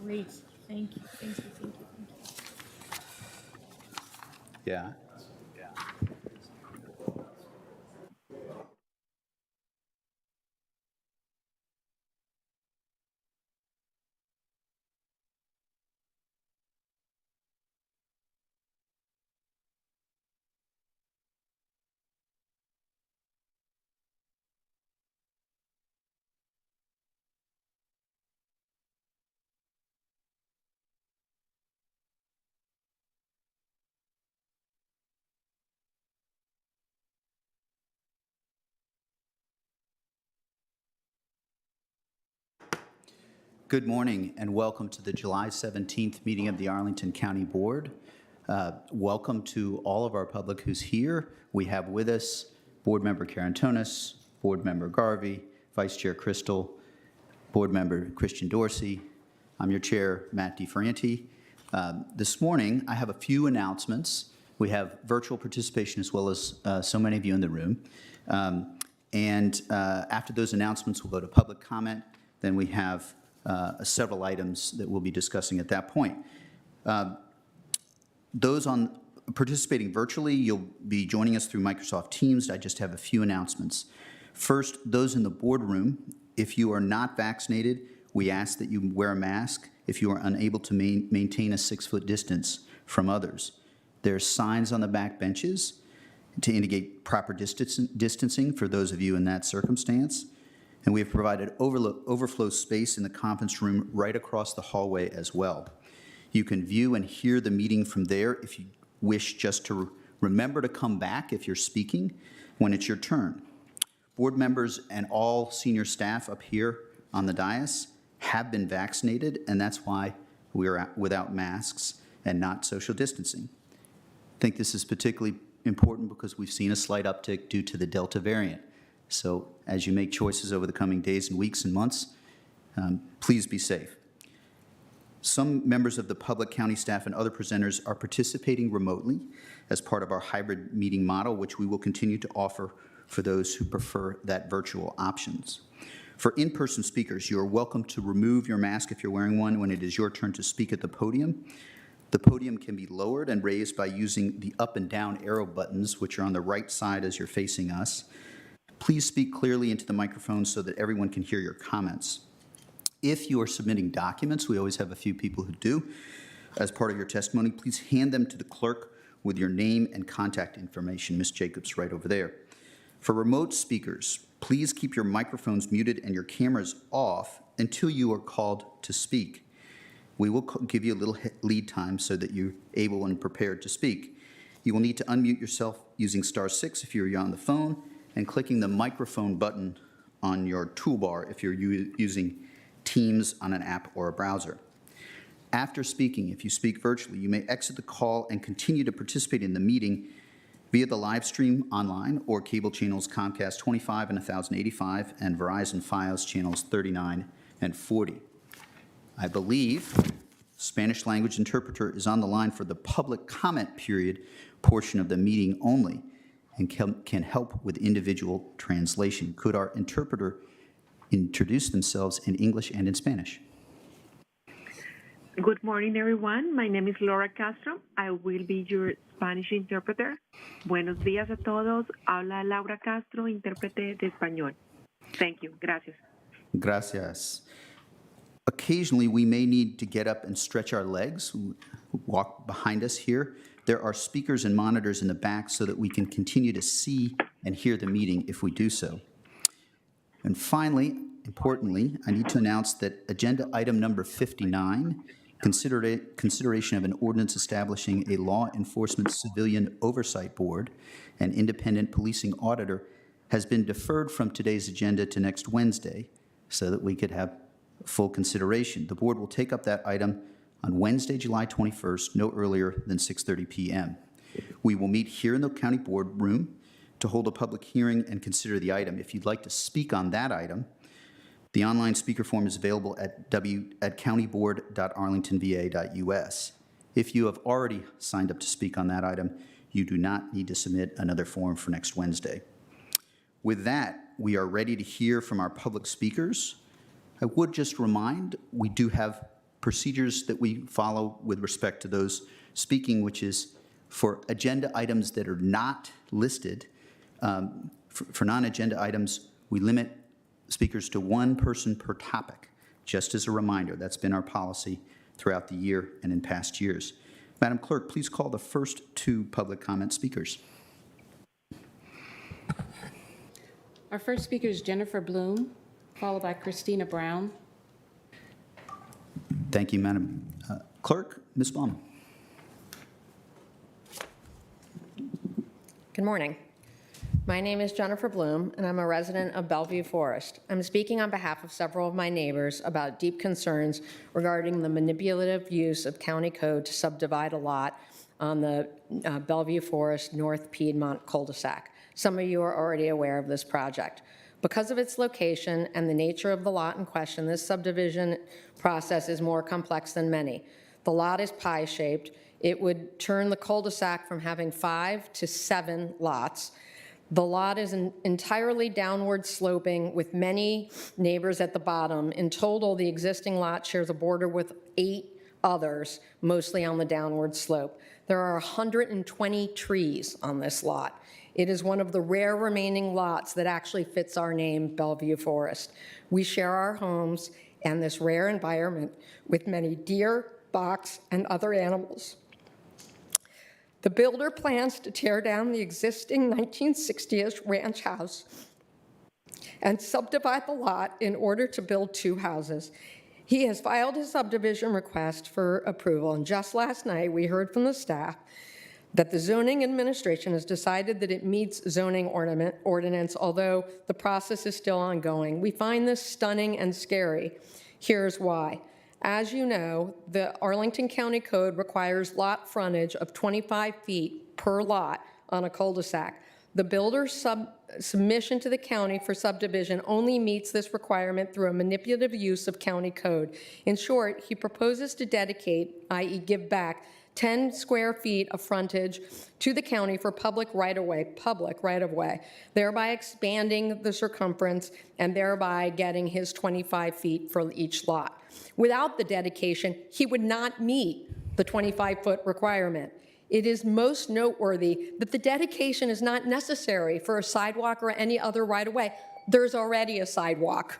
Great. Thank you. Thank you. Thank you. Thank you. Yeah. Good morning and welcome to the July 17th meeting of the Arlington County Board. Welcome to all of our public who's here. We have with us Board Member Carantonis, Board Member Garvey, Vice Chair Crystal, Board Member Christian Dorsey. I'm your Chair, Matt DeFerranti. This morning, I have a few announcements. We have virtual participation as well as so many of you in the room. After those announcements, we'll go to public comment. Then we have several items that we'll be discussing at that point. Those on participating virtually, you'll be joining us through Microsoft Teams. I just have a few announcements. First, those in the boardroom, if you are not vaccinated, we ask that you wear a mask if you are unable to maintain a 6-foot distance from others. There are signs on the back benches to indicate proper distancing for those of you in that circumstance. And we have provided overflow space in the conference room right across the hallway as well. You can view and hear the meeting from there if you wish just to remember to come back if you're speaking when it's your turn. Board members and all senior staff up here on the dais have been vaccinated, and that's why we're without masks and not social distancing. I think this is particularly important because we've seen a slight uptick due to the Delta variant. So as you make choices over the coming days and weeks and months, please be safe. Some members of the public, county staff, and other presenters are participating remotely as part of our hybrid meeting model, which we will continue to offer for those who prefer that virtual options. For in-person speakers, you are welcome to remove your mask if you're wearing one when it is your turn to speak at the podium. The podium can be lowered and raised by using the up and down arrow buttons, which are on the right side as you're facing us. Please speak clearly into the microphone so that everyone can hear your comments. If you are submitting documents, we always have a few people who do, as part of your testimony, please hand them to the clerk with your name and contact information. Ms. Jacobs right over there. For remote speakers, please keep your microphones muted and your cameras off until you are called to speak. We will give you a little lead time so that you're able and prepared to speak. You will need to unmute yourself using *6 if you're on the phone, and clicking the microphone button on your toolbar if you're using Teams on an app or a browser. After speaking, if you speak virtually, you may exit the call and continue to participate in the meeting via the live stream online or cable channels Comcast 25 and 1085 and Verizon Fios channels 39 and 40. I believe Spanish language interpreter is on the line for the public comment period portion of the meeting only, and can help with individual translation. Could our interpreter introduce themselves in English and in Spanish? Good morning, everyone. My name is Laura Castro. I will be your Spanish interpreter. Buenos días a todos. Habla Laura Castro, intérprete de español. Thank you. Gracias. Gracias. Occasionally, we may need to get up and stretch our legs, walk behind us here. There are speakers and monitors in the back so that we can continue to see and hear the meeting if we do so. And finally, importantly, I need to announce that agenda item number 59, consideration of an ordinance establishing a law enforcement civilian oversight board and independent policing auditor, has been deferred from today's agenda to next Wednesday so that we could have full consideration. The board will take up that item on Wednesday, July 21st, no earlier than 6:30 p.m. We will meet here in the county board room to hold a public hearing and consider the item. If you'd like to speak on that item, the online speaker form is available at countyboard.arlingtonva.us. If you have already signed up to speak on that item, you do not need to submit another form for next Wednesday. With that, we are ready to hear from our public speakers. I would just remind, we do have procedures that we follow with respect to those speaking, which is for agenda items that are not listed, for non-agenda items, we limit speakers to one person per topic. Just as a reminder, that's been our policy throughout the year and in past years. Madam Clerk, please call the first two public comment speakers. Our first speaker is Jennifer Bloom, followed by Christina Brown. Thank you, Madam Clerk. Ms. Blum. Good morning. My name is Jennifer Bloom, and I'm a resident of Bellevue Forest. I'm speaking on behalf of several of my neighbors about deep concerns regarding the manipulative use of county code to subdivide a lot on the Bellevue Forest North Piedmont cul-de-sac. Some of you are already aware of this project. Because of its location and the nature of the lot in question, this subdivision process is more complex than many. The lot is pie-shaped. It would turn the cul-de-sac from having 5 to 7 lots. The lot is entirely downward sloping with many neighbors at the bottom. In total, the existing lot shares a border with 8 others, mostly on the downward slope. There are 120 trees on this lot. It is one of the rare remaining lots that actually fits our name, Bellevue Forest. We share our homes and this rare environment with many deer, fox, and other animals. The builder plans to tear down the existing 1960s ranch house and subdivide the lot in order to build 2 houses. He has filed his subdivision request for approval, and just last night we heard from the staff that the zoning administration has decided that it meets zoning ordinance, although the process is still ongoing. We find this stunning and scary. Here's why. As you know, the Arlington County Code requires lot frontage of 25 feet per lot on a cul-de-sac. The builder's submission to the county for subdivision only meets this requirement through a manipulative use of county code. In short, he proposes to dedicate, i.e. give back, 10 square feet of frontage to the county for public right-of-way, thereby expanding the circumference and thereby getting his 25 feet for each lot. Without the dedication, he would not meet the 25-foot requirement. It is most noteworthy that the dedication is not necessary for a sidewalk or any other right-of-way. There's already a sidewalk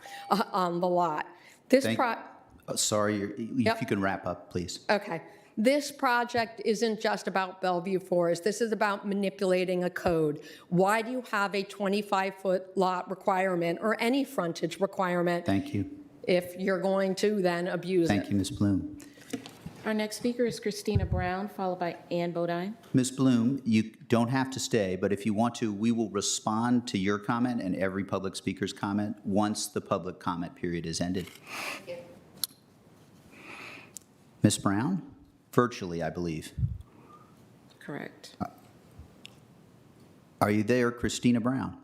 on the lot. Sorry, if you can wrap up, please. Okay. This project isn't just about Bellevue Forest. This is about manipulating a code. Why do you have a 25-foot lot requirement or any frontage requirement? Thank you. If you're going to then abuse it. Thank you, Ms. Bloom. Our next speaker is Christina Brown, followed by Ann Bodine. Ms. Bloom, you don't have to stay, but if you want to, we will respond to your comment and every public speaker's comment once the public comment period is ended. Thank you. Ms. Brown? Virtually, I believe. Correct. Are you there, Christina Brown?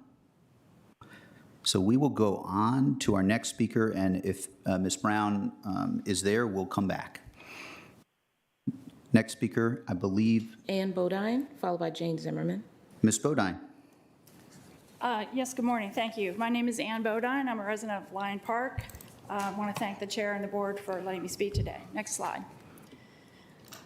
So we will go on to our next speaker, and if Ms. Brown is there, we'll come back. Next speaker, I believe. Ann Bodine, followed by Jane Zimmerman. Ms. Bodine. Yes, good morning. Thank you. My name is Ann Bodine. I'm a resident of Lyon Park. I want to thank the chair and the board for letting me speak today. Next slide.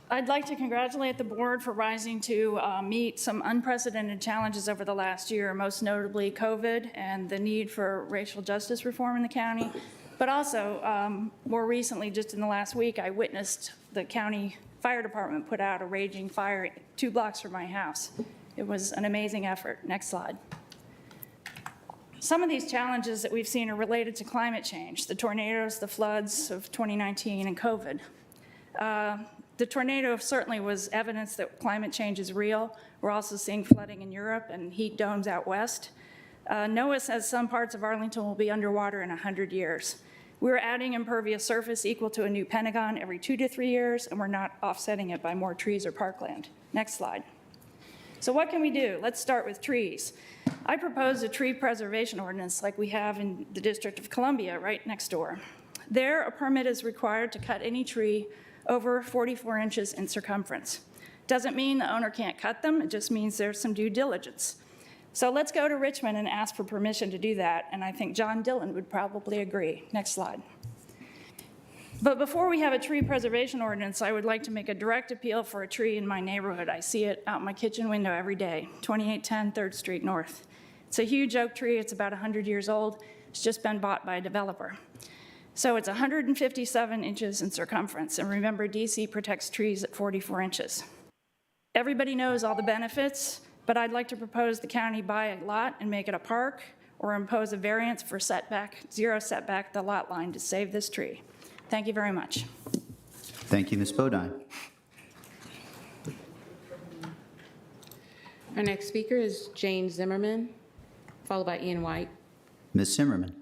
I'd like to congratulate the board for rising to meet some unprecedented challenges over the last year, most notably COVID and the need for racial justice reform in the county. But also, more recently, just in the last week, I witnessed the county fire department put out a raging fire 2 blocks from my house. It was an amazing effort. Next slide. Some of these challenges that we've seen are related to climate change, the tornadoes, the floods of 2019, and COVID. The tornado certainly was evidence that climate change is real. We're also seeing flooding in Europe and heat domes out west. NOAA says some parts of Arlington will be underwater in 100 years. We're adding impervious surface equal to a new Pentagon every 2 to 3 years, and we're not offsetting it by more trees or parkland. Next slide. So what can we do? Let's start with trees. I propose a tree preservation ordinance like we have in the District of Columbia right next door. There, a permit is required to cut any tree over 44 inches in circumference. Doesn't mean the owner can't cut them, it just means there's some due diligence. So let's go to Richmond and ask for permission to do that, and I think John Dillon would probably agree. Next slide. But before we have a tree preservation ordinance, I would like to make a direct appeal for a tree in my neighborhood. I see it out my kitchen window every day, 2810 3rd Street North. It's a huge oak tree. It's about 100 years old. It's just been bought by a developer. So it's 157 inches in circumference. And remember, DC protects trees at 44 inches. Everybody knows all the benefits, but I'd like to propose the county buy a lot and make it a park, or impose a variance for setback, zero setback, the lot line to save this tree. Thank you very much. Thank you, Ms. Bodine. Our next speaker is Jane Zimmerman, followed by Ian White. Ms. Zimmerman.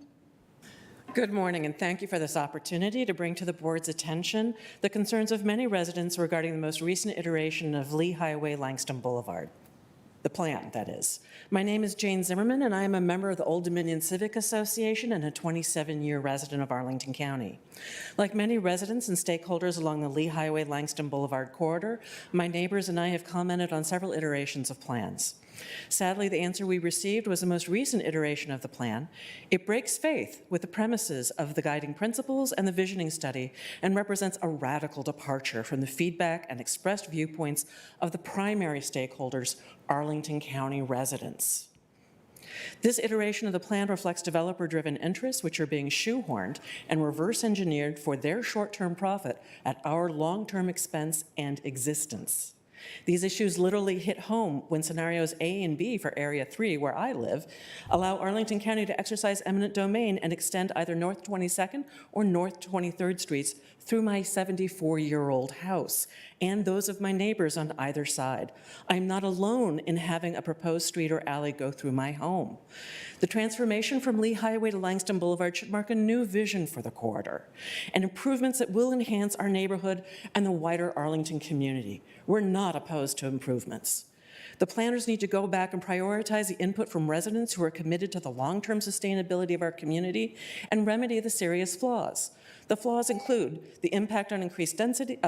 Good morning, and thank you for this opportunity to bring to the board's attention the concerns of many residents regarding the most recent iteration of Lee Highway Langston Boulevard. The plan, that is. My name is Jane Zimmerman, and I am a member of the Old Dominion Civic Association and a 27-year resident of Arlington County. Like many residents and stakeholders along the Lee Highway Langston Boulevard corridor, my neighbors and I have commented on several iterations of plans. Sadly, the answer we received was the most recent iteration of the plan. It breaks faith with the premises of the guiding principles and the visioning study and represents a radical departure from the feedback and expressed viewpoints of the primary stakeholders, Arlington County residents. This iteration of the plan reflects developer-driven interests which are being shoehorned and reverse-engineered for their short-term profit at our long-term expense and existence. These issues literally hit home when scenarios A and B for Area 3, where I live, allow Arlington County to exercise eminent domain and extend either North 22nd or North 23rd Streets through my 74-year-old house and those of my neighbors on either side. I'm not alone in having a proposed street or alley go through my home. The transformation from Lee Highway to Langston Boulevard should mark a new vision for the corridor and improvements that will enhance our neighborhood and the wider Arlington community. We're not opposed to improvements. The planners need to go back and prioritize the input from residents who are committed to the long-term sustainability of our community and remedy the serious flaws. The flaws include the impact on increased density,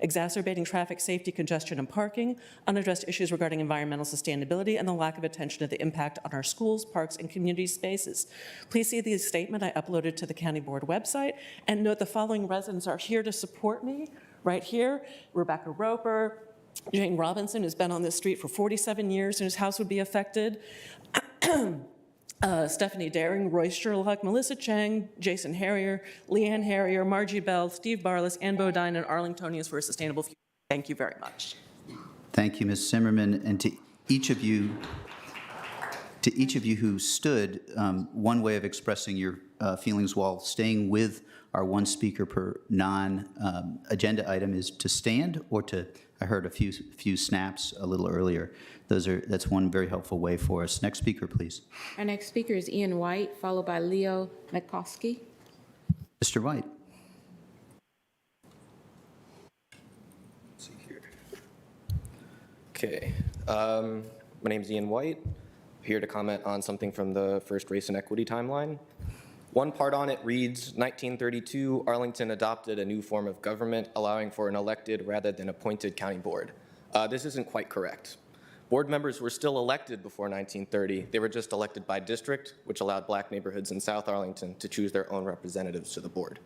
exacerbating traffic safety, congestion, and parking, unaddressed issues regarding environmental sustainability, and the lack of attention to the impact on our schools, parks, and community spaces. Please see the statement I uploaded to the County Board website, and note the following residents are here to support me. Right here, Rebecca Roper, Jane Robinson, who's been on this street for 47 years and whose house would be affected. Stephanie Daring, Roy Sherlock, Melissa Chang, Jason Harrier, Leanne Harrier, Margie Bell, Steve Barless, Ann Bodine, and Arlingtonians for a Sustainable Future. Thank you very much. Thank you, Ms. Zimmerman, and to each of you who stood, one way of expressing your feelings while staying with our one speaker per non-agenda item is to stand or to, I heard a few snaps a little earlier. That's one very helpful way for us. Next speaker, please. Our next speaker is Ian White, followed by Leo Metkoski. Mr. White. Let's see here. Okay. My name is Ian White. I'm here to comment on something from the first race and equity timeline. One part on it reads, 1932, Arlington adopted a new form of government allowing for an elected rather than appointed county board. This isn't quite correct. Board members were still elected before 1930. They were just elected by district, which allowed black neighborhoods in South Arlington to choose their own representatives to the board.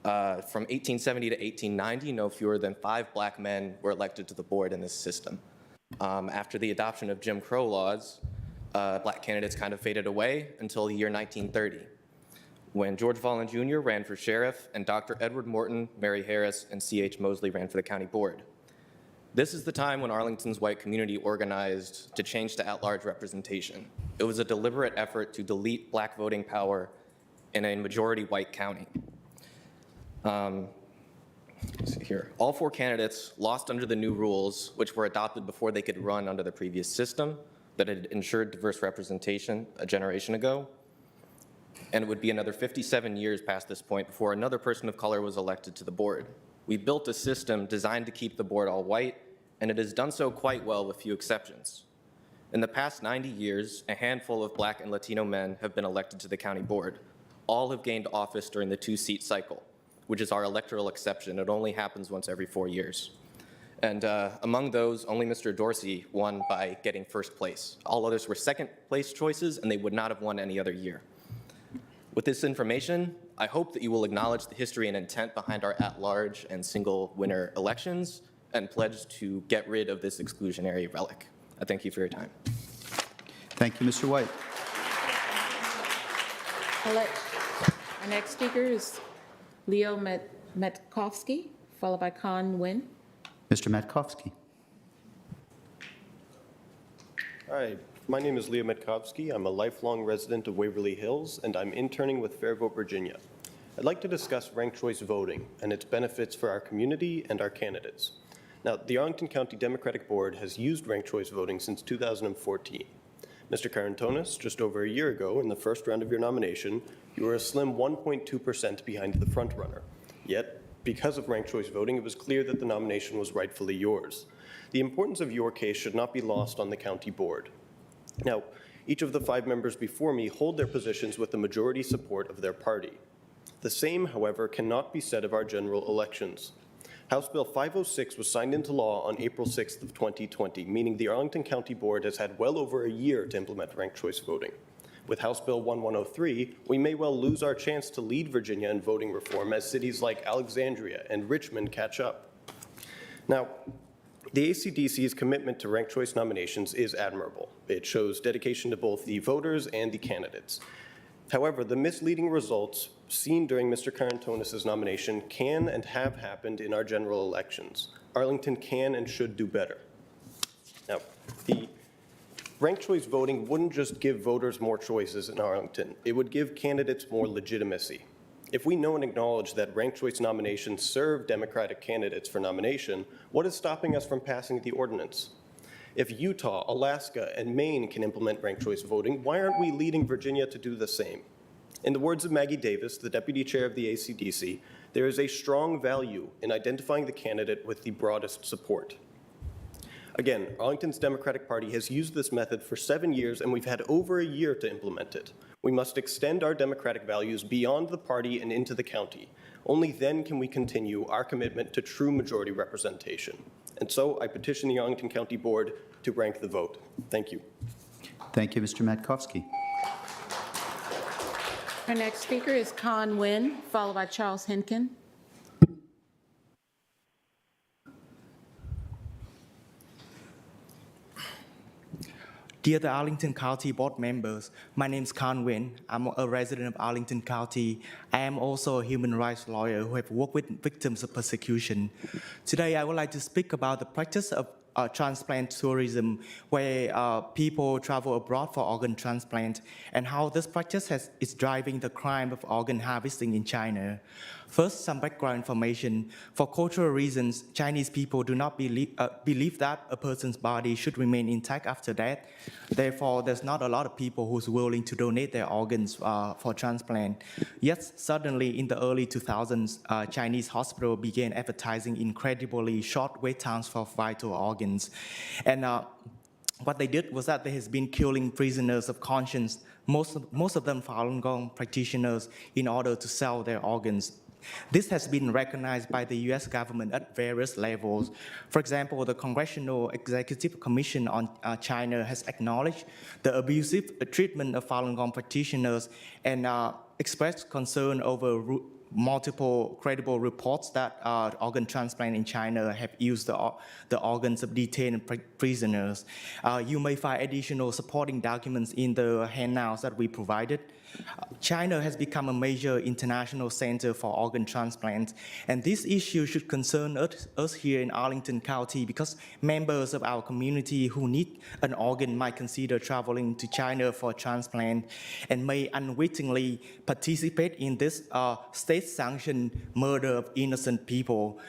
From 1870 to 1890, no fewer than 5 black men were elected to the board in this system. After the adoption of Jim Crow laws, black candidates kind of faded away until the year 1930, when George Vollen Jr. ran for sheriff and Dr. Edward Morton, Mary Harris, and C.H. Mosley ran for the county board. This is the time when Arlington's white community organized to change to at-large representation. It was a deliberate effort to delete black voting power in a majority white county. Let's see here. All 4 candidates lost under the new rules, which were adopted before they could run under the previous system that had ensured diverse representation a generation ago. And it would be another 57 years past this point before another person of color was elected to the board. We built a system designed to keep the board all white, and it has done so quite well with few exceptions. In the past 90 years, a handful of black and Latino men have been elected to the county board. All have gained office during the 2-seat cycle, which is our electoral exception. It only happens once every 4 years. And among those, only Mr. Dorsey won by getting first place. All others were second place choices, and they would not have won any other year. With this information, I hope that you will acknowledge the history and intent behind our at-large and single winner elections and pledge to get rid of this exclusionary relic. I thank you for your time. Thank you, Mr. White. Our next speaker is Leo Metkovsky, followed by Con Nguyen. Mr. Matkovsky. Hi, my name is Leo Metkovsky. I'm a lifelong resident of Waverly Hills, and I'm interning with Fair Vote Virginia. I'd like to discuss ranked choice voting and its benefits for our community and our candidates. Now, the Arlington County Democratic Board has used ranked choice voting since 2014. Mr. Karantonis, just over a year ago, in the first round of your nomination, you were a slim 1.2% behind the frontrunner. Yet, because of ranked choice voting, it was clear that the nomination was rightfully yours. The importance of your case should not be lost on the county board. Now, each of the 5 members before me hold their positions with the majority support of their party. The same, however, cannot be said of our general elections. House Bill 506 was signed into law on April 6th of 2020, meaning the Arlington County Board has had well over a year to implement ranked choice voting. With House Bill 1103, we may well lose our chance to lead Virginia in voting reform as cities like Alexandria and Richmond catch up. Now, the ACDC's commitment to ranked choice nominations is admirable. It shows dedication to both the voters and the candidates. However, the misleading results seen during Mr. Karantonis' nomination can and have happened in our general elections. Arlington can and should do better. Now, the ranked choice voting wouldn't just give voters more choices in Arlington. It would give candidates more legitimacy. If we know and acknowledge that ranked choice nominations serve Democratic candidates for nomination, what is stopping us from passing the ordinance? If Utah, Alaska, and Maine can implement ranked choice voting, why aren't we leading Virginia to do the same? In the words of Maggie Davis, the deputy chair of the ACDC, there is a strong value in identifying the candidate with the broadest support. Again, Arlington's Democratic Party has used this method for 7 years, and we've had over a year to implement it. We must extend our democratic values beyond the party and into the county. Only then can we continue our commitment to true majority representation. And so I petition the Arlington County Board to rank the vote. Thank you. Thank you, Mr. Matkovsky. Our next speaker is Con Nguyen, followed by Charles Henkin. Dear the Arlington County Board members, my name is Con Nguyen. I'm a resident of Arlington County. I am also a human rights lawyer who have worked with victims of persecution. Today, I would like to speak about the practice of transplant tourism, where people travel abroad for organ transplant, and how this practice is driving the crime of organ harvesting in China. First, some background information. For cultural reasons, Chinese people do not believe that a person's body should remain intact after death. Therefore, there's not a lot of people who's willing to donate their organs for transplant. Yet, suddenly in the early 2000s, Chinese hospitals began advertising incredibly short wait times for vital organs. And what they did was that they has been killing prisoners of conscience, most of them Falun Gong practitioners, in order to sell their organs. This has been recognized by the US government at various levels. For example, the Congressional Executive Commission on China has acknowledged the abusive treatment of Falun Gong practitioners and expressed concern over multiple credible reports that organ transplant in China have used the organs of detained prisoners. You may find additional supporting documents in the handouts that we provided. China has become a major international center for organ transplants, and this issue should concern us here in Arlington County, because members of our community who need an organ might consider traveling to China for transplant and may unwittingly participate in this state-sanctioned murder of innocent people.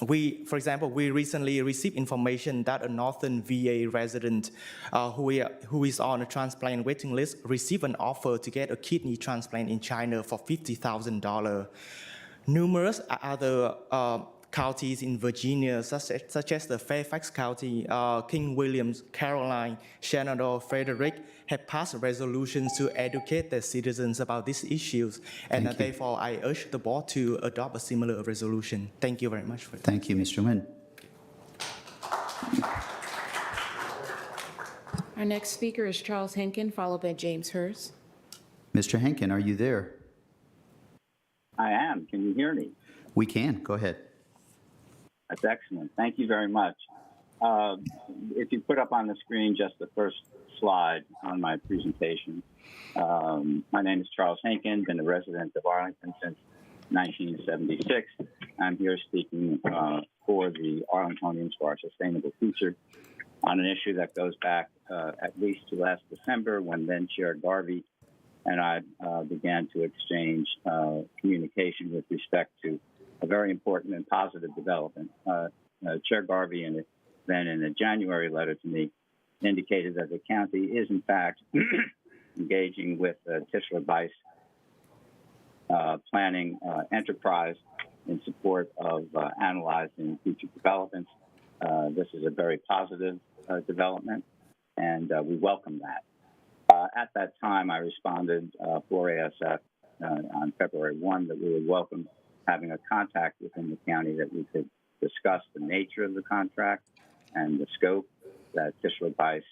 For example, we recently received information that a Northern VA resident who is on a transplant waiting list received an offer to get a kidney transplant in China for $50,000. Numerous other counties in Virginia, such as the Fairfax County, King Williams, Caroline, Shenandoah, Frederick, have passed resolutions to educate their citizens about these issues. And therefore, I urge the board to adopt a similar resolution. Thank you very much. Thank you, Mr. Nguyen. Our next speaker is Charles Henkin, followed by James Hurst. Mr. Henkin, are you there? I am. Can you hear me? We can. Go ahead. That's excellent. Thank you very much. If you put up on the screen just the first slide on my presentation. My name is Charles Hankin, been a resident of Arlington since 1976. I'm here speaking for the Arlingtonians for Our Sustainable Future on an issue that goes back at least to last December, when then Chair Garvey and I began to exchange communication with respect to a very important and positive development. Chair Garvey, then in a January letter to me, indicated that the county is in fact engaging with Tischler-Weiss planning enterprise in support of analyzing future developments. This is a very positive development, and we welcome that. At that time, I responded for ASF on February 1 that we would welcome having a contact within the county that we could discuss the nature of the contract and the scope that Tischler-Weiss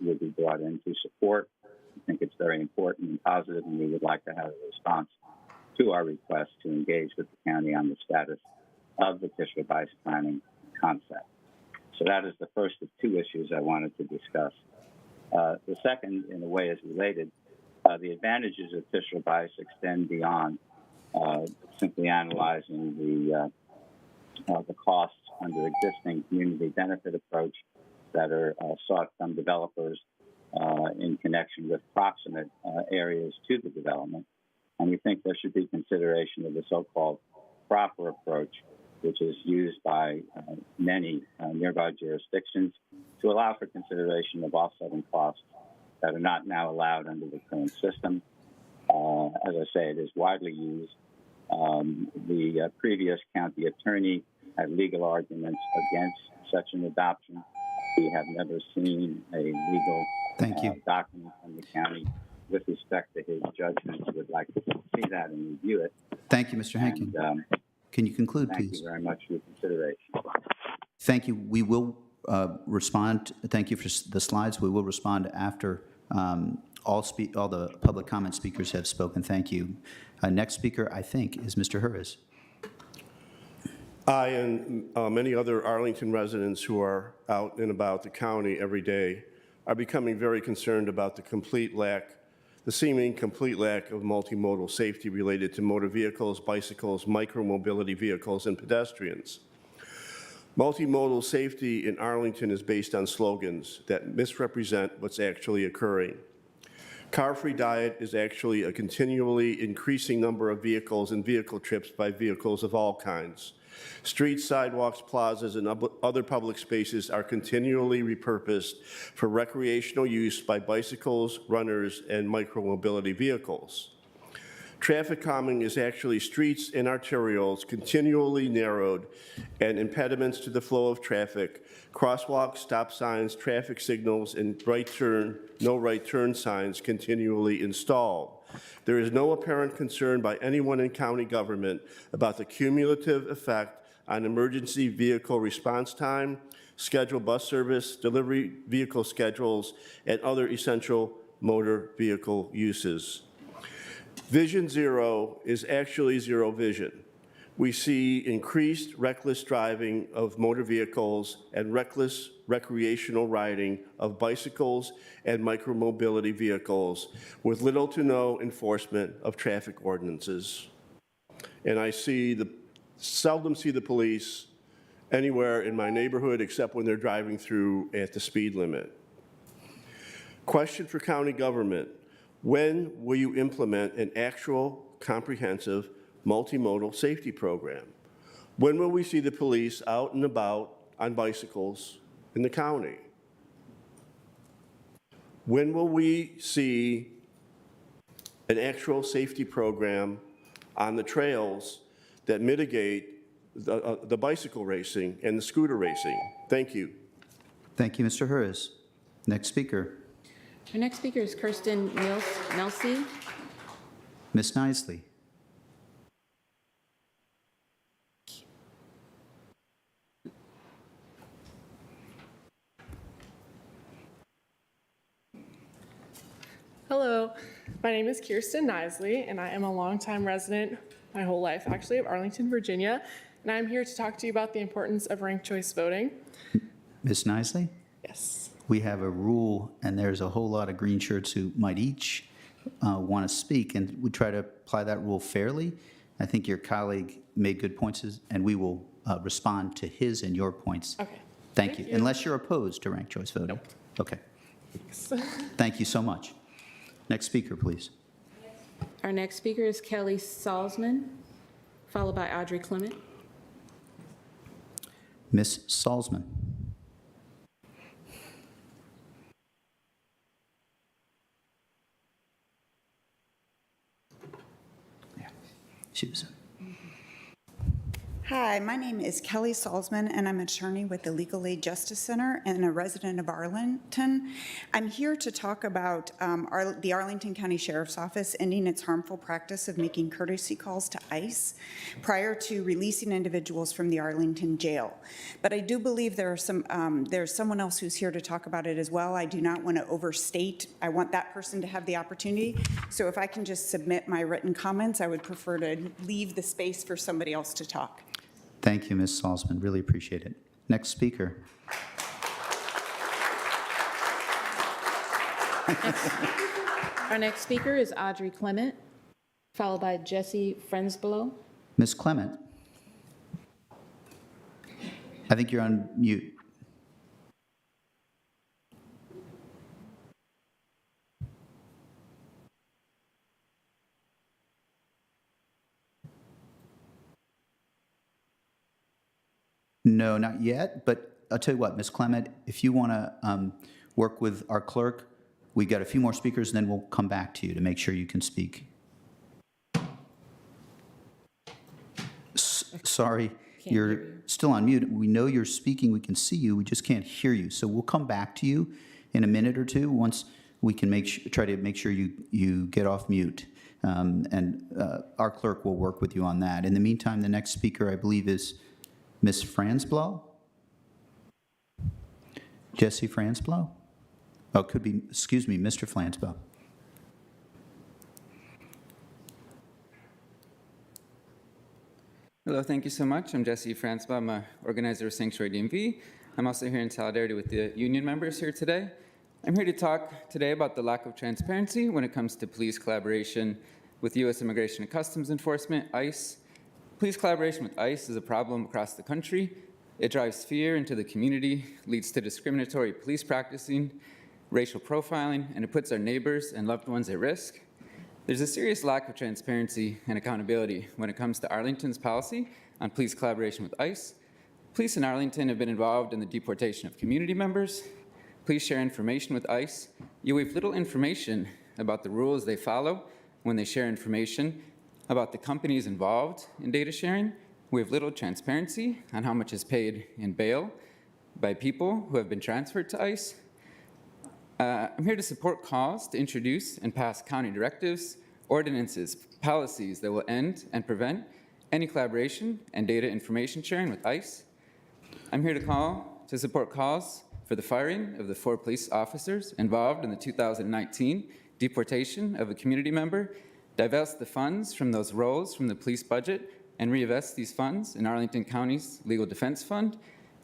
would be brought in to support. I think it's very important and positive, and we would like to have a response to our request to engage with the county on the status of the Tischler-Weiss planning concept. So that is the first of two issues I wanted to discuss. The second, in a way, is related. The advantages of Tischler-Weiss extend beyond simply analyzing the costs under existing community benefit approach that are sought from developers in connection with proximate areas to the development. And we think there should be consideration of the so-called proper approach, which is used by many nearby jurisdictions to allow for consideration of offsetting costs that are not now allowed under the current system. As I say, it is widely used. The previous county attorney had legal arguments against such an adoption. We have never seen a legal document from the county with respect to his judgments. We'd like to see that and review it. Thank you, Mr. Hankin. Can you conclude, please? Thank you very much for your consideration. Thank you. We will respond. Thank you for the slides. We will respond after all the public comment speakers have spoken. Thank you. Next speaker, I think, is Mr. Hurwitz. I and many other Arlington residents who are out and about the county every day are becoming very concerned about the seeming complete lack of multimodal safety related to motor vehicles, bicycles, micromobility vehicles, and pedestrians. Multimodal safety in Arlington is based on slogans that misrepresent what's actually occurring. Car-free diet is actually a continually increasing number of vehicles and vehicle trips by vehicles of all kinds. Streets, sidewalks, plazas, and other public spaces are continually repurposed for recreational use by bicycles, runners, and micromobility vehicles. Traffic calming is actually streets and arterials continually narrowed and impediments to the flow of traffic, crosswalks, stop signs, traffic signals, and no right turn signs continually installed. There is no apparent concern by anyone in county government about the cumulative effect on emergency vehicle response time, scheduled bus service, delivery vehicle schedules, and other essential motor vehicle uses. Vision zero is actually zero vision. We see increased reckless driving of motor vehicles and reckless recreational riding of bicycles and micromobility vehicles with little to no enforcement of traffic ordinances. And I seldom see the police anywhere in my neighborhood except when they're driving through at the speed limit. Question for county government: when will you implement an actual comprehensive multimodal safety program? When will we see the police out and about on bicycles in the county? When will we see an actual safety program on the trails that mitigate the bicycle racing and the scooter racing? Thank you. Thank you, Mr. Hurwitz. Next speaker. Our next speaker is Kirsten Nelsey. Ms. Nisley. Hello, my name is Kirsten Nisley, and I am a longtime resident, my whole life actually, of Arlington, Virginia, and I'm here to talk to you about the importance of ranked choice voting. Ms. Nisley? Yes. We have a rule, and there's a whole lot of green shirts who might each want to speak, and we try to apply that rule fairly. I think your colleague made good points, and we will respond to his and your points. Okay. Thank you. Unless you're opposed to ranked choice voting. Nope. Okay. Thank you so much. Next speaker, please. Our next speaker is Kelly Salzman, followed by Audrey Clement. Ms. Salzman. Yeah, she was. Hi, my name is Kelly Salzman, and I'm an attorney with the Legal Aid Justice Center and a resident of Arlington. I'm here to talk about the Arlington County Sheriff's Office ending its harmful practice of making courtesy calls to ICE prior to releasing individuals from the Arlington jail. But I do believe there's someone else who's here to talk about it as well. I do not want to overstate. I want that person to have the opportunity. So if I can just submit my written comments, I would prefer to leave the space for somebody else to talk. Thank you, Ms. Salzman. Really appreciate it. Next speaker. Our next speaker is Audrey Clement, followed by Jesse Frensblow. Ms. Clement. I think you're on mute. No, not yet, but I'll tell you what, Ms. Clement, if you want to work with our clerk, we've got a few more speakers, and then we'll come back to you to make sure you can speak. Sorry, you're still on mute. We know you're speaking. We can see you. We just can't hear you. So we'll come back to you in a minute or two once we can try to make sure you get off mute. Our clerk will work with you on that. In the meantime, the next speaker, I believe, is Ms. Fransblow? Jesse Fransblow? Oh, could be, excuse me, Mr. Fransblow. Hello, thank you so much. I'm Jesse Fransblow. I'm an organizer of Sanctuary DMV. I'm also here in solidarity with the union members here today. I'm here to talk today about the lack of transparency when it comes to police collaboration with U.S. Immigration and Customs Enforcement, ICE. Police collaboration with ICE is a problem across the country. It drives fear into the community, leads to discriminatory police practicing, racial profiling, and it puts our neighbors and loved ones at risk. There's a serious lack of transparency and accountability when it comes to Arlington's policy on police collaboration with ICE. Police in Arlington have been involved in the deportation of community members. Police share information with ICE. You have little information about the rules they follow when they share information about the companies involved in data sharing. We have little transparency on how much is paid in bail by people who have been transferred to ICE. I'm here to support calls to introduce and pass county directives, ordinances, policies that will end and prevent any collaboration and data information sharing with ICE. I'm here to support calls for the firing of the 4 police officers involved in the 2019 deportation of a community member, divest the funds from those roles from the police budget, and reinvest these funds in Arlington County's Legal Defense Fund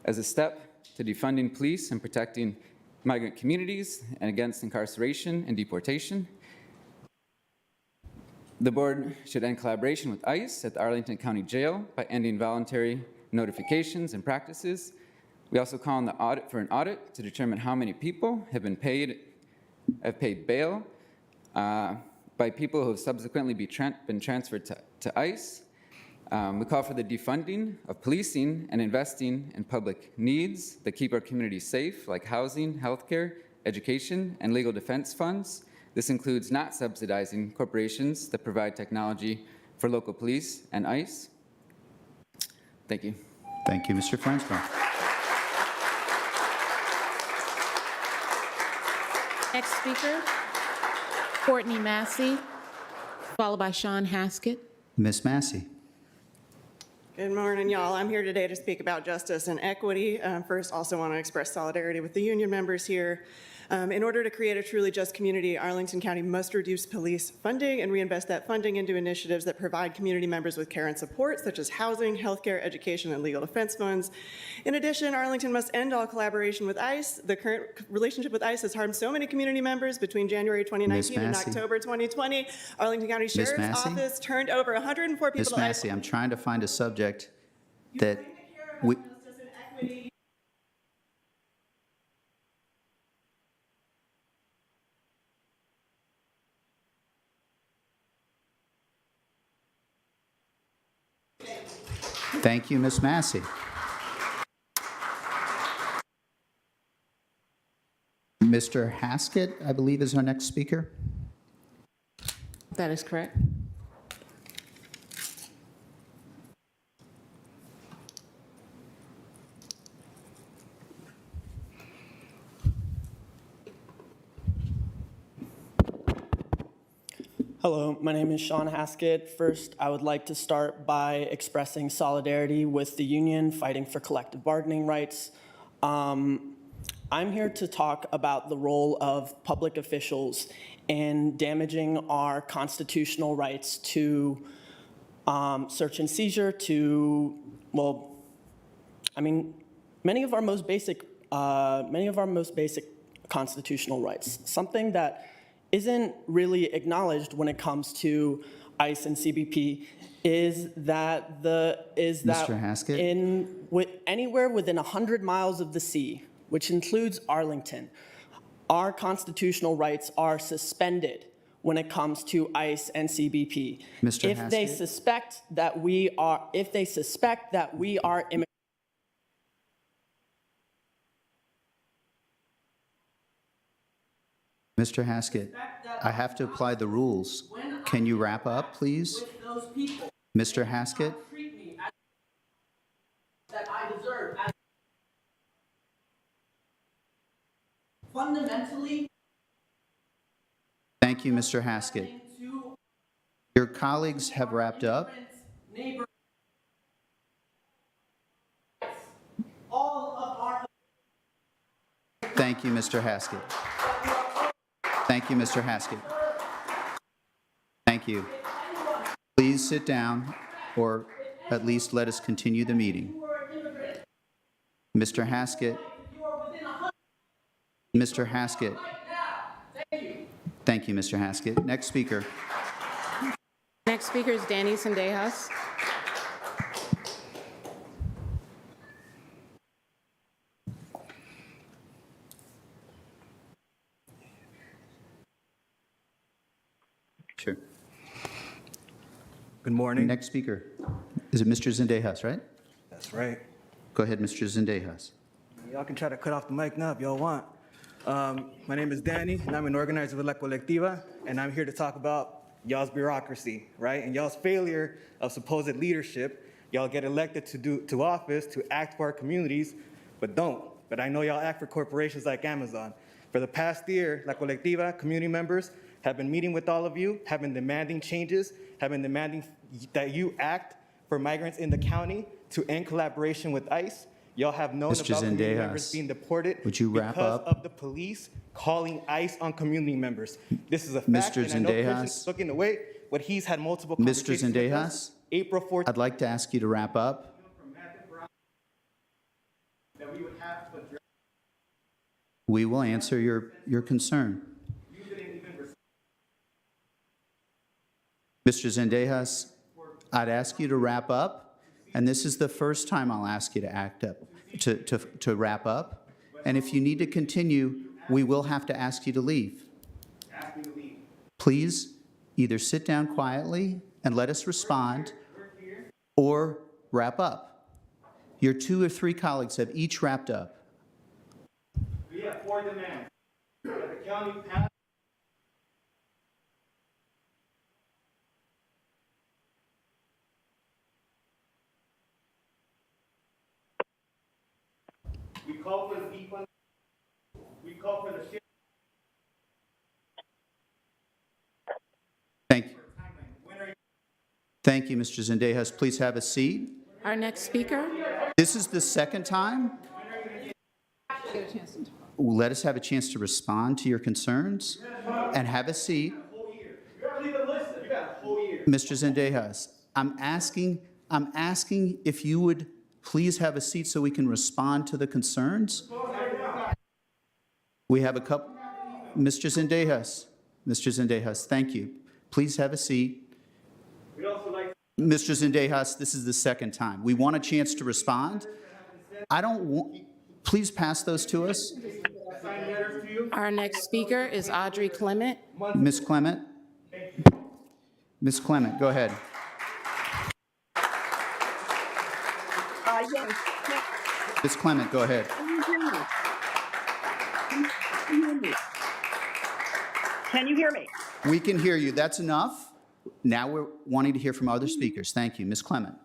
as a step to defunding police and protecting migrant communities and against incarceration and deportation. The board should end collaboration with ICE at the Arlington County Jail by ending voluntary notifications and practices. We also call on for an audit to determine how many people have paid bail by people who have subsequently been transferred to ICE. We call for the defunding of policing and investing in public needs that keep our communities safe, like housing, healthcare, education, and legal defense funds. This includes not subsidizing corporations that provide technology for local police and ICE. Thank you. Thank you, Mr. Fransblow. Next speaker, Courtney Massey, followed by Sean Haskett. Ms. Massey. Good morning, y'all. I'm here today to speak about justice and equity. First, also want to express solidarity with the union members here. In order to create a truly just community, Arlington County must reduce police funding and reinvest that funding into initiatives that provide community members with care and support, such as housing, healthcare, education, and legal defense funds. In addition, Arlington must end all collaboration with ICE. The current relationship with ICE has harmed so many community members. Between January 2019 and Massey. October 2020, Arlington County Sheriff's Massey? Office turned over 104 people Ms. to ICE. Massey, I'm trying to find a subject that we, thank you, Ms. Massey. Mr. Haskett, I believe, is our next speaker. That is correct. Hello, my name is Sean Haskett. First, I would like to start by expressing solidarity with the union fighting for collective bargaining rights. I'm here to talk about the role of public officials in damaging our constitutional rights to search and seizure, to, well, I mean, many of our most basic constitutional rights. Something that isn't really acknowledged when it comes to ICE and CBP is that Mr. Haskett? Anywhere within 100 miles of the sea, which includes Arlington, our constitutional rights are suspended when it comes to ICE and CBP. Mr. If they Haskett? suspect that we are Mr. Haskett, I have to apply the rules. Can you wrap up, please? Mr. Haskett? that I deserve as fundamentally. Thank you, Mr. Haskett. Your colleagues have wrapped up. Thank you, Mr. Haskett. Thank you, Mr. Haskett. Thank you. Please sit down, or at least let us continue the meeting. Mr. Haskett. Mr. Haskett. Thank you, Mr. Haskett. Next speaker. Next speaker is Danny Sendejas. Sure. Good morning. Next speaker. Is it Mr. Zendejas, right? That's right. Go ahead, Mr. Zendejas. Y'all can try to cut off the mic now if y'all want. My name is Danny, and I'm an organizer with La Colectiva, and I'm here to talk about y'all's bureaucracy, right? And y'all's failure of supposed leadership. Y'all get elected to office to act for our communities, but don't. But I know y'all act for corporations like Amazon. For the past year, La Colectiva community members have been meeting with all of you, have been demanding changes, have been demanding that you act for migrants in the county to end collaboration with ICE. Y'all have known Mr. about community Zendejas, members being deported would you wrap because up? of the police calling ICE on community members. This is a fact, Mr. and I know Zendejas. Christian's looking away, but he's had multiple Mr. conversations with us. Zendejas, April 14th. I'd like to ask you to wrap up. That we would have to address. We will answer your concern. Mr. Zendejas, I'd ask you to wrap up, and this is the first time I'll ask you to act up, to wrap up. And if you need to continue, we will have to ask you to leave. Ask me to leave. Please either sit down quietly and let us respond, or wrap up. Your 2 or 3 colleagues have each wrapped up. We have 4 demands. That the county pass. We call for the defund. We call for the sheriff. Thank you. Thank you, Mr. Zendejas. Please have a seat. Our next speaker. This is the second time. Get a chance to talk. let us have a chance to respond to your concerns and have a seat. Mr. Zendejas, I'm asking if you would please have a seat so we can respond to the concerns. We have a couple. Mr. Zendejas, thank you. Please have a seat. Mr. Zendejas, this is the second time. We want a chance to respond. I don't want, please pass those to us. Our next speaker is Audrey Clement. Ms. Clement. Ms. Clement, go ahead. Yes. Ms. Clement, go ahead. Can you hear me? We can hear you. That's enough. Now we're wanting to hear from other speakers. Thank you. Ms. Clement.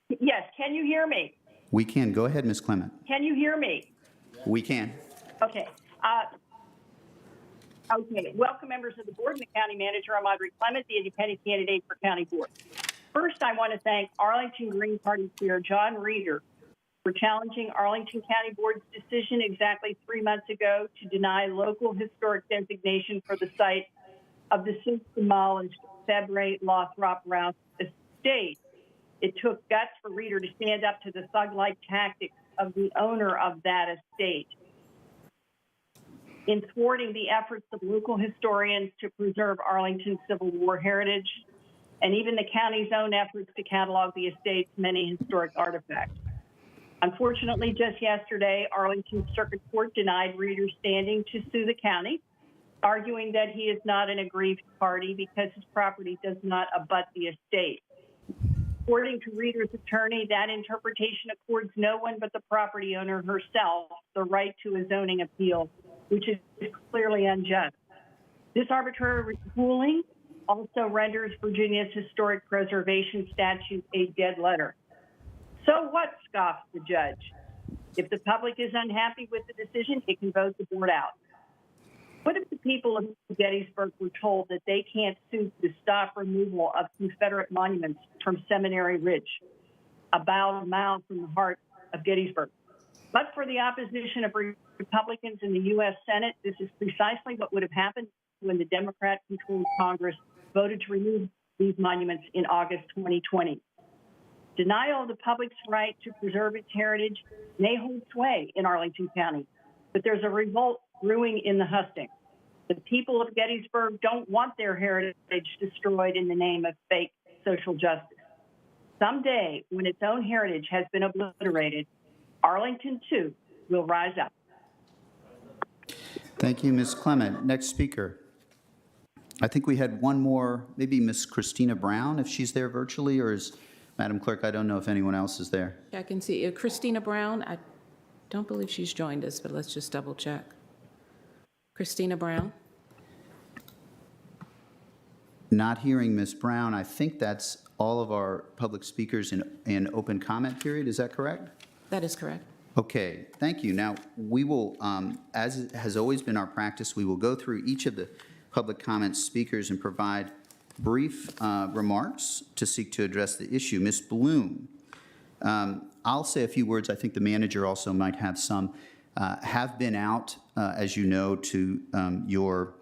Yes, can you hear me? We can. Go ahead, Ms. Clement. Can you hear me? We can. Okay. Okay. Welcome, members of the board and the county manager. I'm Audrey Clement, the independent candidate for county board. First, I want to thank Arlington Green Party Chair John Reeder for challenging Arlington County Board's decision exactly 3 months ago to deny local historic designation for the site of the since demolished Febre Lothrop Rouse estate. It took guts for Reeder to stand up to the thug-like tactics of the owner of that estate in thwarting the efforts of local historians to preserve Arlington's Civil War heritage, and even the county's own efforts to catalog the estate's many historic artifacts. Unfortunately, just yesterday, Arlington Circuit Court denied Reeder's standing to sue the county, arguing that he is not an aggrieved party because his property does not abut the estate. According to Reeder's attorney, that interpretation accords no one but the property owner herself the right to a zoning appeal, which is clearly unjust. This arbitrary ruling also renders Virginia's historic preservation statute a dead letter. So what, scoffs the judge? If the public is unhappy with the decision, it can vote the board out. What if the people of Gettysburg were told that they can't sue to stop removal of Confederate monuments from Seminary Ridge, about a mile from the heart of Gettysburg? But for the opposition of Republicans in the U.S. Senate, this is precisely what would have happened when the Democrat-controlled Congress voted to remove these monuments in August 2020. Denial of the public's right to preserve its heritage may hold sway in Arlington County, but there's a revolt brewing in the hustings. The people of Gettysburg don't want their heritage destroyed in the name of fake social justice. Someday, when its own heritage has been obliterated, Arlington, too, will rise up. Thank you, Ms. Clement. Next speaker. I think we had one more, maybe Ms. Christina Brown, if she's there virtually, or is, Madam Clerk, I don't know if anyone else is there. I can see Christina Brown. I don't believe she's joined us, but let's just double check. Christina Brown. Not hearing Ms. Brown. I think that's all of our public speakers in open comment period. Is that correct? That is correct. Okay, thank you. Now, we will, as has always been our practice, we will go through each of the public comment speakers and provide brief remarks to seek to address the issue. Ms. Bloom, I'll say a few words. I think the manager also might have some. Have been out, as you know, to your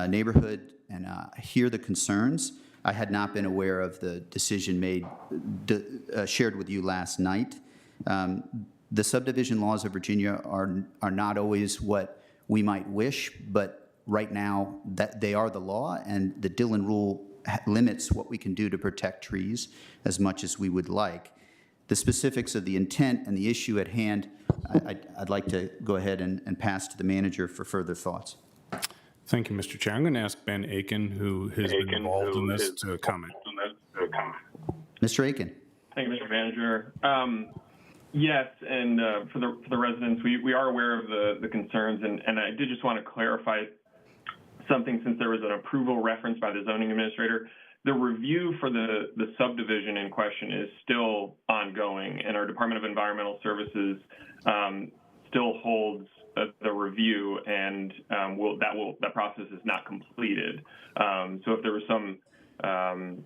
neighborhood and hear the concerns. I had not been aware of the decision made, shared with you last night. The subdivision laws of Virginia are not always what we might wish, but right now that they are the law, and the Dillon rule limits what we can do to protect trees as much as we would like. The specifics of the intent and the issue at hand, I'd like to go ahead and pass to the manager for further thoughts. Thank you, Mr. Chair. I'm going to ask Ben Aiken, who has been involved in this, to comment. Mr. Aiken. Thank you, Mr. Manager. Yes, and for the residents, we are aware of the concerns, and I did just want to clarify something since there was an approval reference by the zoning administrator. The review for the subdivision in question is still ongoing, and our Department of Environmental Services still holds the review, and that process is not completed. So if there was some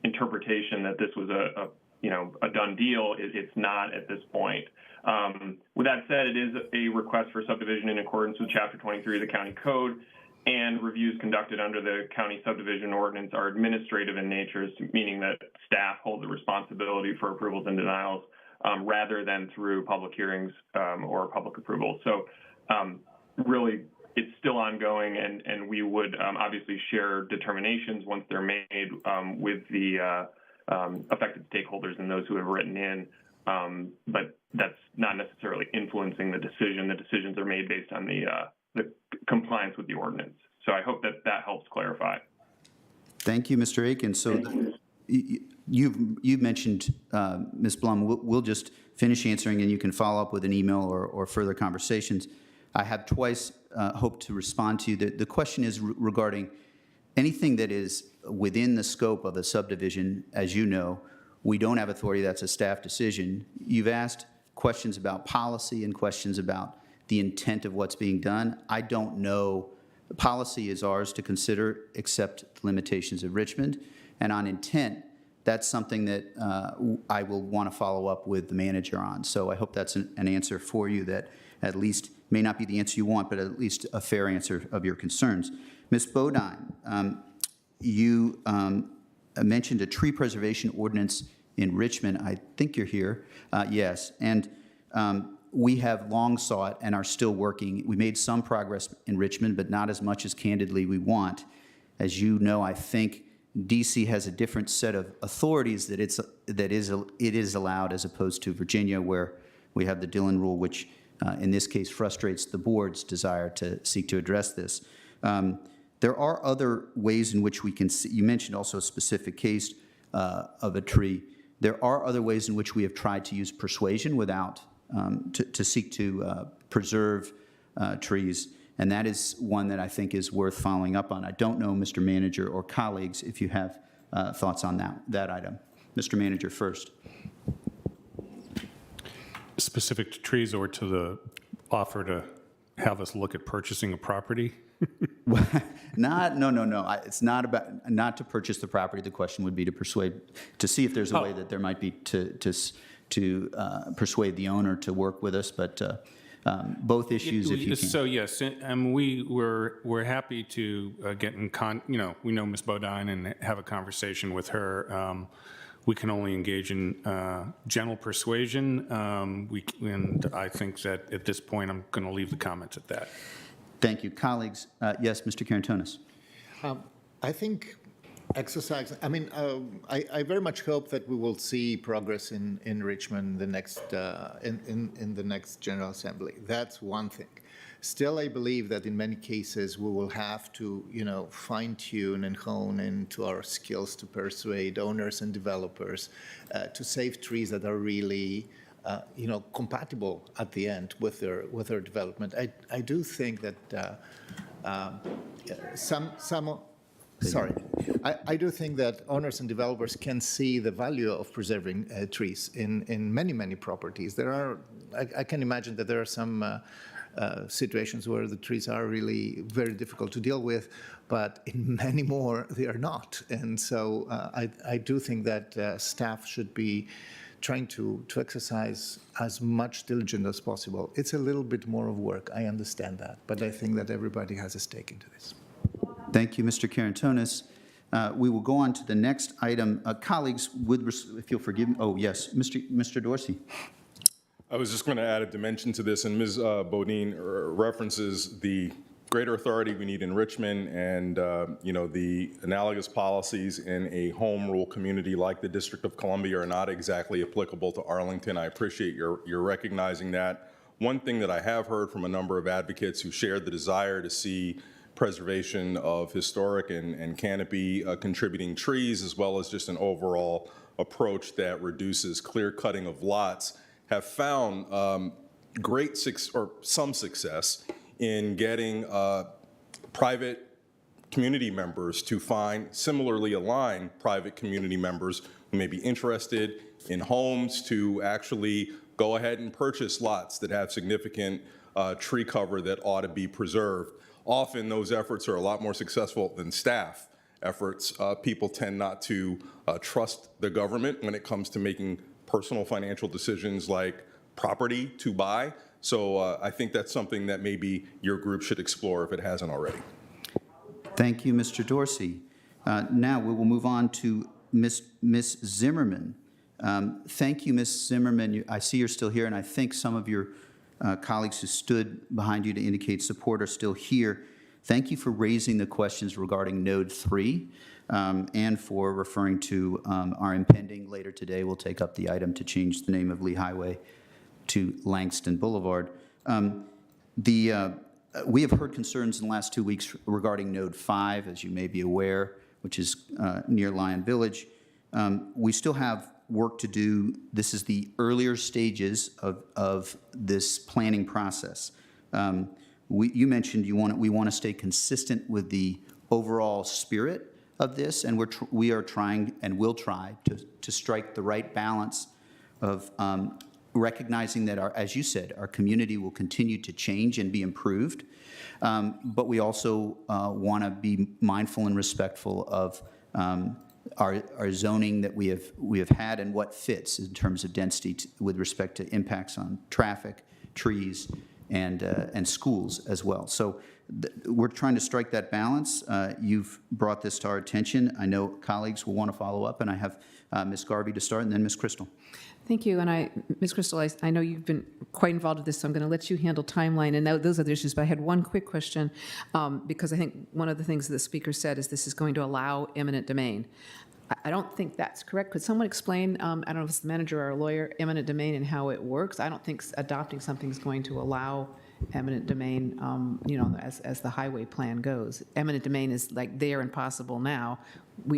interpretation that this was a done deal. It's not at this point. With that said, it is a request for subdivision in accordance with Chapter 23 of the County Code, and reviews conducted under the county subdivision ordinance are administrative in nature, meaning that staff hold the responsibility for approvals and denials rather than through public hearings or public approval. So really, it's still ongoing, and we would obviously share determinations once they're made with the affected stakeholders and those who have written in, but that's not necessarily influencing the decision. The decisions are made based on the compliance with the ordinance. So I hope that helps clarify. Thank you, Mr. Aiken. So you've mentioned, Ms. Blum, we'll just finish answering and you can follow up with an email or further conversations. I have twice hoped to respond to you. The question is regarding anything that is within the scope of a subdivision. As you know, we don't have authority. That's a staff decision. You've asked questions about policy and questions about the intent of what's being done. I don't know. Policy is ours to consider, except the limitations of Richmond. And on intent, that's something that I will want to follow up with the manager on. So I hope that's an answer for you that at least may not be the answer you want, but at least a fair answer of your concerns. Ms. Bodine, you mentioned a tree preservation ordinance in Richmond. I think you're here. Yes. And we have long sought and are still working. We made some progress in Richmond, but not as much as candidly we want. As you know, I think DC has a different set of authorities that it is allowed, as opposed to Virginia, where we have the Dillon rule, which in this case frustrates the board's desire to seek to address this. There are other ways in which we can see. You mentioned also a specific case of a tree. There are other ways in which we have tried to use persuasion without to seek to preserve trees, and that is one that I think is worth following up on. I don't know, Mr. Manager or colleagues, if you have thoughts on that item. Mr. Manager first. Specific to trees or to the offer to have us look at purchasing a property? No. It's not about, not to purchase the property. The question would be to persuade, to see if there's a way that there might be to persuade the owner to work with us, but both issues if you can. So yes, and we're happy to get in we know Ms. Bodine and have a conversation with her. We can only engage in gentle persuasion, and I think that at this point I'm going to leave the comments at that. Thank you. Colleagues, yes, Mr. Karantonis. I think exercise, I very much hope that we will see progress in Richmond the next, in the next General Assembly. That's one thing. Still, I believe that in many cases we will have to, fine-tune and hone into our skills to persuade owners and developers to save trees that are really compatible at the end with their development. I do think that I do think that owners and developers can see the value of preserving trees in many properties. There are, I can imagine that there are some situations where the trees are really very difficult to deal with, but in many more they are not. And so I do think that staff should be trying to exercise as much diligence as possible. It's a little bit more of work, I understand that, but I think that everybody has a stake into this. Thank you, Mr. Karantonis. We will go on to the next item. Colleagues, if you'll forgive me, oh yes, Mr. Dorsey. I was just going to add a dimension to this, and Ms. Bodine references the greater authority we need in Richmond and the analogous policies in a home rule community like the District of Columbia are not exactly applicable to Arlington. I appreciate your recognizing that. One thing that I have heard from a number of advocates who shared the desire to see preservation of historic and canopy contributing trees, as well as just an overall approach that reduces clear cutting of lots, have found some success in getting private community members to find similarly aligned private community members who may be interested in homes to actually go ahead and purchase lots that have significant tree cover that ought to be preserved. Often those efforts are a lot more successful than staff efforts. People tend not to trust the government when it comes to making personal financial decisions like property to buy. So I think that's something that maybe your group should explore if it hasn't already. Thank you, Mr. Dorsey. Now we will move on to Ms. Zimmerman. Thank you, Ms. Zimmerman. I see you're still here, and I think some of your colleagues who stood behind you to indicate support are still here. Thank you for raising the questions regarding Node 3 and for referring to our impending later today. We'll take up the item to change the name of Lee Highway to Langston Boulevard. We have heard concerns in the last 2 weeks regarding Node 5, as you may be aware, which is near Lyon Village. We still have work to do. This is the earlier stages of this planning process. You mentioned we want to stay consistent with the overall spirit of this, and we are trying and will try to strike the right balance of recognizing that, as you said, our community will continue to change and be improved, but we also want to be mindful and respectful of our zoning that we have had and what fits in terms of density with respect to impacts on traffic, trees, and schools as well. So we're trying to strike that balance. You've brought this to our attention. I know colleagues will want to follow up, and I have Ms. Garvey to start, and then Ms. Crystal. Thank you. And Ms. Crystal, I know you've been quite involved with this, so I'm going to let you handle timeline and those other issues. But I had one quick question, because I think one of the things the speaker said is this is going to allow eminent domain. I don't think that's correct. Could someone explain, I don't know if it's the manager or a lawyer, eminent domain and how it works? I don't think adopting something is going to allow eminent domain, as the highway plan goes. Eminent domain is like there and possible now.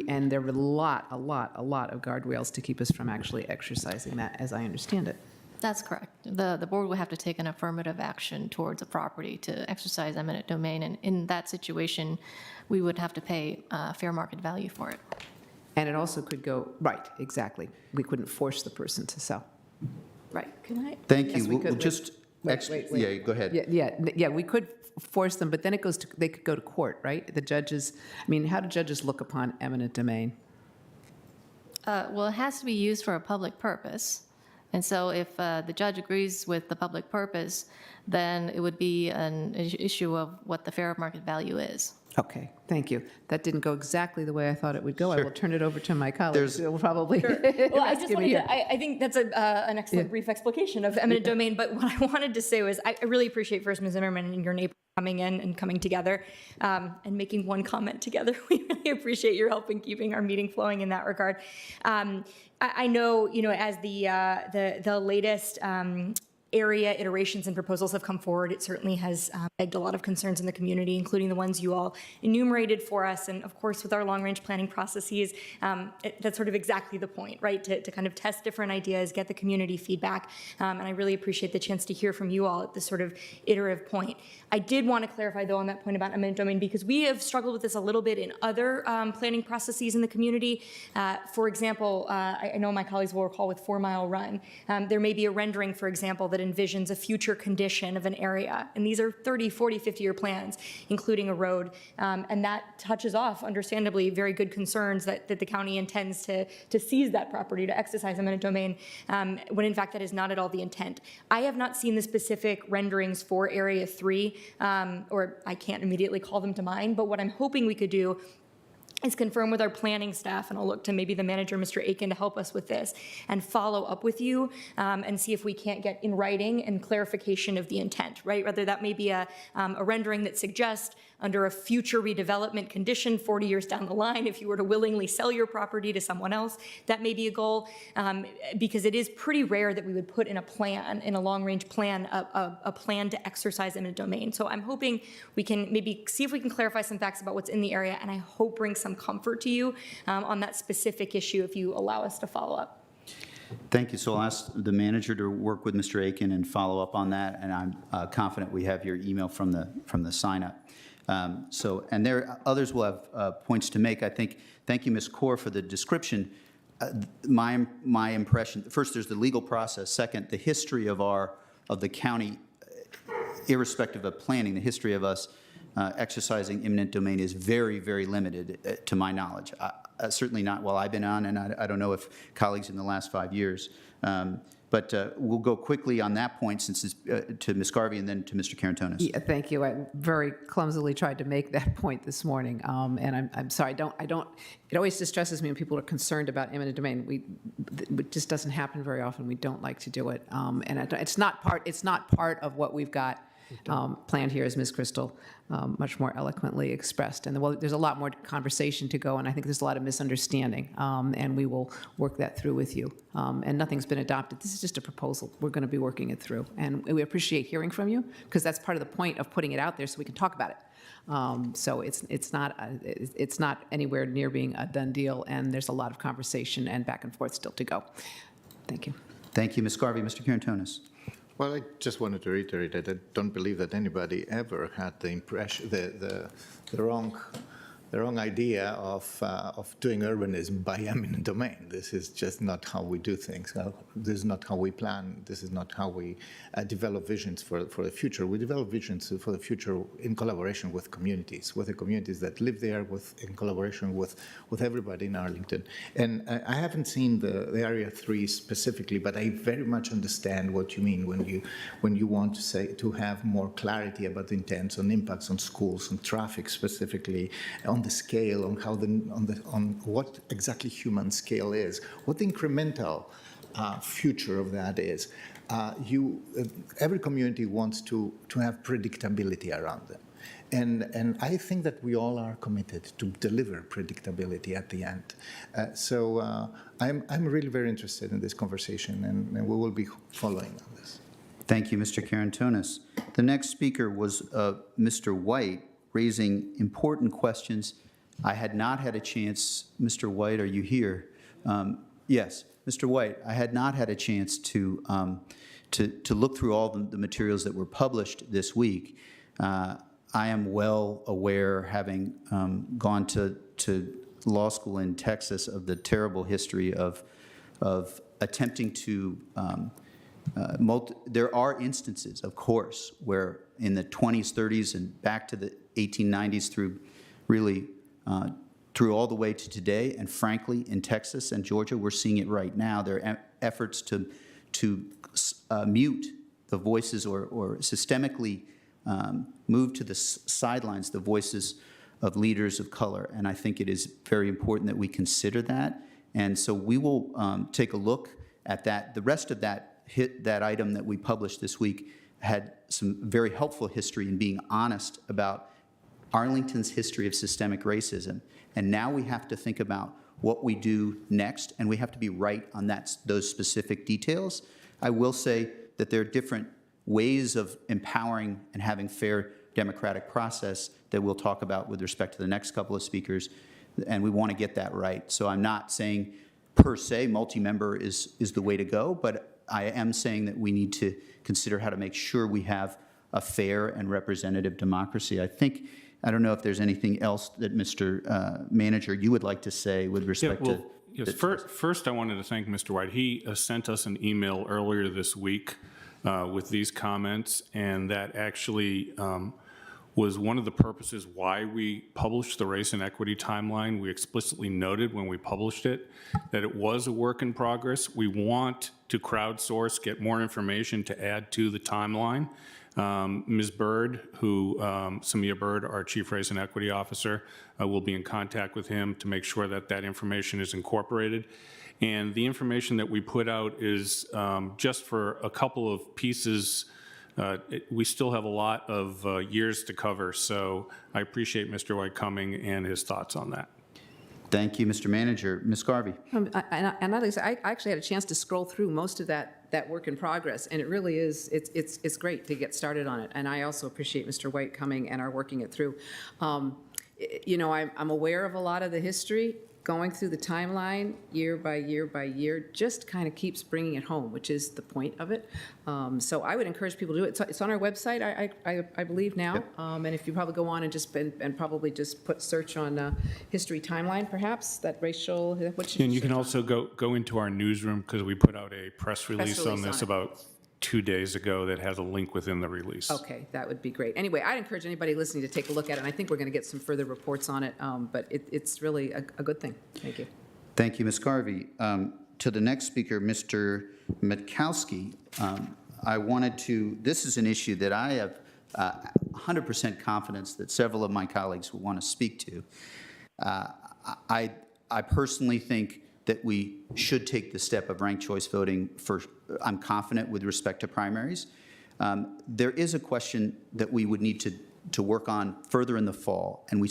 And there are a lot of guardrails to keep us from actually exercising that, as I understand it. That's correct. The board would have to take an affirmative action towards a property to exercise eminent domain, and in that situation, we would have to pay fair market value for it. And it also could go, right, exactly. We couldn't force the person to sell. Right. Can I? Thank Yes, you. we We'll could. just, yeah, go ahead. Yeah, we could force them, but then they could go to court, right? The judges, how do judges look upon eminent domain? Well, it has to be used for a public purpose. And so if the judge agrees with the public purpose, then it would be an issue of what the fair market value is. Okay, thank you. That didn't go exactly the way I thought it would go. Sure. I will turn it over to my colleagues. Who will probably. Sure. Well, I just wanted to, I think that's an excellent brief explication of eminent domain, but what I wanted to say was I really appreciate first Ms. Zimmerman and your neighbor coming in and coming together and making one comment together. We really appreciate your help in keeping our meeting flowing in that regard. I know, as the latest area iterations and proposals have come forward, it certainly has begged a lot of concerns in the community, including the ones you all enumerated for us. And of course, with our long-range planning processes, that's sort of exactly the point, right? To kind of test different ideas, get the community feedback. And I really appreciate the chance to hear from you all at this sort of iterative point. I did want to clarify, though, on that point about eminent domain, because we have struggled with this a little bit in other planning processes in the community. For example, I know my colleagues will recall with 4 Mile Run, there may be a rendering, for example, that envisions a future condition of an area. And these are 30, 40, 50-year plans, including a road. And that touches off, understandably, very good concerns that the county intends to seize that property, to exercise eminent domain, when in fact that is not at all the intent. I have not seen the specific renderings for Area 3, or I can't immediately call them to mind, but what I'm hoping we could do is confirm with our planning staff, and I'll look to maybe the manager, Mr. Aiken, to help us with this, and follow up with you and see if we can't get in writing and clarification of the intent, right? Whether that may be a rendering that suggests under a future redevelopment condition 40 years down the line, if you were to willingly sell your property to someone else, that may be a goal, because it is pretty rare that we would put in a plan, in a long-range plan, a plan to exercise eminent domain. So I'm hoping we can maybe see if we can clarify some facts about what's in the area, and I hope bring some comfort to you on that specific issue if you allow us to follow up. Thank you. So I'll ask the manager to work with Mr. Aiken and follow up on that, and I'm confident we have your email from the sign-up. And others will have points to make. I think, thank you, Ms. Kaur, for the description. My impression, first, there's the legal process. Second, the history of the county, irrespective of planning, the history of us exercising eminent domain is very, very limited, to my knowledge. Certainly not while I've been on, and I don't know if colleagues in the last 5 years. But we'll go quickly on that point since it's to Ms. Garvey and then to Mr. Carantonis. Yeah, thank you. I very clumsily tried to make that point this morning, and I'm sorry. It always distresses me when people are concerned about eminent domain. It just doesn't happen very often. We don't like to do it, and it's not part of what we've got planned here, as Ms. Crystal much more eloquently expressed. And there's a lot more conversation to go, and I think there's a lot of misunderstanding, and we will work that through with you. And nothing's been adopted. This is just a proposal. We're going to be working it through, and we appreciate hearing from you because that's part of the point of putting it out there so we can talk about it. So it's not anywhere near being a done deal, and there's a lot of conversation and back and forth still to go. Thank you. Thank you, Ms. Garvey. Mr. Carantonis. Well, I just wanted to reiterate that I don't believe that anybody ever had the impression, the wrong idea of doing urbanism by eminent domain. This is just not how we do things. This is not how we plan. This is not how we develop visions for the future. We develop visions for the future in collaboration with the communities that live there, in collaboration with everybody in Arlington. And I haven't seen the Area 3 specifically, but I very much understand what you mean when you want to say to have more clarity about the intents on impacts on schools, on traffic specifically, on the scale, on how on what exactly human scale is, what the incremental future of that is. Every community wants to have predictability around them. And I think that we all are committed to deliver predictability at the end. So I'm really very interested in this conversation, and we will be following on this. Thank you, Mr. Carantonis. The next speaker was Mr. White, raising important questions. I had not had a chance, Mr. White, are you here? Yes, Mr. White, I had not had a chance to look through all the materials that were published this week. I am well aware, having gone to law school in Texas, of the terrible history of attempting to there are instances, of course, where in the 20s, 30s, and back to the 1890s through really through all the way to today, and frankly, in Texas and Georgia, we're seeing it right now. There are efforts to mute the voices or systemically move to the sidelines the voices of leaders of color, and I think it is very important that we consider that. And so we will take a look at that. The rest of that item that we published this week had some very helpful history in being honest about Arlington's history of systemic racism. And now we have to think about what we do next, and we have to be right on those specific details. I will say that there are different ways of empowering and having fair democratic process that we'll talk about with respect to the next couple of speakers, and we want to get that right. So I'm not saying per se multi-member is the way to go, but I am saying that we need to consider how to make sure we have a fair and representative democracy. I don't know if there's anything else that Mr. Manager you would like to say with respect to. Yes, first I wanted to thank Mr. White. He sent us an email earlier this week with these comments, and that actually was one of the purposes why we published the race and equity timeline. We explicitly noted when we published it that it was a work in progress. We want to crowdsource, get more information to add to the timeline. Ms. Bird, Samia Bird, our Chief Race and Equity Officer, will be in contact with him to make sure that that information is incorporated. And the information that we put out is just for a couple of pieces. We still have a lot of years to cover, so I appreciate Mr. White coming and his thoughts on that. Thank you, Mr. Manager. Ms. Garvey. I actually had a chance to scroll through most of that work in progress, and it really is, it's great to get started on it. And I also appreciate Mr. White coming and our working it through. You know, I'm aware of a lot of the history. Going through the timeline year by year by year just kind of keeps bringing it home, which is the point of it. So I would encourage people to do it. It's on our website, I believe now. Yep. And if you probably go on and probably just put search on history timeline, perhaps that racial. And you can also go into our newsroom because we put out a press release on this about 2 days ago that has a link within the release. Okay, that would be great. Anyway, I'd encourage anybody listening to take a look at it, and I think we're going to get some further reports on it, but it's really a good thing. Thank you. Thank you, Ms. Carvey. To the next speaker, Mr. Mitkowski, I wanted to, this is an issue that I have 100% confidence that several of my colleagues will want to speak to. I personally think that we should take the step of ranked choice voting for, I'm confident with respect to primaries. There is a question that we would need to work on further in the fall, and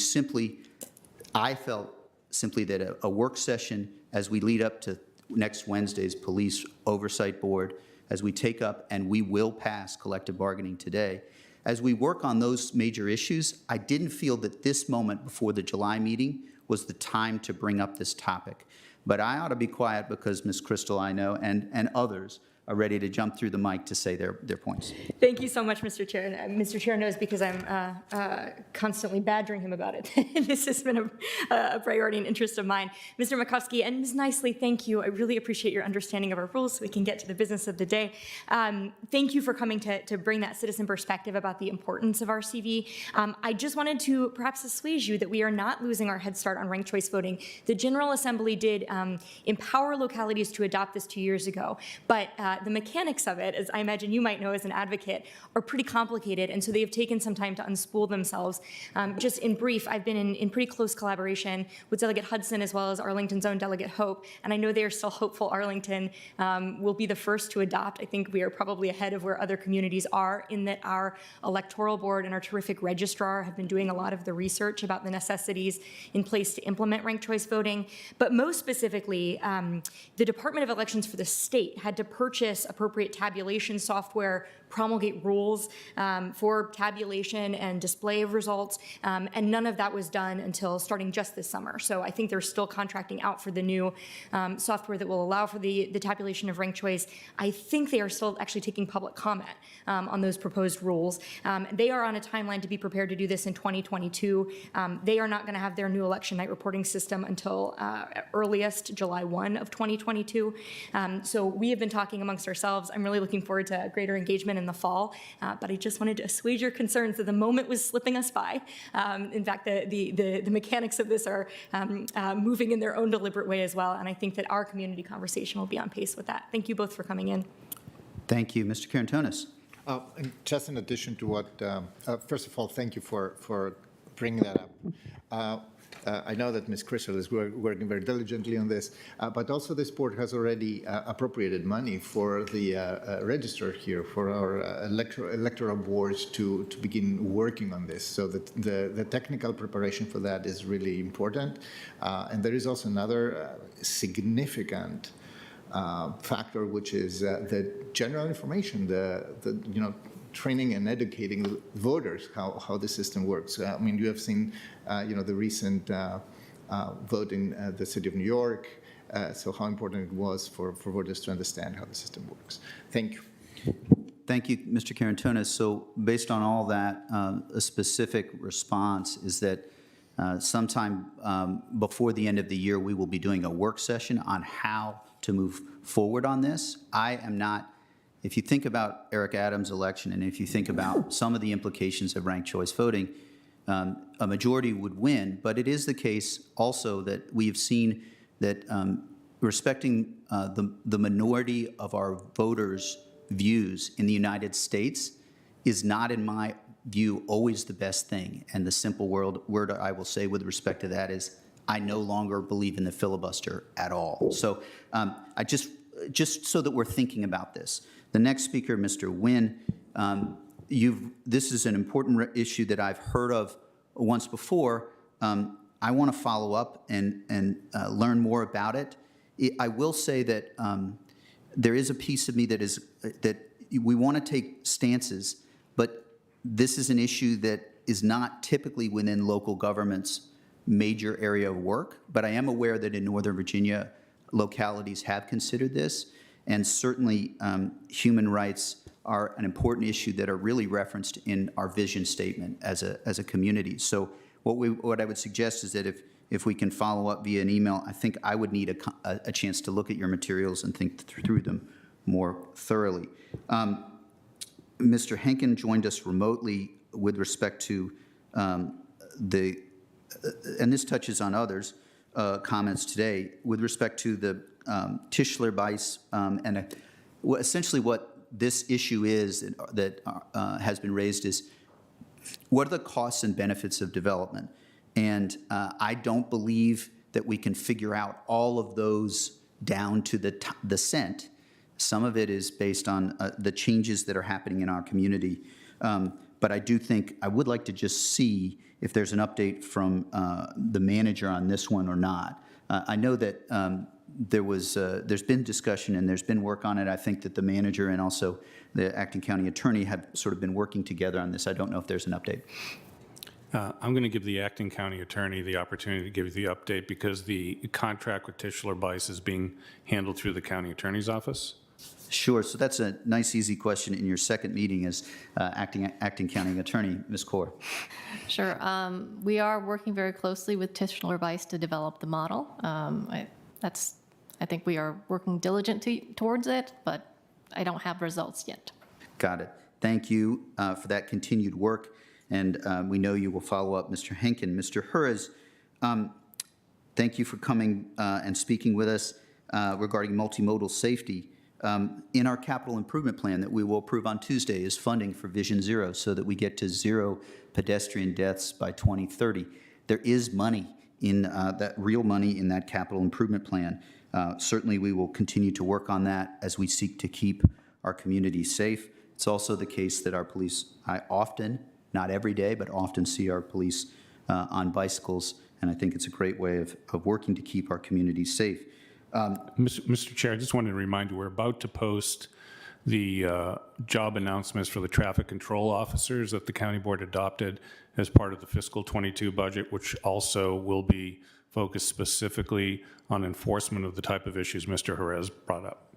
I felt simply that a work session as we lead up to next Wednesday's Police Oversight Board, as we take up, and we will pass collective bargaining today, as we work on those major issues, I didn't feel that this moment before the July meeting was the time to bring up this topic. But I ought to be quiet because Ms. Crystal, I know, and others are ready to jump through the mic to say their points. Thank you so much, Mr. Chair. And Mr. Chair knows because I'm constantly badgering him about it. This has been a priority and interest of mine. Mr. Mitkowski and Ms. Nicely, thank you. I really appreciate your understanding of our rules so we can get to the business of the day. Thank you for coming to bring that citizen perspective about the importance of RCV. I just wanted to perhaps assuage you that we are not losing our head start on ranked choice voting. The General Assembly did empower localities to adopt this 2 years ago, but the mechanics of it, as I imagine you might know as an advocate, are pretty complicated, and so they have taken some time to unspool themselves. Just in brief, I've been in pretty close collaboration with Delegate Hudson as well as Arlington's own Delegate Hope, and I know they are still hopeful Arlington will be the first to adopt. I think we are probably ahead of where other communities are in that our electoral board and our terrific registrar have been doing a lot of the research about the necessities in place to implement ranked choice voting. But most specifically, the Department of Elections for the state had to purchase appropriate tabulation software, promulgate rules for tabulation and display of results, and none of that was done until starting just this summer. So I think they're still contracting out for the new software that will allow for the tabulation of ranked choice. I think they are still actually taking public comment on those proposed rules. They are on a timeline to be prepared to do this in 2022. They are not going to have their new election night reporting system until earliest July 1 of 2022. So we have been talking amongst ourselves. I'm really looking forward to greater engagement in the fall, but I just wanted to assuage your concerns that the moment was slipping us by. In fact, the mechanics of this are moving in their own deliberate way as well, and I think that our community conversation will be on pace with that. Thank you both for coming in. Thank you. Mr. Karantonis. And just in addition to what, first of all, thank you for bringing that up. I know that Ms. Crystal is working very diligently on this, but also this board has already appropriated money for the register here, for our electoral boards to begin working on this. So that the technical preparation for that is really important. And there is also another significant factor, which is the general information, the training and educating voters how the system works. I mean, you have seen, the recent vote in the city of New York, so how important it was for voters to understand how the system works. Thank you. Thank you, Mr. Karantonis. So based on all that, a specific response is that sometime before the end of the year, we will be doing a work session on how to move forward on this. I am not, if you think about Eric Adams' election, and if you think about some of the implications of ranked choice voting, a majority would win, but it is the case also that we have seen that respecting the minority of our voters' views in the United States is not, in my view, always the best thing. And the simple word I will say with respect to that is I no longer believe in the filibuster at all. So I just so that we're thinking about this. The next speaker, Mr. Nguyen, this is an important issue that I've heard of once before. I want to follow up and learn more about it. I will say that there is a piece of me that is that we want to take stances, but this is an issue that is not typically within local government's major area of work. But I am aware that in Northern Virginia, localities have considered this. And certainly, human rights are an important issue that are really referenced in our vision statement as a community. So what I would suggest is that if we can follow up via an email, I think I would need a chance to look at your materials and think through them more thoroughly. Mr. Henkin joined us remotely with respect to and this touches on others' comments today, with respect to the Tischler Bice essentially what this issue is that has been raised is, what are the costs and benefits of development? And I don't believe that we can figure out all of those down to the cent. Some of it is based on the changes that are happening in our community. But I do think, I would like to just see if there's an update from the manager on this one or not. I know that there's been discussion and there's been work on it. I think that the manager and also the acting county attorney have sort of been working together on this. I don't know if there's an update. I'm going to give the acting county attorney the opportunity to give you the update because the contract with Tischler Bice is being handled through the county attorney's office. Sure. So that's a nice, easy question in your second meeting as acting county attorney, Ms. Kaur. Sure. We are working very closely with Tischler Bice to develop the model. I think we are working diligently towards it, but I don't have results yet. Got it. Thank you for that continued work, and we know you will follow up, Mr. Henkin. Mr. Hurez, thank you for coming and speaking with us regarding multimodal safety. In our capital improvement plan that we will approve on Tuesday is funding for Vision Zero so that we get to 0 pedestrian deaths by 2030. There is money in that real money in that capital improvement plan. Certainly we will continue to work on that as we seek to keep our community safe. It's also the case that our police, I often, not every day, but often see our police on bicycles, and I think it's a great way of working to keep our community safe. Mr. Chair, I just wanted to remind you, we're about to post the job announcements for the traffic control officers that the county board adopted as part of the fiscal 22 budget, which also will be focused specifically on enforcement of the type of issues Mr. Jerez brought up.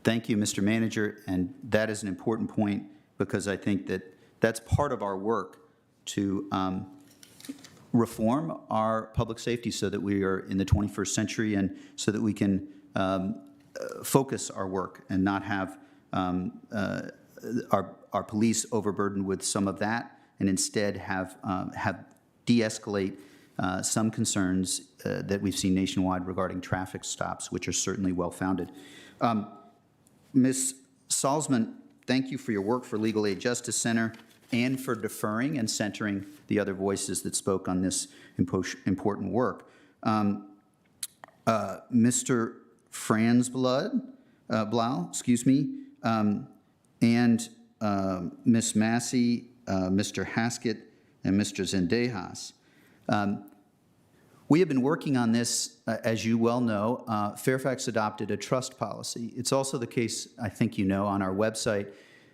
Thank you, Mr. Manager, and that is an important point because I think that that's part of our work to reform our public safety so that we are in the 21st century and so that we can focus our work and not have our police overburdened with some of that and instead have de-escalate some concerns that we've seen nationwide regarding traffic stops, which are certainly well-founded. Ms. Salzman, thank you for your work for Legal Aid Justice Center and for deferring and centering the other voices that spoke on this important work. Mr. Franz Blau, excuse me, and Ms. Massey, Mr. Haskett, and Mr. Zendejas. We have been working on this, as you well know. Fairfax adopted a trust policy. It's also the case, I think you know, on our website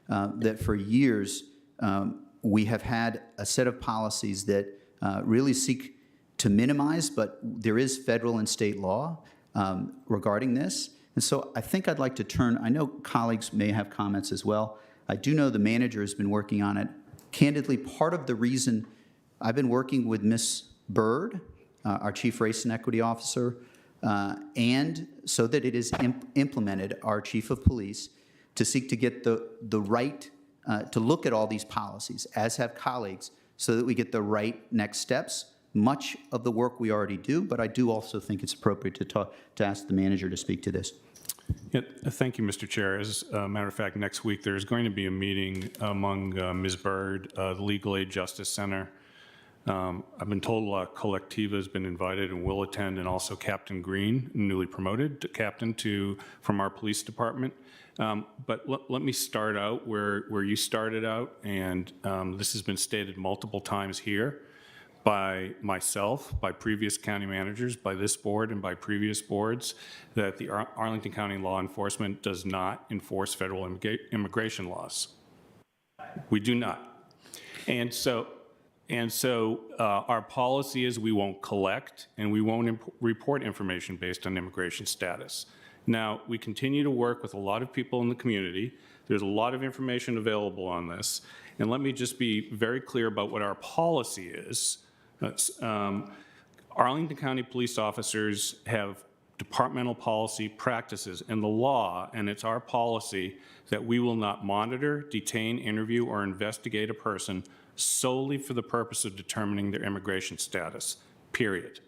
that for years we have had a set of policies that really seek to minimize, but there is federal and state law regarding this. And so I think I'd like to turn, I know colleagues may have comments as well. I do know the manager has been working on it. Candidly, part of the reason I've been working with Ms. Bird, our Chief Race and Equity Officer, and so that it is implemented, our Chief of Police, to seek to get the right, to look at all these policies, as have colleagues, so that we get the right next steps. Much of the work we already do, but I do also think it's appropriate to ask the manager to speak to this. Yeah, thank you, Mr. Chair. As a matter of fact, next week there's going to be a meeting among Ms. Bird, the Legal Aid Justice Center. I've been told Collectiva has been invited and will attend, and also Captain Green, newly promoted captain from our police department. But let me start out where you started out, and this has been stated multiple times here by myself, by previous county managers, by this board, and by previous boards, that the Arlington County law enforcement does not enforce federal immigration laws. We do not. And so our policy is we won't collect and we won't report information based on immigration status. Now, we continue to work with a lot of people in the community. There's a lot of information available on this. And let me just be very clear about what our policy is. Arlington County police officers have departmental policy practices and the law, and it's our policy that we will not monitor, detain, interview, or investigate a person solely for the purpose of determining their immigration status, period.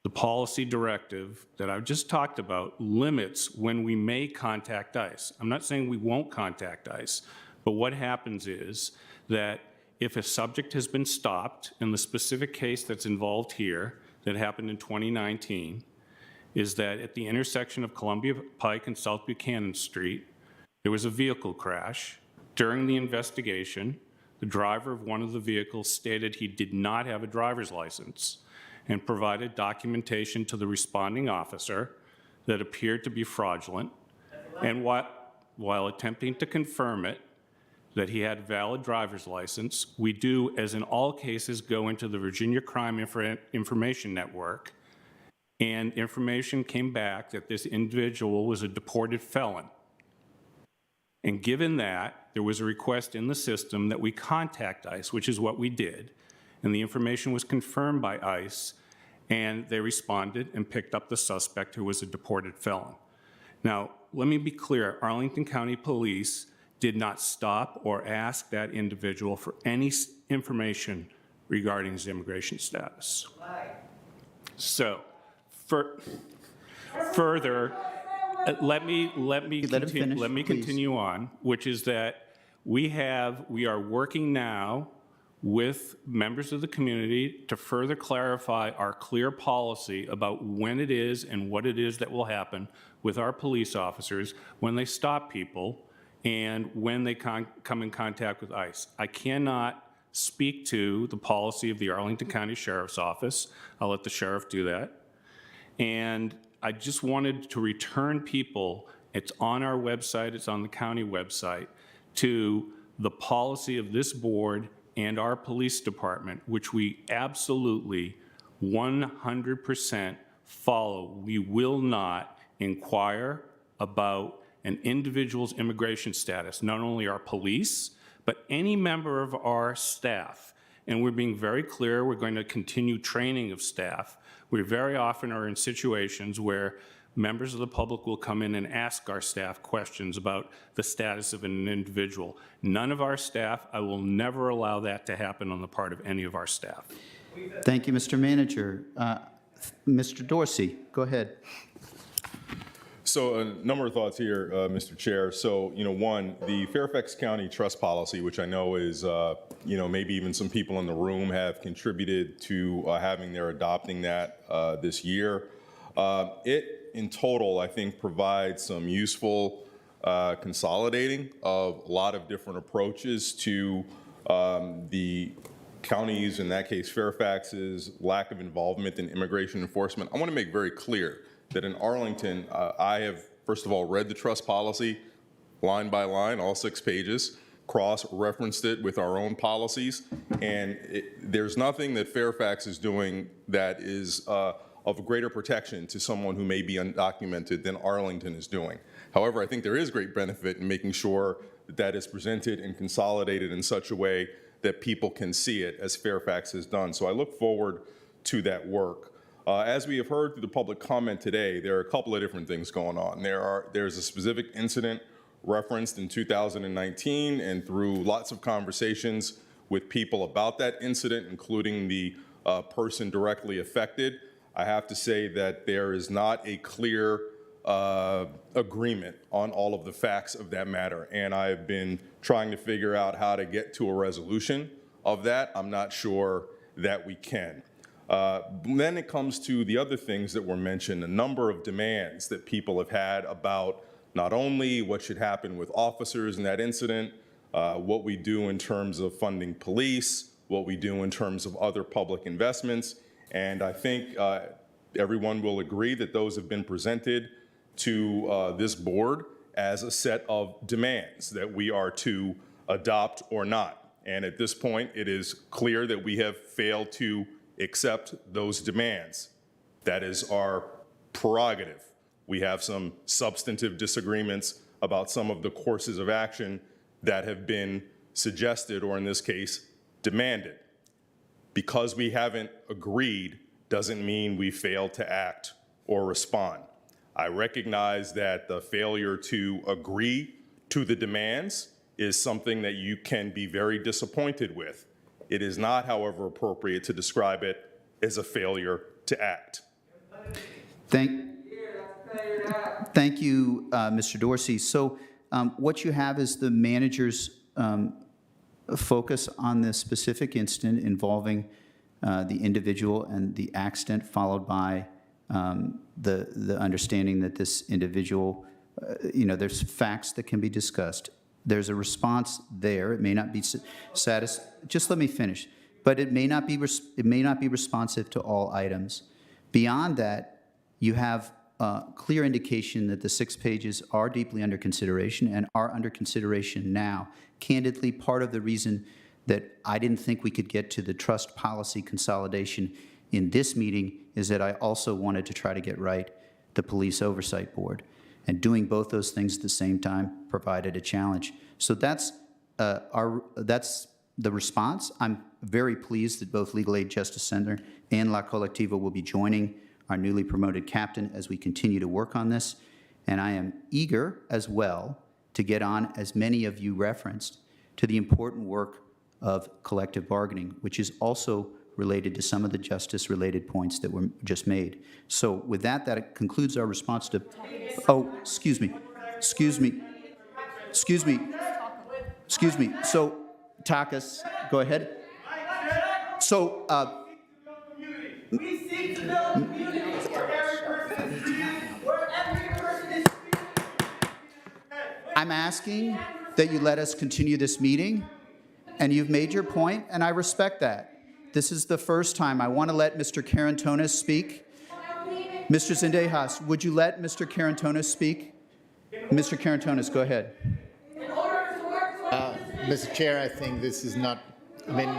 The policy directive that I've just talked about limits when we may contact ICE. I'm not saying we won't contact ICE, but what happens is that if a subject has been stopped, in the specific case that's involved here, that happened in 2019, is that at the intersection of Columbia Pike and South Buchanan Street, there was a vehicle crash. During the investigation, the driver of one of the vehicles stated he did not have a driver's license and provided documentation to the responding officer that appeared to be fraudulent. And while attempting to confirm it, that he had a valid driver's license, we do, as in all cases, go into the Virginia Crime Information Network, and information came back that this individual was a deported felon. And given that, there was a request in the system that we contact ICE, which is what we did, and the information was confirmed by ICE, and they responded and picked up the suspect who was a deported felon. Now, let me be clear, Arlington County Police did not stop or ask that individual for any information regarding his immigration status. So, further, let me continue on, which is that we are working now with members of the community to further clarify our clear policy about when it is and what it is that will happen with our police officers when they stop people and when they come in contact with ICE. I cannot speak to the policy of the Arlington County Sheriff's Office. I'll let the sheriff do that. And I just wanted to return people, it's on our website, it's on the county website, to the policy of this board and our police department, which we absolutely 100% follow. We will not inquire about an individual's immigration status, not only our police, but any member of our staff. And we're being very clear, we're going to continue training of staff. We very often are in situations where members of the public will come in and ask our staff questions about the status of an individual. None of our staff, I will never allow that to happen on the part of any of our staff. Thank you, Mr. Manager. Mr. Dorsey, go ahead. So a number of thoughts here, Mr. Chair. So, one, the Fairfax County trust policy, which I know is, maybe even some people in the room have contributed to having their adopting that this year. It, in total, I think provides some useful consolidating of a lot of different approaches to the counties, in that case Fairfax's, lack of involvement in immigration enforcement. I want to make very clear that in Arlington, I have, first of all, read the trust policy line by line, all 6 pages, cross-referenced it with our own policies, and there's nothing that Fairfax is doing that is of greater protection to someone who may be undocumented than Arlington is doing. However, I think there is great benefit in making sure that that is presented and consolidated in such a way that people can see it, as Fairfax has done. So I look forward to that work. As we have heard through the public comment today, there are a couple of different things going on. There's a specific incident referenced in 2019, and through lots of conversations with people about that incident, including the person directly affected, I have to say that there is not a clear agreement on all of the facts of that matter. And I've been trying to figure out how to get to a resolution of that. I'm not sure that we can. Then it comes to the other things that were mentioned, a number of demands that people have had about not only what should happen with officers in that incident, what we do in terms of funding police, what we do in terms of other public investments. And I think everyone will agree that those have been presented to this board as a set of demands that we are to adopt or not. And at this point, it is clear that we have failed to accept those demands. That is our prerogative. We have some substantive disagreements about some of the courses of action that have been suggested, or in this case, demanded. Because we haven't agreed doesn't mean we fail to act or respond. I recognize that the failure to agree to the demands is something that you can be very disappointed with. It is not, however, appropriate to describe it as a failure to act. Thank you, Mr. Dorsey. So what you have is the manager's focus on this specific incident involving the individual and the accident, followed by the understanding that this individual, there's facts that can be discussed. There's a response there. It may not be just let me finish. But it may not be responsive to all items. Beyond that, you have clear indication that the 6 pages are deeply under consideration and are under consideration now. Candidly, part of the reason that I didn't think we could get to the trust policy consolidation in this meeting is that I also wanted to try to get right the Police Oversight Board. And doing both those things at the same time provided a challenge. So that's the response. I'm very pleased that both Legal Aid Justice Center and La Colectiva will be joining our newly promoted captain as we continue to work on this. And I am eager as well to get on, as many of you referenced, to the important work of collective bargaining, which is also related to some of the justice-related points that were just made. So with that, that concludes our response to, oh, excuse me. So, Takas, go ahead. So, we seek to build a community where every person is seen, where every person is I'm asking that you let us continue this meeting, and you've made your point, and I respect that. This is the first time. I want to let Mr. Carantonis speak. Mr. Zendejas, would you let Mr. Carantonis speak? Mr. Carantonis, go ahead. Mr. Chair, I think this is not, I mean,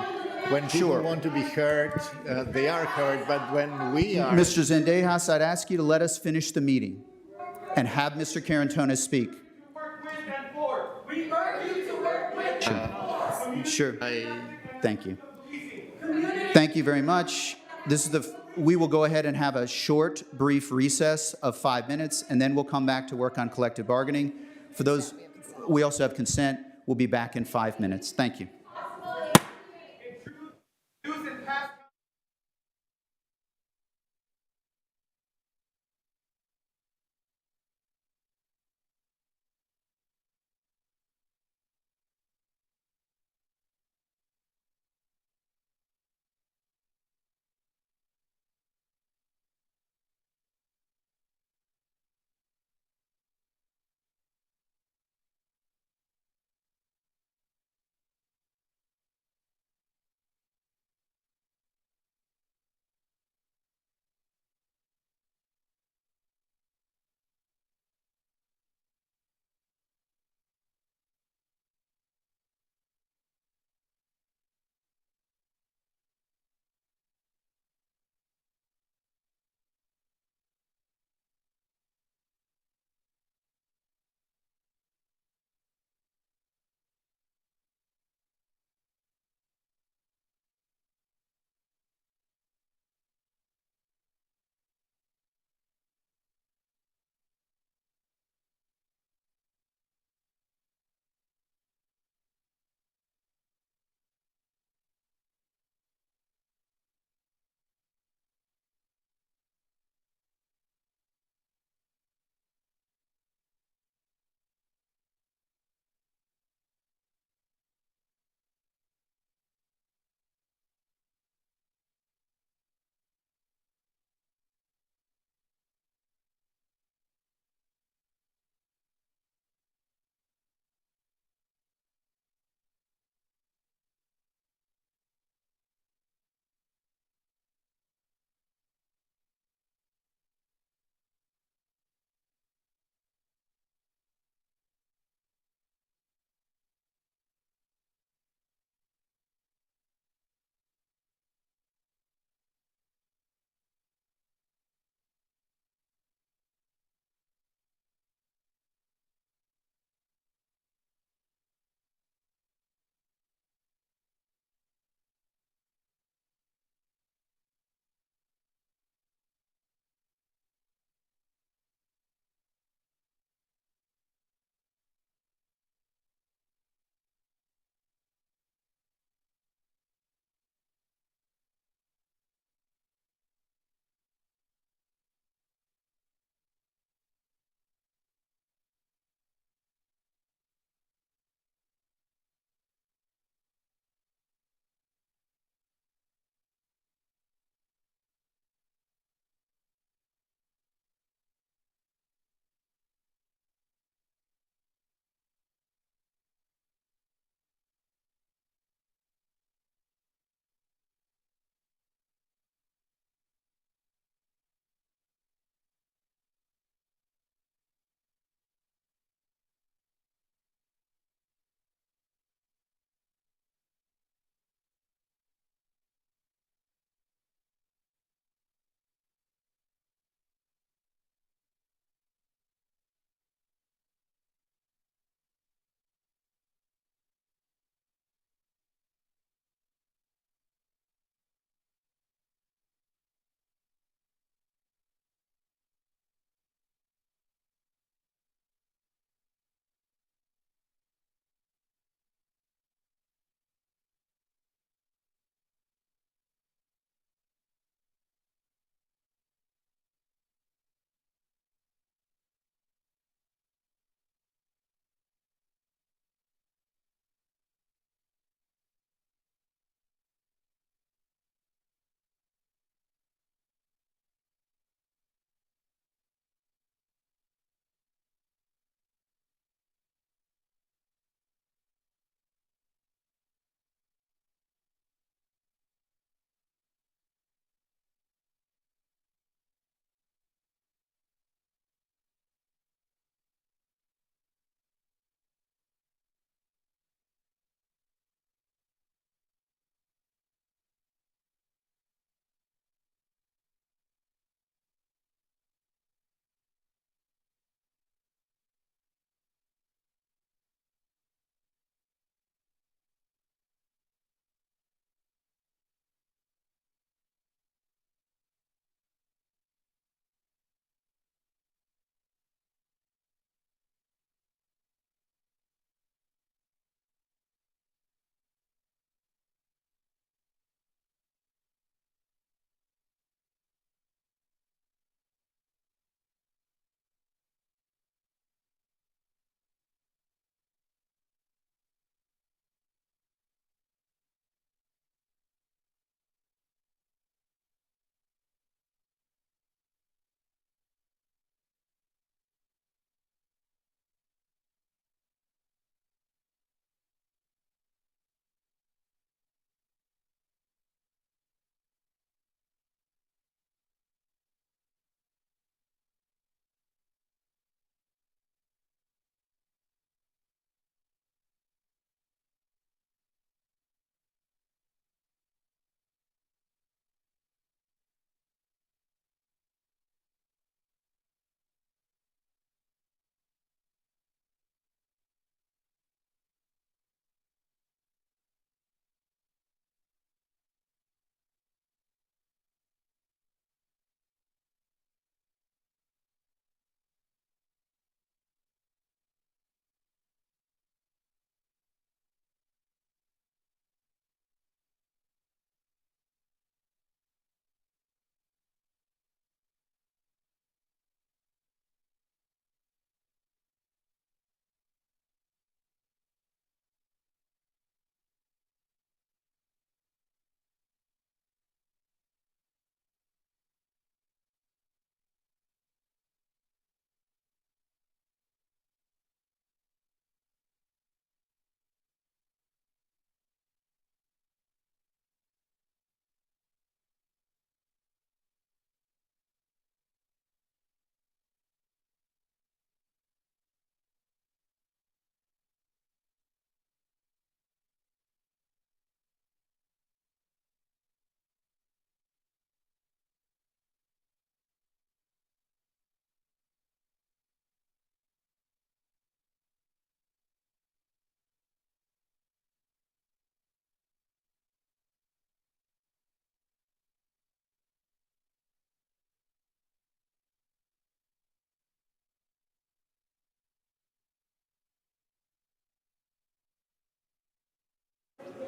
when people want to be heard, they are heard, but when we are... Mr. Zendejas, I'd ask you to let us finish the meeting and have Mr. Carantonis speak. We urge you to work with Sure. Thank you. Thank you very much. We will go ahead and have a short, brief recess of 5 minutes, and then we'll come back to work on collective bargaining. For those, we also have consent. We'll be back in 5 minutes. Thank you.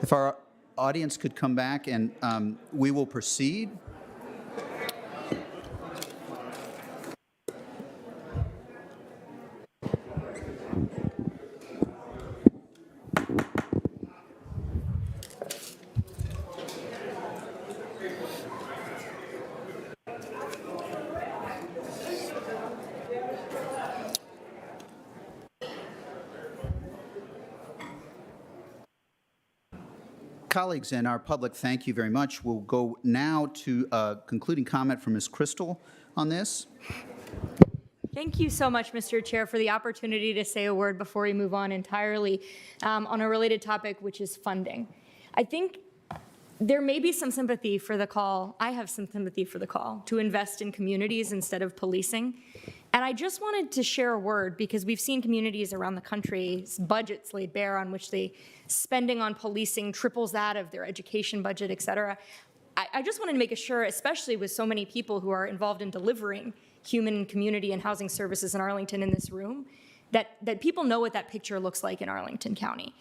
If our audience could come back and we will proceed. Colleagues and our public, thank you very much. We'll go now to a concluding comment from Ms. Crystal on this. Thank you so much, Mr. Chair, for the opportunity to say a word before we move on entirely on a related topic, which is funding. I think there may be some sympathy for the call. I have some sympathy for the call to invest in communities instead of policing. And I just wanted to share a word because we've seen communities around the country's budgets laid bare on which they spending on policing triples that of their education budget, et cetera. I just wanted to make sure, especially with so many people who are involved in delivering human, community, and housing services in Arlington in this room, that people know what that picture looks like in Arlington County.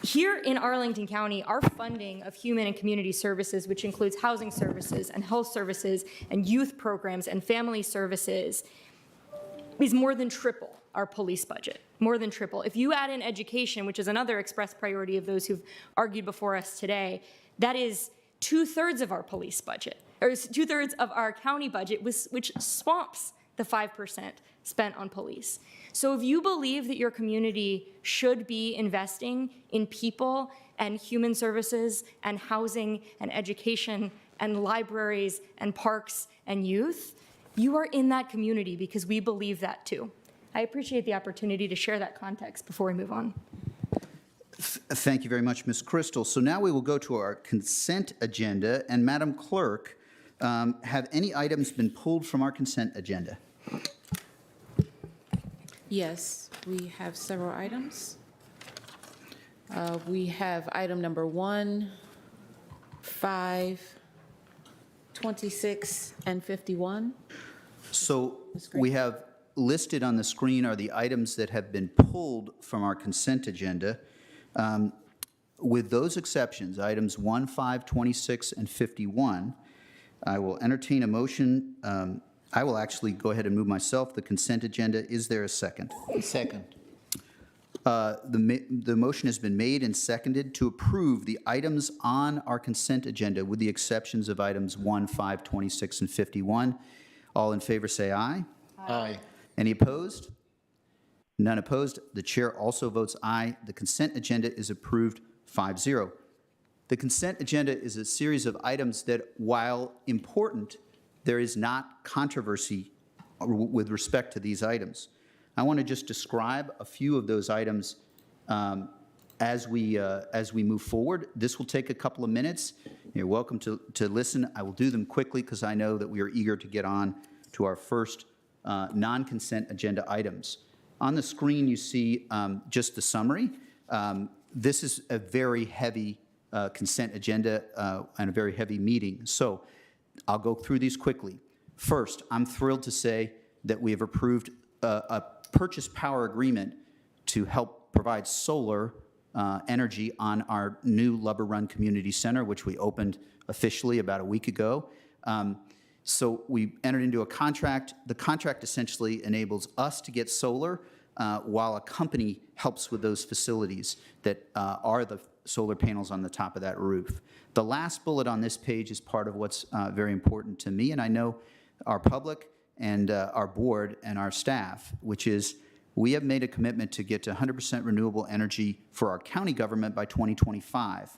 Here in Arlington County, our funding of human and community services, which includes housing services and health services and youth programs and family services, is more than triple our police budget, more than triple. If you add in education, which is another express priority of those who've argued before us today, that is 2/3 of our police budget, or 2/3 of our county budget, which swamps the 5% spent on police. So if you believe that your community should be investing in people and human services and housing and education and libraries and parks and youth, you are in that community because we believe that too. I appreciate the opportunity to share that context before we move on. Thank you very much, Ms. Crystal. So now we will go to our consent agenda. And Madam Clerk, have any items been pulled from our consent agenda? Yes, we have several items. We have item number 1, 5, 26, and 51. So we have listed on the screen are the items that have been pulled from our consent agenda. With those exceptions, items 1, 5, 26, and 51, I will entertain a motion. I will actually go ahead and move myself the consent agenda. Is there a second? Second. The motion has been made and seconded to approve the items on our consent agenda with the exceptions of items 1, 5, 26, and 51. All in favor say aye. Aye. Any opposed? None opposed. The chair also votes aye. The consent agenda is approved 5-0. The consent agenda is a series of items that, while important, there is not controversy with respect to these items. I want to just describe a few of those items as we move forward. This will take a couple of minutes. You're welcome to listen. I will do them quickly because I know that we are eager to get on to our first non-consent agenda items. On the screen, you see just the summary. This is a very heavy consent agenda and a very heavy meeting. So I'll go through these quickly. First, I'm thrilled to say that we have approved a purchase power agreement to help provide solar energy on our new Lubber Run Community Center, which we opened officially about a week ago. So we entered into a contract. The contract essentially enables us to get solar while a company helps with those facilities that are the solar panels on the top of that roof. The last bullet on this page is part of what's very important to me, and I know our public and our board and our staff, which is we have made a commitment to get to 100% renewable energy for our county government by 2025.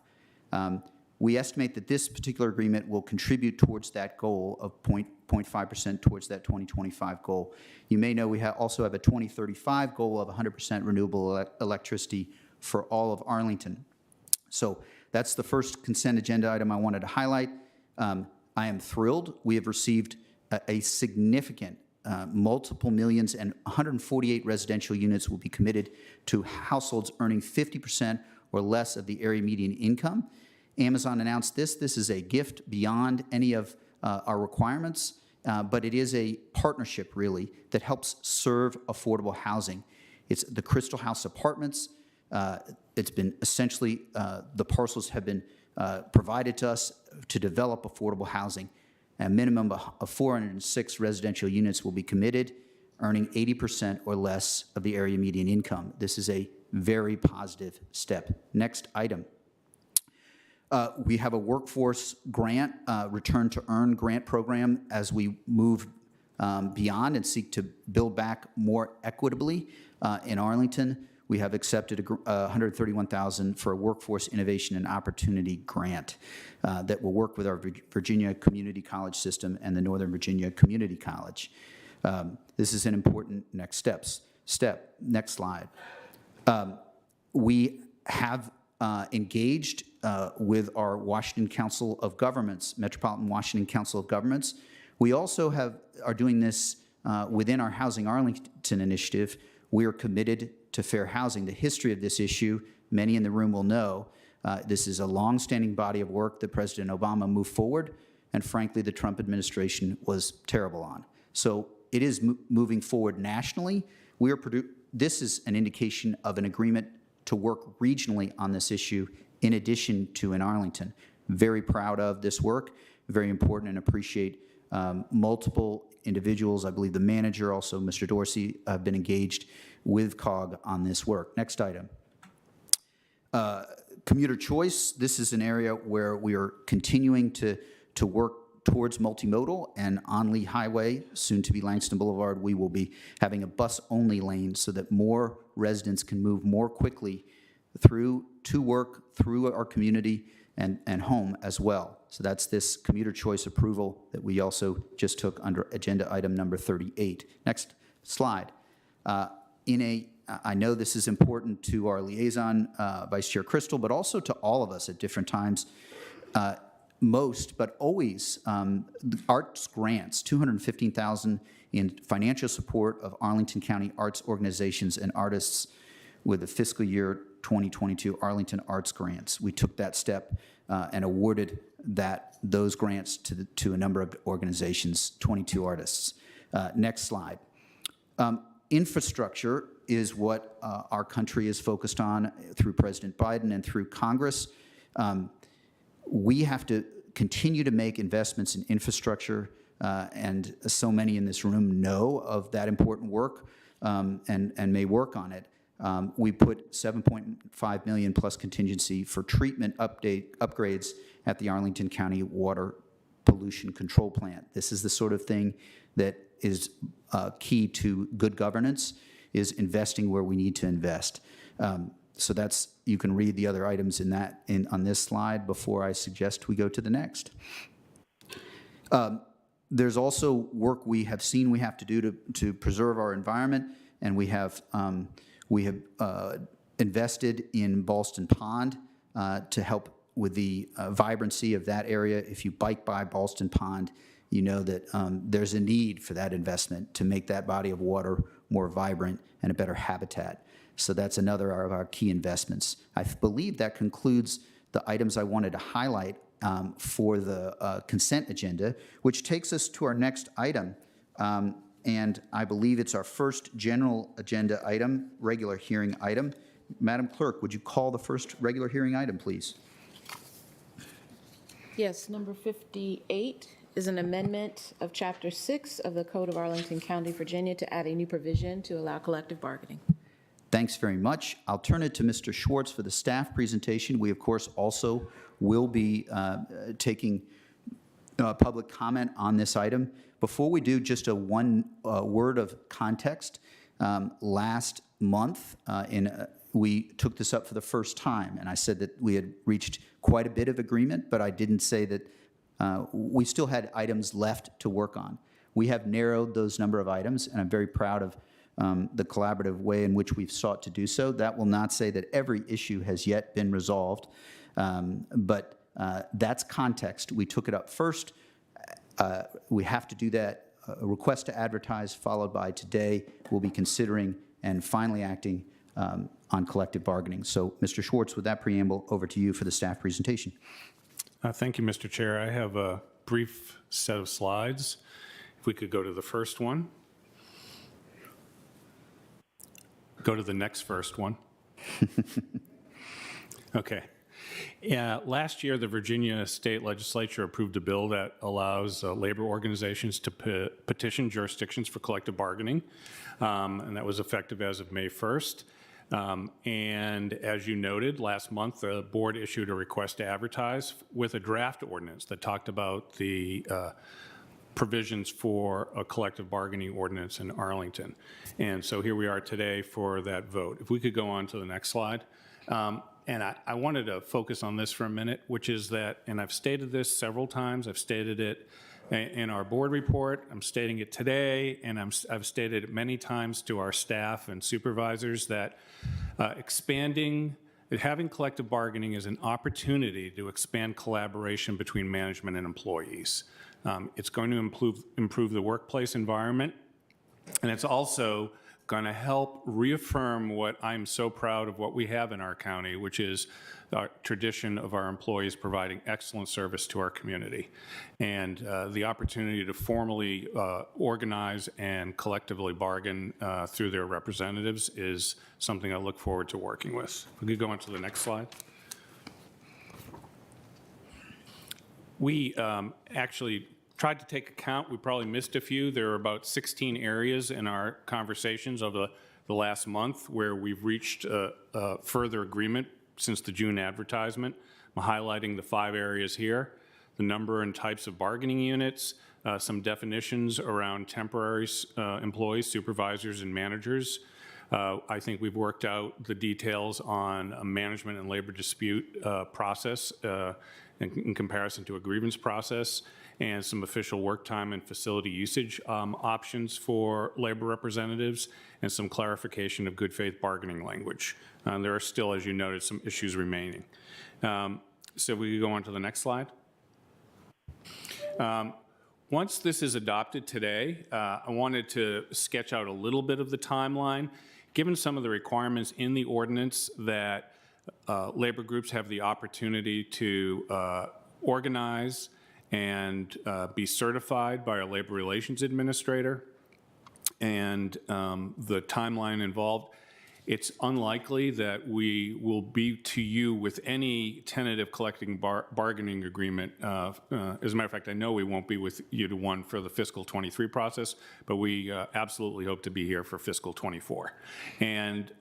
We estimate that this particular agreement will contribute towards that goal of 0.5% towards that 2025 goal. You may know we also have a 2035 goal of 100% renewable electricity for all of Arlington. So that's the first consent agenda item I wanted to highlight. I am thrilled. We have received a significant multiple millions, and 148 residential units will be committed to households earning 50% or less of the area median income. Amazon announced this. This is a gift beyond any of our requirements, but it is a partnership, really, that helps serve affordable housing. It's the Crystal House Apartments, It's been essentially, the parcels have been provided to us to develop affordable housing. A minimum of 406 residential units will be committed, earning 80% or less of the area median income. This is a very positive step. Next item. We have a workforce grant, return to earn grant program as we move beyond and seek to build back more equitably in Arlington. We have accepted $131,000 for a workforce innovation and opportunity grant that will work with our Virginia Community College system and the Northern Virginia Community College. This is an important next step. Next slide. We have engaged with our Washington Council of Governments, Metropolitan Washington Council of Governments. We also are doing this within our Housing Arlington initiative. We are committed to fair housing. The history of this issue, many in the room will know, this is a long-standing body of work that President Obama moved forward, and frankly, the Trump administration was terrible on. So it is moving forward nationally. This is an indication of an agreement to work regionally on this issue in addition to in Arlington. Very proud of this work, very important, and appreciate multiple individuals. I believe the manager, also Mr. Dorsey, have been engaged with COG on this work. Next item. Commuter choice. This is an area where we are continuing to work towards multimodal, and on Lee Highway, soon to be Langston Boulevard, we will be having a bus-only lane so that more residents can move more quickly to work, through our community, and home as well. So that's this commuter choice approval that we also just took under agenda item number 38. Next slide. I know this is important to our liaison, Vice Chair Crystal, but also to all of us at different times. Most, but always, arts grants, $215,000 in financial support of Arlington County arts organizations and artists with the fiscal year 2022 Arlington Arts Grants. We took that step and awarded those grants to a number of organizations, 22 artists. Next slide. Infrastructure is what our country is focused on through President Biden and through Congress. We have to continue to make investments in infrastructure, and so many in this room know of that important work and may work on it. We put $7.5 million plus contingency for treatment upgrades at the Arlington County Water Pollution Control Plant. This is the sort of thing that is key to good governance, is investing where we need to invest. So you can read the other items on this slide before I suggest we go to the next. There's also work we have seen we have to do to preserve our environment, and we have invested in Ballston Pond to help with the vibrancy of that area. If you bike by Ballston Pond, you know that there's a need for that investment to make that body of water more vibrant and a better habitat. So that's another of our key investments. I believe that concludes the items I wanted to highlight for the consent agenda, which takes us to our next item. And I believe it's our first general agenda item, regular hearing item. Madam Clerk, would you call the first regular hearing item, please? Yes, number 58 is an amendment of Chapter 6 of the Code of Arlington County, Virginia, to add a new provision to allow collective bargaining. Thanks very much. I'll turn it to Mr. Schwartz for the staff presentation. We, of course, also will be taking public comment on this item. Before we do, just one word of context. Last month, we took this up for the first time, and I said that we had reached quite a bit of agreement, but I didn't say that we still had items left to work on. We have narrowed those number of items, and I'm very proud of the collaborative way in which we've sought to do so. That will not say that every issue has yet been resolved, but that's context. We took it up first. We have to do that. A request to advertise followed by today. We'll be considering and finally acting on collective bargaining. So, Mr. Schwartz, with that preamble, over to you for the staff presentation. Thank you, Mr. Chair. I have a brief set of slides. If we could go to the first one. Go to the next first one, Okay. Last year, the Virginia State Legislature approved a bill that allows labor organizations to petition jurisdictions for collective bargaining, and that was effective as of May 1st. And as you noted, last month, the board issued a request to advertise with a draft ordinance that talked about the provisions for a collective bargaining ordinance in Arlington. And so here we are today for that vote. If we could go on to the next slide. And I wanted to focus on this for a minute, which is that, and I've stated this several times, I've stated it in our board report, I'm stating it today, and I've stated it many times to our staff and supervisors that having collective bargaining is an opportunity to expand collaboration between management and employees. It's going to improve the workplace environment, and it's also going to help reaffirm what I'm so proud of what we have in our county, which is our tradition of our employees providing excellent service to our community. And the opportunity to formally organize and collectively bargain through their representatives is something I look forward to working with. We could go on to the next slide. We actually tried to take account. We probably missed a few. There are about 16 areas in our conversations of the last month where we've reached further agreement since the June advertisement. I'm highlighting the 5 areas here: the number and types of bargaining units, some definitions around temporary employees, supervisors, and managers. I think we've worked out the details on a management and labor dispute process in comparison to a grievance process, and some official work time and facility usage options for labor representatives, and some clarification of good faith bargaining language. There are still, as you noted, some issues remaining. So we could go on to the next slide. Once this is adopted today, I wanted to sketch out a little bit of the timeline. Given some of the requirements in the ordinance that labor groups have the opportunity to organize and be certified by our labor relations administrator, and the timeline involved, it's unlikely that we will be to you with any tentative collective bargaining agreement. As a matter of fact, I know we won't be with you to one for the fiscal 23 process, but we absolutely hope to be here for fiscal 24. And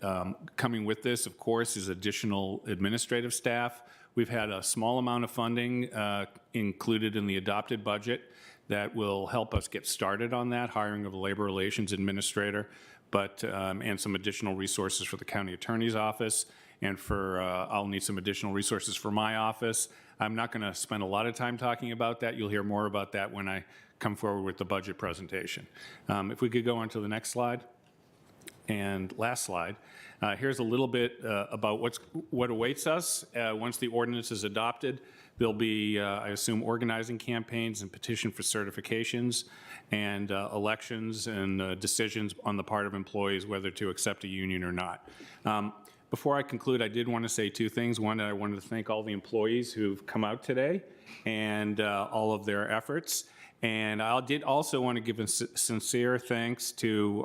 coming with this, of course, is additional administrative staff. We've had a small amount of funding included in the adopted budget that will help us get started on that, hiring of a labor relations administrator, but and some additional resources for the county attorney's office, and for I'll need some additional resources for my office. I'm not going to spend a lot of time talking about that. You'll hear more about that when I come forward with the budget presentation. If we could go on to the next slide. And last slide. Here's a little bit about what awaits us once the ordinance is adopted. There'll be, I assume, organizing campaigns and petition for certifications, and elections and decisions on the part of employees whether to accept a union or not. Before I conclude, I did want to say 2 things. One, I wanted to thank all the employees who've come out today and all of their efforts. And I did also want to give a sincere thanks to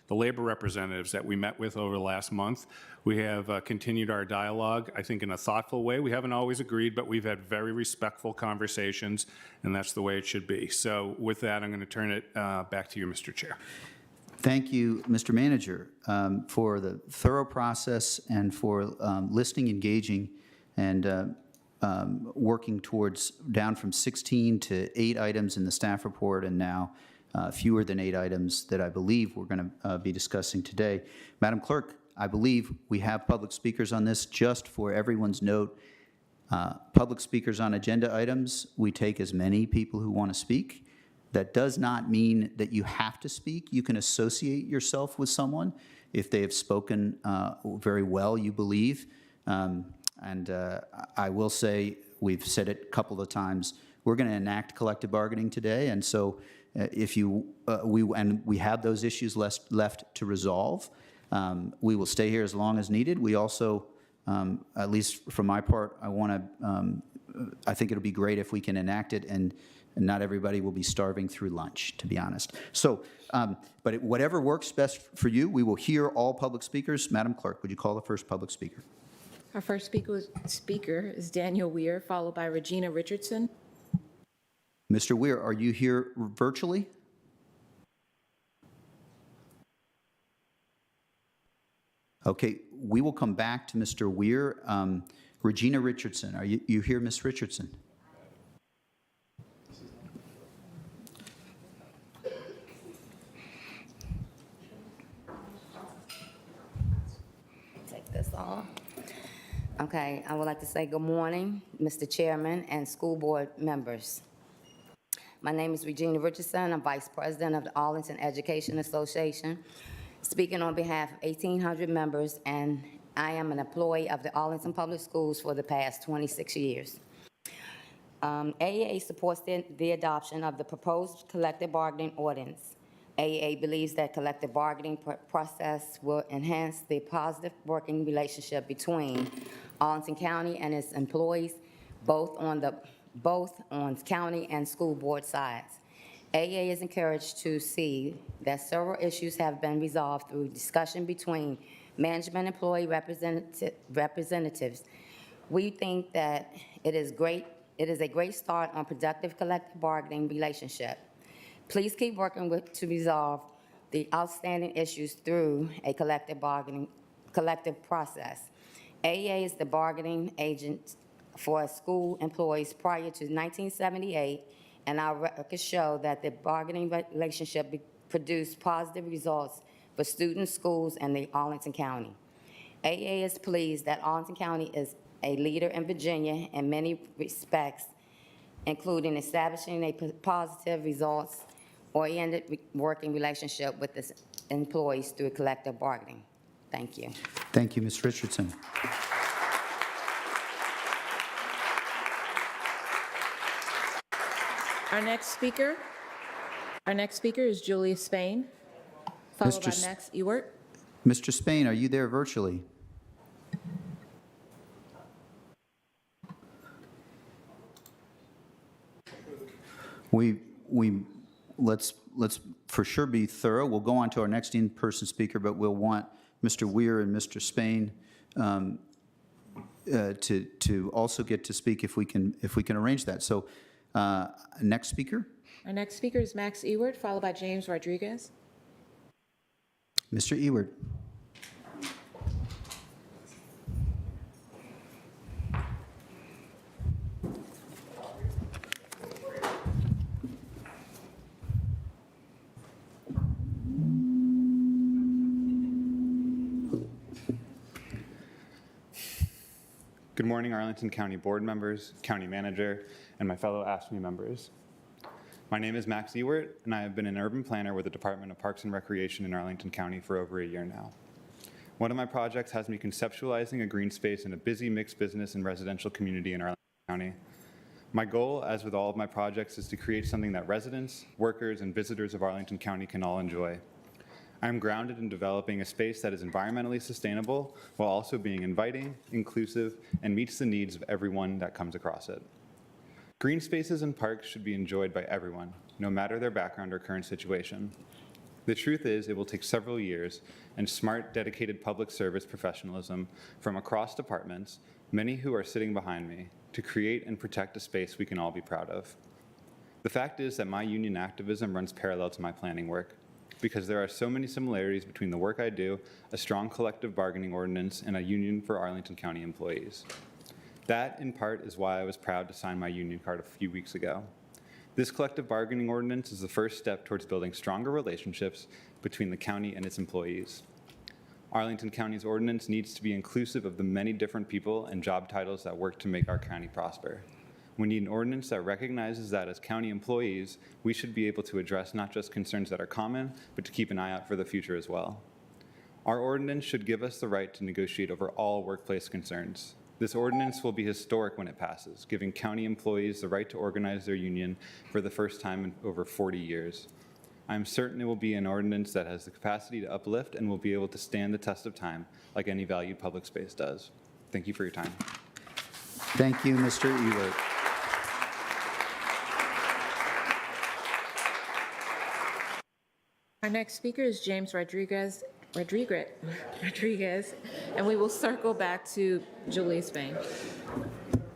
the labor representatives that we met with over the last month. We have continued our dialogue, I think, in a thoughtful way. We haven't always agreed, but we've had very respectful conversations, and that's the way it should be. So with that, I'm going to turn it back to you, Mr. Chair. Thank you, Mr. Manager, for the thorough process and for listening, engaging, and working towards down from 16 to 8 items in the staff report, and now fewer than 8 items that I believe we're going to be discussing today. Madam Clerk, I believe we have public speakers on this. Just for everyone's note, public speakers on agenda items, we take as many people who want to speak. That does not mean that you have to speak. You can associate yourself with someone if they have spoken very well, you believe. I will say, we've said it a couple of times, we're going to enact collective bargaining today, and so if you, we have those issues left to resolve. We will stay here as long as needed. We also, at least from my part, I think it'll be great if we can enact it and and not everybody will be starving through lunch, to be honest. So, but whatever works best for you, we will hear all public speakers. Madam Clerk, would you call the first public speaker? Our first speaker is Daniel Weir, followed by Regina Richardson. Mr. Weir, are you here virtually? Okay, we will come back to Mr. Weir. Regina Richardson, are you here, Ms. Richardson? Take this off. Okay, I would like to say good morning, Mr. Chairman and school board members. My name is Regina Richardson. I'm Vice President of the Arlington Education Association, speaking on behalf of 1,800 members, and I am an employee of the Arlington Public Schools for the past 26 years. AAA supports the adoption of the proposed collective bargaining ordinance. AAA believes that collective bargaining process will enhance the positive working relationship between Arlington County and its employees, both on county and school board sides. AA is encouraged to see that several issues have been resolved through discussion between management and employee representatives. We think that it is a great start on productive collective bargaining relationship. Please keep working to resolve the outstanding issues through a collective process. AA is the bargaining agent for school employees prior to 1978, and our records show that the bargaining relationship produced positive results for students, schools, and the Arlington County. AA is pleased that Arlington County is a leader in Virginia in many respects, including establishing a positive results-oriented working relationship with its employees through collective bargaining. Thank you. Thank you, Ms. Richardson. Our next speaker is Julia Spain, followed by Mr. Max Ewert. Mr. Spain, are you there virtually? Let's for sure be thorough. We'll go on to our next in-person speaker, but we'll want Mr. Weir and Mr. Spain to also get to speak if we can arrange that. So next speaker? Our next speaker is Max Ewert, followed by James Rodriguez. Mr. Ewert. Good morning, Arlington County Board members, County Manager, and my fellow AFSCME members. My name is Max Ewert, and I have been an urban planner with the Department of Parks and Recreation in Arlington County for over a year now. One of my projects has me conceptualizing a green space in a busy mixed business and residential community in Arlington County. My goal, as with all of my projects, is to create something that residents, workers, and visitors of Arlington County can all enjoy. I am grounded in developing a space that is environmentally sustainable while also being inviting, inclusive, and meets the needs of everyone that comes across it. Green spaces and parks should be enjoyed by everyone, no matter their background or current situation. The truth is, it will take several years and smart, dedicated public service professionalism from across departments, many who are sitting behind me, to create and protect a space we can all be proud of. The fact is that my union activism runs parallel to my planning work, because there are so many similarities between the work I do, a strong collective bargaining ordinance, and a union for Arlington County employees. That, in part, is why I was proud to sign my union card a few weeks ago. This collective bargaining ordinance is the first step towards building stronger relationships between the county and its employees. Arlington County's ordinance needs to be inclusive of the many different people and job titles that work to make our county prosper. We need an ordinance that recognizes that as county employees, we should be able to address not just concerns that are common, but to keep an eye out for the future as well. Our ordinance should give us the right to negotiate over all workplace concerns. This ordinance will be historic when it passes, giving county employees the right to organize their union for the first time in over 40 years. I am certain it will be an ordinance that has the capacity to uplift and will be able to stand the test of time like any valued public space does. Thank you for your time. Thank you, Mr. Ewert. next speaker is James Rodriguez, and we will circle back to Julie Spain.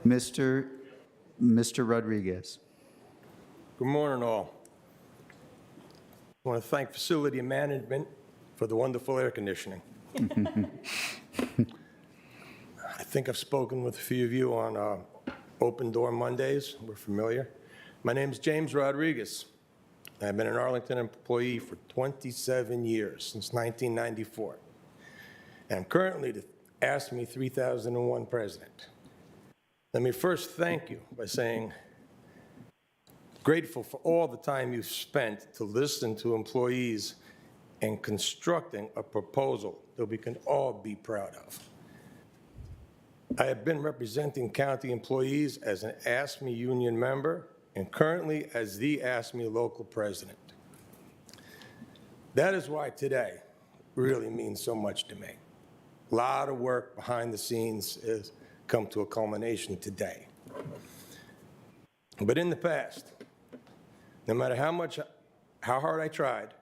Mr. Rodriguez. Good morning, all. I want to thank facility management for the wonderful air conditioning. I think I've spoken with a few of you on Open Door Mondays. We're familiar. My name is James Rodriguez. I've been an Arlington employee for 27 years, since 1994. And I'm currently the ASME 3001 president. Let me first thank you by saying, grateful for all the time you've spent to listen to employees and constructing a proposal that we can all be proud of. I have been representing county employees as an ASME union member and currently as the ASME local president. That is why today really means so much to me. A lot of work behind the scenes has come to a culmination today. But in the past, no matter how hard I tried,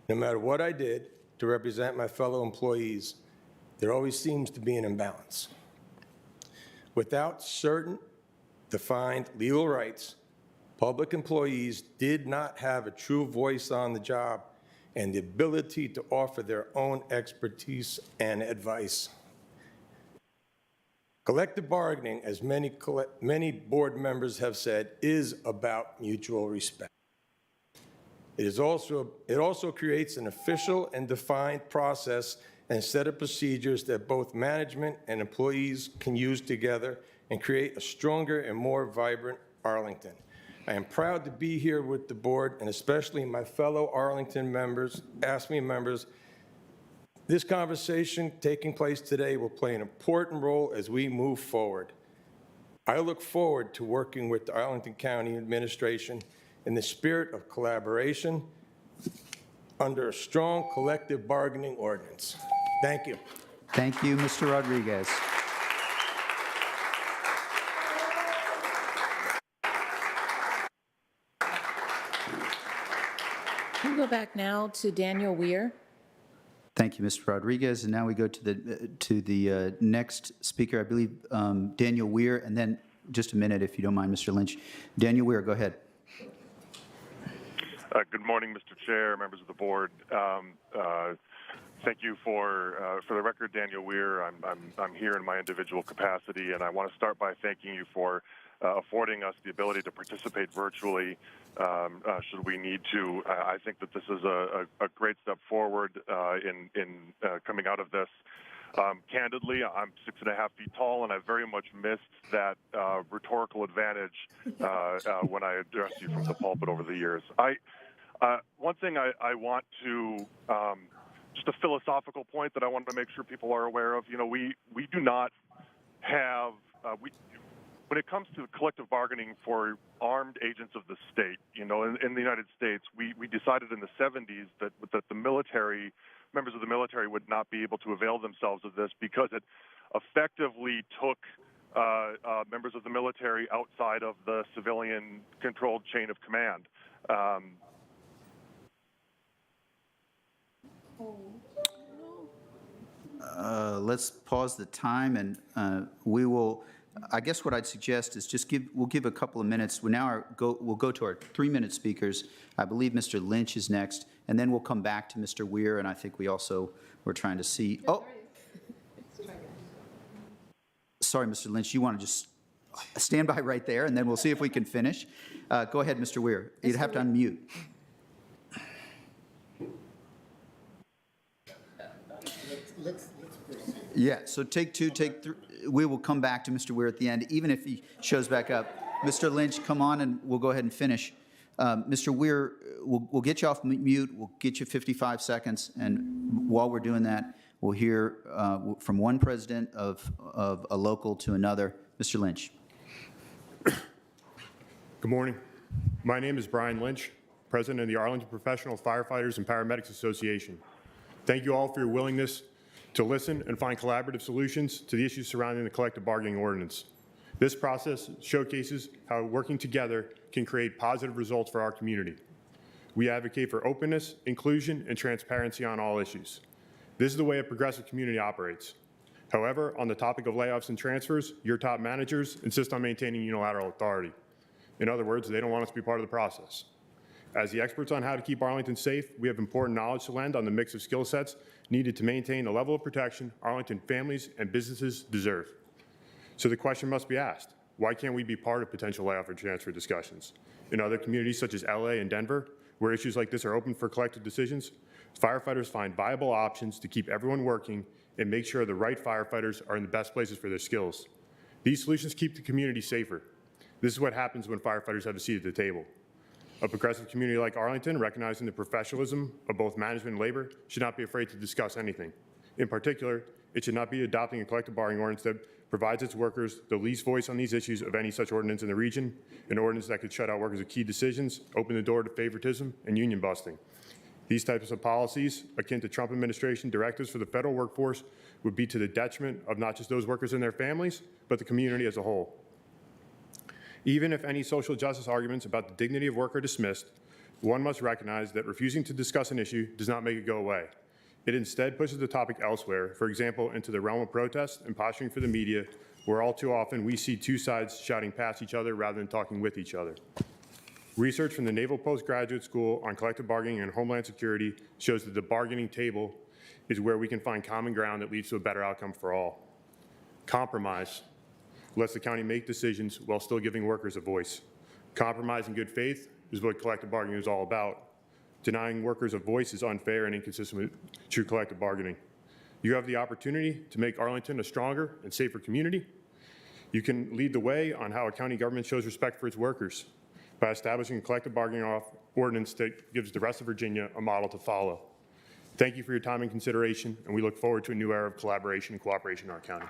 no matter what I did to represent my fellow employees, there always seems to be an imbalance. Without certain defined legal rights, public employees did not have a true voice on the job and the ability to offer their own expertise and advice. Collective bargaining, as many board members have said, is about mutual respect. It also creates an official and defined process and set of procedures that both management and employees can use together and create a stronger and more vibrant Arlington. I am proud to be here with the board and especially my fellow Arlington members, ASME members. This conversation taking place today will play an important role as we move forward. I look forward to working with the Arlington County Administration in the spirit of collaboration under a strong collective bargaining ordinance. Thank you. Thank you, Mr. Rodriguez. We'll go back now to Daniel Weir. Thank you, Mr. Rodriguez. And now we go to the next speaker, I believe Daniel Weir, and then just a minute, if you don't mind, Mr. Lynch. Daniel Weir, go ahead. Good morning, Mr. Chair, members of the board. Thank you for the record, Daniel Weir. I'm here in my individual capacity, and I want to start by thanking you for affording us the ability to participate virtually should we need to. I think that this is a great step forward in coming out of this. Candidly, I'm 6.5 feet tall, and I very much missed that rhetorical advantage when I addressed you from the pulpit over the years. One thing I want to, just a philosophical point that I wanted to make sure people are aware of, we do not have, when it comes to collective bargaining for armed agents of the state, in the United States, we decided in the 70s that the military, members of the military would not be able to avail themselves of this because it effectively took members of the military outside of the civilian-controlled chain of command. Let's pause the time, and we will. I guess what I'd suggest is we'll give a couple of minutes. We'll go to our 3-minute speakers. I believe Mr. Lynch is next, and then we'll come back to Mr. Weir, and I think we're trying to see. Oh, sorry, Mr. Lynch, you want to just stand by right there, and then we'll see if we can finish. Go ahead, Mr. Weir. You'd have to unmute. Let's proceed. Yeah, so take 2, take 3. We will come back to Mr. Weir at the end, even if he shows back up. Mr. Lynch, come on, and we'll go ahead and finish. Mr. Weir, we'll get you off mute. We'll get you 55 seconds, and while we're doing that, we'll hear from one president of a local to another. Mr. Lynch. Good morning. My name is Brian Lynch, president of the Arlington Professional Firefighters and Paramedics Association. Thank you all for your willingness to listen and find collaborative solutions to the issues surrounding the collective bargaining ordinance. This process showcases how working together can create positive results for our community. We advocate for openness, inclusion, and transparency on all issues. This is the way a progressive community operates. However, on the topic of layoffs and transfers, your top managers insist on maintaining unilateral authority. In other words, they don't want us to be part of the process. As the experts on how to keep Arlington safe, we have important knowledge to lend on the mix of skill sets needed to maintain the level of protection Arlington families and businesses deserve. So the question must be asked, why can't we be part of potential layoff or transfer discussions? In other communities such as LA and Denver, where issues like this are open for collective decisions, firefighters find viable options to keep everyone working and make sure the right firefighters are in the best places for their skills. These solutions keep the community safer. This is what happens when firefighters have a seat at the table. A progressive community like Arlington, recognizing the professionalism of both management and labor, should not be afraid to discuss anything. In particular, it should not be adopting a collective bargaining ordinance that provides its workers the least voice on these issues of any such ordinance in the region, an ordinance that could shut out workers of key decisions, open the door to favoritism, and union busting. These types of policies, akin to Trump administration directives for the federal workforce, would be to the detriment of not just those workers and their families, but the community as a whole. Even if any social justice arguments about the dignity of work are dismissed, one must recognize that refusing to discuss an issue does not make it go away. It instead pushes the topic elsewhere, for example, into the realm of protest and posturing for the media, where all too often we see two sides shouting past each other rather than talking with each other. Research from the Naval Postgraduate School on collective bargaining and homeland security shows that the bargaining table is where we can find common ground that leads to a better outcome for all. Compromise lets the county make decisions while still giving workers a voice. Compromise in good faith is what collective bargaining is all about. Denying workers a voice is unfair and inconsistent with true collective bargaining. You have the opportunity to make Arlington a stronger and safer community. You can lead the way on how a county government shows respect for its workers by establishing a collective bargaining ordinance that gives the rest of Virginia a model to follow. Thank you for your time and consideration, and we look forward to a new era of collaboration and cooperation in our county.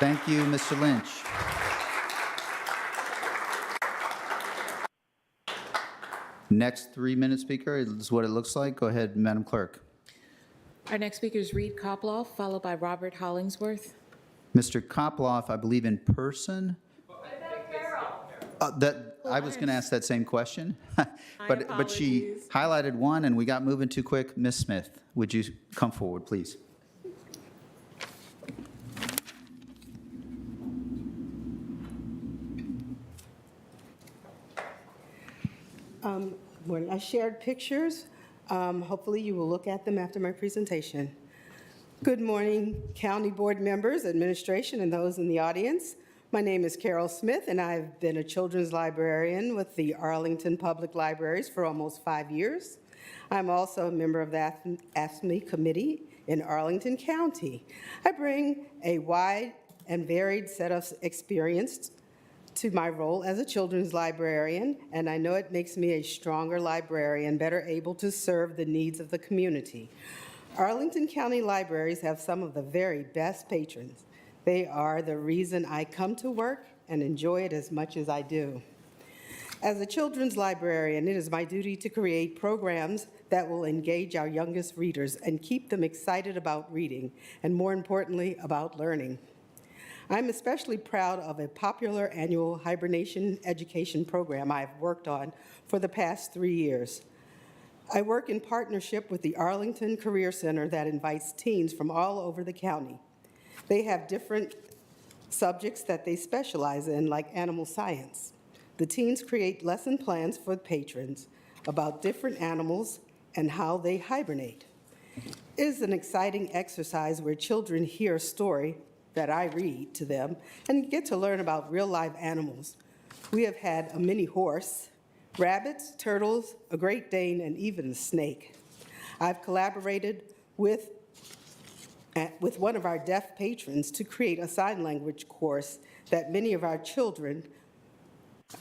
Thank you, Mr. Lynch. Next 3-minute speaker is what it looks like. Go ahead, Madam Clerk. Our next speaker is Reed Koploff, followed by Robert Hollingsworth. Mr. Koploff, I believe in person. I was going to ask that same question, but she highlighted one and we got moving too quick. Ms. Smith, would you come forward, please? Morning. I shared pictures. Hopefully you will look at them after my presentation. Good morning, county board members, administration, and those in the audience. My name is Carol Smith, and I've been a children's librarian with the Arlington Public Libraries for almost 5 years. I'm also a member of the AFSCME committee in Arlington County. I bring a wide and varied set of experience to my role as a children's librarian, and I know it makes me a stronger librarian, better able to serve the needs of the community. Arlington County Libraries have some of the very best patrons. They are the reason I come to work and enjoy it as much as I do. As a children's librarian, it is my duty to create programs that will engage our youngest readers and keep them excited about reading, and more importantly, about learning. I'm especially proud of a popular annual hibernation education program I've worked on for the past 3 years. I work in partnership with the Arlington Career Center that invites teens from all over the county. They have different subjects that they specialize in, like animal science. The teens create lesson plans for patrons about different animals and how they hibernate. It is an exciting exercise where children hear a story that I read to them and get to learn about real live animals. We have had a mini horse, rabbits, turtles, a Great Dane, and even a snake. I've collaborated with one of our deaf patrons to create a sign language course that many of our children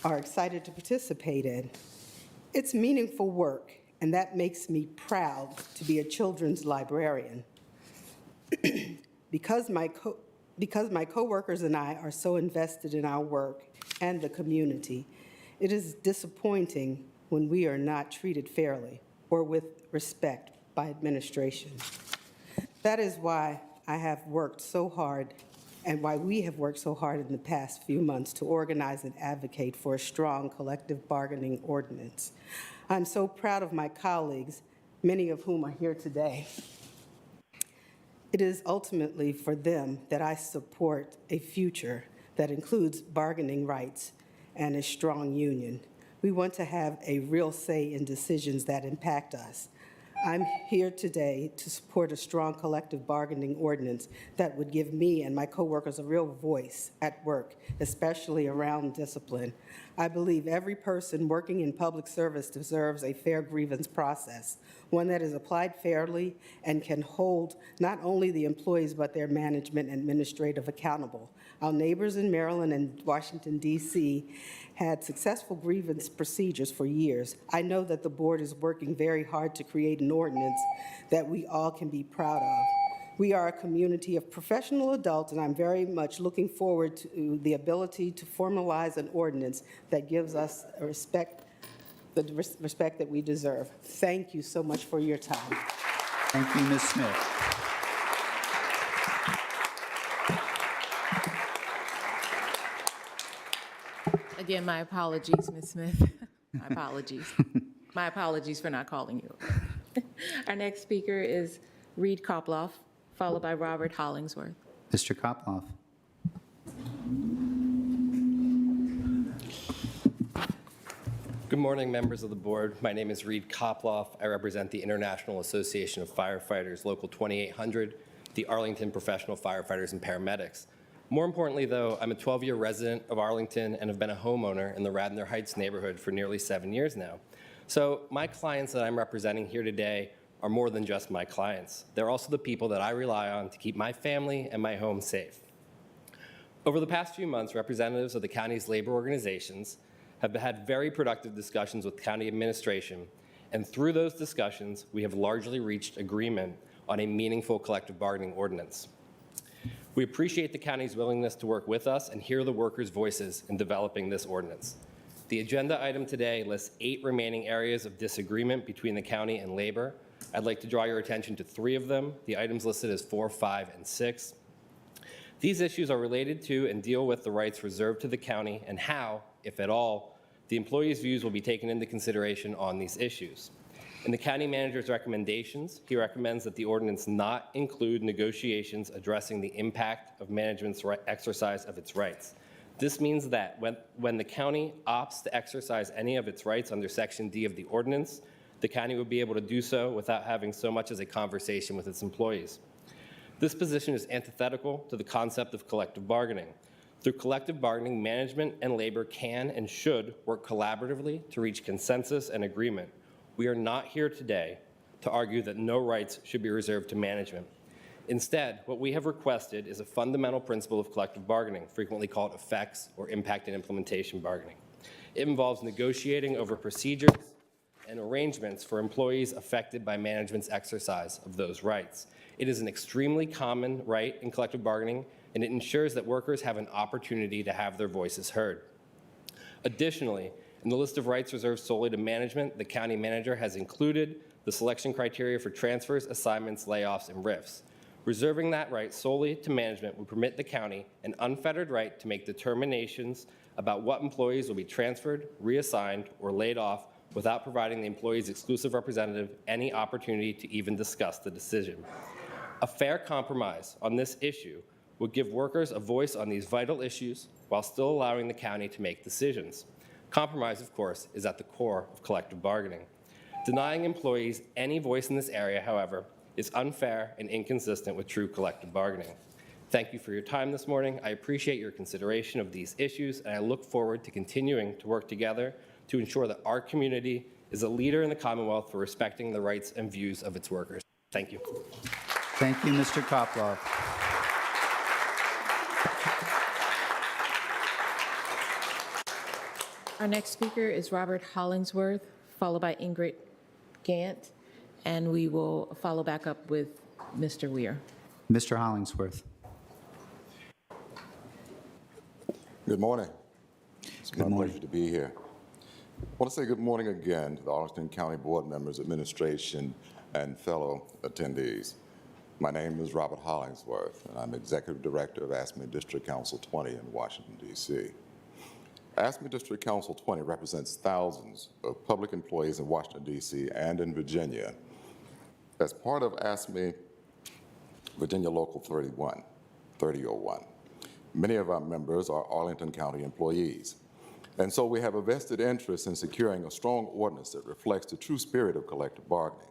are excited to participate in. It's meaningful work, and that makes me proud to be a children's librarian. Because my coworkers and I are so invested in our work and the community, it is disappointing when we are not treated fairly or with respect by administration. That is why I have worked so hard and why we have worked so hard in the past few months to organize and advocate for a strong collective bargaining ordinance. I'm so proud of my colleagues, many of whom are here today. It is ultimately for them that I support a future that includes bargaining rights and a strong union. We want to have a real say in decisions that impact us. I'm here today to support a strong collective bargaining ordinance that would give me and my coworkers a real voice at work, especially around discipline. I believe every person working in public service deserves a fair grievance process, one that is applied fairly and can hold not only the employees but their management and administrative accountable. Our neighbors in Maryland and Washington, D.C. had successful grievance procedures for years. I know that the board is working very hard to create an ordinance that we all can be proud of. We are a community of professional adults, and I'm very much looking forward to the ability to formalize an ordinance that gives us the respect that we deserve. Thank you so much for your time. Thank you, Ms. Smith. Again, my apologies, Ms. Smith. My apologies. My apologies for not calling you. Our next speaker is Reed Koploff, followed by Robert Hollingsworth. Mr. Koploff. Good morning, members of the board. My name is Reed Koploff. I represent the International Association of Firefighters, Local 2800, the Arlington Professional Firefighters and Paramedics. More importantly, though, I'm a 12-year resident of Arlington and have been a homeowner in the Radnor Heights neighborhood for nearly 7 years now. So my clients that I'm representing here today are more than just my clients. They're also the people that I rely on to keep my family and my home safe. Over the past few months, representatives of the county's labor organizations have had very productive discussions with county administration, and through those discussions, we have largely reached agreement on a meaningful collective bargaining ordinance. We appreciate the county's willingness to work with us and hear the workers' voices in developing this ordinance. The agenda item today lists 8 remaining areas of disagreement between the county and labor. I'd like to draw your attention to 3 of them, the items listed as 4, 5, and 6. These issues are related to and deal with the rights reserved to the county and how, if at all, the employees' views will be taken into consideration on these issues. In the county manager's recommendations, he recommends that the ordinance not include negotiations addressing the impact of management's exercise of its rights. This means that when the county opts to exercise any of its rights under Section D of the ordinance, the county would be able to do so without having so much as a conversation with its employees. This position is antithetical to the concept of collective bargaining. Through collective bargaining, management and labor can and should work collaboratively to reach consensus and agreement. We are not here today to argue that no rights should be reserved to management. Instead, what we have requested is a fundamental principle of collective bargaining, frequently called effects or impact and implementation bargaining. It involves negotiating over procedures and arrangements for employees affected by management's exercise of those rights. It is an extremely common right in collective bargaining, and it ensures that workers have an opportunity to have their voices heard. Additionally, in the list of rights reserved solely to management, the county manager has included the selection criteria for transfers, assignments, layoffs, and RIFs. Reserving that right solely to management would permit the county an unfettered right to make determinations about what employees will be transferred, reassigned, or laid off without providing the employee's exclusive representative any opportunity to even discuss the decision. A fair compromise on this issue would give workers a voice on these vital issues while still allowing the county to make decisions. Compromise, of course, is at the core of collective bargaining. Denying employees any voice in this area, however, is unfair and inconsistent with true collective bargaining. Thank you for your time this morning. I appreciate your consideration of these issues, and I look forward to continuing to work together to ensure that our community is a leader in the Commonwealth for respecting the rights and views of its workers. Thank you. Thank you, Mr. Koploff. Our next speaker is Robert Hollingsworth, followed by Ingrid Gant, and we will follow back up with Mr. Weir. Mr. Hollingsworth. Good morning. It's my pleasure to be here. I want to say good morning again to the Arlington County Board members, administration, and fellow attendees. My name is Robert Hollingsworth, and I'm Executive Director of ASME District Council 20 in Washington, D.C. ASME District Council 20 represents thousands of public employees in Washington, D.C. and in Virginia. As part of ASME Virginia Local 3001, many of our members are Arlington County employees. And so we have a vested interest in securing a strong ordinance that reflects the true spirit of collective bargaining.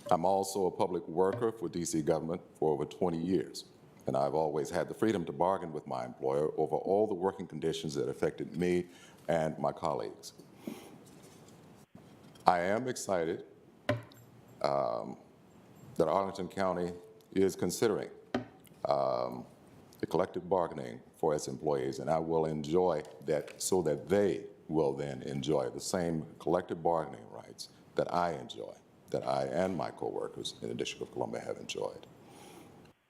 I'm also a public worker for D.C. government for over 20 years, and I've always had the freedom to bargain with my employer over all the working conditions that affected me and my colleagues. I am excited that Arlington County is considering the collective bargaining for its employees, and I will enjoy that so that they will then enjoy the same collective bargaining rights that I enjoy, that I and my coworkers in the District of Columbia have enjoyed.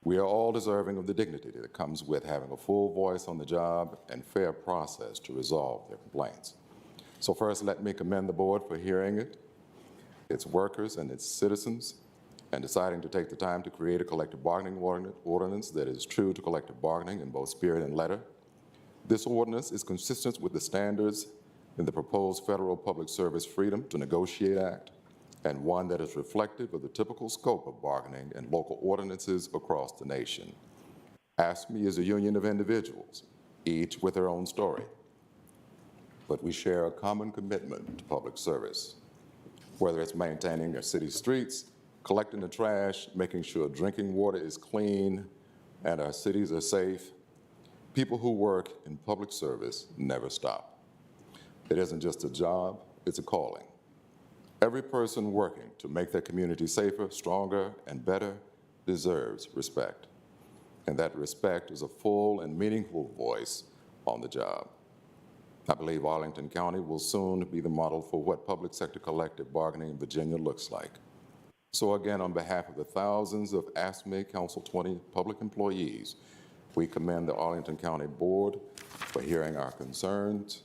We are all deserving of the dignity that comes with having a full voice on the job and fair process to resolve their complaints. So first, let me commend the board for hearing it, its workers and its citizens, and deciding to take the time to create a collective bargaining ordinance that is true to collective bargaining in both spirit and letter. This ordinance is consistent with the standards in the proposed Federal Public Service Freedom to Negotiate Act, and one that is reflective of the typical scope of bargaining in local ordinances across the nation. ASME is a union of individuals, each with their own story, but we share a common commitment to public service, whether it's maintaining our city streets, collecting the trash, making sure drinking water is clean, and our cities are safe. People who work in public service never stop. It isn't just a job, it's a calling. Every person working to make their community safer, stronger, and better deserves respect. And that respect is a full and meaningful voice on the job. I believe Arlington County will soon be the model for what public sector collective bargaining in Virginia looks like. So again, on behalf of the thousands of ASME Council 20 public employees, we commend the Arlington County Board for hearing our concerns,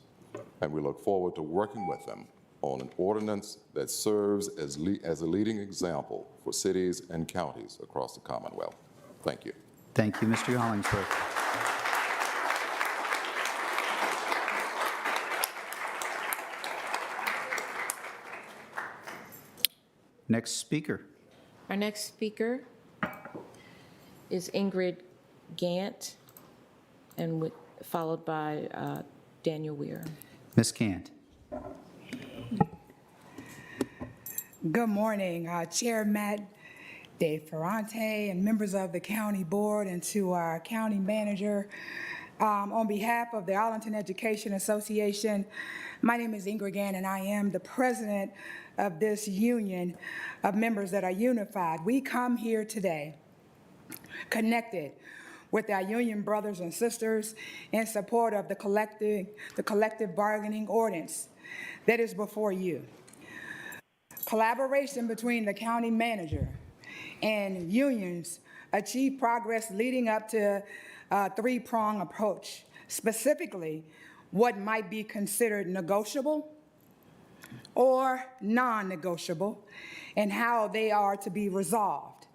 and we look forward to working with them on an ordinance that serves as a leading example for cities and counties across the Commonwealth. Thank you. Thank you, Mr. Hollingsworth. Next speaker. Our next speaker is Ingrid Gant, and followed by Daniel Weir. Ms. Gant. Good morning, Chair Matt DeFerrante and members of the county board, and to our county manager. On behalf of the Arlington Education Association, my name is Ingrid Gant, and I am the president of this union of members that are unified. We come here today connected with our union brothers and sisters in support of the collective bargaining ordinance that is before you. Collaboration between the county manager and unions achieved progress leading up to a three-prong approach, specifically what might be considered negotiable or non-negotiable, and how they are to be resolved.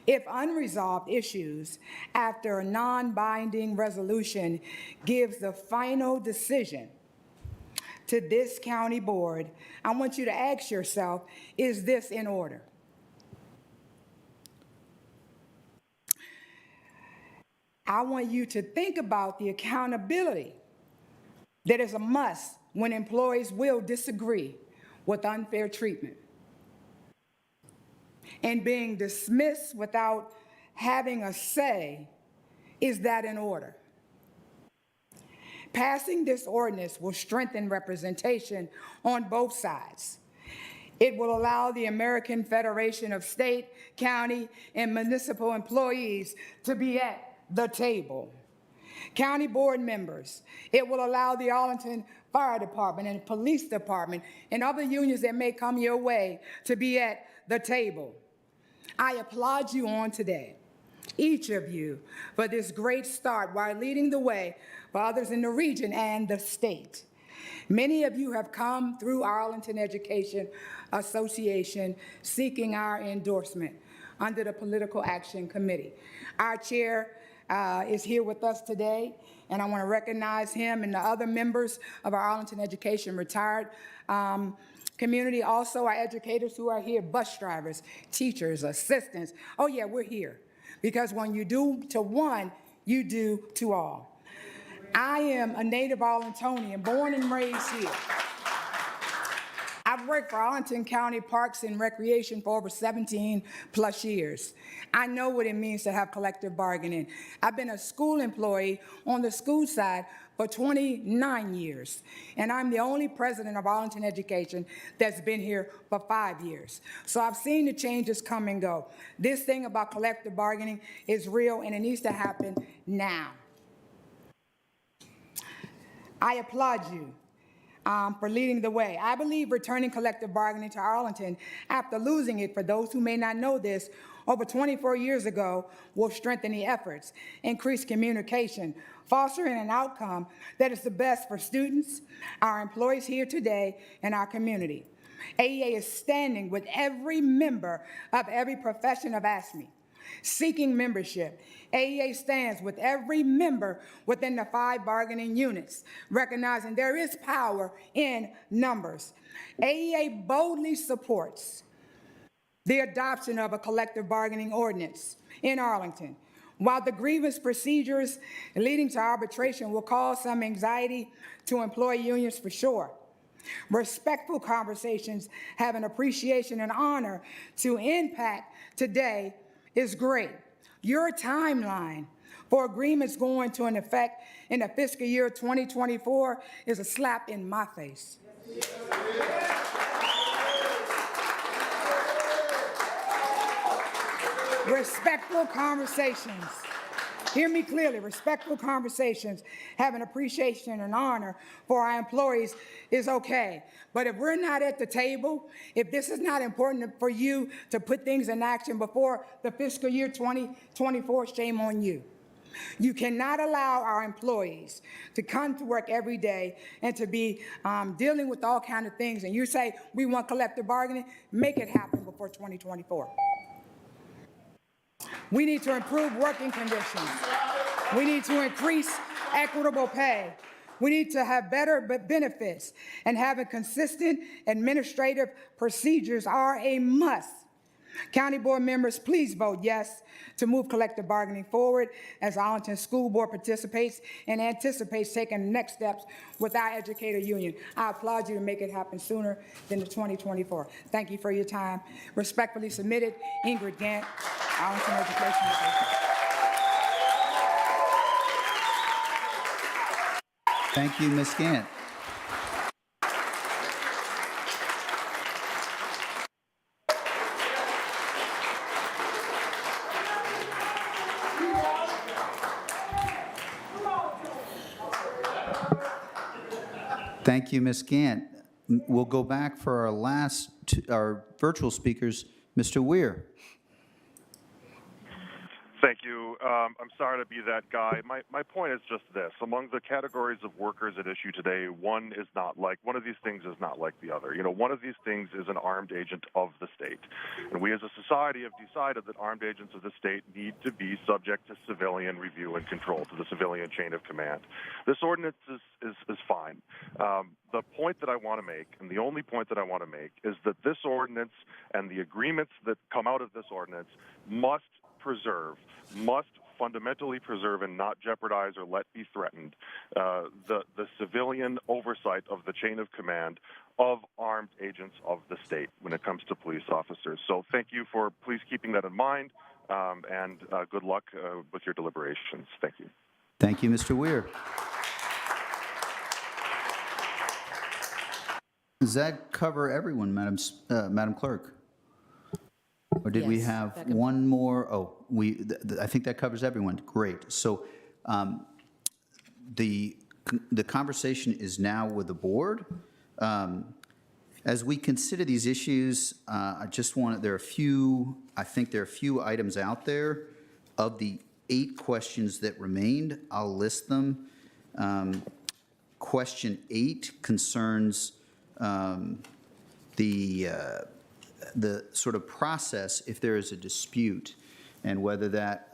If unresolved issues after a non-binding resolution gives the final decision to this county board, I want you to ask yourself, is this in order? I want you to think about the accountability that is a must when employees will disagree with unfair treatment and being dismissed without having a say. Is that in order? Passing this ordinance will strengthen representation on both sides. It will allow the American Federation of State, County, and Municipal Employees to be at the table. County board members, it will allow the Arlington Fire Department and Police Department and other unions that may come your way to be at the table. I applaud you on today, each of you, for this great start while leading the way for others in the region and the state. Many of you have come through Arlington Education Association seeking our endorsement. under the Political Action Committee. Our chair is here with us today, and I want to recognize him and the other members of our Arlington Education retired community, also our educators who are here, bus drivers, teachers, assistants. Oh yeah, we're here. Because when you do to one, you do to all. I am a native Arlingtonian, born and raised here. I've worked for Arlington County Parks and Recreation for over 17 plus years. I know what it means to have collective bargaining. I've been a school employee on the school side for 29 years, and I'm the only president of Arlington Education that's been here for 5 years. So I've seen the changes come and go. This thing about collective bargaining is real, and it needs to happen now. I applaud you for leading the way. I believe returning collective bargaining to Arlington after losing it, for those who may not know this, over 24 years ago, will strengthen the efforts, increase communication, fostering an outcome that is the best for students, our employees here today, and our community. AEA is standing with every member of every profession of ASME, seeking membership. AEA stands with every member within the 5 bargaining units, recognizing there is power in numbers. AEA boldly supports the adoption of a collective bargaining ordinance in Arlington. While the grievance procedures leading to arbitration will cause some anxiety to employee unions for sure, respectful conversations have an appreciation and honor to impact today is great. Your timeline for agreements going to an effect in the fiscal year 2024 is a slap in my face. Respectful conversations. Hear me clearly, respectful conversations have an appreciation and honor for our employees is okay. But if we're not at the table, if this is not important for you to put things in action before the fiscal year 2024, shame on you. You cannot allow our employees to come to work every day and to be dealing with all kinds of things, and you say, we want collective bargaining, make it happen before 2024. We need to improve working conditions. We need to increase equitable pay. We need to have better benefits, and having consistent administrative procedures are a must. County board members, please vote yes to move collective bargaining forward as Arlington School Board participates and anticipates taking the next steps with our educator union. I applaud you to make it happen sooner than the 2024. Thank you for your time. Respectfully submitted, Ingrid Gant, Arlington Education Association. Thank you, Ms. Gant. Thank you, Ms. Gant. We'll go back for our last, our virtual speakers, Mr. Weir. Thank you. I'm sorry to be that guy. My point is just this. Among the categories of workers at issue today, one of these things is not like the other. You know, one of these things is an armed agent of the state. And we as a society have decided that armed agents of the state need to be subject to civilian review and control, to the civilian chain of command. This ordinance is fine. The point that I want to make, and the only point that I want to make, is that this ordinance and the agreements that come out of this ordinance must fundamentally preserve and not jeopardize or let be threatened the civilian oversight of the chain of command of armed agents of the state when it comes to police officers. So thank you for please keeping that in mind, and good luck with your deliberations. Thank you. Thank you, Mr. Weir. Does that cover everyone, Madam Clerk? Or did we have one more? Oh, I think that covers everyone. Great. So the conversation is now with the board. As we consider these issues, I think there are a few items out there. Of the 8 questions that remained, I'll list them. Question 8 concerns the the sort of process, if there is a dispute, and whether that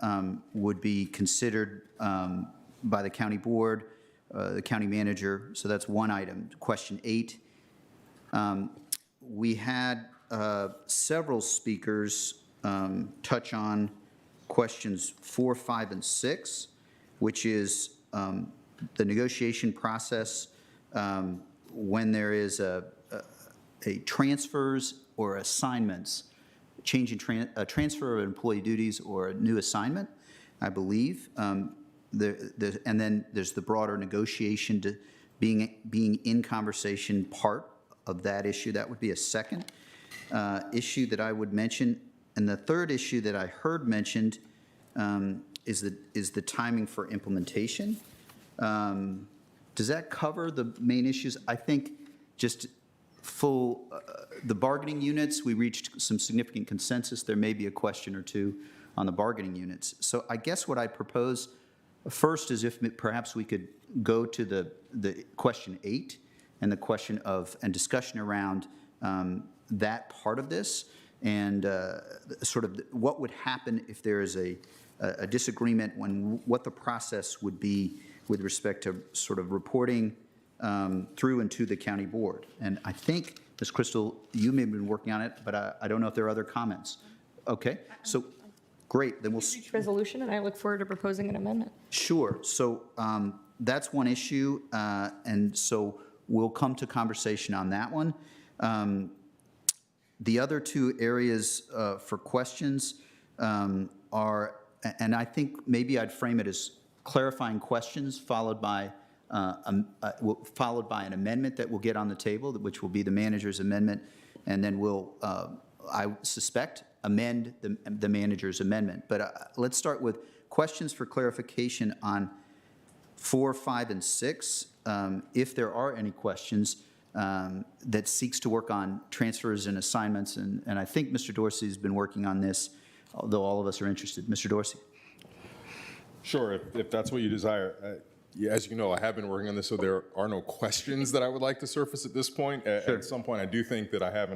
would be considered by the county board, the county manager. So that's one item. Question 8. We had several speakers touch on questions 4, 5, and 6, which is the negotiation process when there is a transfers or assignments, change in transfer of employee duties or a new assignment, I believe. And then there's the broader negotiation to being in conversation part of that issue. That would be a second issue that I would mention. And the third issue that I heard mentioned is the timing for implementation. Does that cover the main issues? I think just the bargaining units, we reached some significant consensus. There may be a question or two on the bargaining units. So I guess what I propose first is if perhaps we could go to the question 8 and the question of, and discussion around that part of this, and sort of what would happen if there is a disagreement, what the process would be with respect to sort of reporting through and to the county board. And I think, Ms. Crystal, you may have been working on it, but I don't know if there are other comments. Okay, so great, then we'll. Reach resolution, and I look forward to proposing an amendment. Sure, so that's one issue, and so we'll come to conversation on that one. The other two areas for questions are, and I think maybe I'd frame it as clarifying questions followed by an amendment that we'll get on the table, which will be the manager's amendment, and then we'll, I suspect, amend the manager's amendment. But let's start with questions for clarification on 4, 5, and 6. If there are any questions that seeks to work on transfers and assignments, and I think Mr. Dorsey has been working on this, although all of us are interested. Mr. Dorsey. Sure, if that's what you desire. As you know, I have been working on this, so there are no questions that I would like to surface at this point. Sure. At some point, I do think that I have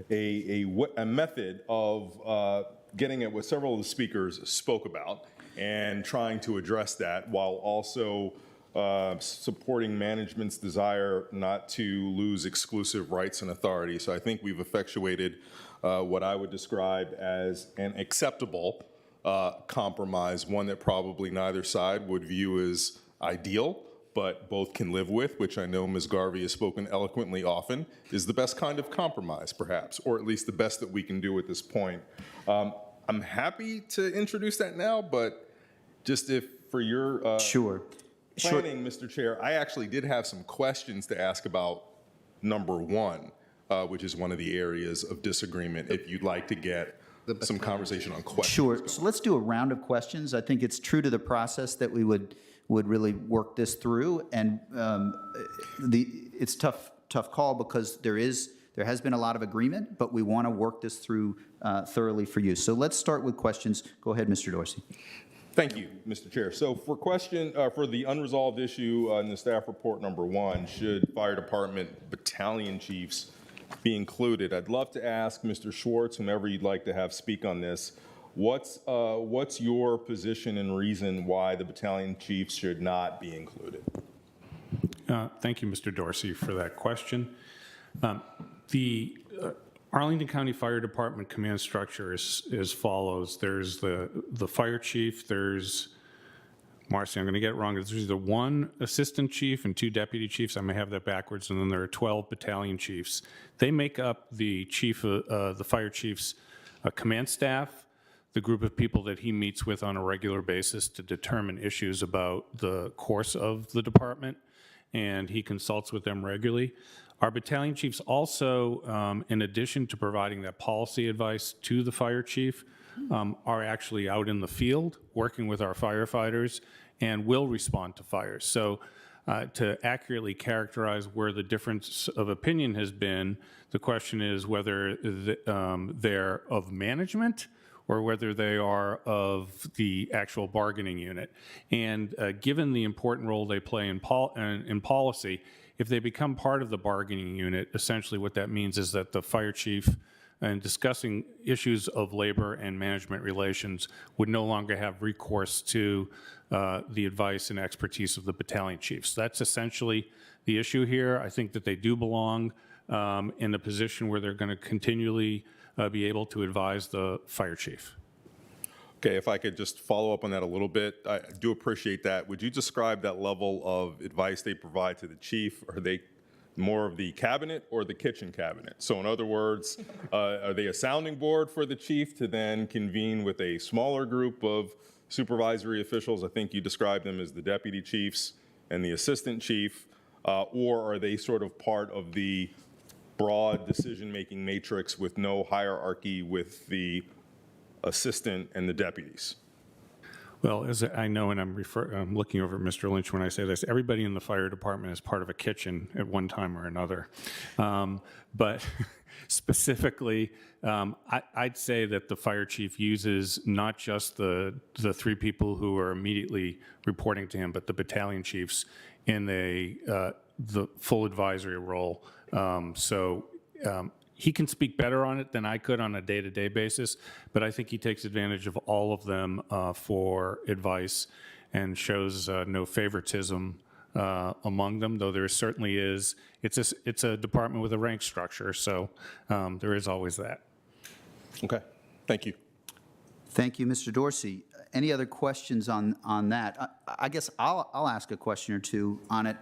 a method of getting at what several of the speakers spoke about and trying to address that while also supporting management's desire not to lose exclusive rights and authority. So I think we've effectuated what I would describe as an acceptable compromise, one that probably neither side would view as ideal, but both can live with, which I know Ms. Garvey has spoken eloquently often, is the best kind of compromise, perhaps, or at least the best that we can do at this point. I'm happy to introduce that now, but just if for your planning, Mr. Chair, I actually did have some questions to ask about number 1, which is one of the areas of disagreement, if you'd like to get some conversation on questions. Sure. So let's do a round of questions. I think it's true to the process that we would really work this through, and it's tough call because there has been a lot of agreement, but we want to work this through thoroughly for you. So let's start with questions. Go ahead, Mr. Dorsey. Thank you, Mr. Chair. So for the unresolved issue in the staff report number 1, should fire department battalion chiefs be included? I'd love to ask Mr. Schwartz, whomever you'd like to have speak on this, what's your position and reason why the battalion chiefs should not be included? Thank you, Mr. Dorsey, for that question. The Arlington County Fire Department command structure is as follows. There's the fire chief, there's, Marcy, I'm going to get it wrong. There's either 1 assistant chief and 2 deputy chiefs. I may have that backwards. And then there are 12 battalion chiefs. They make up the fire chief's command staff, the group of people that he meets with on a regular basis to determine issues about the course of the department, and he consults with them regularly. Our battalion chiefs also, in addition to providing that policy advice to the fire chief, are actually out in the field working with our firefighters and will respond to fires. So to accurately characterize where the difference of opinion has been, the question is whether they're of management or whether they are of the actual bargaining unit. And given the important role they play in policy, if they become part of the bargaining unit, essentially what that means is that the fire chief, in discussing issues of labor and management relations, would no longer have recourse to the advice and expertise of the battalion chiefs. That's essentially the issue here. I think that they do belong in a position where they're going to continually be able to advise the fire chief. Okay, if I could just follow up on that a little bit, I do appreciate that. Would you describe that level of advice they provide to the chief? Are they more of the cabinet or the kitchen cabinet? So in other words, are they a sounding board for the chief to then convene with a smaller group of supervisory officials? I think you described them as the deputy chiefs and the assistant chief, or are they sort of part of the broad decision-making matrix with no hierarchy with the assistant and the deputies? Well, as I know, and I'm looking over at Mr. Lynch when I say this, everybody in the fire department is part of a kitchen at one time or another. But specifically, I'd say that the fire chief uses not just the three people who are immediately reporting to him, but the battalion chiefs in the full advisory role. He can speak better on it than I could on a day-to-day basis, but I think he takes advantage of all of them for advice and shows no favoritism among them, though there certainly is. It's a department with a rank structure, so there is always that. Okay, thank you. Thank you, Mr. Dorsey. Any other questions on that? I guess I'll ask a question or two on it.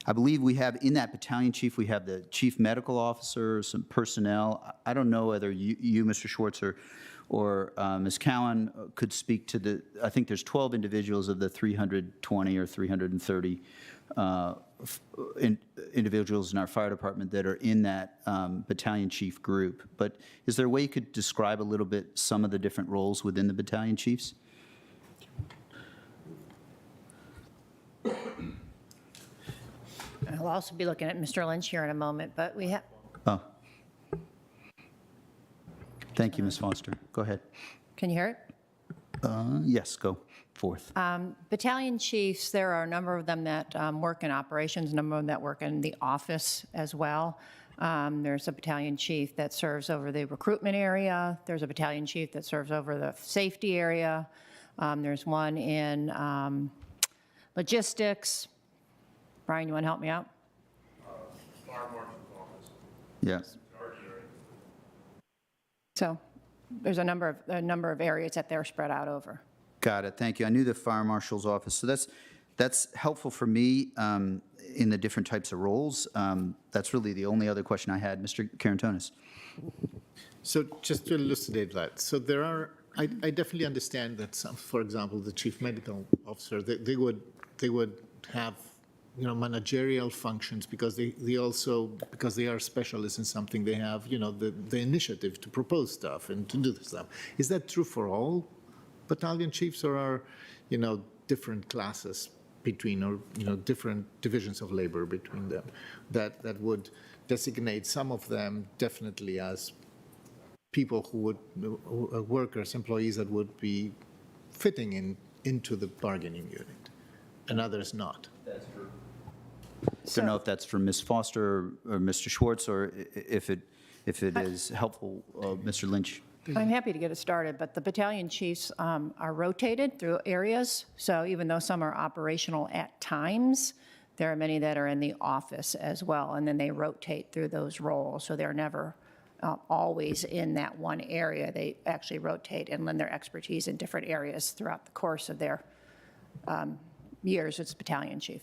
I believe we have, in that battalion chief, we have the chief medical officer, some personnel. I don't know whether you Mr. Schwartz, or Ms. Cowan could speak to the, I think there's 12 individuals of the 320 or 330 individuals in our fire department that are in that battalion chief group. But is there a way you could describe a little bit some of the different roles within the battalion chiefs? I'll also be looking at Mr. Lynch here in a moment, but we have... Oh. Thank you, Ms. Foster. Go ahead. Can you hear it? Yes, go forth. Battalion chiefs, there are a number of them that work in operations, a number of them that work in the office as well. There's a battalion chief that serves over the recruitment area. There's a battalion chief that serves over the safety area. There's one in logistics. Brian, you want to help me out? Fire marshal's office. Yes. So there's a number of areas that they're spread out over. Got it. Thank you. I knew the fire marshal's office, so that's helpful for me in the different types of roles. That's really the only other question I had. Mr. Karantonis. So just to elucidate that, so there are, I definitely understand that some, for example, the chief medical officer, they would have, you know, managerial functions because they also, because they are specialists in something, they have, you know, the initiative to propose stuff and to do the stuff. Is that true for all battalion chiefs, or are, you know, different classes between, or, you know, different divisions of labor between them that would designate some of them definitely as people who would, workers, employees that would be fitting into the bargaining unit, and others not? That's true. Don't know if that's for Ms. Foster or Mr. Schwartz, or if it is helpful, Mr. Lynch. I'm happy to get it started, but the battalion chiefs are rotated through areas. So even though some are operational at times, there are many that are in the office as well, and then they rotate through those roles. So they're never always in that one area. They actually rotate and lend their expertise in different areas throughout the course of their years as battalion chief.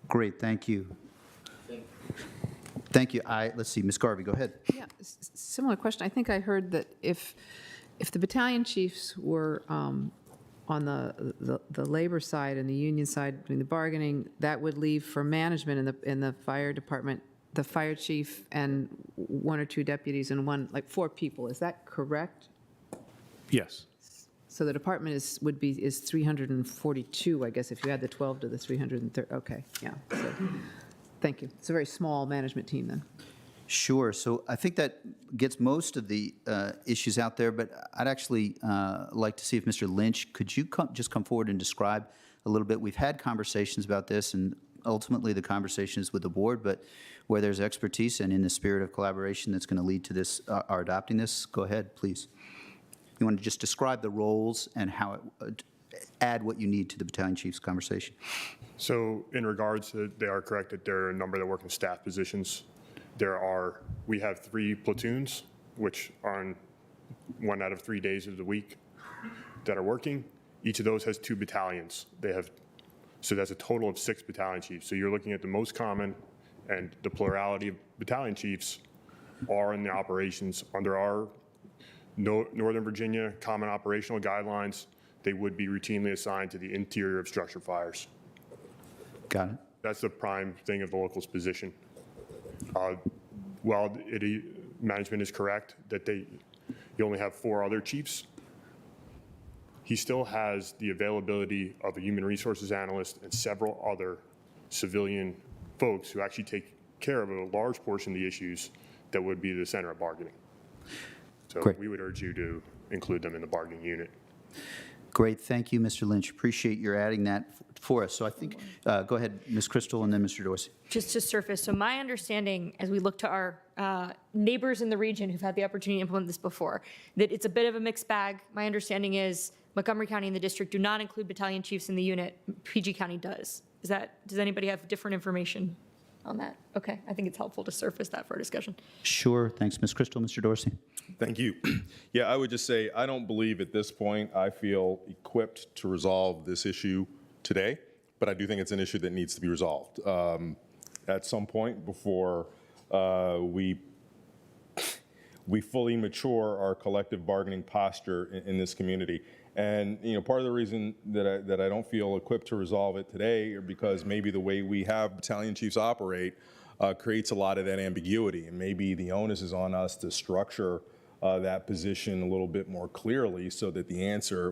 Great, thank you. Thank you. Let's see, Ms. Garvey, go ahead. Yeah, similar question. I think I heard that if the battalion chiefs were on the labor side and the union side doing the bargaining, that would leave for management in the fire department, the fire chief and one or two deputies and like 4 people. Is that correct? Yes. So the department is 342, I guess, if you add the 12 to the 330. Okay, yeah. So, thank you. It's a very small management team then. Sure. So I think that gets most of the issues out there, but I'd actually like to see if Mr. Lynch, could you just come forward and describe a little bit? We've had conversations about this, and ultimately the conversation is with the board, but where there's expertise and in the spirit of collaboration that's going to lead to this, our adopting this, go ahead, please. You want to just describe the roles and how it add what you need to the battalion chief's conversation. So in regards to, they are correct that there are a number that work in staff positions. We have 3 platoons, which are on 1 out of 3 days of the week that are working. Each of those has 2 battalions. So that's a total of 6 battalion chiefs. So you're looking at the most common, and the plurality of battalion chiefs are in the operations under our Northern Virginia Common Operational Guidelines. They would be routinely assigned to the interior of structure fires. Got it. That's the prime thing of the local's position. While management is correct that you only have 4 other chiefs, he still has the availability of a human resources analyst and several other civilian folks who actually take care of a large portion of the issues that would be the center of bargaining. So Great. We would urge you to include them in the bargaining unit. Great, thank you, Mr. Lynch. Appreciate your adding that for us. So I think, go ahead, Ms. Crystal, and then Mr. Dorsey. Just to surface, so my understanding, as we look to our neighbors in the region who've had the opportunity to implement this before, that it's a bit of a mixed bag. My understanding is Montgomery County and the district do not include battalion chiefs in the unit. PG County does. Does anybody have different information on that? Okay, I think it's helpful to surface that for a discussion. Sure, thanks, Ms. Crystal. Mr. Dorsey. Thank you. Yeah, I would just say I don't believe at this point I feel equipped to resolve this issue today, but I do think it's an issue that needs to be resolved at some point before we fully mature our collective bargaining posture in this community. And part of the reason that I don't feel equipped to resolve it today are because maybe the way we have battalion chiefs operate creates a lot of that ambiguity, and maybe the onus is on us to structure that position a little bit more clearly so that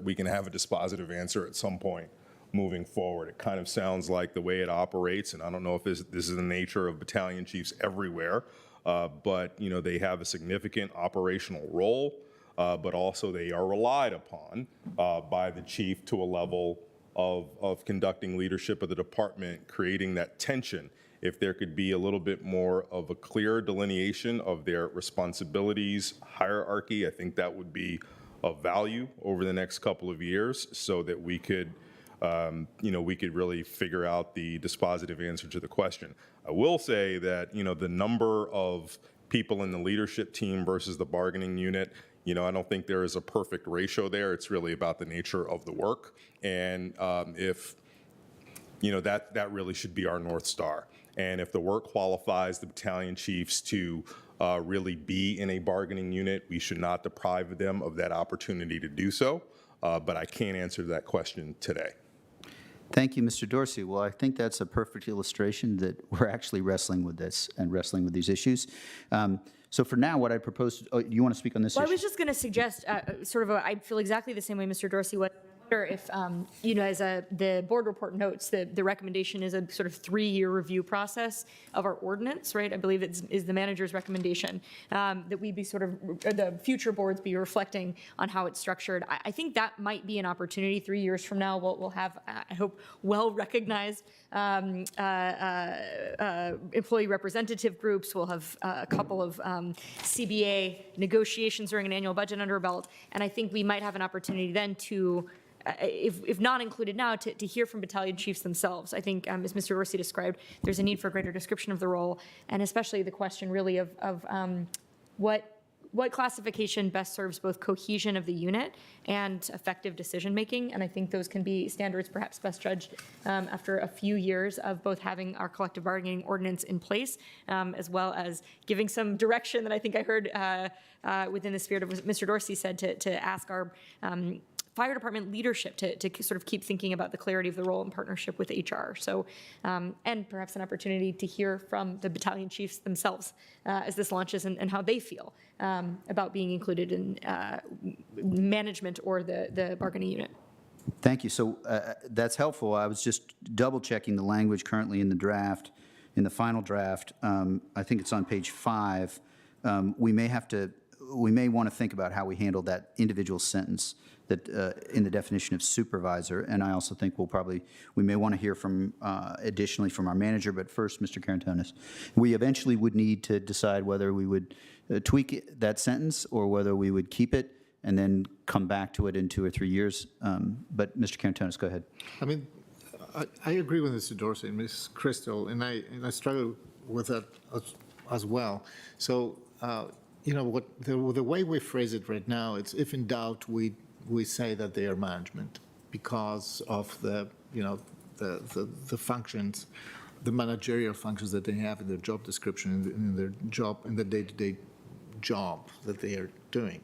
we can have a dispositive answer at some point moving forward. It kind of sounds like the way it operates, and I don't know if this is the nature of battalion chiefs everywhere, but they have a significant operational role, but also they are relied upon by the chief to a level of conducting leadership of the department, creating that tension. If there could be a little bit more of a clear delineation of their responsibilities, hierarchy, I think that would be of value over the next couple of years so that we could really figure out the dispositive answer to the question. I will say that, the number of people in the leadership team versus the bargaining unit, I don't think there is a perfect ratio there. It's really about the nature of the work. And that really should be our North Star. And if the work qualifies the battalion chiefs to really be in a bargaining unit, we should not deprive them of that opportunity to do so. But I can't answer that question today. Thank you, Mr. Dorsey. Well, I think that's a perfect illustration that we're actually wrestling with this and wrestling with these issues. So for now, what I propose, you want to speak on this issue? I was just going to suggest I feel exactly the same way Mr. Dorsey would. If, as the board report notes, the recommendation is a sort of 3-year review process of our ordinance, right? I believe it is the manager's recommendation that we be the future boards be reflecting on how it's structured. I think that might be an opportunity 3 years from now. We'll have, I hope, well-recognized employee representative groups. We'll have a couple of CBA negotiations during an annual budget under our belt. And I think we might have an opportunity then to, if not included now, to hear from battalion chiefs themselves. I think, as Mr. Dorsey described, there's a need for greater description of the role, and especially the question really of what classification best serves both cohesion of the unit and effective decision-making. And I think those can be standards perhaps best judged after a few years of both having our collective bargaining ordinance in place, as well as giving some direction that I think I heard within the spirit of what Mr. Dorsey said to ask our fire department leadership to sort of keep thinking about the clarity of the role in partnership with HR. So, and perhaps an opportunity to hear from the battalion chiefs themselves as this launches and how they feel about being included in management or the bargaining unit. Thank you. So that's helpful. I was just double checking the language currently in the draft, in the final draft, I think it's on page 5, we may want to think about how we handle that individual sentence that in the definition of supervisor. And I also think we may want to hear from, additionally from our manager, but first, Mr. Karantonis. We eventually would need to decide whether we would tweak that sentence or whether we would keep it and then come back to it in 2 or 3 years. But Mr. Karantonis, go ahead. I mean, I agree with Mr. Dorsey and Ms. Crystal, and I struggle with that as well. So, you know, the way we phrase it right now, it's if in doubt, we say that they are management because of the, you know, the functions, the managerial functions that they have in their job description, in their job, in the day-to-day job that they are doing.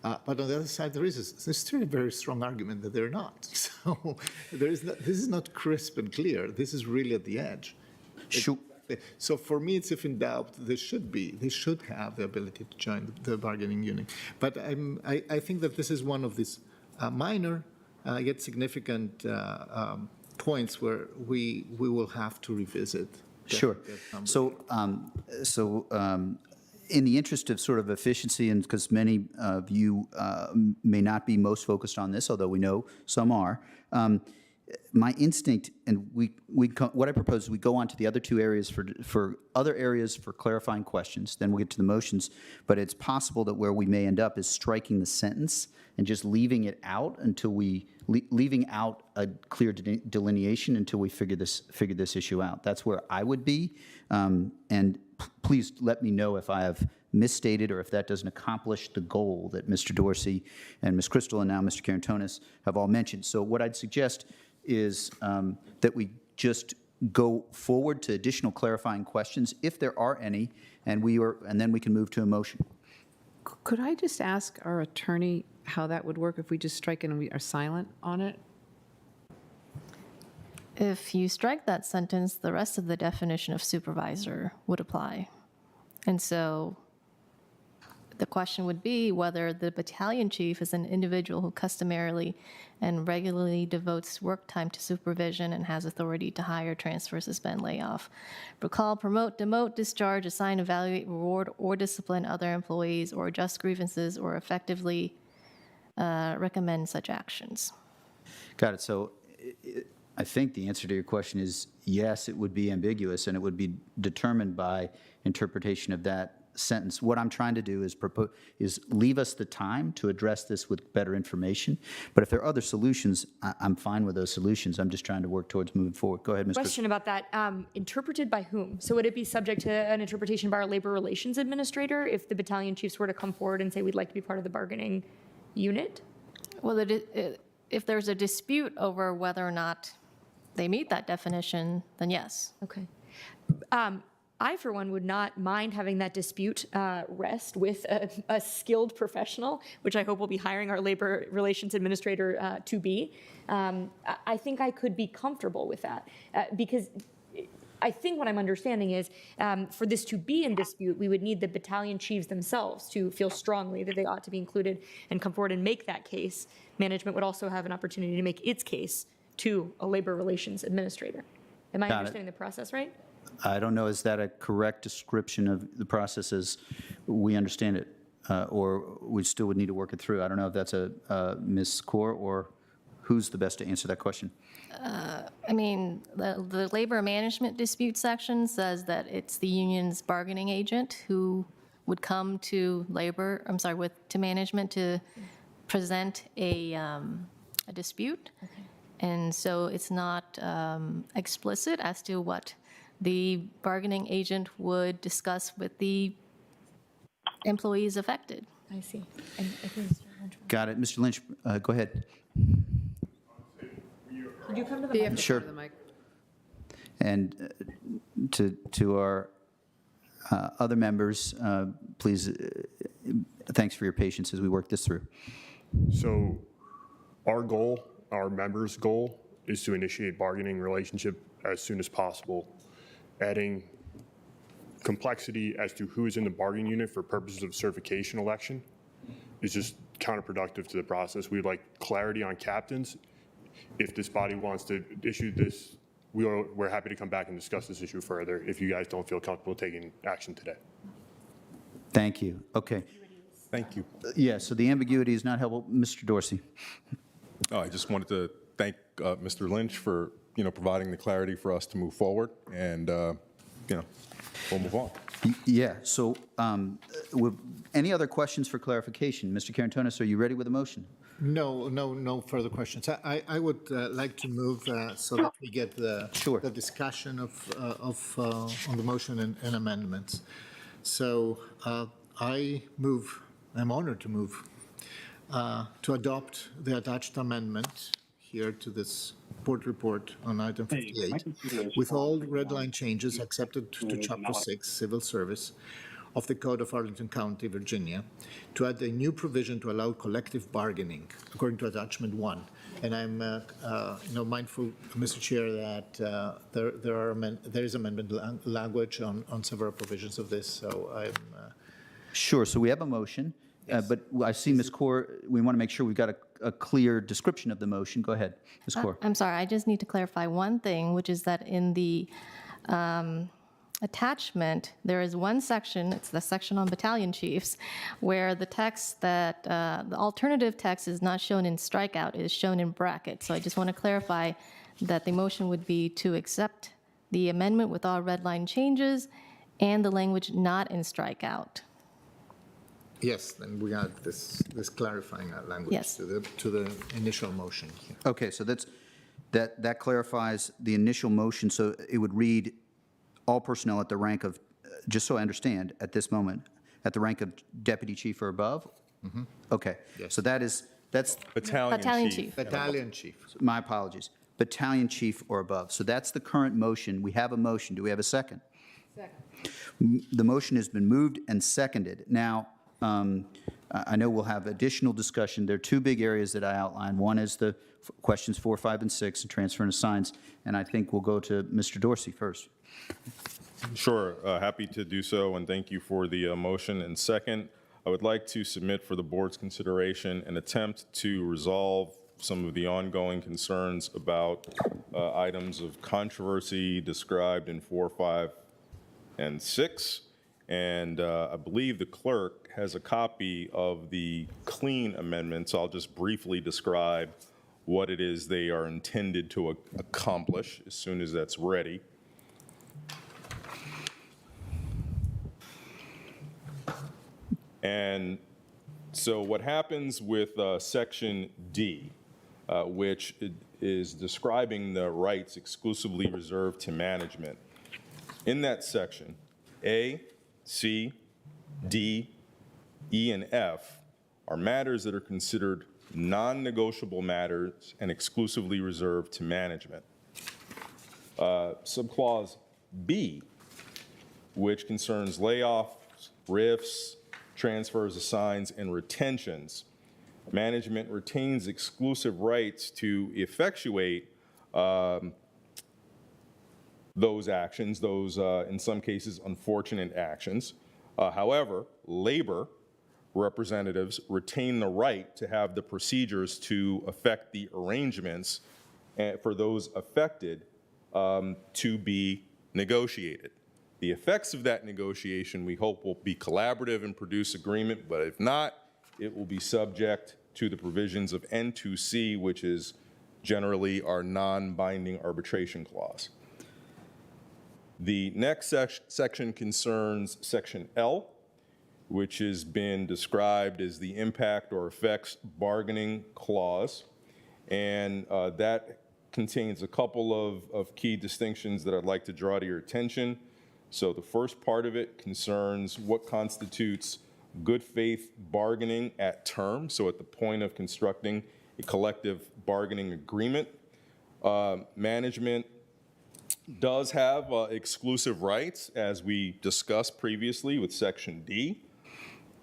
But on the other side, there's still a very strong argument that they're not. So this is not crisp and clear. This is really at the edge. Sure. So for me, it's if in doubt, they should have the ability to join the bargaining unit. But I think that this is one of these minor yet significant points where we will have to revisit. Sure. So, in the interest of sort of efficiency, and because many of you may not be most focused on this, although we know some are, my instinct, and what I propose is we go on to the other 2 areas for other areas for clarifying questions, then we'll get to the motions, but it's possible that where we may end up is striking the sentence and just leaving it out until leaving out a clear delineation until we figure this issue out. That's where I would be, and please let me know if I have misstated or if that doesn't accomplish the goal that Mr. Dorsey and Ms. Crystal and now Mr. Karantonis have all mentioned. So what I'd suggest is that we just go forward to additional clarifying questions, if there are any, and then we can move to a motion. Could I just ask our attorney how that would work if we just strike it and we are silent on it? If you strike that sentence, the rest of the definition of supervisor would apply. And so the question would be whether the battalion chief is an individual who customarily and regularly devotes work time to supervision and has authority to hire, transfer, suspend, lay off, recall, promote, demote, discharge, assign, evaluate, reward, or discipline other employees, or adjust grievances, or effectively recommend such actions. Got it. So I think the answer to your question is yes, it would be ambiguous, and it would be determined by interpretation of that sentence. What I'm trying to do is leave us the time to address this with better information. But if there are other solutions, I'm fine with those solutions. I'm just trying to work towards moving forward. Go ahead, Ms. Question about that. Interpreted by whom? So would it be subject to an interpretation by our labor relations administrator if the battalion chiefs were to come forward and say we'd like to be part of the bargaining unit? Well, if there's a dispute over whether or not they meet that definition, then yes. Okay. I, for one, would not mind having that dispute rest with a skilled professional, which I hope will be hiring our labor relations administrator to be. I think I could be comfortable with that because I think what I'm understanding is for this to be in dispute, we would need the battalion chiefs themselves to feel strongly that they ought to be included and come forward and make that case. Management would also have an opportunity to make its case to a labor relations administrator. Am I understanding the process right? I don't know, is that a correct description of the process as we understand it? Or we still would need to work it through? I don't know if that's a Ms. Kaur or who's the best to answer that question? I mean, the labor management dispute section says that it's the union's bargaining agent who would come to to management to present a dispute. Okay. And so it's not explicit as to what the bargaining agent would discuss with the employees affected. I see. And I think Mr. Lynch. Got it. Mr. Lynch, go ahead. Could you come to the mic? Sure. And to our other members, please, thanks for your patience as we work this through. So our goal, our members' goal, is to initiate bargaining relationship as soon as possible. Adding complexity as to who is in the bargaining unit for purposes of certification election is just counterproductive to the process. We'd like clarity on captains. If this body wants to issue this we're happy to come back and discuss this issue further if you guys don't feel comfortable taking action today. Thank you. Okay. Thank you. Yeah, so the ambiguity is not helpful. Mr. Dorsey. I just wanted to thank Mr. Lynch for, providing the clarity for us to move forward, and, we'll move on. Yeah, so any other questions for clarification? Mr. Carantonis, are you ready with a motion? No further questions. I would like to move so that we get the discussion on the motion and amendments. So I'm honored to move to adopt the attached amendment here to this board report on item 58, with all red line changes accepted to Chapter 6, Civil Service of the Code of Arlington County, Virginia, to add a new provision to allow collective bargaining, according to Attachment 1. And I'm mindful, Mr. Chair, that there is amendment language on several provisions of this, so I'm... Sure, so we have a motion, but I see Ms. Kaur, we want to make sure we've got a clear description of the motion. Go ahead, Ms. Kaur. I'm sorry, I just need to clarify one thing, which is that in the attachment, there is one section, it's the section on battalion chiefs, where the text that, the alternative text is not shown in strikeout, it is shown in brackets. So I just want to clarify that the motion would be to accept the amendment with all red line changes and the language not in strikeout. Yes, then we got this clarifying language Yes. to the initial motion here. Okay, so that clarifies the initial motion, so it would read, all personnel at the rank of, just so I understand, at this moment, at the rank of deputy chief or above? Mhm. Okay, Yes. so that's Battalion chief. Battalion chief. my apologies, battalion chief or above. So that's the current motion. We have a motion. Do we have a second? Second. The motion has been moved and seconded. Now, I know we'll have additional discussion. There are two big areas that I outlined. One is the questions 4, 5, and 6, and transfer and assigns, and I think we'll go to Mr. Dorsey first. Sure, happy to do so, and thank you for the motion. And second, I would like to submit for the board's consideration an attempt to resolve some of the ongoing concerns about items of controversy described in 4, 5, and 6. And I believe the clerk has a copy of the clean amendments. I'll just briefly describe what it is they are intended to accomplish as soon as that's ready. And so what happens with Section D, which is describing the rights exclusively reserved to management. In that section, A, C, D, E, and F are matters that are considered non-negotiable matters and exclusively reserved to management. Subclause B, which concerns layoffs, RIFs, transfers, assigns, and retentions. Management retains exclusive rights to effectuate those actions, those, in some cases, unfortunate actions. However, labor representatives retain the right to have the procedures to affect the arrangements for those affected to be negotiated. The effects of that negotiation, we hope, will be collaborative and produce agreement, but if not, it will be subject to the provisions of N2C, which is generally our non-binding arbitration clause. The next section concerns Section L, which has been described as the impact or effects bargaining clause. And that contains a couple of key distinctions that I'd like to draw to your attention. So the first part of it concerns what constitutes good faith bargaining at term, so at the point of constructing a collective bargaining agreement. Management does have exclusive rights, as we discussed previously with Section D.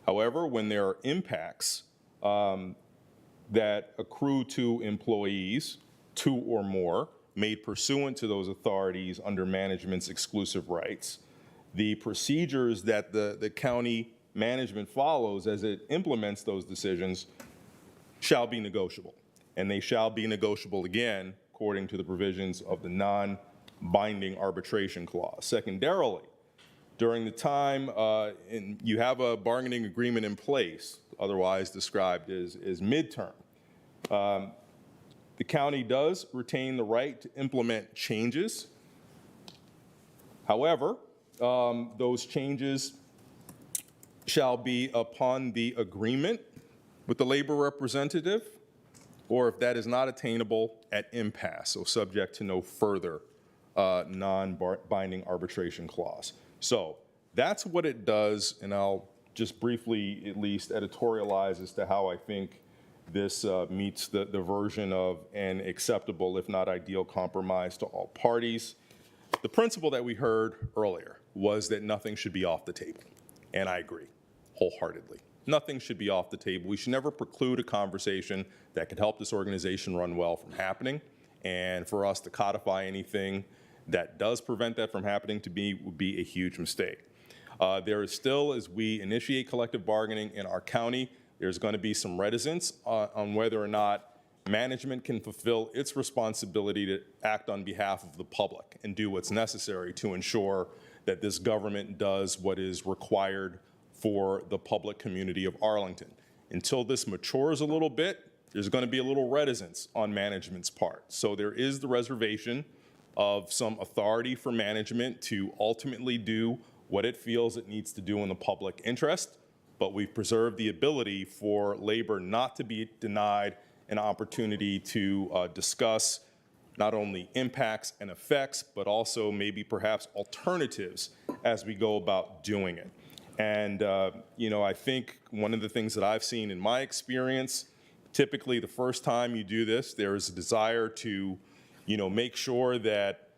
However, when there are impacts that accrue to employees, 2 or more, made pursuant to those authorities under management's exclusive rights, the procedures that the county management follows as it implements those decisions shall be negotiable. And they shall be negotiable again according to the provisions of the non-binding arbitration clause. Secondarily, during the time you have a bargaining agreement in place, otherwise described as midterm, the county does retain the right to implement changes. However, those changes shall be upon the agreement with the labor representative, or if that is not attainable, at impasse, so subject to no further non-binding arbitration clause. So that's what it does, and I'll just briefly at least editorialize as to how I think this meets the version of an acceptable, if not ideal, compromise to all parties. The principle that we heard earlier was that nothing should be off the table, and I agree wholeheartedly. Nothing should be off the table. We should never preclude a conversation that could help this organization run well from happening, and for us to codify anything that does prevent that from happening to me would be a huge mistake. There is still, as we initiate collective bargaining in our county, there's going to be some reticence on whether or not management can fulfill its responsibility to act on behalf of the public and do what's necessary to ensure that this government does what is required for the public community of Arlington. Until this matures a little bit, there's going to be a little reticence on management's part. So there is the reservation of some authority for management to ultimately do what it feels it needs to do in the public interest, but we've preserved the ability for labor not to be denied an opportunity to discuss not only impacts and effects, but also maybe perhaps alternatives as we go about doing it. And, I think one of the things that I've seen in my experience, typically the first time you do this, there is a desire to, make sure that,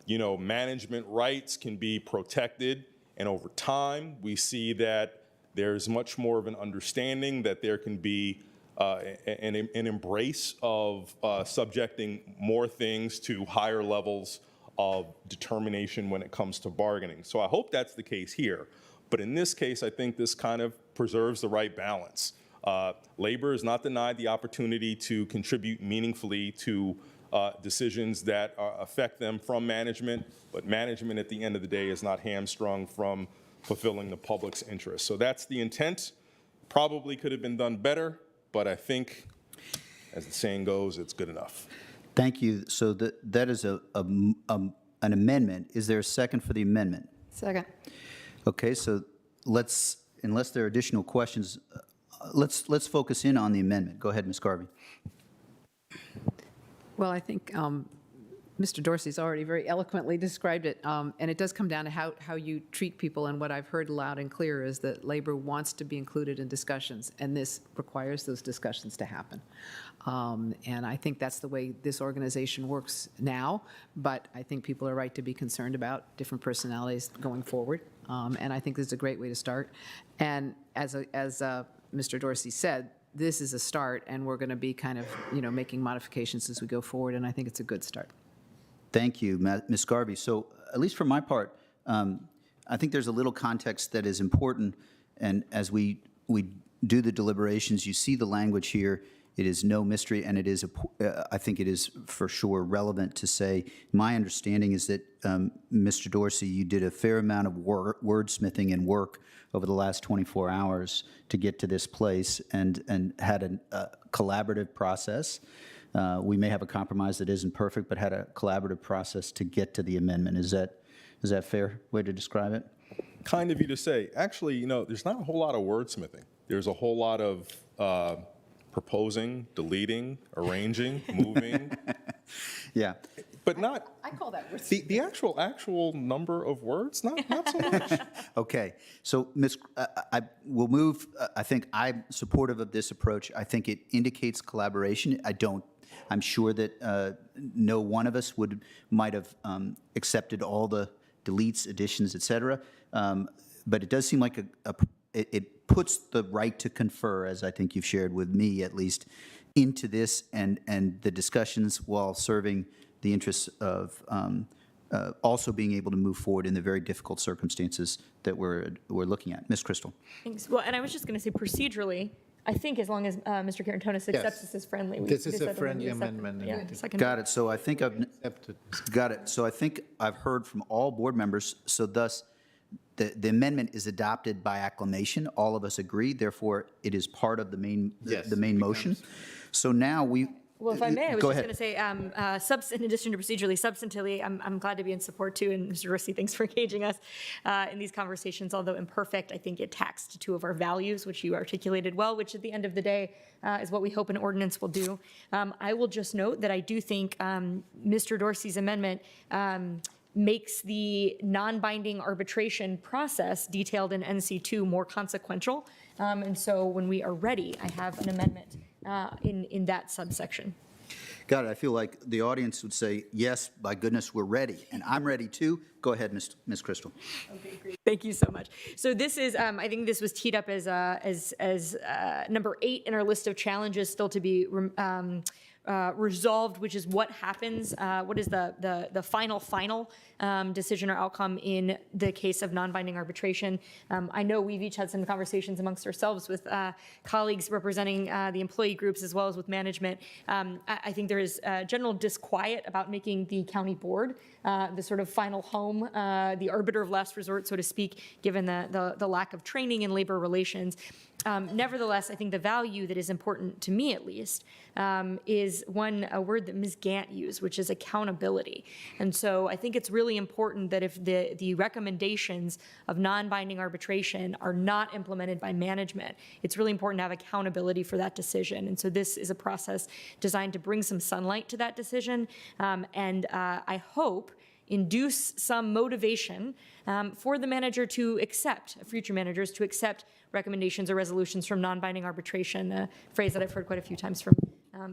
management rights can be protected. And over time, we see that there's much more of an understanding that there can be an embrace of subjecting more things to higher levels of determination when it comes to bargaining. So I hope that's the case here. But in this case, I think this kind of preserves the right balance. Labor is not denied the opportunity to contribute meaningfully to decisions that affect them from management, but management at the end of the day is not hamstrung from fulfilling the public's interest. So that's the intent. Probably could have been done better, but I think, as the saying goes, it's good enough. Thank you. So that is an amendment. Is there a second for the amendment? Second. Okay, so unless there are additional questions, let's focus in on the amendment. Go ahead, Ms. Garvey. Well, I think Mr. Dorsey's already very eloquently described it, and it does come down to how you treat people, and what I've heard loud and clear is that labor wants to be included in discussions, and this requires those discussions to happen. And I think that's the way this organization works now, but I think people are right to be concerned about different personalities going forward, and I think this is a great way to start. And as Mr. Dorsey said, this is a start, and we're going to be kind of, making modifications as we go forward, and I think it's a good start. Thank you, Ms. Garvey. So at least for my part, I think there's a little context that is important, and as we do the deliberations, you see the language here. It is no mystery, and it is I think it is for sure relevant to say, my understanding is that, Mr. Dorsey, you did a fair amount of wordsmithing and work over the last 24 hours to get to this place, and had a collaborative process. We may have a compromise that isn't perfect, but had a collaborative process to get to the amendment. Is that a fair way to describe it? Kind of you to say. Actually, there's not a whole lot of wordsmithing. There's a whole lot of proposing, deleting, arranging, moving. Yeah. But not. I call that the actual number of words, not so much. Okay. So, I will move. I think I'm supportive of this approach. I think it indicates collaboration. I'm sure that no one of us might have accepted all the deletes, additions, et cetera. But it does seem like it puts the right to confer, as I think you've shared with me at least, into this and the discussions while serving the interests of also being able to move forward in the very difficult circumstances that we're looking at. Ms. Crystal. Thanks. Well, and I was just going to say procedurally, I think as long as Mr. Karantonis accepts Yes. this as friendly. This is decided a when friendly we accept it. amendment. Yeah, second. Got it. So I think I've, got it. So I think I've heard from all board members, so thus the amendment is adopted by acclamation. All of us agree, therefore it is part of the main, Yes, the main motion. So now we. Well, if I may, I was Go just ahead. going to say, in addition to procedurally, substantively, I'm glad to be in support too. And Mr. Rossi, thanks for engaging us in these conversations. Although imperfect, I think it taxed two of our values, which you articulated well, which at the end of the day is what we hope an ordinance will do. I will just note that I do think Mr. Dorsey's amendment makes the non-binding arbitration process detailed in NC2 more consequential. And so when we are ready, I have an amendment in that subsection. Got it. I feel like the audience would say, yes, by goodness, we're ready. And I'm ready too. Go ahead, Ms. Crystal. Okay, great. Thank you so much. So this is, I think this was teed up as number 8 in our list of challenges still to be resolved, which is what happens, what is the final decision or outcome in the case of non-binding arbitration. I know we've each had some conversations amongst ourselves with colleagues representing the employee groups as well as with management. I think there is general disquiet about making the county board the sort of final home, the arbiter of last resort, so to speak, given the lack of training in labor relations. Nevertheless, I think the value that is important to me, at least, is a word that Ms. Gant used, which is accountability. And so I think it's really important that if the recommendations of non-binding arbitration are not implemented by management, it's really important to have accountability for that decision. And so this is a process designed to bring some sunlight to that decision, and I hope induce some motivation for the manager to accept, future managers to accept recommendations or resolutions from non-binding arbitration. A phrase that I've heard quite a few times from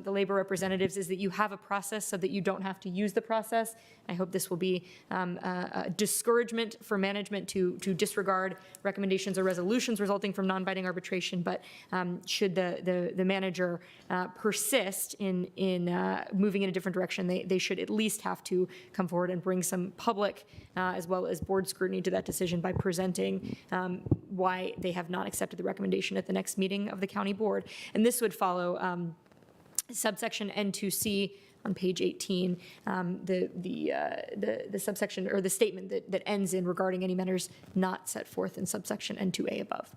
the labor representatives is that you have a process so that you don't have to use the process. I hope this will be a discouragement for management to disregard recommendations or resolutions resulting from non-binding arbitration, but should the manager persist in moving in a different direction, they should at least have to come forward and bring some public as well as board scrutiny to that decision by presenting why they have not accepted the recommendation at the next meeting of the county board. And this would follow subsection N2C on page 18, the subsection or the statement that ends in regarding any matters not set forth in subsection N2A above.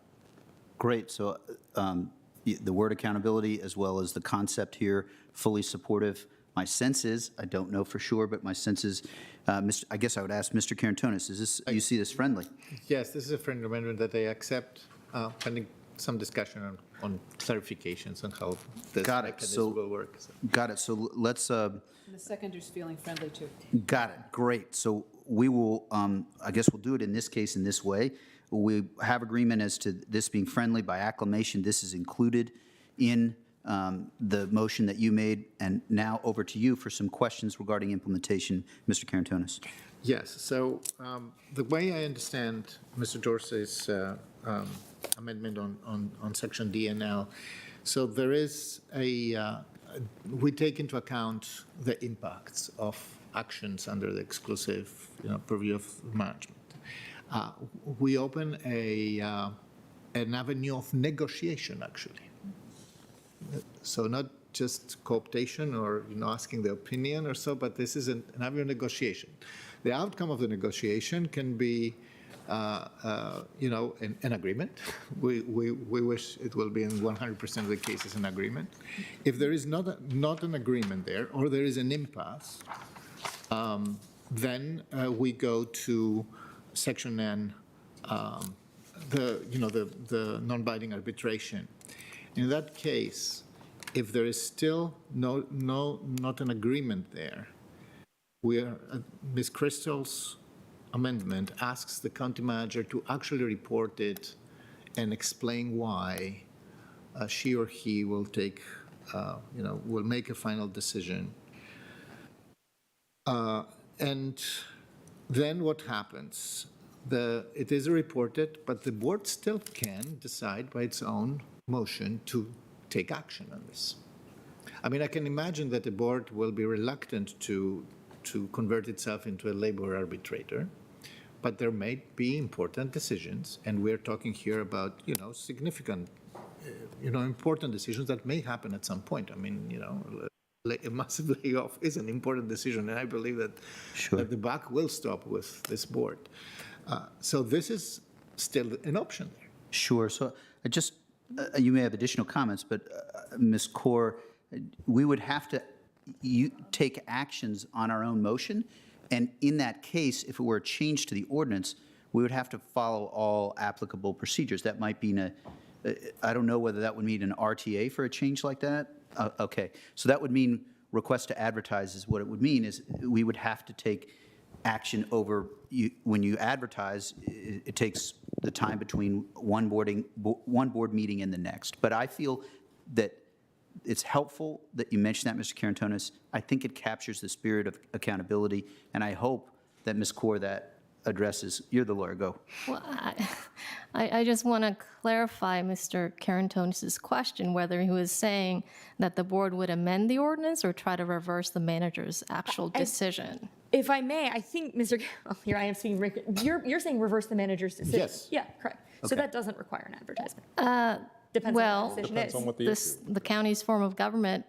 Great. So the word accountability as well as the concept here, fully supportive. My sense is, I don't know for sure, but my sense is, I guess I would ask Mr. Karantonis, is this, you see this friendly? Yes, this is a friendly amendment that I accept, pending some discussion on clarifications on how this mechanism will work. Got it. So let's. And the seconder's feeling friendly too. Got it. Great. So we will, I guess we'll do it in this case in this way. We have agreement as to this being friendly by acclamation. This is included in the motion that you made. And now over to you for some questions regarding implementation, Mr. Karantonis. Yes. So the way I understand Mr. Dorsey's amendment on section D and L, so there is we take into account the impacts of actions under the exclusive purview of management. We open an avenue of negotiation, actually. So not just cooptation or asking the opinion or so, but this is an avenue of negotiation. The outcome of the negotiation can be an agreement. We wish it will be in 100% of the cases an agreement. If there is not an agreement there, or there is an impasse, then we go to section N, the non-binding arbitration. In that case, if there is still not an agreement there, Ms. Crystal's amendment asks the county manager to actually report it and explain why she or he will take, will make a final decision. And then what happens? It is reported, but the board still can decide by its own motion to take action on this. I mean, I can imagine that the board will be reluctant to convert itself into a labor arbitrator, but there may be important decisions, and we're talking here about, significant important decisions that may happen at some point. I mean, a massive layoff is an important decision, and I believe that, that the buck will stop with this board. So this is still an option there. Sure. So I just, you may have additional comments, but Ms. Kaur, we would have to take actions on our own motion. And in that case, if it were a change to the ordinance, we would have to follow all applicable procedures. That might be I don't know whether that would mean an RTA for a change like that. Okay. So that would mean request to advertise is what it would mean, is we would have to take action over, when you advertise, it takes the time between one board meeting and the next. But I feel that it's helpful that you mentioned that, Mr. Karantonis. I think it captures the spirit of accountability, and I hope that, Ms. Kaur, that addresses, you're the lawyer, go. Well, I just want to clarify Mr. Karantonis' question, whether he was saying that the board would amend the ordinance or try to reverse the manager's actual decision. If I may, I think, Mr. Here I am speaking. You're saying reverse the manager's decision? Yes. Yeah, correct. So Okay. that doesn't require an advertisement. Depends Well, on what the decision Depends is. on what the issue. the county's form of government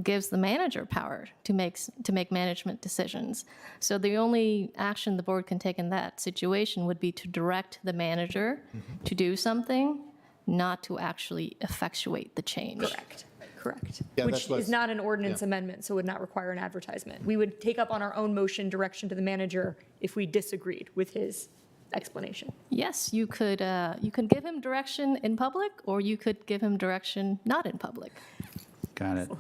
gives the manager power to make management decisions. So the only action the board can take in that situation would be to direct the manager to do something, not to actually effectuate the change. Correct. Yeah, Which that's what's- is not an ordinance amendment, so would not require an advertisement. We would take up on our own motion direction to the manager if we disagreed with his explanation. Yes, you could give him direction in public, or you could give him direction not in public. Got it.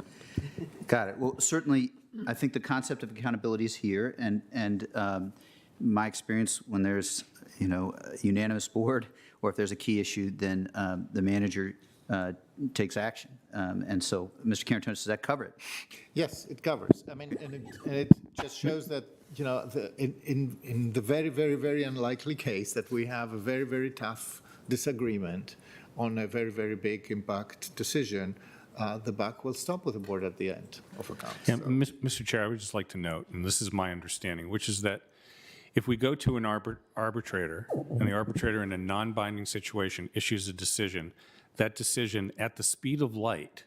Got it. Well, certainly, I think the concept of accountability is here, and my experience, when there's, a unanimous board, or if there's a key issue, then the manager takes action. And so, Mr. Karantonis, does that cover it? Yes, it covers. I mean, and it just shows that, in the very, very, very unlikely case that we have a very, very tough disagreement on a very, very big impact decision, the buck will stop with the board at the end of accounts. Yeah, Mr. Chair, I would just like to note, and this is my understanding, which is that if we go to an arbitrator, and the arbitrator in a non-binding situation issues a decision, that decision at the speed of light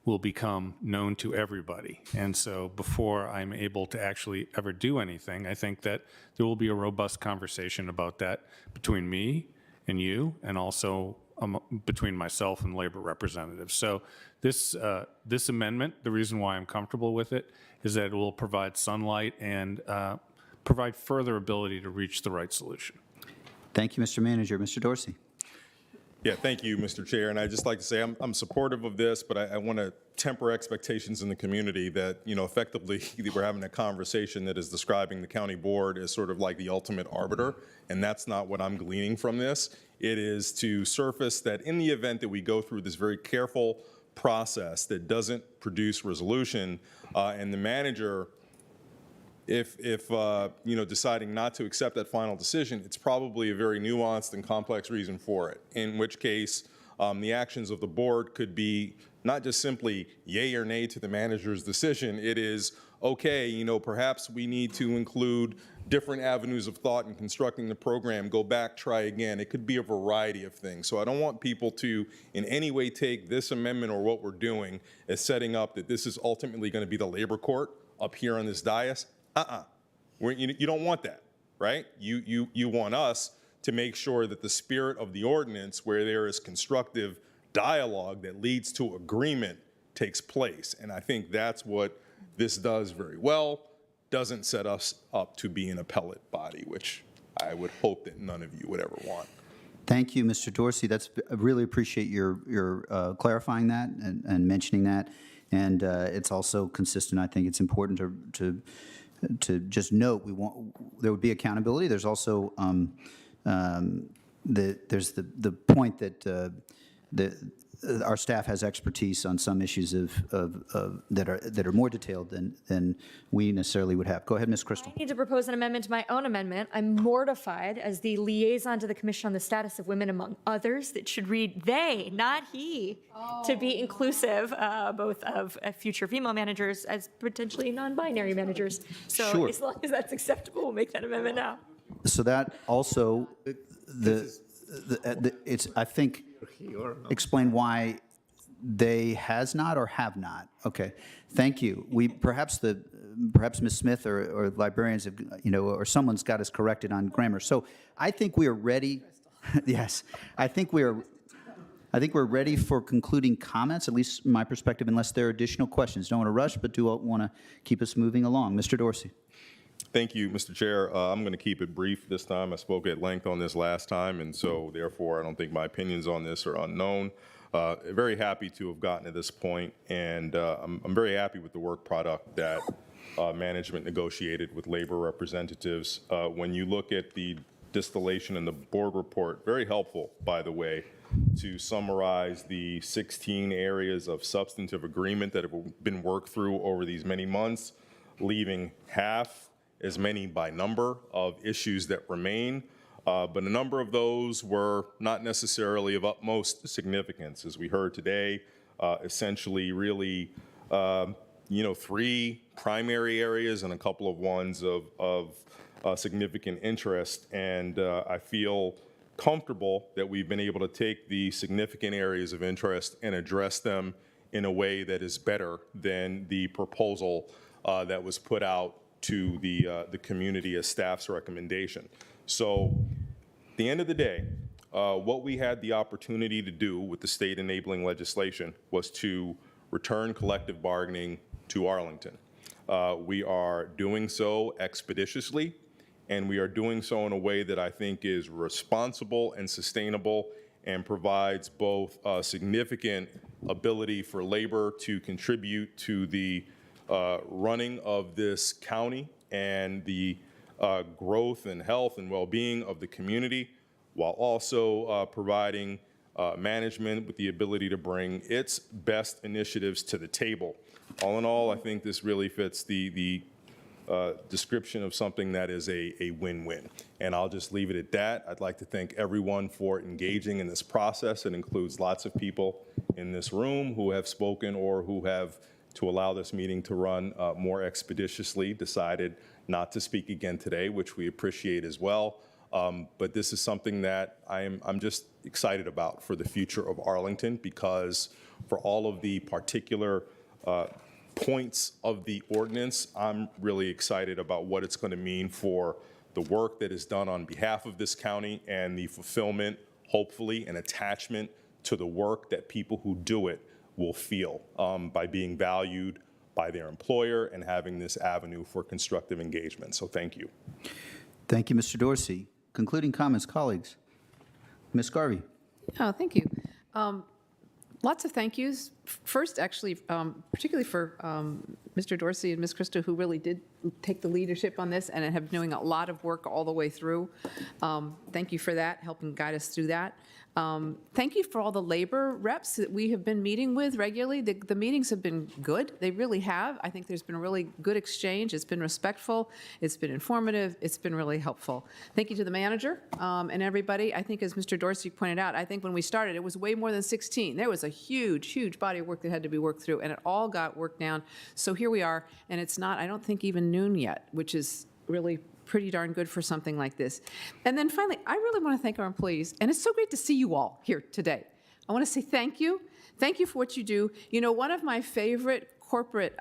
will become known to everybody. And so before I'm able to actually ever do anything, I think that there will be a robust conversation about that between me and you, and also between myself and labor representatives. So this amendment, the reason why I'm comfortable with it is that it will provide sunlight and provide further ability to reach the right solution. Thank you, Mr. Manager. Mr. Dorsey. Yeah, thank you, Mr. Chair. And I'd just like to say I'm supportive of this, but I want to temper expectations in the community that, effectively we're having a conversation that is describing the county board as sort of like the ultimate arbiter, and that's not what I'm gleaning from this. It is to surface that in the event that we go through this very careful process that doesn't produce resolution, and the manager, if deciding not to accept that final decision, it's probably a very nuanced and complex reason for it, in which case the actions of the board could be not just simply yay or nay to the manager's decision. It is, okay, perhaps we need to include different avenues of thought in constructing the program, go back, try again. It could be a variety of things. So I don't want people to in any way take this amendment or what we're doing as setting up that this is ultimately going to be the labor court up here on this dais. You don't want that, right? You want us to make sure that the spirit of the ordinance, where there is constructive dialogue that leads to agreement, takes place. And I think that's what this does very well. Doesn't set us up to be an appellate body, which I would hope that none of you would ever want. Thank you, Mr. Dorsey. I really appreciate your clarifying that and mentioning that. And it's also consistent. I think it's important to just note there would be accountability. There's also there's the point that our staff has expertise on some issues that are more detailed than we necessarily would have. Go ahead, Ms. Crystal. I need to propose an amendment to my own amendment. I'm mortified as the liaison to the Commission on the Status of Women, among others, that should read they, not he, to be inclusive both of future female managers as potentially non-binary managers. So Sure. as long as that's acceptable, we'll make that amendment now. So that also, I think explain why they has not or have not? Okay, thank you. Perhaps Ms. Smith or librarians have, or someone's got us corrected on grammar. So I think we are ready. Yes, I think we're ready for concluding comments, at least from my perspective, unless there are additional questions. Don't want to rush, but do want to keep us moving along. Mr. Dorsey. Thank you, Mr. Chair. I'm going to keep it brief this time. I spoke at length on this last time, and so therefore I don't think my opinions on this are unknown. Very happy to have gotten to this point, and I'm very happy with the work product that management negotiated with labor representatives. When you look at the distillation in the board report, very helpful, by the way, to summarize the 16 areas of substantive agreement that have been worked through over these many months, leaving half as many by number of issues that remain. But a number of those were not necessarily of utmost significance. As we heard today, essentially really, 3 primary areas and a couple of ones of significant interest. And I feel comfortable that we've been able to take the significant areas of interest and address them in a way that is better than the proposal that was put out to the community as staff's recommendation. So at the end of the day, what we had the opportunity to do with the state enabling legislation was to return collective bargaining to Arlington. We are doing so expeditiously, and we are doing so in a way that I think is responsible and sustainable and provides both a significant ability for labor to contribute to the running of this county and the growth and health and well-being of the community, while also providing management with the ability to bring its best initiatives to the table. All in all, I think this really fits the description of something that is a win-win. And I'll just leave it at that. I'd like to thank everyone for engaging in this process. It includes lots of people in this room who have spoken or who have, to allow this meeting to run more expeditiously, decided not to speak again today, which we appreciate as well. But this is something that I'm just excited about for the future of Arlington, because for all of the particular points of the ordinance, I'm really excited about what it's going to mean for the work that is done on behalf of this county and the fulfillment, hopefully, and attachment to the work that people who do it will feel by being valued by their employer and having this avenue for constructive engagement. So thank you. Thank you, Mr. Dorsey. Concluding comments, colleagues. Ms. Garvey. Oh, thank you. Lots of thank yous. First, actually, particularly for Mr. Dorsey and Ms. Christo, who really did take the leadership on this and have been doing a lot of work all the way through. Thank you for that, helping guide us through that. Thank you for all the labor reps that we have been meeting with regularly. The meetings have been good. They really have. I think there's been a really good exchange. It's been respectful. It's been informative. It's been really helpful. Thank you to the manager and everybody. I think, as Mr. Dorsey pointed out, I think when we started, it was way more than 16. There was a huge, huge body of work that had to be worked through, and it all got worked down. So here we are, and it's not, I don't think, even noon yet, which is really pretty darn good for something like this. And then finally, I really want to thank our employees, and it's so great to see you all here today. I want to say thank you. Thank you for what you do. You know, one of my favorite corporate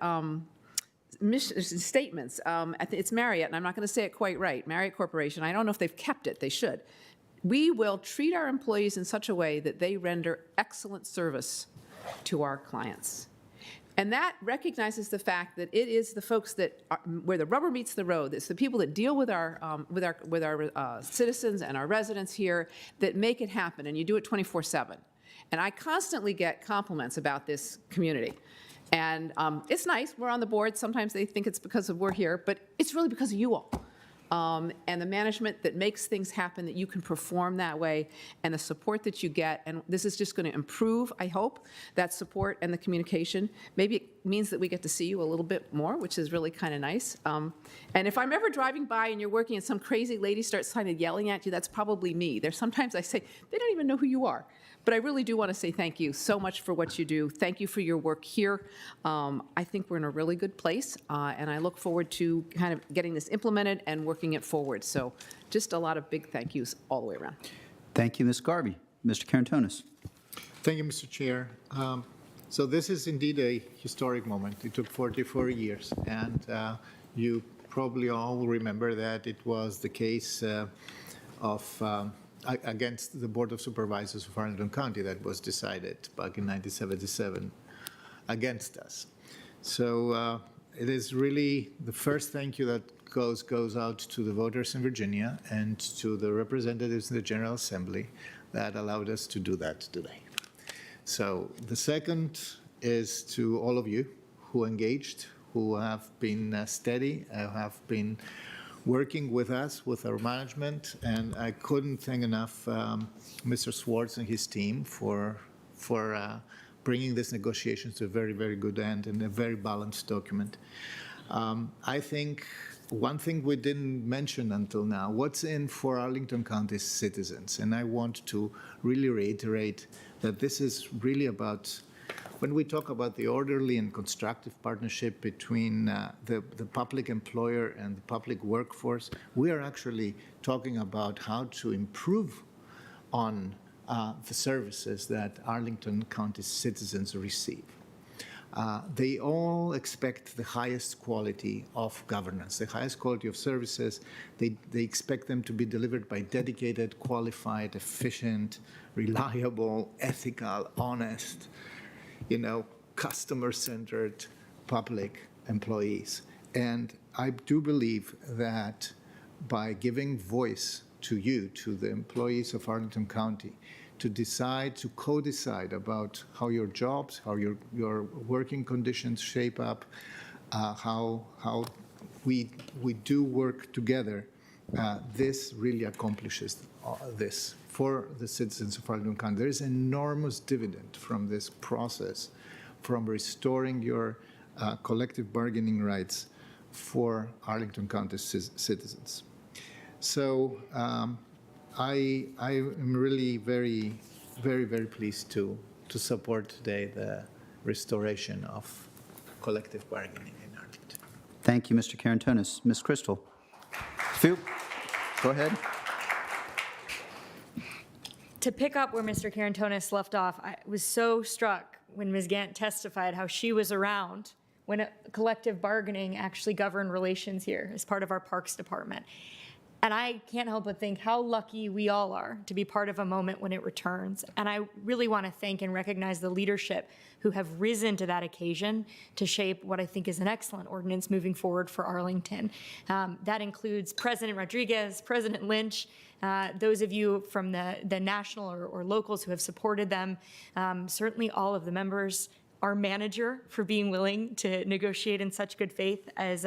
statements, it's Marriott, and I'm not going to say it quite right, Marriott Corporation. I don't know if they've kept it. They should. We will treat our employees in such a way that they render excellent service to our clients. And that recognizes the fact that it is the folks that are, where the rubber meets the road. It's the people that deal with our citizens and our residents here that make it happen. And you do it 24/7. And I constantly get compliments about this community. And it's nice. We're on the board. Sometimes they think it's because we're here, but it's really because of you all. And the management that makes things happen, that you can perform that way, and the support that you get. And this is just going to improve, I hope, that support and the communication. Maybe it means that we get to see you a little bit more, which is really kind of nice. And if I'm ever driving by and you're working and some crazy lady starts kind of yelling at you, that's probably me. There's sometimes I say, they don't even know who you are. But I really do want to say thank you so much for what you do. Thank you for your work here. I think we're in a really good place, and I look forward to kind of getting this implemented and working it forward. So just a lot of big thank yous all the way around. Thank you, Ms. Garvey. Mr. Carantonis. Thank you, Mr. Chair. So this is indeed a historic moment. It took 44 years, and you probably all remember that it was the case against the Board of Supervisors of Arlington County that was decided back in 1977 against us. So it is really the first thank you that goes out to the voters in Virginia and to the representatives in the General Assembly that allowed us to do that today. So the second is to all of you who engaged, who have been steady, have been working with us, with our management, and I couldn't thank enough Mr. Swartz and his team for bringing these negotiations to a very, very good end and a very balanced document. I think one thing we didn't mention until now, what's in for Arlington County citizens, and I want to really reiterate that this is really about, when we talk about the orderly and constructive partnership between the public employer and the public workforce, we are actually talking about how to improve on the services that Arlington County citizens receive. They all expect the highest quality of governance, the highest quality of services. They expect them to be delivered by dedicated, qualified, efficient, reliable, ethical, honest, customer-centered public employees. And I do believe that by giving voice to you, to the employees of Arlington County, to decide, to co-decide about how your jobs, how your working conditions shape up, how we do work together, this really accomplishes this for the citizens of Arlington County. There is enormous dividend from this process, from restoring your collective bargaining rights for Arlington County citizens. So I am really very, very, very pleased to support today the restoration of collective bargaining in Arlington. Thank you, Mr. Karantonis. Ms. Crystal. Phil, go ahead. To pick up where Mr. Karantonis left off, I was so struck when Ms. Gant testified how she was around when collective bargaining actually governed relations here as part of our Parks Department. And I can't help but think how lucky we all are to be part of a moment when it returns. And I really want to thank and recognize the leadership who have risen to that occasion to shape what I think is an excellent ordinance moving forward for Arlington. That includes President Rodriguez, President Lynch, those of you from the national or locals who have supported them, certainly all of the members, our manager for being willing to negotiate in such good faith as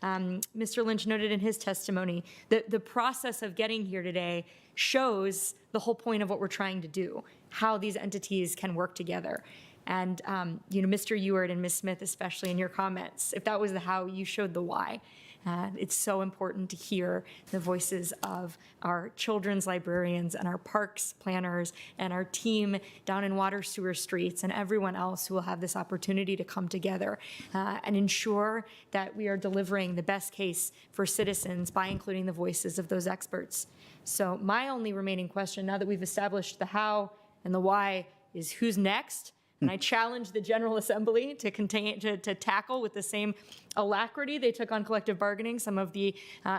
Mr. Lynch noted in his testimony. The process of getting here today shows the whole point of what we're trying to do, how these entities can work together. And Mr. Ewart and Ms. Smith, especially in your comments, if that was the how, you showed the why. It's so important to hear the voices of our children's librarians and our parks planners and our team down in water sewer streets and everyone else who will have this opportunity to come together and ensure that we are delivering the best case for citizens by including the voices of those experts. So my only remaining question, now that we've established the how and the why, is who's next? And I challenge the General Assembly to tackle with the same alacrity they took on collective bargaining some of the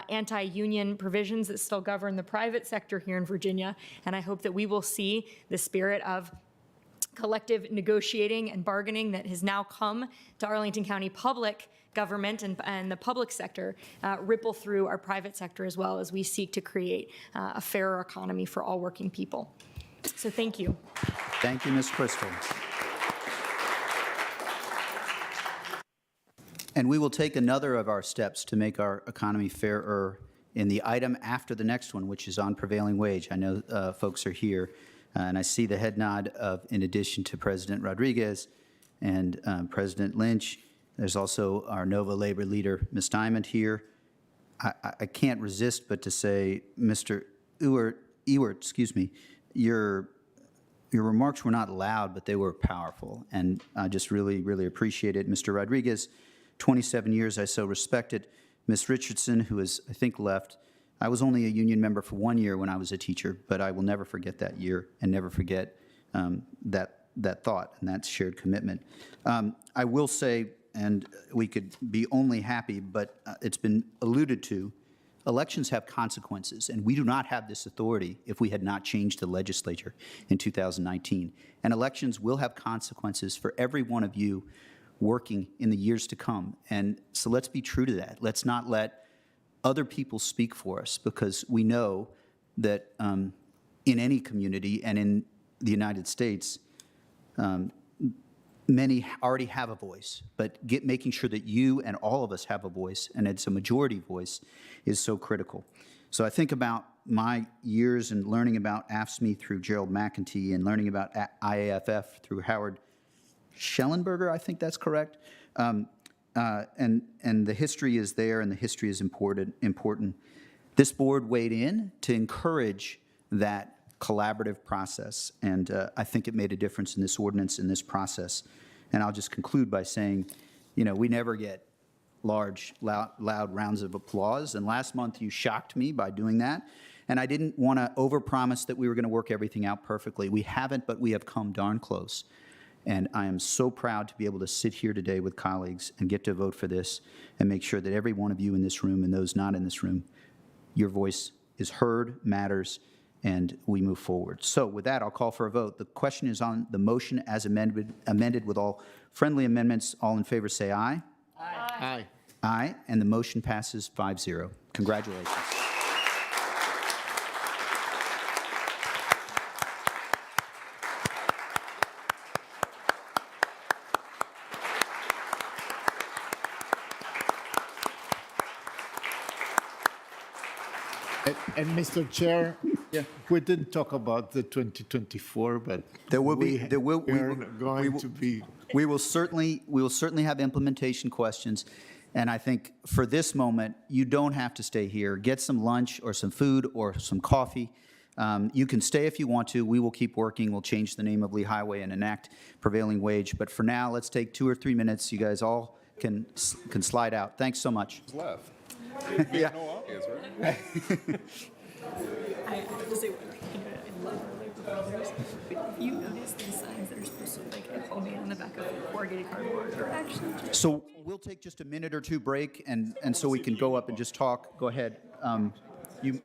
anti-union provisions that still govern the private sector here in Virginia. And I hope that we will see the spirit of collective negotiating and bargaining that has now come to Arlington County public government and the public sector ripple through our private sector as well as we seek to create a fairer economy for all working people. So thank you. Thank you, Ms. Crystal. And we will take another of our steps to make our economy fairer in the item after the next one, which is on prevailing wage. I know folks are here, and I see the head nod of, in addition to President Rodriguez and President Lynch, there's also our NOVA labor leader, Ms. Diamond, here. I can't resist but to say, Mr. Ewart, excuse me, your remarks were not loud, but they were powerful, and I just really, really appreciate it. Mr. Rodriguez, 27 years I so respected. Ms. Richardson, who is, I think, left, I was only a union member for 1 year when I was a teacher, but I will never forget that year and never forget that thought and that shared commitment. I will say, and we could be only happy, but it's been alluded to, elections have consequences, and we do not have this authority if we had not changed the legislature in 2019. And elections will have consequences for every one of you working in the years to come. And so let's be true to that. Let's not let other people speak for us, because we know that in any community and in the United States, many already have a voice, but making sure that you and all of us have a voice, and it's a majority voice, is so critical. So I think about my years in learning about AFSCME through Gerald McEntee and learning about IAFF through Howard Schellenberger, I think that's correct. And the history is there, and the history is important. This board weighed in to encourage that collaborative process, and I think it made a difference in this ordinance, in this process. And I'll just conclude by saying, you know, we never get large, loud rounds of applause, and last month you shocked me by doing that, and I didn't want to overpromise that we were going to work everything out perfectly. We haven't, but we have come darn close. And I am so proud to be able to sit here today with colleagues and get to vote for this and make sure that every one of you in this room and those not in this room, your voice is heard, matters, and we move forward. So with that, I'll call for a vote. The question is on the motion as amended with all friendly amendments. All in favor say aye. Aye. Aye. Aye, and the motion passes 5-0. Congratulations. And Mr. Chair, we didn't talk about the 2024, but we will certainly have implementation questions. And I think for this moment, you don't have to stay here. Get some lunch or some food or some coffee. You can stay if you want to. We will keep working. We'll change the name of Lee Highway and enact prevailing wage. But for now, let's take 2 or 3 minutes. You guys all can slide out. Thanks so much. Left. Yeah. No obvious, right? I have to say, I love our labor brothers, but if you notice these signs that are supposed to like homemade on the back of corrugated cardboard are actually just... So we'll take just a minute or two break, and so we can go up and just talk. Go ahead. You.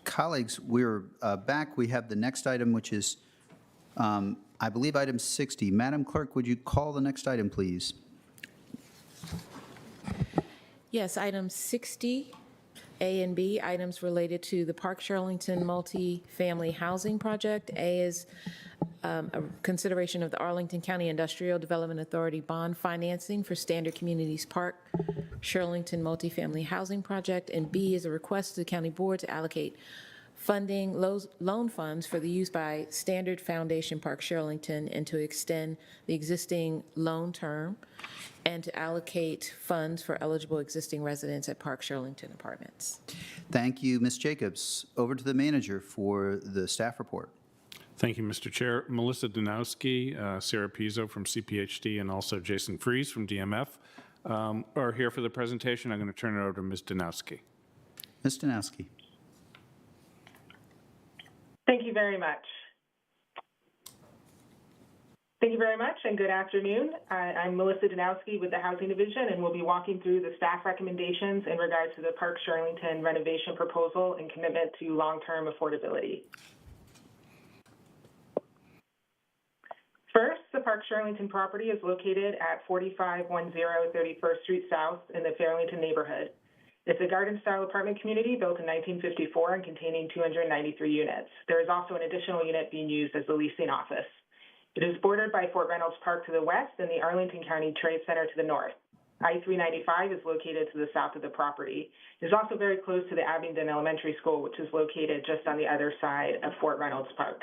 Colleagues, we're back. We have the next item, which is, I believe, item 60. Madam Clerk, would you call the next item, please? Yes, items 60, A and B, items related to the Park Shirlington multi-family housing project. A is a consideration of the Arlington County Industrial Development Authority bond financing for Standard Communities Park Shirlington multifamily housing project. And B is a request to the county board to allocate funding loan funds for the use by Standard Foundation Park Shirlington and to extend the existing loan term and to allocate funds for eligible existing residents at Park Shirlington Apartments. Thank you, Ms. Jacobs. Over to the manager for the staff report. Thank you, Mr. Chair. Melissa Danowski, Sarah Pizzo from CPHD, and also Jason Fries from DMF are here for the presentation. I'm going to turn it over to Ms. Danowski. Ms. Danowski. Thank you very much. Thank you very much, and good afternoon. I'm Melissa Danowski with the Housing Division, and we'll be walking through the staff recommendations in regards to the Park Shirlington renovation proposal and commitment to long-term affordability. First, the Park Shirlington property is located at 4510 31st Street South in the Fairlington neighborhood. It's a garden-style apartment community built in 1954 and containing 293 units. There is also an additional unit being used as the leasing office. It is bordered by Fort Reynolds Park to the west and the Arlington County Trade Center to the north. I-395 is located to the south of the property. It is also very close to the Abingdon Elementary School, which is located just on the other side of Fort Reynolds Park.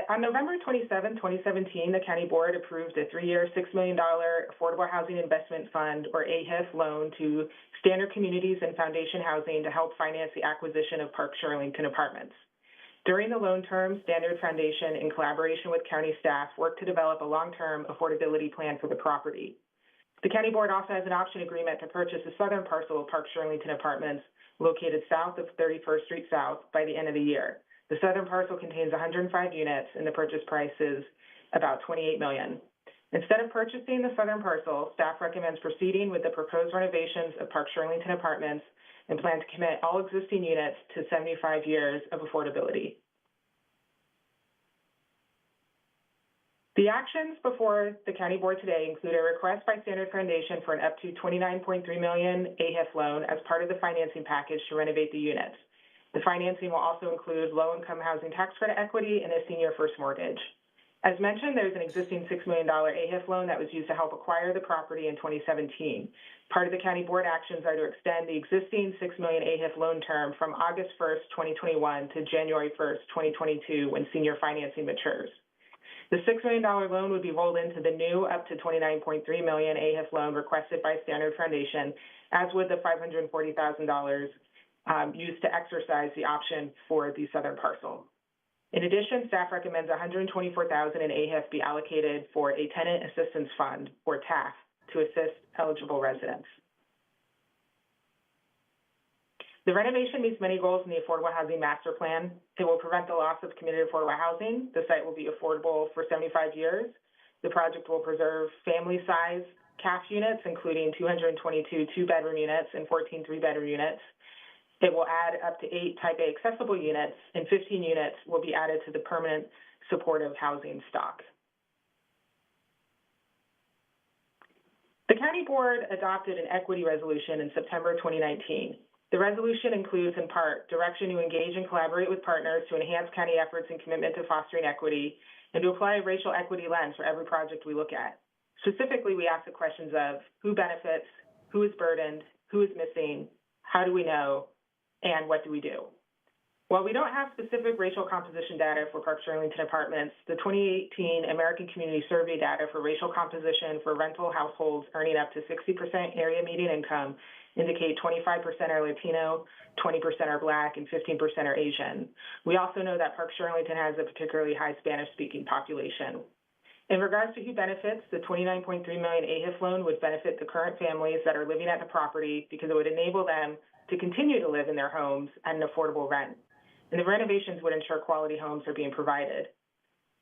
On November 27, 2017, the County Board approved a 3-year, $6 million Affordable Housing Investment Fund, or AHIF, loan to Standard Communities and Foundation Housing to help finance the acquisition of Park Shirlington Apartments. During the loan term, Standard Foundation, in collaboration with county staff, worked to develop a long-term affordability plan for the property. The County Board also has an option agreement to purchase the southern parcel of Park Shirlington Apartments, located south of 31st Street South, by the end of the year. The southern parcel contains 105 units, and the purchase price is about $28 million. Instead of purchasing the southern parcel, staff recommends proceeding with the proposed renovations of Park Shirlington Apartments and plan to commit all existing units to 75 years of affordability. The actions before the County Board today include a request by Standard Foundation for an up to $29.3 million AHIF loan as part of the financing package to renovate the units. The financing will also include low-income housing tax credit equity and a senior first mortgage. As mentioned, there's an existing $6 million AHIF loan that was used to help acquire the property in 2017. Part of the County Board actions are to extend the existing $6 million AHIF loan term from August 1st, 2021 to January 1st, 2022, when senior financing matures. The $6 million loan would be rolled into the new up to $29.3 million AHIF loan requested by Standard Foundation, as would the $540,000 used to exercise the option for the southern parcel. In addition, staff recommends $124,000 in AHIF be allocated for a tenant assistance fund, or TAF, to assist eligible residents. The renovation meets many goals in the Affordable Housing Master Plan. It will prevent the loss of community affordable housing. The site will be affordable for 75 years. The project will preserve family-size CAF units, including 222 two-bedroom units and 14 three-bedroom units. It will add up to 8 Type A accessible units, and 15 units will be added to the permanent supportive housing stock. The County Board adopted an equity resolution in September 2019. The resolution includes, in part, direction to engage and collaborate with partners to enhance county efforts and commitment to fostering equity, and to apply a racial equity lens for every project we look at. Specifically, we ask the questions of who benefits, who is burdened, who is missing, how do we know, and what do we do? While we don't have specific racial composition data for Park Shirlington Apartments, the 2018 American Community Survey data for racial composition for rental households earning up to 60% area median income indicate 25% are Latino, 20% are Black, and 15% are Asian. We also know that Park Shirlington has a particularly high Spanish-speaking population. In regards to who benefits, the $29.3 million AHIF loan would benefit the current families that are living at the property because it would enable them to continue to live in their homes at an affordable rent. And the renovations would ensure quality homes are being provided.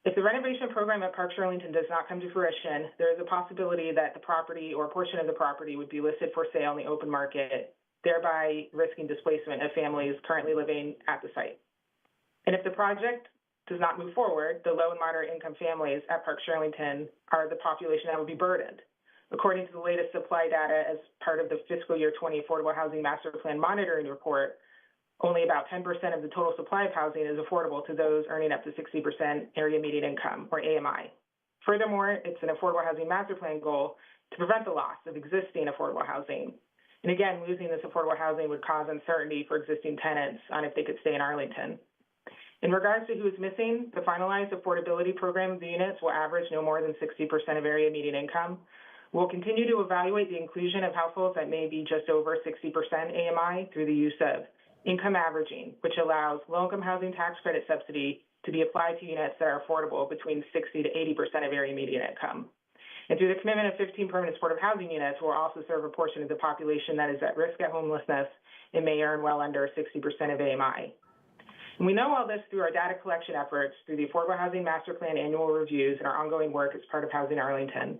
If the renovation program at Park Shirlington does not come to fruition, there is a possibility that the property or a portion of the property would be listed for sale in the open market, thereby risking displacement of families currently living at the site. And if the project does not move forward, the low and moderate income families at Park Shirlington are the population that would be burdened. According to the latest supply data as part of the fiscal year 20 Affordable Housing Master Plan Monitoring Report, only about 10% of the total supply of housing is affordable to those earning up to 60% area median income, or AMI. Furthermore, it's an Affordable Housing Master Plan goal to prevent the loss of existing affordable housing. And again, losing this affordable housing would cause uncertainty for existing tenants on if they could stay in Arlington. In regards to who is missing, the finalized affordability program of the units will average no more than 60% of area median income. We'll continue to evaluate the inclusion of households that may be just over 60% AMI through the use of income averaging, which allows low-income housing tax credit subsidy to be applied to units that are affordable between 60 to 80% of area median income. And through the commitment of 15 permanent supportive housing units, we'll also serve a portion of the population that is at risk of homelessness and may earn well under 60% of AMI. And we know all this through our data collection efforts, through the Affordable Housing Master Plan annual reviews, and our ongoing work as part of Housing Arlington.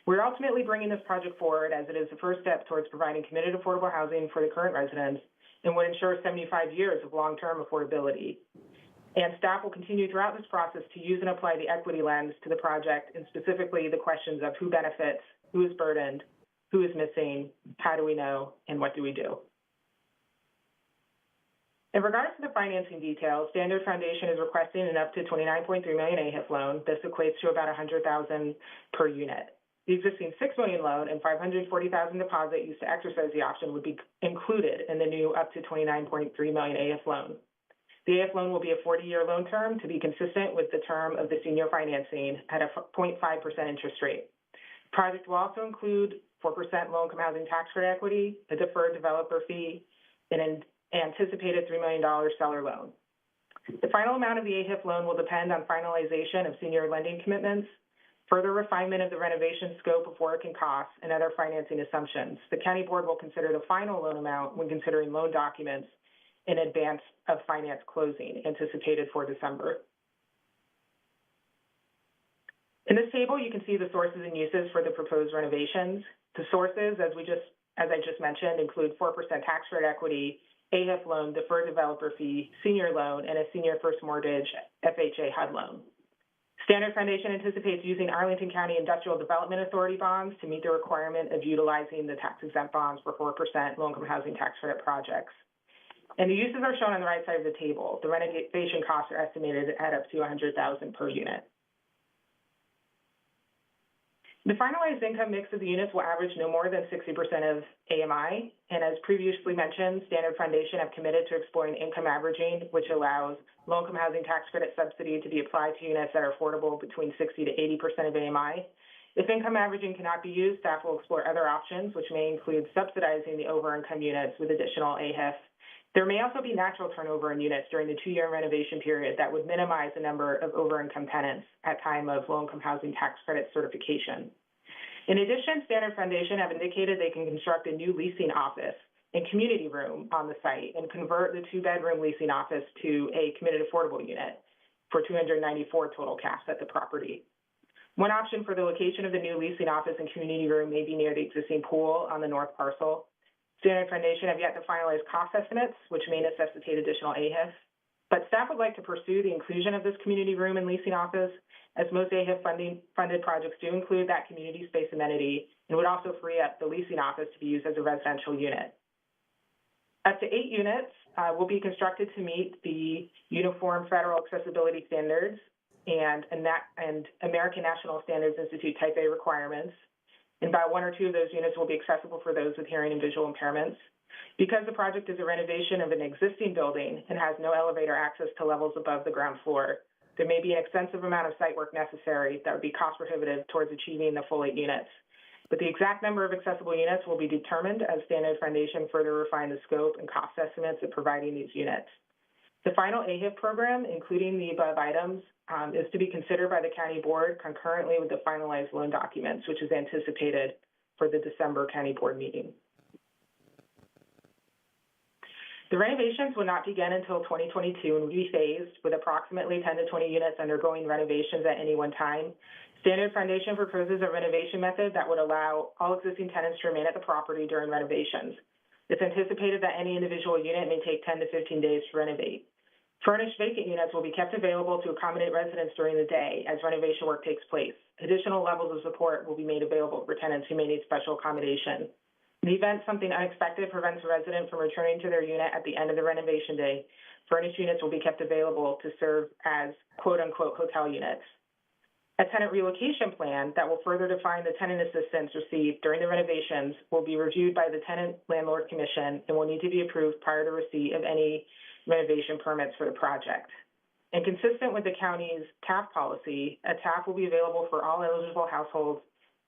We're ultimately bringing this project forward as it is the first step towards providing committed affordable housing for the current residents and would ensure 75 years of long-term affordability. And staff will continue throughout this process to use and apply the equity lens to the project, and specifically the questions of who benefits, who is burdened, who is missing, how do we know, and what do we do? In regards to the financing details, Standard Foundation is requesting an up to $29.3 million AHIF loan. This equates to about $100,000 per unit. The existing $6 million loan and $540,000 deposit used to exercise the option would be included in the new up to $29.3 million AHIF loan. The AHIF loan will be a 40-year loan term to be consistent with the term of the senior financing at a 0.5% interest rate. The project will also include 4% low-income housing tax credit equity, a deferred developer fee, and an anticipated $3 million seller loan. The final amount of the AHIF loan will depend on finalization of senior lending commitments, further refinement of the renovation scope of work and costs, and other financing assumptions. The County Board will consider the final loan amount when considering loan documents in advance of finance closing, anticipated for December. In this table, you can see the sources and uses for the proposed renovations. The sources, as I just mentioned, include 4% tax credit equity, AHIF loan, deferred developer fee, senior loan, and a senior first mortgage FHA HUD loan. Standard Foundation anticipates using Arlington County Industrial Development Authority bonds to meet the requirement of utilizing the tax-exempt bonds for 4% low-income housing tax credit projects. And the uses are shown on the right side of the table. The renovation costs are estimated at up to $100,000 per unit. The finalized income mix of the units will average no more than 60% of AMI, and as previously mentioned, Standard Foundation have committed to exploring income averaging, which allows low-income housing tax credit subsidy to be applied to units that are affordable between 60 to 80% of AMI. If income averaging cannot be used, staff will explore other options, which may include subsidizing the over-income units with additional AHIF. There may also be natural turnover in units during the 2-year renovation period that would minimize the number of over-income tenants at time of low-income housing tax credit certification. In addition, Standard Foundation have indicated they can construct a new leasing office and community room on the site and convert the 2-bedroom leasing office to a committed affordable unit for 294 total caps at the property. One option for the location of the new leasing office and community room may be near the existing pool on the north parcel. Standard Foundation have yet to finalize cost estimates, which may necessitate additional AHIF. But staff would like to pursue the inclusion of this community room and leasing office, as most AHIF funded projects do include that community space amenity, and would also free up the leasing office to be used as a residential unit. Up to 8 units will be constructed to meet the Uniform Federal Accessibility Standards and American National Standards Institute Type A requirements. And about 1 or 2 of those units will be accessible for those with hearing and visual impairments. Because the project is a renovation of an existing building and has no elevator access to levels above the ground floor, there may be an extensive amount of site work necessary that would be cost prohibitive towards achieving the full 8 units. But the exact number of accessible units will be determined as Standard Foundation further refine the scope and cost estimates of providing these units. The final AHIF program, including the above items, is to be considered by the County Board concurrently with the finalized loan documents, which is anticipated for the December County Board meeting. The renovations will not begin until 2022 and will be phased, with approximately 10 to 20 units undergoing renovations at any one time. Standard Foundation proposes a renovation method that would allow all existing tenants to remain at the property during renovations. It's anticipated that any individual unit may take 10 to 15 days to renovate. Furnished vacant units will be kept available to accommodate residents during the day as renovation work takes place. Additional levels of support will be made available for tenants who may need special accommodation. In the event something unexpected prevents a resident from returning to their unit at the end of the renovation day, furnished units will be kept available to serve as quote-unquote hotel units. A tenant relocation plan that will further define the tenant assistance received during the renovations will be reviewed by the Tenant Landlord Commission and will need to be approved prior to receipt of any renovation permits for the project. And consistent with the county's TAF policy, a TAF will be available for all eligible households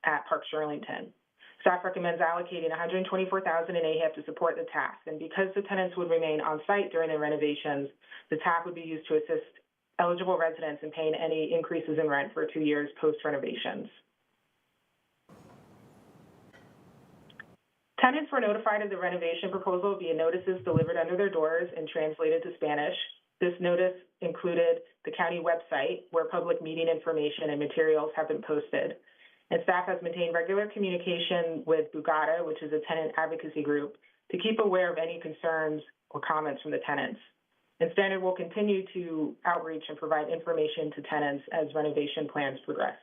at Park Shirlington. Staff recommends allocating $124,000 in AHIP to support the TAF, and because the tenants would remain on site during the renovations, the TAF would be used to assist eligible residents in paying any increases in rent for 2 years post-renovations. Tenants were notified of the renovation proposal via notices delivered under their doors and translated to Spanish. This notice included the county website, where public meeting information and materials have been posted. And staff has maintained regular communication with Bugada, which is a tenant advocacy group, to keep aware of any concerns or comments from the tenants. And Standard will continue to outreach and provide information to tenants as renovation plans progress.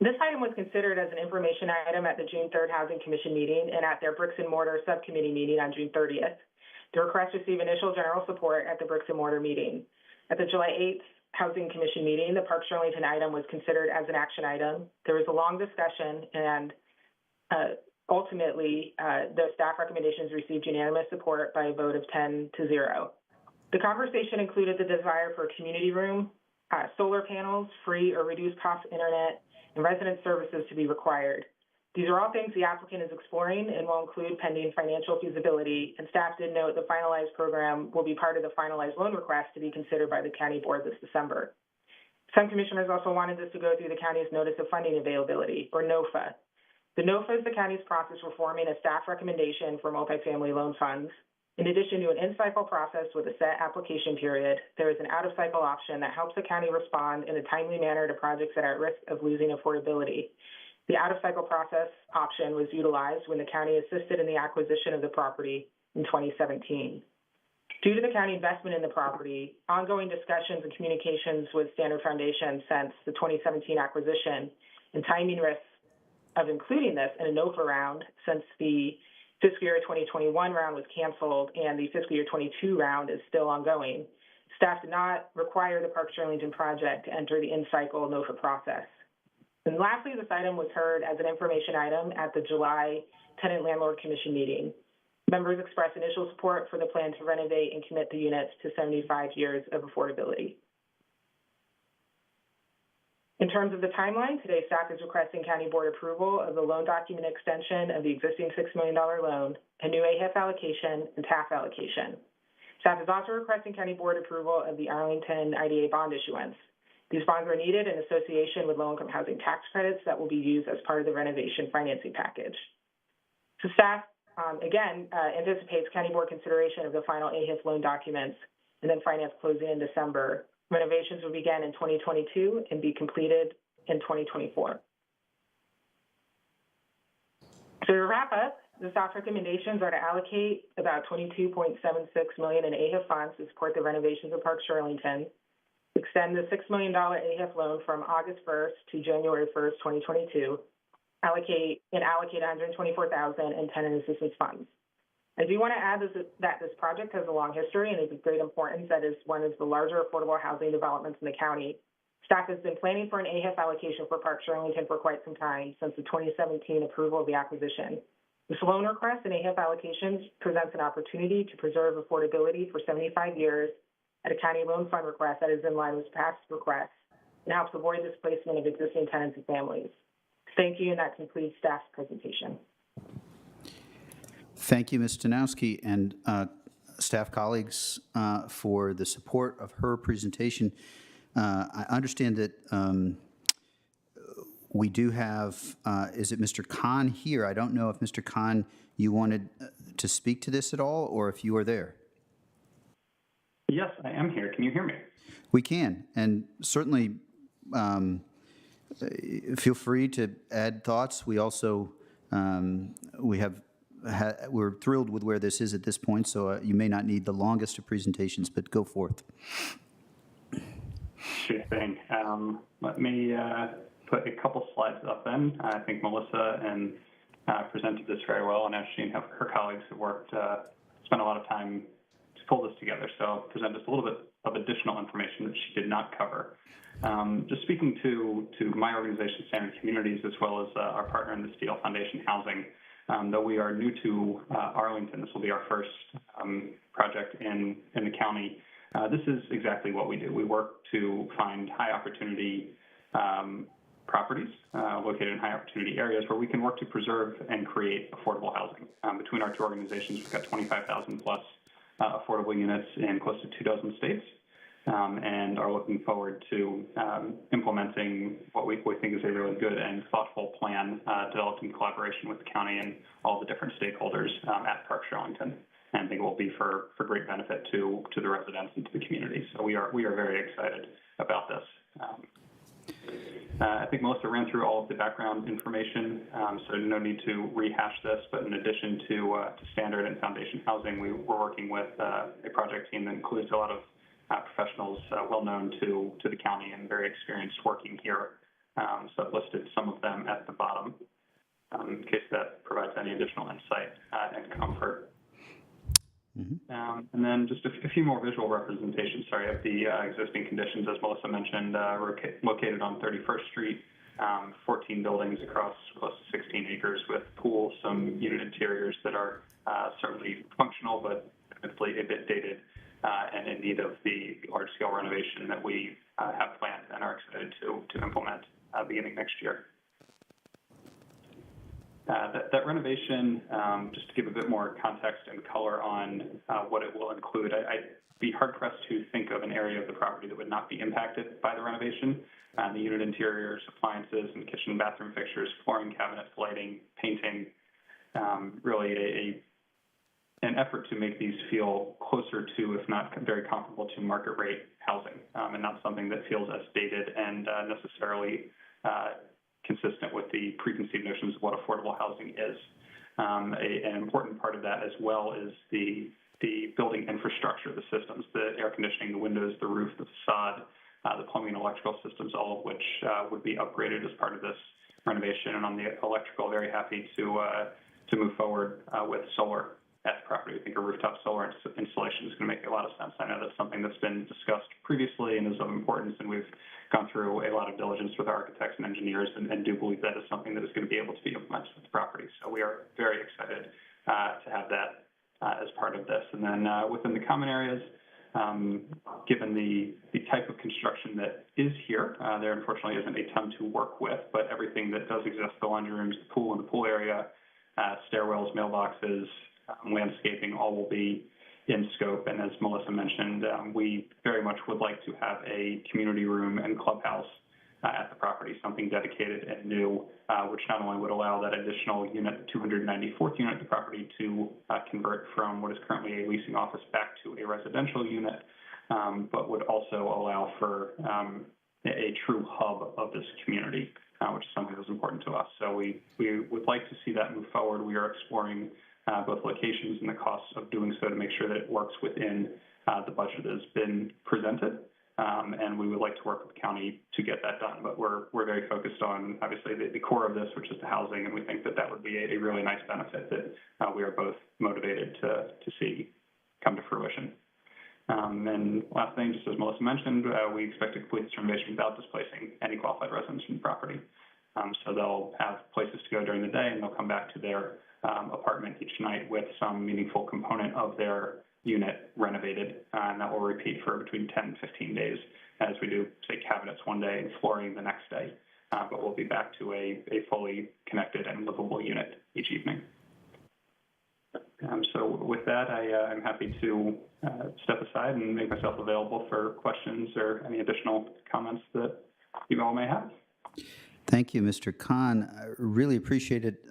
This item was considered as an information item at the June 3rd Housing Commission meeting and at their Bricks and Mortar Subcommittee meeting on June 30th. The request received initial general support at the Bricks and Mortar meeting. At the July 8th Housing Commission meeting, the Park Shirlington item was considered as an action item. There was a long discussion, and ultimately, the staff recommendations received unanimous support by a vote of 10-0. The conversation included the desire for a community room, solar panels, free or reduced cost internet, and resident services to be required. These are all things the applicant is exploring and will include pending financial feasibility, and staff did note the finalized program will be part of the finalized loan request to be considered by the county board this December. Some commissioners also wanted us to go through the county's Notice of Funding Availability, or NOFA. The NOFA is the county's process for forming a staff recommendation for multifamily loan funds. In addition to an in-cycle process with a set application period, there is an out-of-cycle option that helps the county respond in a timely manner to projects that are at risk of losing affordability. The out-of-cycle process option was utilized when the county assisted in the acquisition of the property in 2017. Due to the county investment in the property, ongoing discussions and communications with Standard Foundation since the 2017 acquisition, and timing risks of including this in a NOFA round since the fiscal year 2021 round was canceled and the fiscal year 22 round is still ongoing, staff did not require the Park Shirlington project to enter the in-cycle NOFA process. And lastly, this item was heard as an information item at the July Tenant Landlord Commission meeting. Members expressed initial support for the plan to renovate and commit the units to 75 years of affordability. In terms of the timeline, today staff is requesting county board approval of the loan document extension of the existing $6 million loan, a new AHIP allocation, and TAF allocation. Staff is also requesting county board approval of the Arlington IDA bond issuance. These bonds are needed in association with low-income housing tax credits that will be used as part of the renovation financing package. So staff, again, anticipates county board consideration of the final AHIP loan documents and then finance closing in December. Renovations will begin in 2022 and be completed in 2024. So to wrap up, the staff recommendations are to allocate about $22.76 million in AHIP funds to support the renovations of Park Shirlington, extend the $6 million AHIP loan from August 1st to January 1st, 2022, allocate $124,000 in tenant assistance funds. I do want to add that this project has a long history and is of great importance. That is one of the larger affordable housing developments in the county. Staff has been planning for an AHIP allocation for Park Shirlington for quite some time, since the 2017 approval of the acquisition. This loan request and AHIP allocations presents an opportunity to preserve affordability for 75 years at a county loan fund request that is in line with past requests and helps avoid displacement of existing tenants and families. Thank you, and that concludes staff's presentation. Thank you, Ms. Stanowski, and staff colleagues for the support of her presentation. I understand that We do have, is it Mr. Khan here? I don't know if Mr. Khan, you wanted to speak to this at all, or if you are there. Yes, I am here. Can you hear me? We can, and certainly feel free to add thoughts. We also, we're thrilled with where this is at this point, so you may not need the longest of presentations, but go forth. Sure thing. Let me put a couple slides up then. I think Melissa presented this very well, and as she and her colleagues have worked, spent a lot of time to pull this together. So I'll present just a little bit of additional information that she did not cover. Just speaking to my organization, Standard Communities, as well as our partner in the Steel Foundation Housing, though we are new to Arlington, this will be our first project in the county. This is exactly what we do. We work to find high opportunity properties located in high opportunity areas where we can work to preserve and create affordable housing. Between our two organizations, we've got 25,000 plus affordable units in close to 24 states, and are looking forward to implementing what we think is a really good and thoughtful plan developed in collaboration with the county and all the different stakeholders at Park Shirlington. And I think it will be for great benefit to the residents and to the community. So we are very excited about this. I think Melissa ran through all of the background information, so no need to rehash this. But in addition to Standard and Foundation Housing, we're working with a project team that includes a lot of professionals well known to the county and very experienced working here. So I've listed some of them at the bottom in case that provides any additional insight and comfort. And then just a few more visual representations, of the existing conditions. As Melissa mentioned, we're located on 31st Street, 14 buildings across close to 16 acres with pools, some unit interiors that are certainly functional, but admittedly a bit dated and in need of the large-scale renovation that we have planned and are excited to implement beginning next year. That renovation, just to give a bit more context and color on what it will include, I'd be hard-pressed to think of an area of the property that would not be impacted by the renovation. The unit interiors, appliances, and kitchen and bathroom fixtures, flooring cabinets, lighting, painting, really an effort to make these feel closer to, if not very comparable to, market rate housing, and not something that feels as dated and necessarily consistent with the preconceived notions of what affordable housing is. An important part of that as well is the building infrastructure, the systems, the air conditioning, the windows, the roof, the facade, the plumbing and electrical systems, all of which would be upgraded as part of this renovation. And on the electrical, very happy to move forward with solar at the property. We think a rooftop solar installation is going to make a lot of sense. I know that's something that's been discussed previously and is of importance, and we've gone through a lot of diligence with architects and engineers and do believe that is something that is going to be able to be implemented with the property. So we are very excited to have that as part of this. And then within the common areas, given the type of construction that is here, there unfortunately isn't a ton to work with, but everything that does exist, the laundry rooms, the pool and the pool area, stairwells, mailboxes, landscaping, all will be in scope. And as Melissa mentioned, we very much would like to have a community room and clubhouse at the property, something dedicated and new, which not only would allow that additional unit, 294th unit at the property, to convert from what is currently a leasing office back to a residential unit, but would also allow for a true hub of this community, which is something that's important to us. So we would like to see that move forward. We are exploring both locations and the costs of doing so to make sure that it works within the budget that has been presented. And we would like to work with the county to get that done. But we're very focused on, obviously, the core of this, which is the housing, and we think that that would be a really nice benefit that we are both motivated to see come to fruition. And last thing, just as Melissa mentioned, we expect to complete this renovation without displacing any qualified residents from the property. So they'll have places to go during the day, and they'll come back to their apartment each night with some meaningful component of their unit renovated, and that will repeat for between 10 and 15 days as we do, say, cabinets one day and flooring the next day. But we'll be back to a fully connected and livable unit each evening. So with that, I'm happy to step aside and make myself available for questions or any additional comments that you all may have. Thank you, Mr. Khan. I really appreciate it.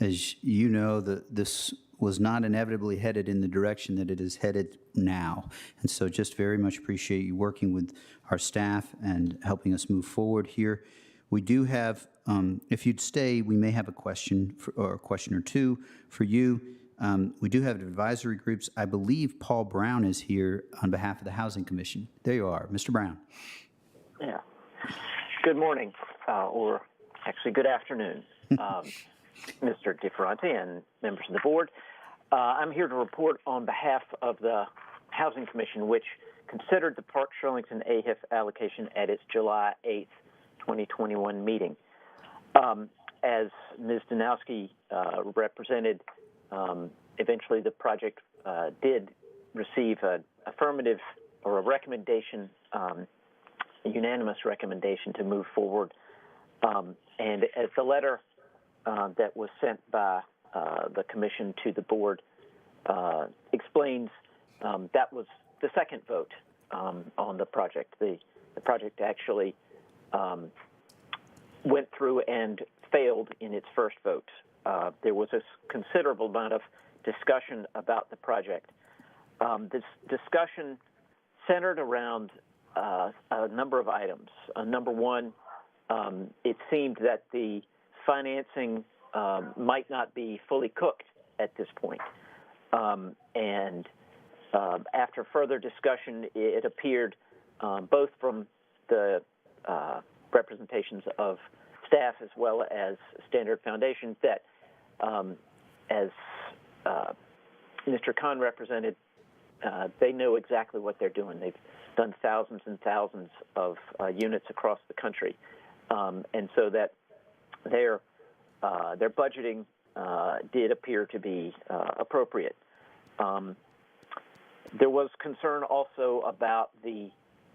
As you know, this was not inevitably headed in the direction that it is headed now. And so just very much appreciate you working with our staff and helping us move forward here. We do have, if you'd stay, we may have a question or a question or two for you. We do have advisory groups. I believe Paul Brown is here on behalf of the Housing Commission. There you are, Mr. Brown. Yeah. Good morning, or actually good afternoon, Mr. DeFerrante and members of the board. I'm here to report on behalf of the Housing Commission, which considered the Park Shirlington AHIF allocation at its July 8th, 2021 meeting. As Ms. Danowski represented, eventually the project did receive an affirmative or a recommendation, a unanimous recommendation to move forward. And as the letter that was sent by the commission to the board explains, that was the second vote on the project. The project actually went through and failed in its first vote. There was a considerable amount of discussion about the project. This discussion centered around a number of items. Number one, it seemed that the financing might not be fully cooked at this point. And after further discussion, it appeared both from the representations of staff as well as Standard Foundation that, as Mr. Khan represented, they know exactly what they're doing. They've done thousands and thousands of units across the country, and so that their budgeting did appear to be appropriate. There was concern also about the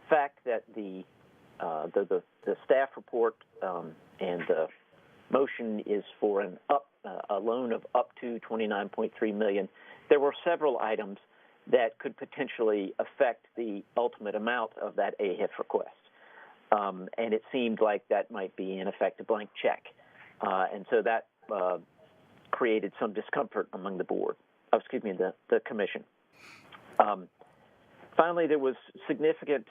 fact that the staff report and the motion is for a loan of up to $29.3 million. There were several items that could potentially affect the ultimate amount of that AHIF request. And it seemed like that might be, in effect, a blank check. And so that created some discomfort among the board, the commission. Finally, there was significant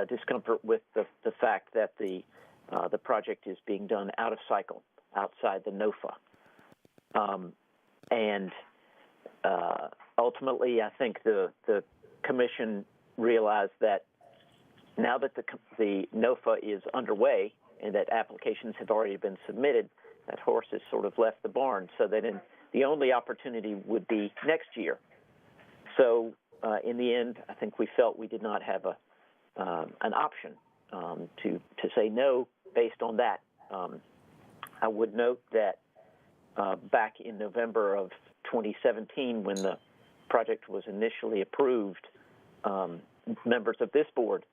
discomfort with the fact that the project is being done out of cycle, outside the NOFA. And ultimately, I think the commission realized that now that the NOFA is underway and that applications have already been submitted, that horse has sort of left the barn, so that the only opportunity would be next year. So in the end, I think we felt we did not have an option to say no based on that. I would note that back in November of 2017, when the project was initially approved, members of this board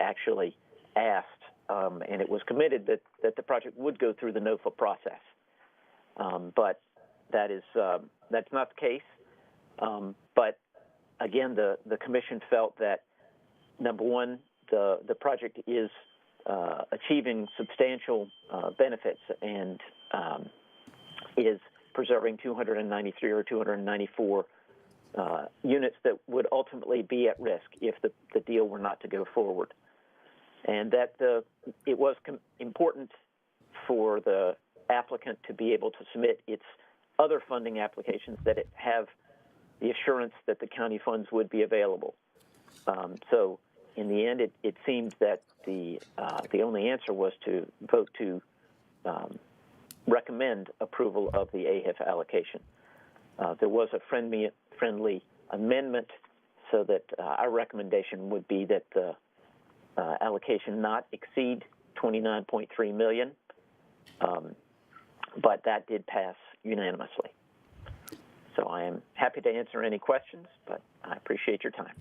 actually asked, and it was committed that the project would go through the NOFA process. But that's not the case. But again, the commission felt that, number one, the project is achieving substantial benefits and is preserving 293 or 294 units that would ultimately be at risk if the deal were not to go forward. And that it was important for the applicant to be able to submit its other funding applications that it have the assurance that the county funds would be available. So in the end, it seemed that the only answer was to vote to recommend approval of the AHIF allocation. There was a friendly amendment so that our recommendation would be that the allocation not exceed $29.3 million, but that did pass unanimously. So I am happy to answer any questions, but I appreciate your time.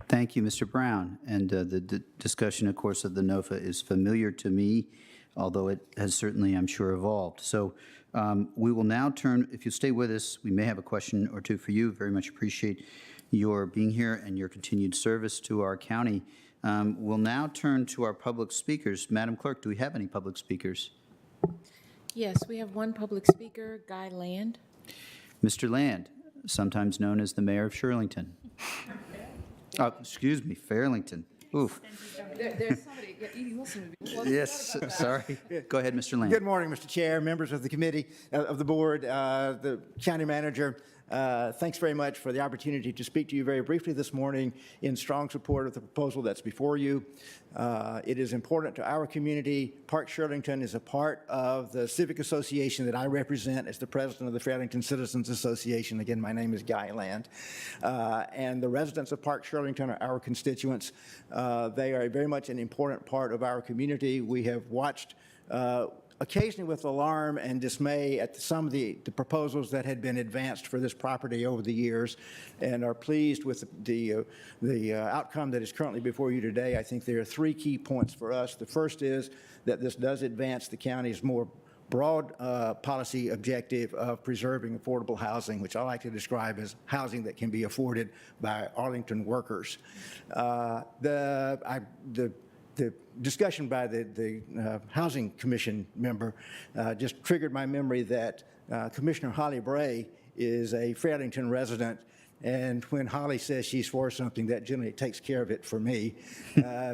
Thank you, Mr. Brown. And the discussion, of course, of the NOFA is familiar to me, although it has certainly, I'm sure, evolved. So we will now turn, if you stay with us, we may have a question or two for you. Very much appreciate your being here and your continued service to our county. We'll now turn to our public speakers. Madam Clerk, do we have any public speakers? Yes, we have one public speaker, Guy Land. Mr. Land, sometimes known as the mayor of Shirlington. Excuse me, Fairlington. Oof. There's somebody, Edie Wilson would be. Yes, sorry. Go ahead, Mr. Land. Good morning, Mr. Chair, members of the committee, of the board, the county manager. Thanks very much for the opportunity to speak to you very briefly this morning in strong support of the proposal that's before you. It is important to our community. Park Shirlington is a part of the civic association that I represent as the president of the Fairlington Citizens Association. Again, my name is Guy Land. And the residents of Park Shirlington are our constituents. They are very much an important part of our community. We have watched occasionally with alarm and dismay at some of the proposals that had been advanced for this property over the years, and are pleased with the outcome that is currently before you today. I think there are three key points for us. The first is that this does advance the county's more broad policy objective of preserving affordable housing, which I like to describe as housing that can be afforded by Arlington workers. The discussion by the Housing Commission member just triggered my memory that Commissioner Holly Bray is a Fairlington resident, and when Holly says she's for something, that generally takes care of it for me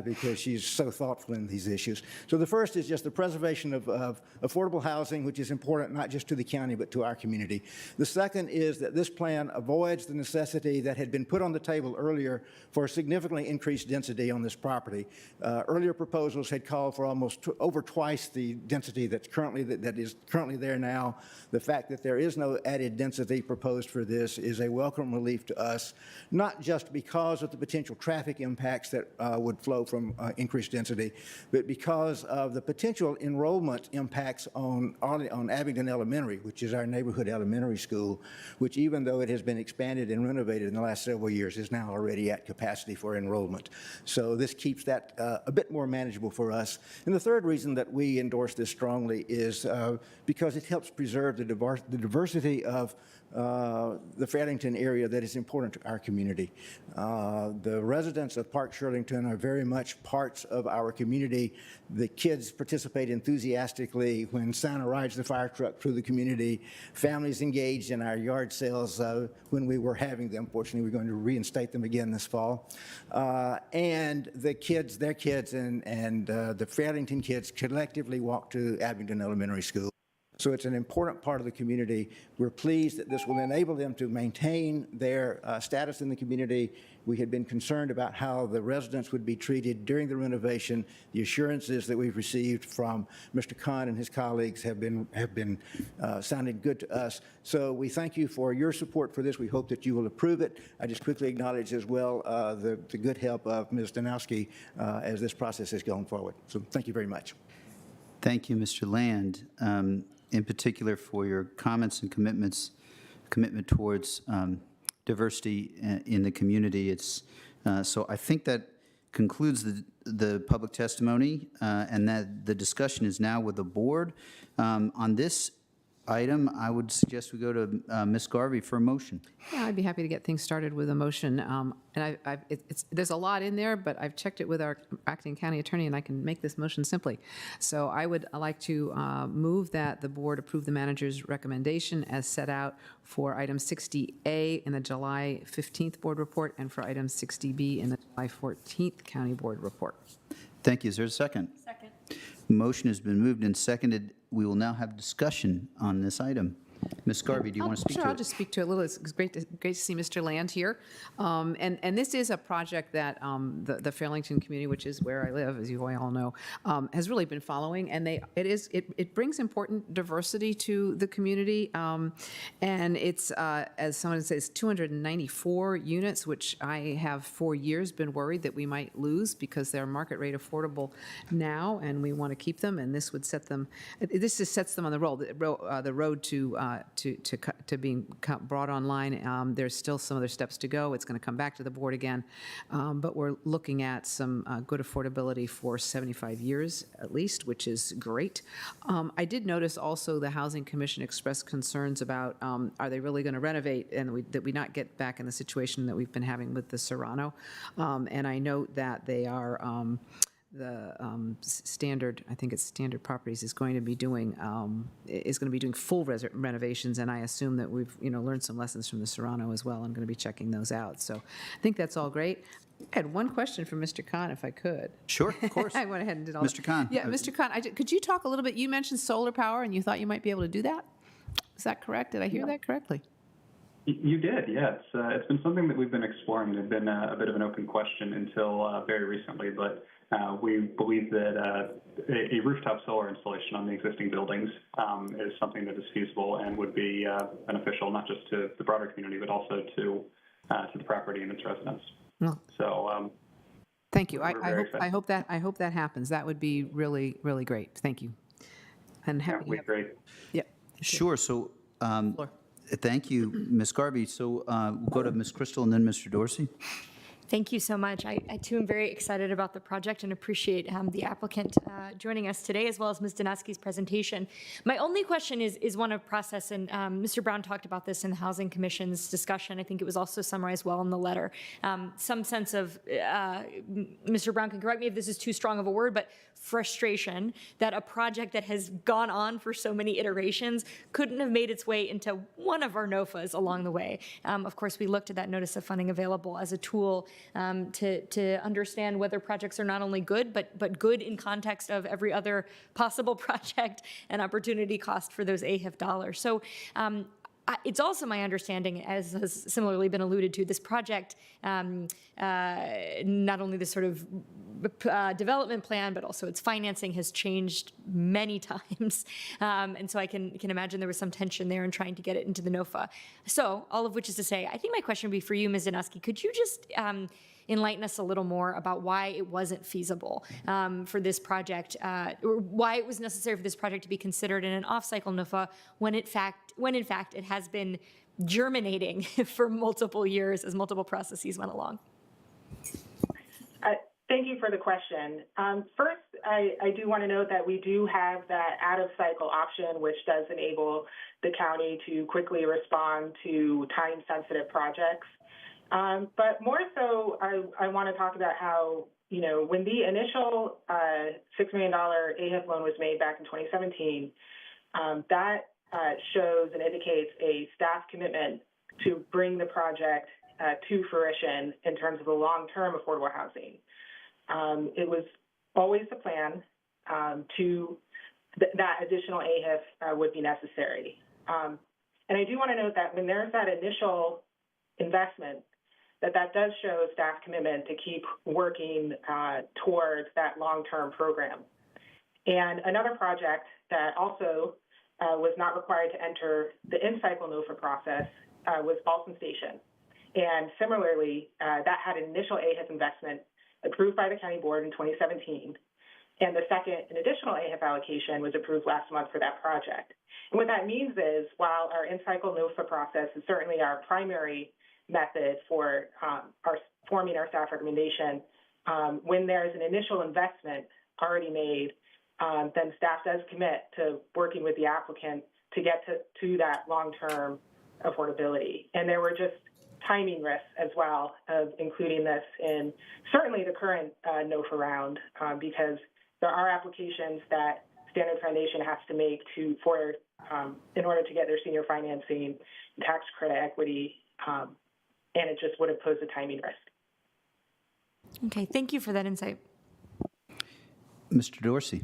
because she's so thoughtful in these issues. So the first is just the preservation of affordable housing, which is important not just to the county but to our community. The second is that this plan avoids the necessity that had been put on the table earlier for significantly increased density on this property. Earlier proposals had called for almost over twice the density that is currently there now. The fact that there is no added density proposed for this is a welcome relief to us, not just because of the potential traffic impacts that would flow from increased density, but because of the potential enrollment impacts on Abingdon Elementary, which is our neighborhood elementary school, which even though it has been expanded and renovated in the last several years, is now already at capacity for enrollment. So this keeps that a bit more manageable for us. And the third reason that we endorse this strongly is because it helps preserve the diversity of the Fairlington area that is important to our community. The residents of Park Shirlington are very much parts of our community. The kids participate enthusiastically when Santa rides the fire truck through the community. Families engaged in our yard sales when we were having them. Fortunately, we're going to reinstate them again this fall. And the kids, their kids, and the Fairlington kids collectively walk to Abingdon Elementary School. So it's an important part of the community. We're pleased that this will enable them to maintain their status in the community. We had been concerned about how the residents would be treated during the renovation. The assurances that we've received from Mr. Kahn and his colleagues have been sounded good to us. So we thank you for your support for this. We hope that you will approve it. I just quickly acknowledge as well the good help of Ms. Danowski as this process is going forward. So thank you very much. Thank you, Mr. Land. In particular for your comments and commitment towards diversity in the community. So I think that concludes the public testimony, and that the discussion is now with the board. On this item, I would suggest we go to Ms. Garvey for a motion. Yeah, I'd be happy to get things started with a motion. And there's a lot in there, but I've checked it with our acting county attorney, and I can make this motion simply. So I would like to move that the board approve the manager's recommendation as set out for item 60A in the July 15th board report and for item 60B in the July 14th county board report. Thank you. Is there a second? Second. Motion has been moved and seconded. We will now have discussion on this item. Ms. Garvey, do you want to speak to it? I'll just speak to it a little. It's great to see Mr. Land here. And this is a project that the Fairlington community, which is where I live, as you all know, has really been following. And it brings important diversity to the community. And it's, as someone says, 294 units, which I have for years been worried that we might lose because they're market rate affordable now, and we want to keep them. And this would set them, this just sets them on the road to to being brought online. There's still some other steps to go. It's going to come back to the board again, but we're looking at some good affordability for 75 years at least, which is great. I did notice also the Housing Commission expressed concerns about are they really going to renovate, and that we not get back in the situation that we've been having with the Serrano. And I note that they are Standard, I think it's Standard Properties, is going to be doing full renovations, and I assume that we've learned some lessons from the Serrano as well. I'm going to be checking those out. So I think that's all great. I had one question for Mr. Khan, if I could. Sure, of course. I went ahead and did all Mr. that. Khan. Yeah, Mr. Khan, could you talk a little bit? You mentioned solar power, and you thought you might be able to do that. Is that correct? Did I hear that correctly? You did, yeah. It's been something that we've been exploring. It had been a bit of an open question until very recently, but we believe that a rooftop solar installation on the existing buildings is something that is feasible and would be beneficial not just to the broader community, but also to the property and its residents. Well, so thank you. I hope that happens. That would be really, really great. Thank you. And happy. Yeah, great. Yep. Sure. So. Thank you, Ms. Garvey. So we'll go to Ms. Crystal and then Mr. Dorsey. Thank you so much. I too am very excited about the project and appreciate the applicant joining us today, as well as Ms. Donaski's presentation. My only question is one of process, and Mr. Brown talked about this in the Housing Commission's discussion. I think it was also summarized well in the letter. Some sense of, Mr. Brown can correct me if this is too strong of a word, but frustration that a project that has gone on for so many iterations couldn't have made its way into one of our NOFAs along the way. Of course, we looked at that notice of funding available as a tool to understand whether projects are not only good, but good in context of every other possible project and opportunity cost for those AHIF dollars. So it's also my understanding, as has similarly been alluded to, this project, not only the sort of development plan, but also its financing has changed many times. And so I can imagine there was some tension there in trying to get it into the NOFA. So all of which is to say, I think my question would be for you, Ms. Donaski. Could you just enlighten us a little more about why it wasn't feasible for this project, or why it was necessary for this project to be considered in an off-cycle NOFA when in fact it has been germinating for multiple years as multiple processes went along? Thank you for the question. First, I do want to note that we do have that out-of-cycle option, which does enable the county to quickly respond to time-sensitive projects. But more so, I want to talk about how, when the initial $6 million AHIF loan was made back in 2017, that shows and indicates a staff commitment to bring the project to fruition in terms of the long-term affordable housing. It was always the plan that additional AHIF would be necessary. And I do want to note that when there's that initial investment, that does show staff commitment to keep working towards that long-term program. And another project that also was not required to enter the in-cycle NOFA process was Boston Station. And similarly, that had an initial AHIF investment approved by the county board in 2017. And the second, an additional AHIF allocation was approved last month for that project. And what that means is, while our in-cycle NOFA process is certainly our primary method for forming our staff recommendation, when there's an initial investment already made, then staff does commit to working with the applicant to get to that long-term affordability. And there were just timing risks as well of including this in certainly the current NOFA round, because there are applications that Standard Foundation has to make in order to get their senior financing, tax credit equity, and it just would have posed a timing risk. Okay, thank you for that insight. Mr. Dorsey.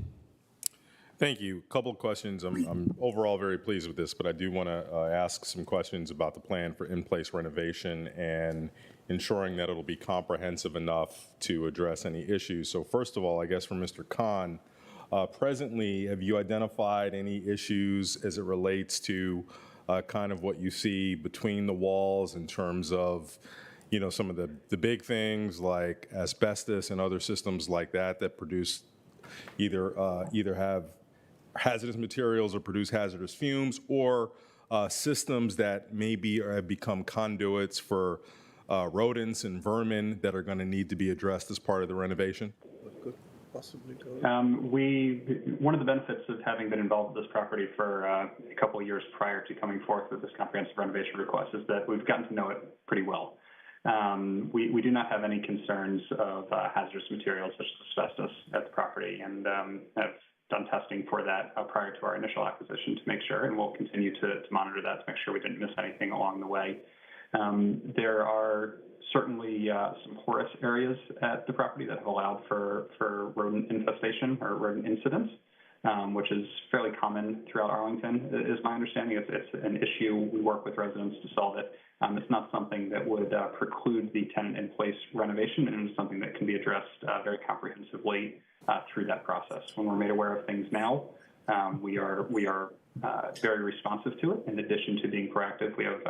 Thank you. A couple of questions. I'm overall very pleased with this, but I do want to ask some questions about the plan for in-place renovation and ensuring that it'll be comprehensive enough to address any issues. So first of all, I guess for Mr. Khan, presently, have you identified any issues as it relates to kind of what you see between the walls in terms of, some of the big things like asbestos and other systems like that produce either have hazardous materials or produce hazardous fumes, or systems that maybe have become conduits for rodents and vermin that are going to need to be addressed as part of the renovation? Possibly go. One of the benefits of having been involved with this property for a couple of years prior to coming forth with this comprehensive renovation request is that we've gotten to know it pretty well. We do not have any concerns of hazardous materials such as asbestos at the property, and have done testing for that prior to our initial acquisition to make sure, and we'll continue to monitor that to make sure we didn't miss anything along the way. There are certainly some porous areas at the property that have allowed for rodent infestation or rodent incidents, which is fairly common throughout Arlington, is my understanding. It's an issue. We work with residents to solve it. It's not something that would preclude the tenant-in-place renovation, and it's something that can be addressed very comprehensively through that process. When we're made aware of things now, we are very responsive to it. In addition to being proactive, we have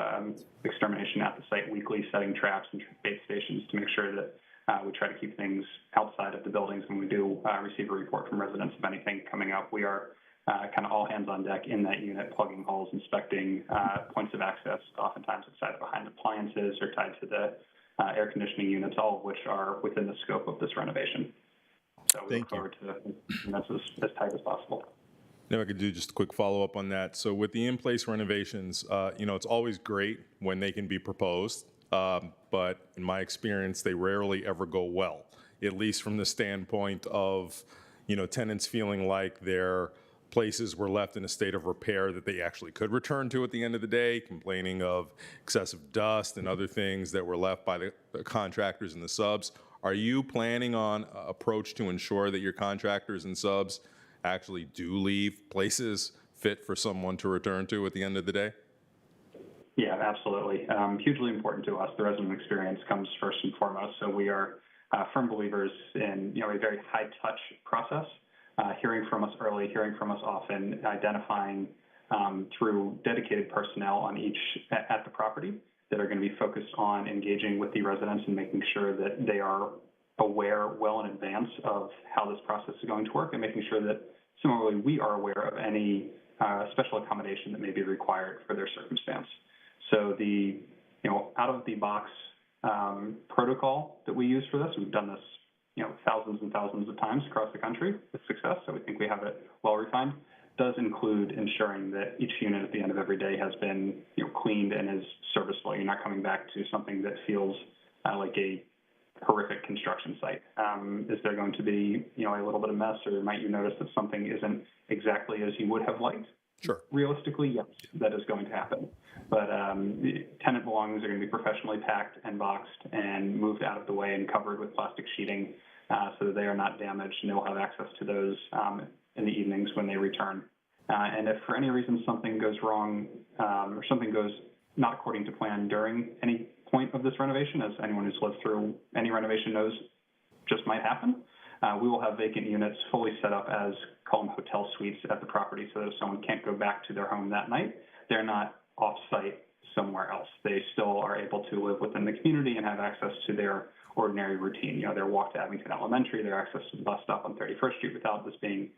extermination at the site weekly, setting traps and bait stations to make sure that we try to keep things outside of the buildings. When we do receive a report from residents of anything coming up, we are kind of all hands on deck in that unit, plugging holes, inspecting points of access. Oftentimes it's either behind appliances or tied to the air conditioning units, all of which are within the scope of this renovation. So we look forward to keeping this as tight as possible. If I could do just a quick follow-up on that. So with the in-place renovations, it's always great when they can be proposed, but in my experience, they rarely ever go well, at least from the standpoint of, tenants feeling like their places were left in a state of repair that they actually could return to at the end of the day, complaining of excessive dust and other things that were left by the contractors and the subs. Are you planning on an approach to ensure that your contractors and subs actually do leave places fit for someone to return to at the end of the day? Yeah, absolutely. Hugely important to us. The resident experience comes first and foremost. So we are firm believers in a very high-touch process, hearing from us early, hearing from us often, identifying through dedicated personnel on each at the property that are going to be focused on engaging with the residents and making sure that they are aware well in advance of how this process is going to work, and making sure that similarly we are aware of any special accommodation that may be required for their circumstance. So the out-of-the-box protocol that we use for this, we've done this thousands and thousands of times across the country with success, so we think we have it well refined, does include ensuring that each unit at the end of every day has been cleaned and is serviceable. You're not coming back to something that feels like a horrific construction site. Is there going to be a little bit of mess, or might you notice that something isn't exactly as you would have liked? Sure. Realistically, yes, that is going to happen. But tenant belongings are going to be professionally packed and boxed and moved out of the way and covered with plastic sheeting so that they are not damaged, and they'll have access to those in the evenings when they return. And if for any reason something goes wrong or something goes not according to plan during any point of this renovation, as anyone who's lived through any renovation knows just might happen, we will have vacant units fully set up as, call them hotel suites at the property, so that if someone can't go back to their home that night, they're not off-site somewhere else. They still are able to live within the community and have access to their ordinary routine. Their walk to Abington Elementary, their access to the bus stop on 31st Street without this being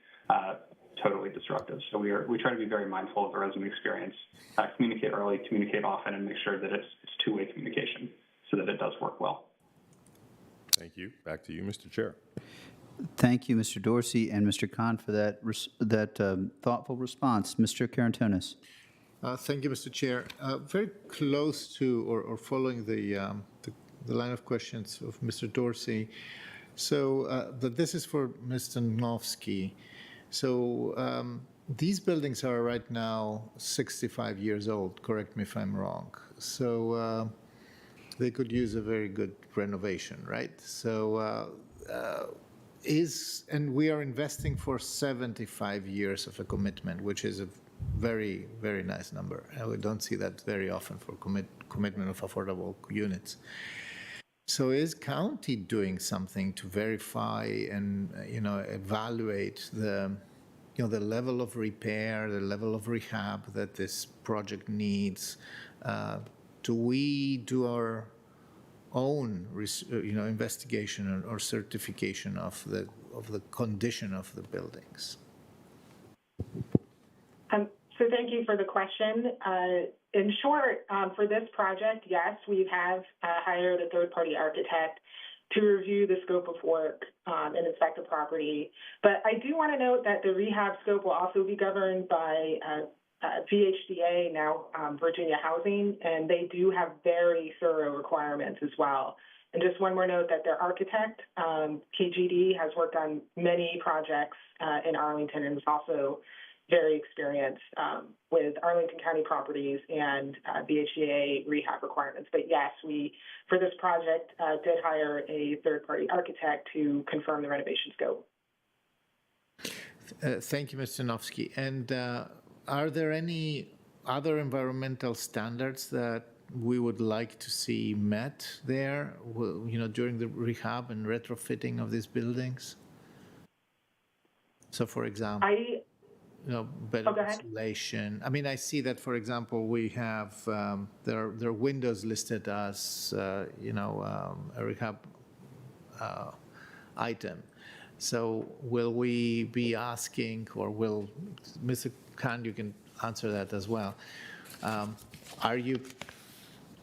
totally disruptive. So we try to be very mindful of the resident experience, communicate early, communicate often, and make sure that it's two-way communication so that it does work well. Thank you. Back to you, Mr. Chair. Thank you, Mr. Dorsey and Mr. Khan, for that thoughtful response. Mr. Karantonis. Thank you, Mr. Chair. Very close to or following the line of questions of Mr. Dorsey. So this is for Mr. Nowski. So these buildings are right now 65 years old, correct me if I'm wrong. So they could use a very good renovation, right? So and we are investing for 75 years of a commitment, which is a very, very nice number. And we don't see that very often for commitment of affordable units. So is county doing something to verify and evaluate the level of repair, the level of rehab that this project needs? Do we do our own investigation or certification of the condition of the buildings? So thank you for the question. In short, for this project, yes, we have hired a third-party architect to review the scope of work and inspect the property. But I do want to note that the rehab scope will also be governed by VHDA, now Virginia Housing, and they do have very thorough requirements as well. And just one more note that their architect, KGD, has worked on many projects in Arlington and is also very experienced with Arlington County properties and VHDA rehab requirements. But yes, we, for this project, did hire a third-party architect to confirm the renovation scope. Thank you, Ms. Stanowski. And are there any other environmental standards that we would like to see met there, during the rehab and retrofitting of these buildings? So, for example, better insulation. I mean, I see that, for example, we have there are windows listed as a rehab item. So, will we be asking, or will Mr. Khan, you can answer that as well. Are you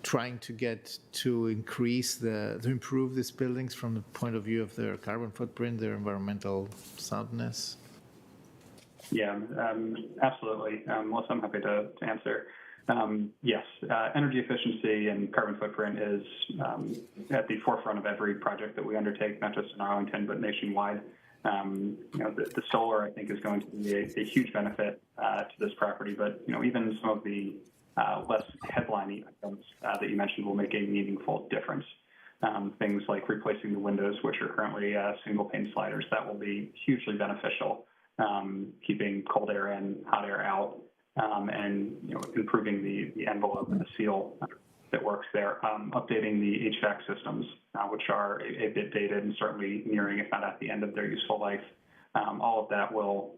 trying to get to improve these buildings from the point of view of their carbon footprint, their environmental soundness? Yeah, absolutely. Melissa, I'm happy to answer. Yes, energy efficiency and carbon footprint is at the forefront of every project that we undertake, not just in Arlington, but nationwide. The solar, I think, is going to be a huge benefit to this property, but even some of the less headline items that you mentioned will make a meaningful difference. Things like replacing the windows, which are currently single pane sliders, that will be hugely beneficial. Keeping cold air in, hot air out, and improving the envelope and the seal that works there. Updating the HVAC systems, which are a bit dated and certainly nearing, if not at the end of their useful life. All of that will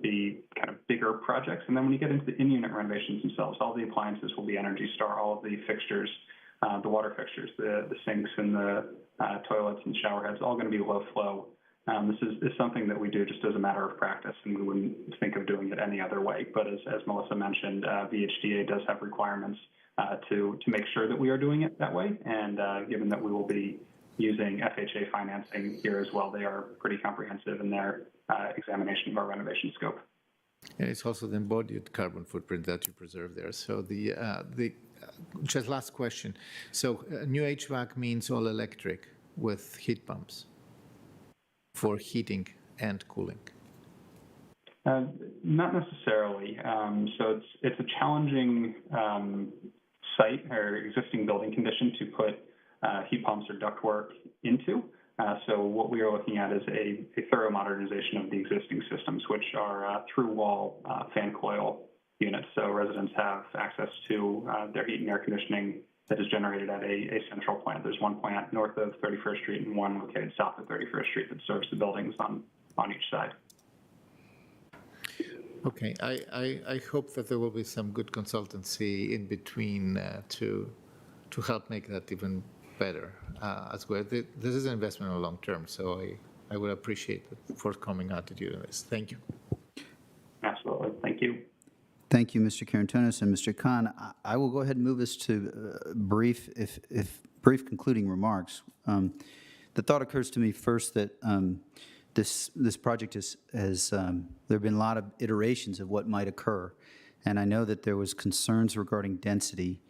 be kind of bigger projects. And then when you get into the in-unit renovations themselves, all the appliances will be Energy Star, all of the fixtures, the water fixtures, the sinks and the toilets and shower heads, all going to be low flow. This is something that we do just as a matter of practice, and we wouldn't think of doing it any other way. But as Melissa mentioned, VHDA does have requirements to make sure that we are doing it that way. And given that we will be using FHA financing here as well, they are pretty comprehensive in their examination of our renovation scope. And it's also the embodied carbon footprint that you preserve there. So just last question. So new HVAC means all electric with heat pumps for heating and cooling? Not necessarily. So it's a challenging site or existing building condition to put heat pumps or ductwork into. So what we are looking at is a thorough modernization of the existing systems, which are through-wall fan coil units. So residents have access to their heat and air conditioning that is generated at a central plant. There's one plant north of 31st Street and one located south of 31st Street that serves the buildings on each side. Okay, I hope that there will be some good consultancy in between to help make that even better as well. This is an investment in the long term, so I would appreciate the forthcoming attitude on this. Thank you. Absolutely. Thank you. Thank you, Mr. Karantonis and Mr. Khan. I will go ahead and move us to brief concluding remarks. The thought occurs to me first that this project has there have been a lot of iterations of what might occur, and I know that there was concerns regarding density.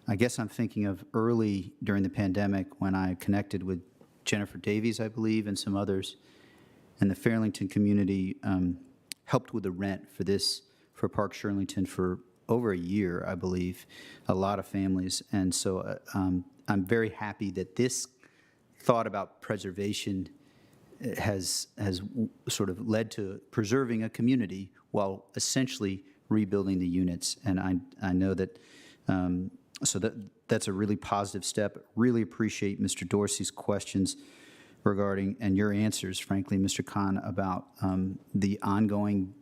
I guess I'm thinking of early during the pandemic when I connected with Jennifer Davies, I believe, and some others, and the Fairlington community helped with the rent for Park Shirlington for over a year, I believe, a lot of families. And so I'm very happy that this thought about preservation has sort of led to preserving a community while essentially rebuilding the units. And I know that, so that's a really positive step. Really appreciate Mr. Dorsey's questions regarding, and your answers, frankly, Mr. Khan, about the ongoing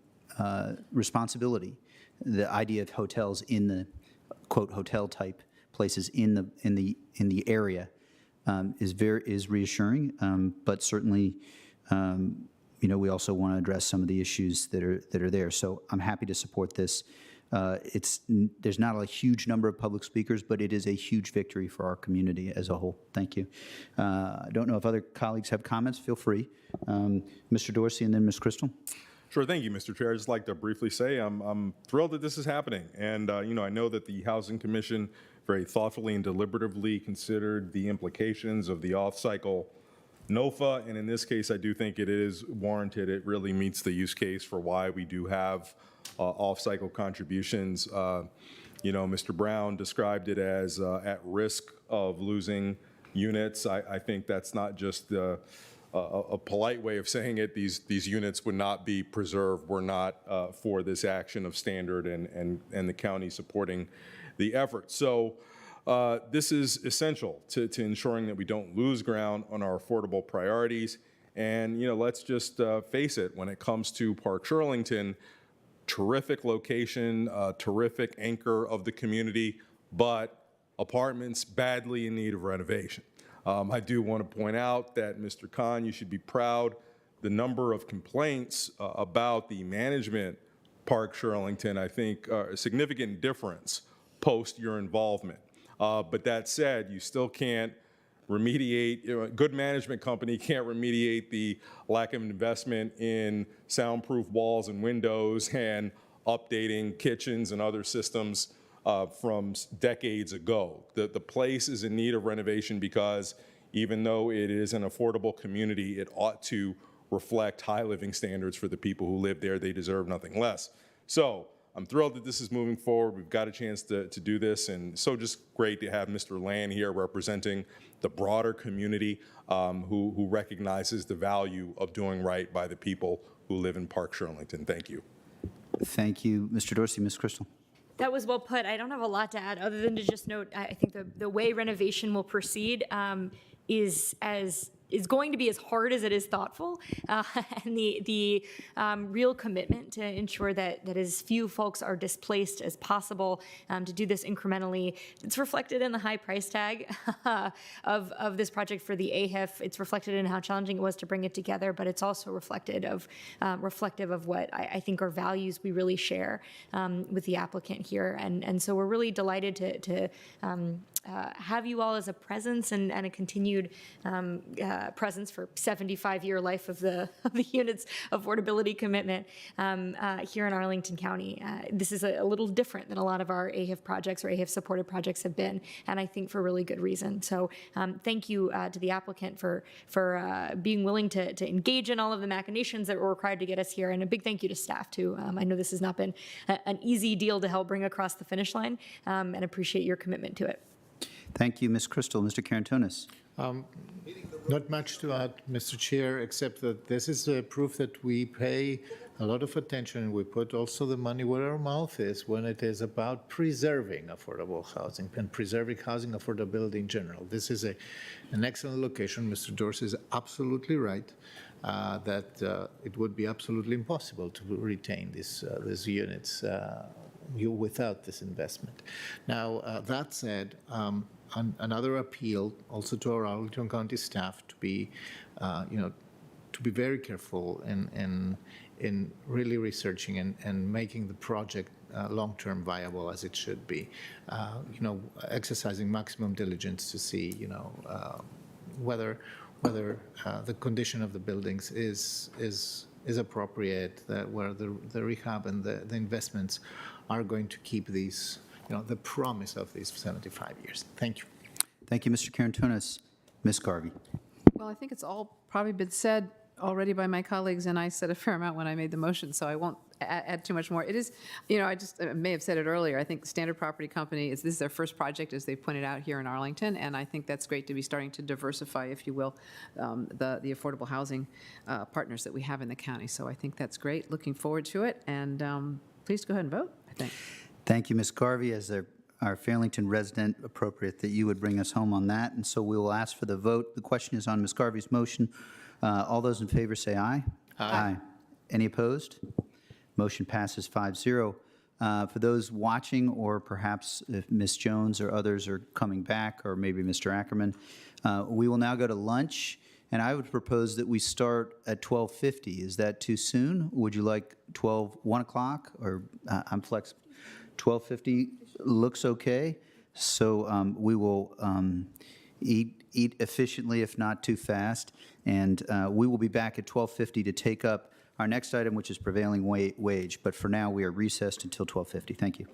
responsibility, the idea of hotels in the quote hotel type places in the area is reassuring, but certainly we also want to address some of the issues that are there. So I'm happy to support this. There's not a huge number of public speakers, but it is a huge victory for our community as a whole. Thank you. I don't know if other colleagues have comments. Feel free. Mr. Dorsey and then Ms. Crystal. Sure, thank you, Mr. Chair. I'd just like to briefly say I'm thrilled that this is happening. And, I know that the Housing Commission very thoughtfully and deliberatively considered the implications of the off-cycle NOFA, and in this case, I do think it is warranted. It really meets the use case for why we do have off-cycle contributions. Mr. Brown described it as at risk of losing units. I think that's not just a polite way of saying it. These units would not be preserved were not for this action of Standard and the county supporting the effort. So this is essential to ensuring that we don't lose ground on our affordable priorities. And, let's just face it, when it comes to Park Shirlington, terrific location, terrific anchor of the community, but apartments badly in need of renovation. I do want to point out that, Mr. Khan, you should be proud. The number of complaints about the management Park Shirlington, I think, are a significant difference post your involvement. But that said, you still can't remediate, a good management company can't remediate the lack of investment in soundproof walls and windows and updating kitchens and other systems from decades ago. The place is in need of renovation because even though it is an affordable community, it ought to reflect high living standards for the people who live there. They deserve nothing less. So I'm thrilled that this is moving forward. We've got a chance to do this, and so just great to have Mr. Land here representing the broader community who recognizes the value of doing right by the people who live in Park Shirlington. Thank you. Thank you, Mr. Dorsey. Ms. Crystal. That was well put. I don't have a lot to add other than to just note, I think the way renovation will proceed is going to be as hard as it is thoughtful, and the real commitment to ensure that as few folks are displaced as possible, to do this incrementally. It's reflected in the high price tag of this project for the AHIF. It's reflected in how challenging it was to bring it together, but it's also reflective of what I think are values we really share with the applicant here. And so we're really delighted to have you all as a presence and a continued presence for 75-year life of the unit's affordability commitment here in Arlington County. This is a little different than a lot of our AHIF projects or AHIF supported projects have been, and I think for really good reason. So thank you to the applicant for being willing to engage in all of the machinations that were required to get us here, and a big thank you to staff too. I know this has not been an easy deal to help bring across the finish line, and appreciate your commitment to it. Thank you, Ms. Crystal. Mr. Karantonis. Not much to add, Mr. Chair, except that this is a proof that we pay a lot of attention and we put also the money where our mouth is when it is about preserving affordable housing and preserving housing affordability in general. This is an excellent location. Mr. Dorsey is absolutely right that it would be absolutely impossible to retain these units without this investment. Now, that said, another appeal also to our Arlington County staff to be, to be very careful in really researching and making the project long-term viable as it should be. Exercising maximum diligence to see, whether the condition of the buildings is appropriate, where the rehab and the investments are going to keep these, the promise of these 75 years. Thank you. Thank you, Mr. Karantonis. Ms. Garvey. Well, I think it's all probably been said already by my colleagues, and I said a fair amount when I made the motion, so I won't add too much more. It is, I may have said it earlier, I think Standard Property Company, this is their first project, as they pointed out, here in Arlington, and I think that's great to be starting to diversify, if you will, the affordable housing partners that we have in the county. So I think that's great. Looking forward to it, and please go ahead and vote, I think. Thank you, Ms. Garvey. As our Fairlington resident, appropriate that you would bring us home on that, and so we will ask for the vote. The question is on Ms. Garvey's motion. All those in favor say aye. Aye. Any opposed? Motion passes 5-0. For those watching, or perhaps if Ms. Jones or others are coming back, or maybe Mr. Ackerman, we will now go to lunch, and I would propose that we start at 12:50. Is that too soon? Would you like 1 o'clock, or I'm flexible? 12:50 looks okay, so we will eat efficiently, if not too fast, and we will be back at 12:50 to take up our next item, which is prevailing wage, but for now, we are recessed until 12:50. Thank you.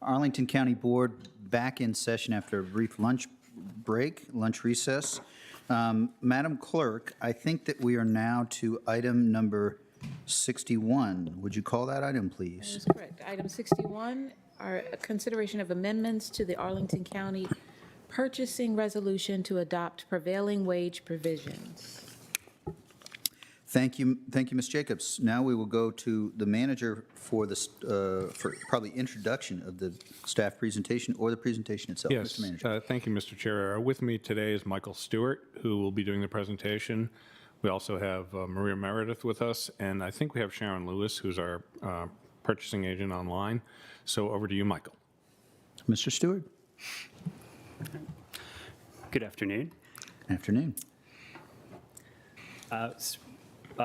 Arlington County Board back in session after a brief lunch recess. Madam Clerk, I think that we are now to item number 61. Would you call that item, please? That's correct. Item 61 are a consideration of amendments to the Arlington County Purchasing Resolution to adopt prevailing wage provisions. Thank you, Ms. Jacobs. Now we will go to the manager for this, for probably introduction of the staff presentation or the presentation itself. Yes, Mr. Manager. thank you, Mr. Chair. With me today is Michael Stewart, who will be doing the presentation. We also have Maria Meredith with us, and I think we have Sharon Lewis, who's our purchasing agent online. So over to you, Michael. Mr. Stewart. Good afternoon. Afternoon.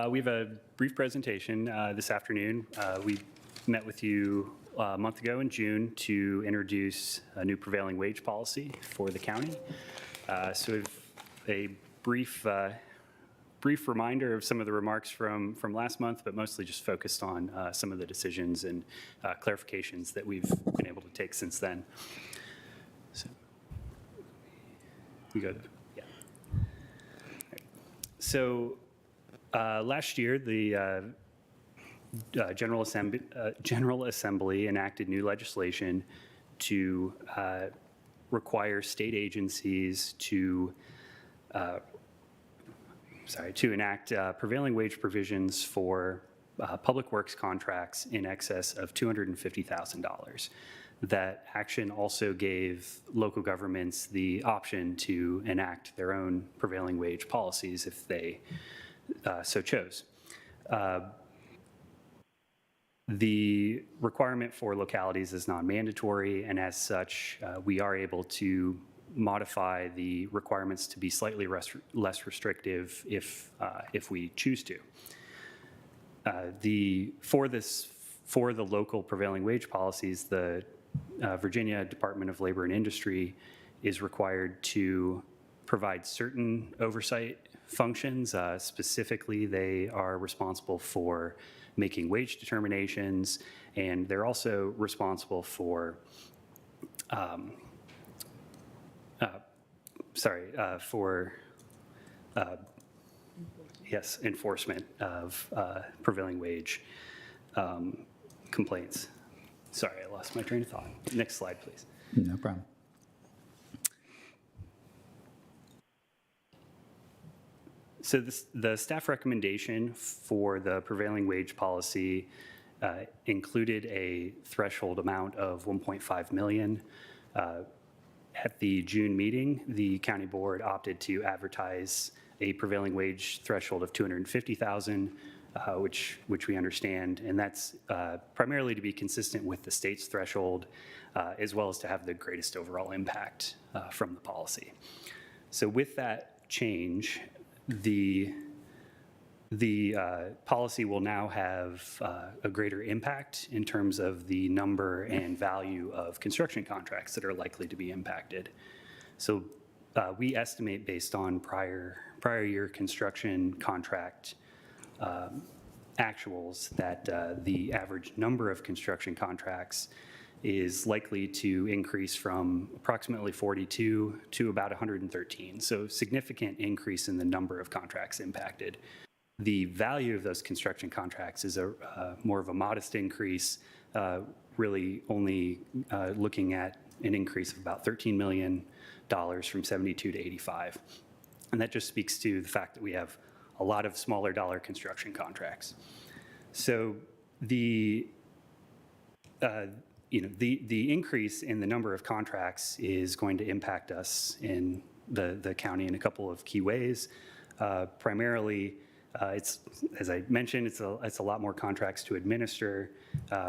We have a brief presentation this afternoon. We met with you a month ago in June to introduce a new prevailing wage policy for the county. So we have a brief reminder of some of the remarks from last month, but mostly just focused on some of the decisions and clarifications that we've been able to take since then. So we go to, yeah. Right. So last year, the General Assembly enacted new legislation to require state agencies to enact prevailing wage provisions for public works contracts in excess of $250,000. That action also gave local governments the option to enact their own prevailing wage policies if they so chose. The requirement for localities is non-mandatory, and as such, we are able to modify the requirements to be slightly less restrictive if we choose to. For the local prevailing wage policies, the Virginia Department of Labor and Industry is required to provide certain oversight functions. Specifically, they are responsible for making wage determinations, and they're also responsible for enforcement of prevailing wage complaints. Sorry, I lost my train of thought. Next slide, please. No problem. So the staff recommendation for the prevailing wage policy included a threshold amount of $1.5 million. At the June meeting, the county board opted to advertise a prevailing wage threshold of $250,000, which we understand, and that's primarily to be consistent with the state's threshold, as well as to have the greatest overall impact from the policy. So with that change, the policy will now have a greater impact in terms of the number and value of construction contracts that are likely to be impacted. So we estimate, based on prior year construction contract actuals, that the average number of construction contracts is likely to increase from approximately 42 to about 113. So significant increase in the number of contracts impacted. The value of those construction contracts is more of a modest increase, really only looking at an increase of about $13 million from 72 to 85. And that just speaks to the fact that we have a lot of smaller dollar construction contracts. So the increase in the number of contracts is going to impact us in the county in a couple of key ways. Primarily, it's, as I mentioned, it's a lot more contracts to administer,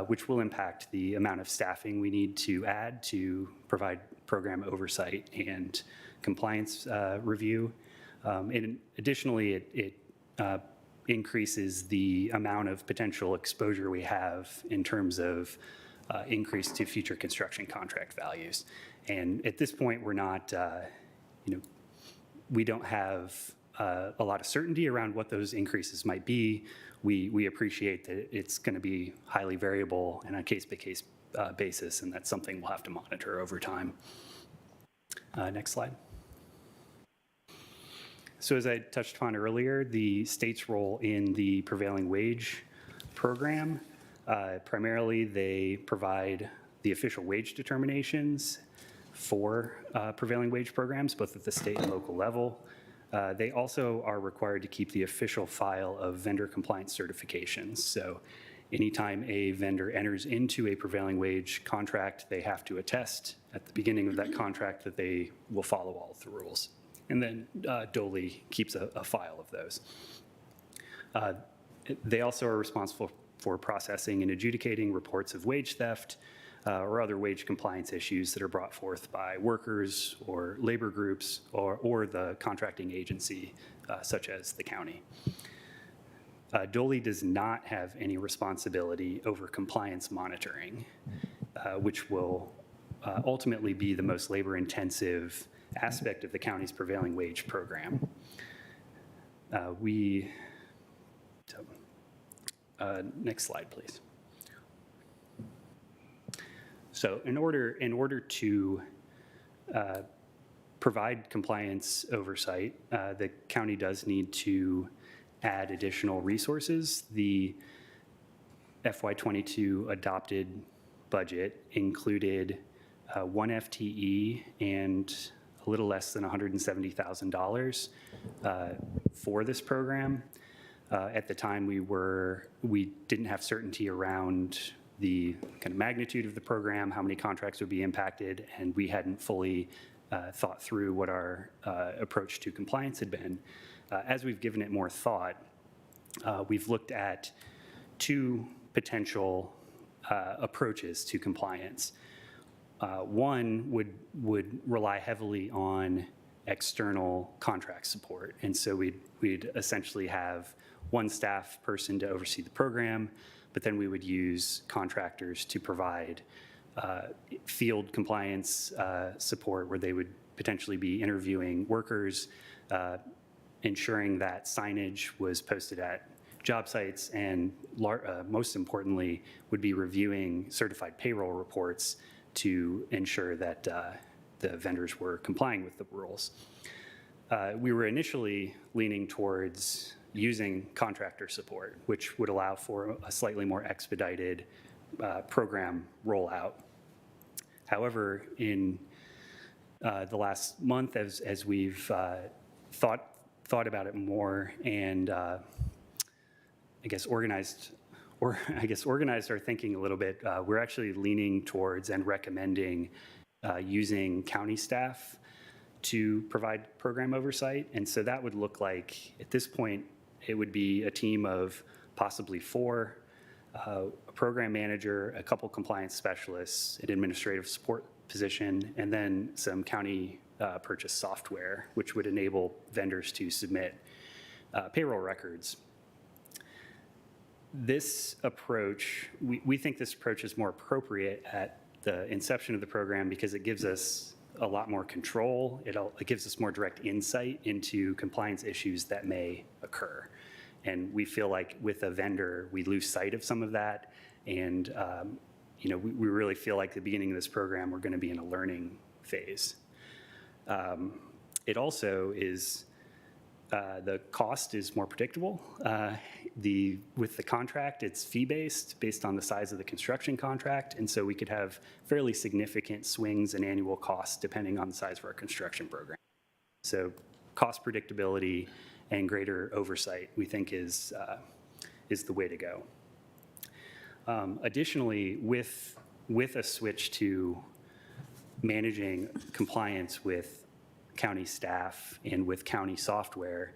which will impact the amount of staffing we need to add to provide program oversight and compliance review. And additionally, it increases the amount of potential exposure we have in terms of increase to future construction contract values. And at this point, we're not, we don't have a lot of certainty around what those increases might be. We appreciate that it's going to be highly variable and on a case-by-case basis, and that's something we'll have to monitor over time. Next slide. So as I touched upon earlier, the state's role in the prevailing wage program, primarily they provide the official wage determinations for prevailing wage programs, both at the state and local level. They also are required to keep the official file of vendor compliance certifications. So anytime a vendor enters into a prevailing wage contract, they have to attest at the beginning of that contract that they will follow all of the rules. And then DOLE keeps a file of those. They also are responsible for processing and adjudicating reports of wage theft or other wage compliance issues that are brought forth by workers or labor groups or the contracting agency, such as the county. DOLE does not have any responsibility over compliance monitoring, which will ultimately be the most labor-intensive aspect of the county's prevailing wage program. Next slide, please. So in order to provide compliance oversight, the county does need to add additional resources. The FY22 adopted budget included 1 FTE and a little less than $170,000 for this program. At the time, we didn't have certainty around the kind of magnitude of the program, how many contracts would be impacted, and we hadn't fully thought through what our approach to compliance had been. As we've given it more thought, we've looked at two potential approaches to compliance. One would rely heavily on external contract support, and so we'd essentially have one staff person to oversee the program, but then we would use contractors to provide field compliance support where they would potentially be interviewing workers, ensuring that signage was posted at job sites, and most importantly, would be reviewing certified payroll reports to ensure that the vendors were complying with the rules. We were initially leaning towards using contractor support, which would allow for a slightly more expedited program rollout. However, in the last month, as we've thought about it more and I guess organized our thinking a little bit, we're actually leaning towards and recommending using county staff to provide program oversight. And so that would look like, at this point, it would be a team of possibly 4, a program manager, a couple compliance specialists, an administrative support position, and then some county purchase software, which would enable vendors to submit payroll records. This approach, we think this approach is more appropriate at the inception of the program because it gives us a lot more control. It gives us more direct insight into compliance issues that may occur. And we feel like with a vendor, we lose sight of some of that. And we really feel like the beginning of this program, we're going to be in a learning phase. It also is, the cost is more predictable. With the contract, it's fee-based, based on the size of the construction contract, and so we could have fairly significant swings in annual costs depending on the size of our construction program. So cost predictability and greater oversight, we think, is the way to go. Additionally, with a switch to managing compliance with county staff and with county software,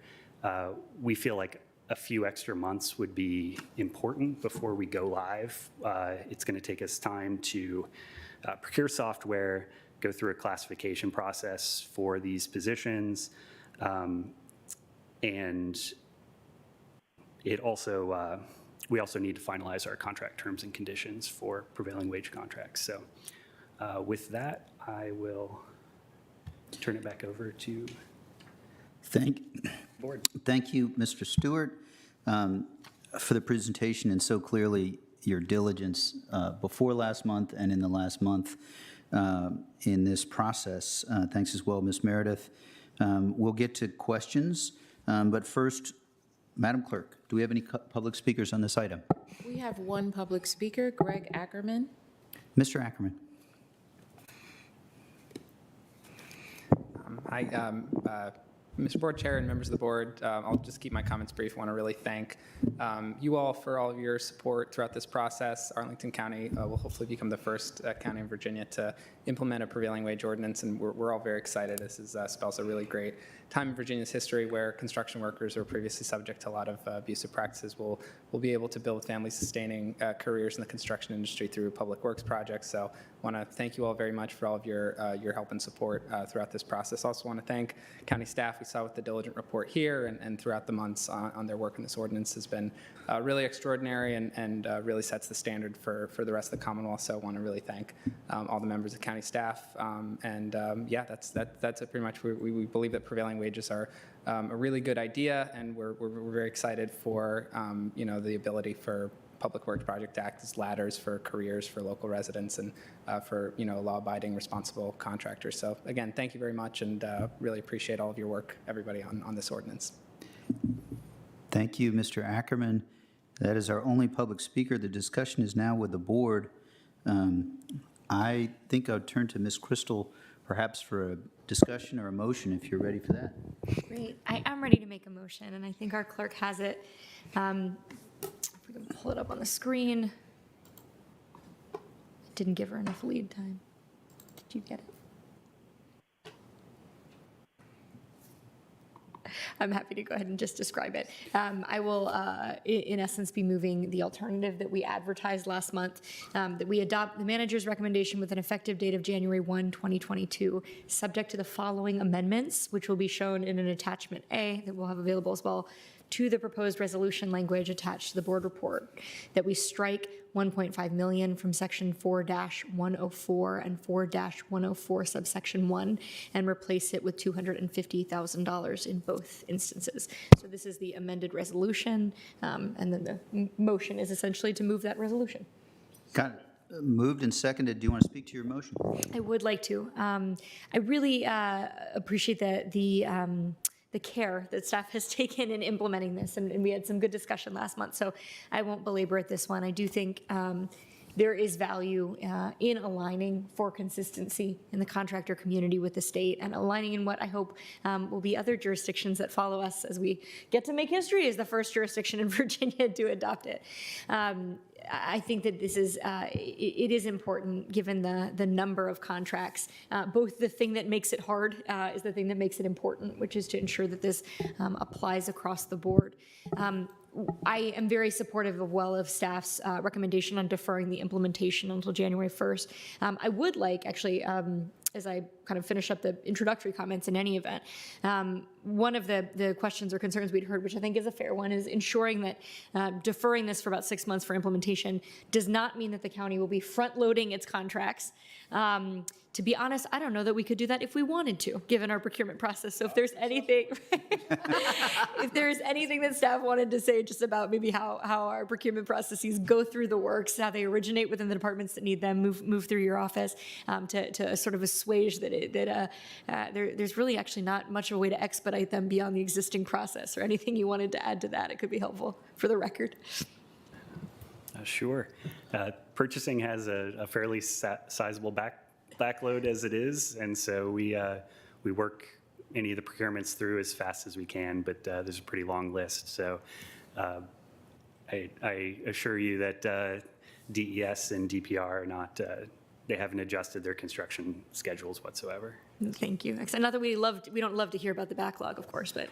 we feel like a few extra months would be important before we go live. It's going to take us time to procure software, go through a classification process for these positions, and it also we also need to finalize our contract terms and conditions for prevailing wage contracts. So with that, I will turn it back over to board. Thank you, Mr. Stewart, for the presentation and so clearly your diligence before last month and in the last month in this process. Thanks as well, Ms. Meredith. We'll get to questions, but first, Madam Clerk, do we have any public speakers on this item? We have one public speaker, Greg Ackerman. Mr. Ackerman. Hi, Mr. Board Chair and members of the board. I'll just keep my comments brief. I want to really thank you all for all of your support throughout this process. Arlington County will hopefully become the first county in Virginia to implement a prevailing wage ordinance, and we're all very excited. This spells a really great time in Virginia's history where construction workers were previously subject to a lot of abusive practices will be able to build family-sustaining careers in the construction industry through public works projects. So I want to thank you all very much for all of your help and support throughout this process. Also want to thank county staff. We saw with the diligent report here and throughout the months on their work in this ordinance has been really extraordinary and really sets the standard for the rest of the Commonwealth. So I want to really thank all the members of county staff. Yeah, that's it pretty much. We believe that prevailing wages are a really good idea, and we're very excited for the ability for Public Works Project to act as ladders for careers for local residents and for law-abiding, responsible contractors. So again, thank you very much, and really appreciate all of your work, everybody, on this ordinance. Thank you, Mr. Ackerman. That is our only public speaker. The discussion is now with the board. I think I'll turn to Ms. Crystal, perhaps for a discussion or a motion, if you're ready for that. Great. I am ready to make a motion, and I think our clerk has it. If we can pull it up on the screen. Didn't give her enough lead time. Did you get it? I'm happy to go ahead and just describe it. I will, in essence, be moving the alternative that we advertised last month, that we adopt the manager's recommendation with an effective date of January 1, 2022, subject to the following amendments, which will be shown in an attachment A that we'll have available as well to the proposed resolution language attached to the board report, that we strike 1.5 million from section 4-104 and 4-104 subsection 1 and replace it with $250,000 in both instances. So this is the amended resolution, and then the motion is essentially to move that resolution. Got it. Moved and seconded. Do you want to speak to your motion? I would like to. I really appreciate the care that staff has taken in implementing this, and we had some good discussion last month, so I won't belabor it this one. I do think there is value in aligning for consistency in the contractor community with the state and aligning in what I hope will be other jurisdictions that follow us as we get to make history as the first jurisdiction in Virginia to adopt it. I think that this is, it is important given the number of contracts. Both the thing that makes it hard is the thing that makes it important, which is to ensure that this applies across the board. I am very supportive of staff's recommendation on deferring the implementation until January 1st. I would like, actually, as I kind of finish up the introductory comments in any event, one of the questions or concerns we'd heard, which I think is a fair one, is ensuring that deferring this for about 6 months for implementation does not mean that the county will be front-loading its contracts. To be honest, I don't know that we could do that if we wanted to, given our procurement process. So if there's anything, if there's anything that staff wanted to say just about maybe how our procurement processes go through the works, how they originate within the departments that need them, move through your office, to sort of assuage that there's really actually not much of a way to expedite them beyond the existing process, or anything you wanted to add to that, it could be helpful for the record. Sure. Purchasing has a fairly sizable backload as it is, and so we work any of the procurements through as fast as we can, but there's a pretty long list. So I assure you that DES and DPR are not, they haven't adjusted their construction schedules whatsoever. Thank you. Not that we don't love to hear about the backlog, of course, but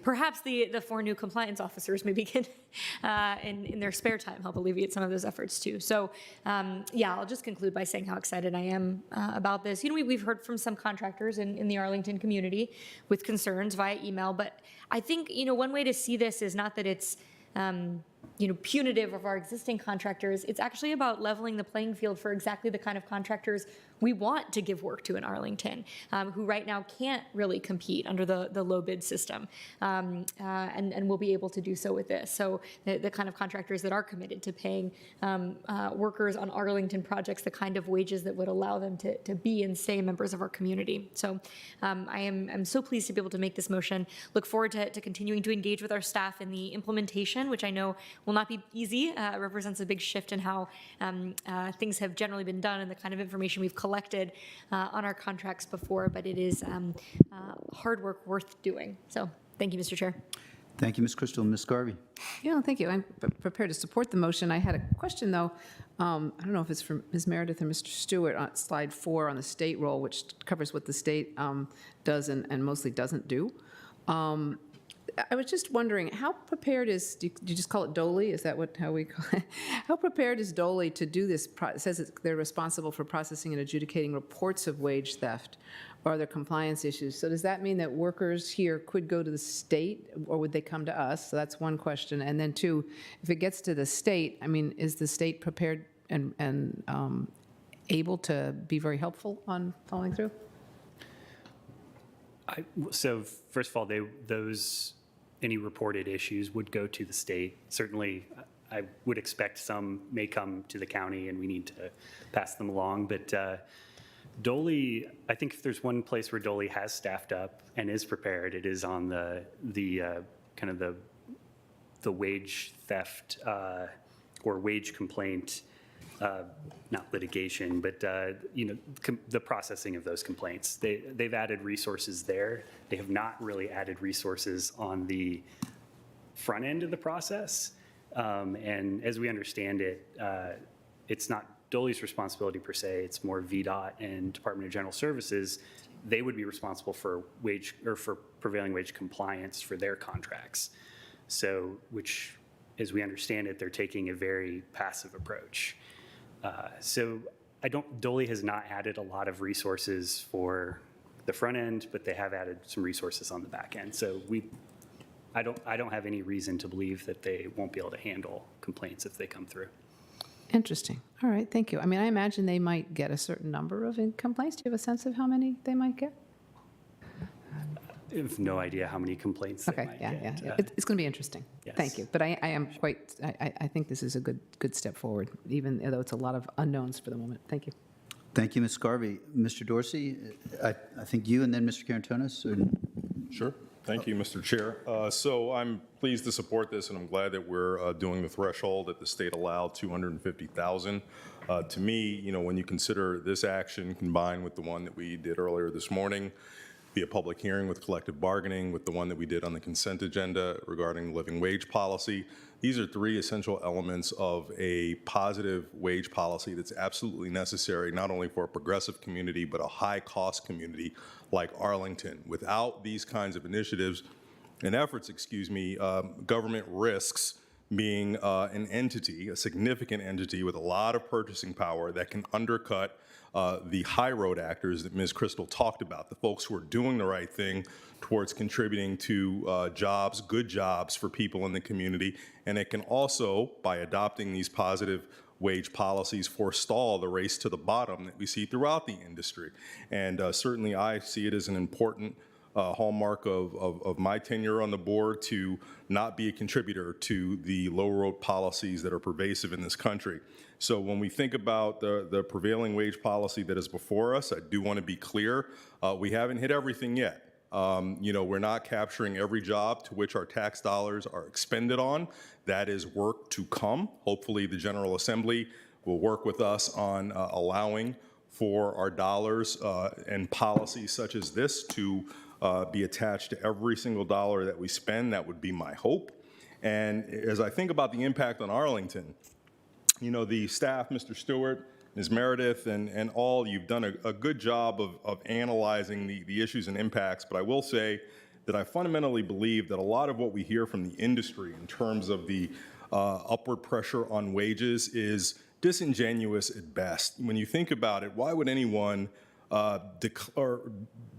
perhaps the 4 new compliance officers maybe can, in their spare time, help alleviate some of those efforts too. So, yeah, I'll just conclude by saying how excited I am about this. We've heard from some contractors in the Arlington community with concerns via email, but I think, one way to see this is not that it's punitive of our existing contractors. It's actually about leveling the playing field for exactly the kind of contractors we want to give work to in Arlington, who right now can't really compete under the low bid system, and will be able to do so with this. So the kind of contractors that are committed to paying workers on Arlington projects the kind of wages that would allow them to be and stay members of our community. So I'm so pleased to be able to make this motion. Look forward to continuing to engage with our staff in the implementation, which I know will not be easy. Represents a big shift in how things have generally been done and the kind of information we've collected on our contracts before, but it is hard work worth doing. So thank you, Mr. Chair. Thank you, Ms. Crystal. Ms. Garvey. Yeah, thank you. I'm prepared to support the motion. I had a question, though. I don't know if it's for Ms. Meredith or Mr. Stewart on slide 4 on the state role, which covers what the state does and mostly doesn't do. I was just wondering, how prepared is, do you just call it DOLE? Is that how we call it? How prepared is DOLE to do this? It says they're responsible for processing and adjudicating reports of wage theft or other compliance issues. So does that mean that workers here could go to the state, or would they come to us? So that's one question. And then 2, if it gets to the state, I mean, is the state prepared and able to be very helpful on following through? So first of all, any reported issues would go to the state. Certainly, I would expect some may come to the county and we need to pass them along. But DOLE, I think if there's one place where DOLE has staffed up and is prepared, it is on the kind of the wage theft or wage complaint, not litigation, but the processing of those complaints. They've added resources there. They have not really added resources on the front end of the process. And as we understand it, it's not DOLE's responsibility per se. It's more VDOT and Department of General Services. They would be responsible for for prevailing wage compliance for their contracts. So, which, as we understand it, they're taking a very passive approach. So DOLE has not added a lot of resources for the front end, but they have added some resources on the back end. So I don't have any reason to believe that they won't be able to handle complaints if they come through. Interesting. All right, thank you. I mean, I imagine they might get a certain number of complaints. Do you have a sense of how many they might get? I have no idea how many complaints they might get. Yeah. It's going to be interesting. Yes. Thank you. But I think this is a good step forward, even though it's a lot of unknowns for the moment. Thank you. Thank you, Ms. Garvey. Mr. Dorsey, I think you and then Mr. Karantonis. Sure. Thank you, Mr. Chair. So I'm pleased to support this, and I'm glad that we're doing the threshold that the state allowed, $250,000. To me, when you consider this action combined with the one that we did earlier this morning, be a public hearing with collective bargaining, with the one that we did on the consent agenda regarding the living wage policy. These are 3 essential elements of a positive wage policy that's absolutely necessary, not only for a progressive community, but a high-cost community like Arlington. Without these kinds of initiatives and efforts, government risks being an entity, a significant entity with a lot of purchasing power that can undercut the high road actors that Ms. Crystal talked about, the folks who are doing the right thing towards contributing to jobs, good jobs for people in the community. And it can also, by adopting these positive wage policies, forestall the race to the bottom that we see throughout the industry. And certainly I see it as an important hallmark of my tenure on the board to not be a contributor to the low road policies that are pervasive in this country. So when we think about the prevailing wage policy that is before us, I do want to be clear, we haven't hit everything yet. We're not capturing every job to which our tax dollars are expended on. That is work to come. Hopefully the General Assembly will work with us on allowing for our dollars and policies such as this to be attached to every single dollar that we spend. That would be my hope. And as I think about the impact on Arlington, the staff, Mr. Stewart, Ms. Meredith, and all, you've done a good job of analyzing the issues and impacts, but I will say that I fundamentally believe that a lot of what we hear from the industry in terms of the upward pressure on wages is disingenuous at best. When you think about it, why would anyone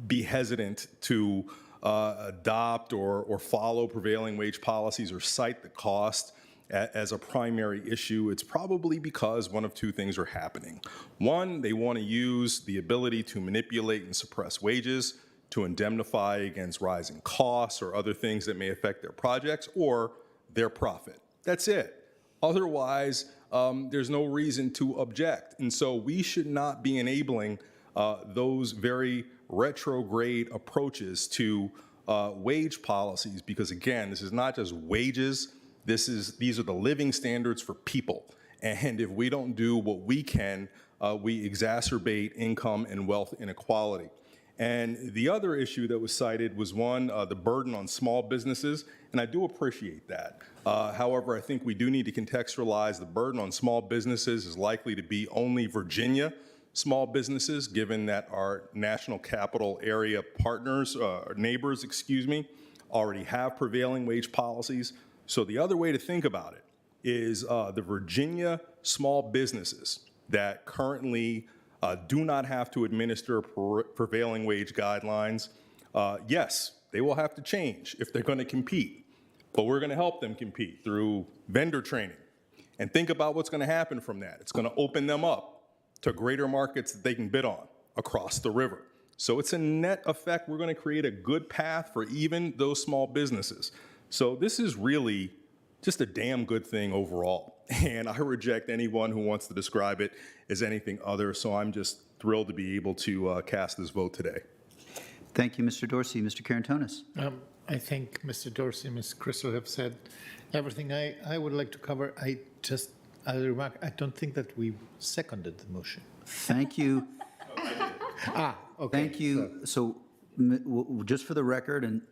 be hesitant to adopt or follow prevailing wage policies or cite the cost as a primary issue, it's probably because one of two things are happening. One, they want to use the ability to manipulate and suppress wages to indemnify against rising costs or other things that may affect their projects or their profit. That's it. Otherwise, there's no reason to object. And so we should not be enabling those very retrograde approaches to wage policies, because again, this is not just wages. These are the living standards for people. And if we don't do what we can, we exacerbate income and wealth inequality. And the other issue that was cited was one, the burden on small businesses, and I do appreciate that. However, I think we do need to contextualize the burden on small businesses is likely to be only Virginia small businesses, given that our national capital area partners, neighbors, excuse me, already have prevailing wage policies. So the other way to think about it is the Virginia small businesses that currently do not have to administer prevailing wage guidelines. Yes, they will have to change if they're going to compete, but we're going to help them compete through vendor training. And think about what's going to happen from that. It's going to open them up to greater markets that they can bid on across the river. So it's a net effect. We're going to create a good path for even those small businesses. So this is really just a damn good thing overall. And I reject anyone who wants to describe it as anything other. So I'm just thrilled to be able to cast this vote today. Thank you, Mr. Dorsey. Mr. Carantonis. I think Mr. Dorsey and Ms. Crystal have said everything I would like to cover. As a remark, I don't think that we seconded the motion. Thank you. Okay. Thank you. So just for the record and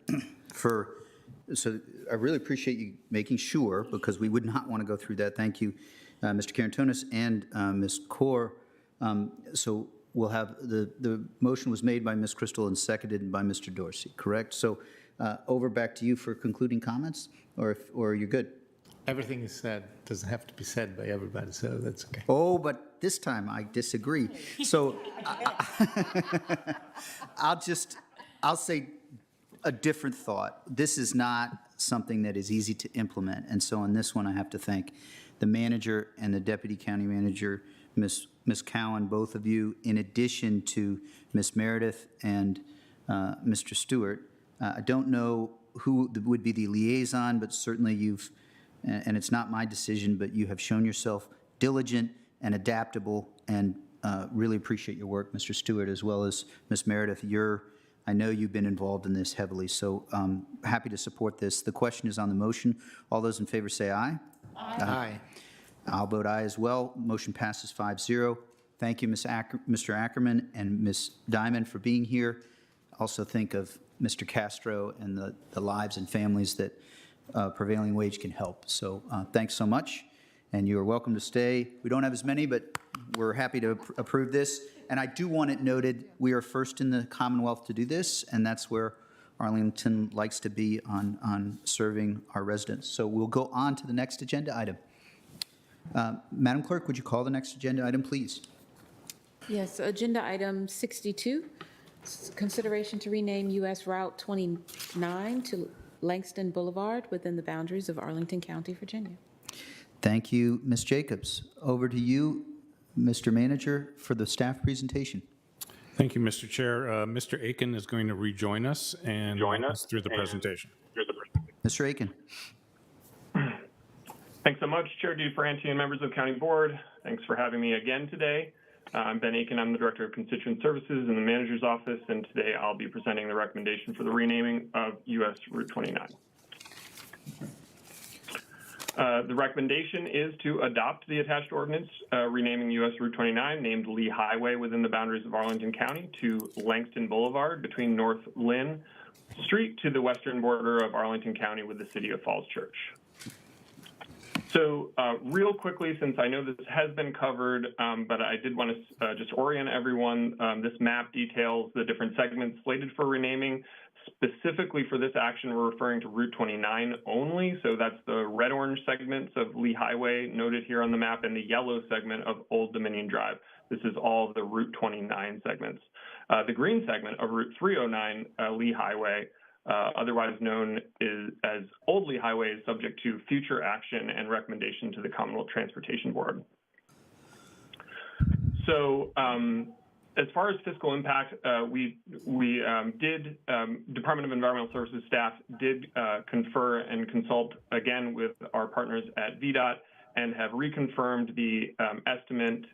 so I really appreciate you making sure, because we would not want to go through that. Thank you, Mr. Carantonis and Ms. Kaur. So we'll have the motion was made by Ms. Crystal and seconded by Mr. Dorsey, correct? So over back to you for concluding comments, or you're good? Everything is said. Doesn't have to be said by everybody, so that's okay. Oh, but this time I disagree. So I'll say a different thought. This is not something that is easy to implement. And so on this one, I have to thank the manager and the deputy county manager, Ms. Cowan, both of you, in addition to Ms. Meredith and Mr. Stewart. I don't know who would be the liaison, but certainly and it's not my decision, but you have shown yourself diligent and adaptable, and really appreciate your work, Mr. Stewart, as well as Ms. Meredith. I know you've been involved in this heavily, so happy to support this. The question is on the motion. All those in favor say aye. Aye. I'll vote aye as well. Motion passes 5-0. Thank you, Mr. Ackerman and Ms. Diamond, for being here. Also think of Mr. Castro and the lives and families that prevailing wage can help. So thanks so much, and you are welcome to stay. We don't have as many, but we're happy to approve this. And I do want it noted, we are first in the Commonwealth to do this, and that's where Arlington likes to be on serving our residents. So we'll go on to the next agenda item. Madam Clerk, would you call the next agenda item, please? Yes, agenda item 62, consideration to rename US Route 29 to Langston Boulevard within the boundaries of Arlington County, Virginia. Thank you, Ms. Jacobs. Over to you, Mr. Manager, for the staff presentation. Thank you, Mr. Chair. Mr. Aiken is going to rejoin us and walk us through the presentation. Mr. Aiken. Thanks so much, Chair DeFranchi and members of the County Board. Thanks for having me again today. I'm Ben Aiken. I'm the Director of Constituent Services in the Manager's Office, and today I'll be presenting the recommendation for the renaming of US Route 29. The recommendation is to adopt the attached ordinance renaming US Route 29, named Lee Highway within the boundaries of Arlington County, to Langston Boulevard between North Lynn Street to the western border of Arlington County with the city of Falls Church. So real quickly, since I know this has been covered, but I did want to just orient everyone. This map details the different segments slated for renaming. Specifically for this action, we're referring to Route 29 only. So that's the red-orange segments of Lee Highway noted here on the map and the yellow segment of Old Dominion Drive. This is all the Route 29 segments. The green segment of Route 309 Lee Highway otherwise known as Old Lee Highway, is subject to future action and recommendation to the Commonwealth Transportation Board. So as far as fiscal impact, Department of Environmental Services staff did confer and consult again with our partners at VDOT and have reconfirmed the estimate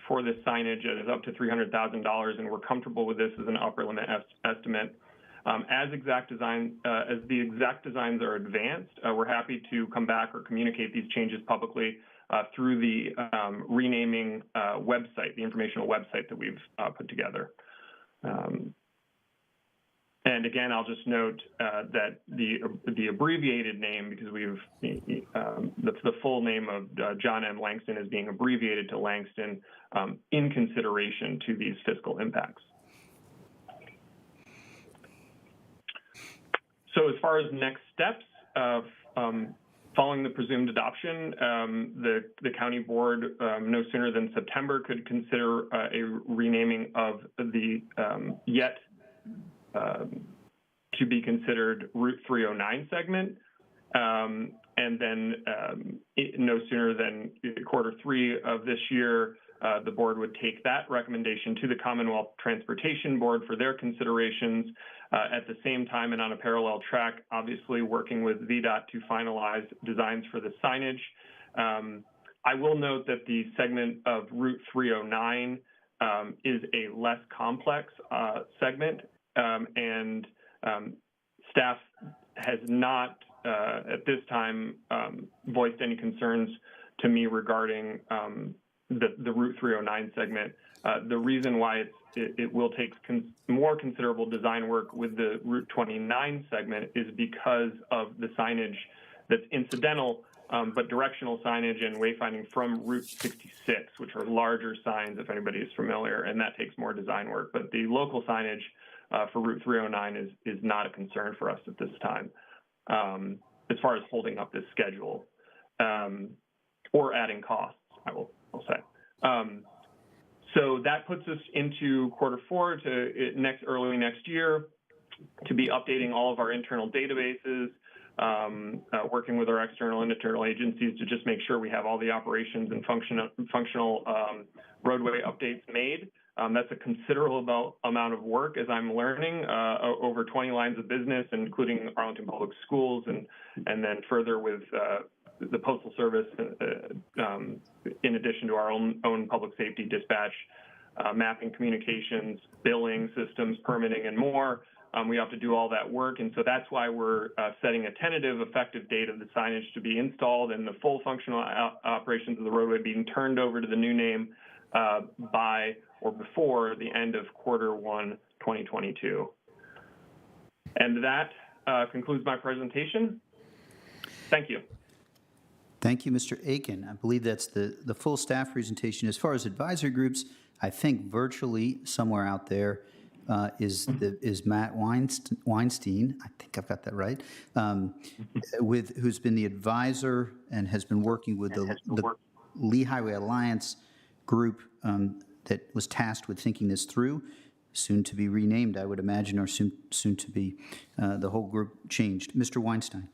for this signage is up to $300,000, and we're comfortable with this as an upper limit estimate. As the exact designs are advanced, we're happy to come back or communicate these changes publicly through the renaming website, the informational website that we've put together. And again, I'll just note that the abbreviated name, because we've the full name of John M. Langston is being abbreviated to Langston in consideration to these fiscal impacts. So as far as next steps, following the presumed adoption, the county board no sooner than September could consider a renaming of the yet to be considered Route 309 segment. And then no sooner than Q3 of this year, the board would take that recommendation to the Commonwealth Transportation Board for their considerations. At the same time and on a parallel track, obviously working with VDOT to finalize designs for the signage. I will note that the segment of Route 309 is a less complex segment, and staff has not at this time voiced any concerns to me regarding the Route 309 segment. The reason why it will take more considerable design work with the Route 29 segment is because of the signage that's incidental, but directional signage and wayfinding from Route 66, which are larger signs, if anybody is familiar, and that takes more design work. But the local signage for Route 309 is not a concern for us at this time, as far as holding up this schedule or adding costs, I'll say. So that puts us into Q4 to early next year to be updating all of our internal databases, working with our external and internal agencies to just make sure we have all the operations and functional roadway updates made. That's a considerable amount of work, as I'm learning, over 20 lines of business, including Arlington Public Schools, and then further with the Postal Service, in addition to our own public safety dispatch, mapping, communications, billing systems, permitting, and more. We have to do all that work, and so that's why we're setting a tentative effective date of the signage to be installed and the full functional operations of the roadway being turned over to the new name by or before the end of Q1 2022. And that concludes my presentation. Thank you. Thank you, Mr. Aiken. I believe that's the full staff presentation. As far as advisory groups, I think virtually somewhere out there is Matt Weinstein. I think I've got that right. Who's been the advisor and has been working with the Lee Highway Alliance group that was tasked with thinking this through. Soon to be renamed, I would imagine, or soon to be the whole group changed. Mr. Weinstein.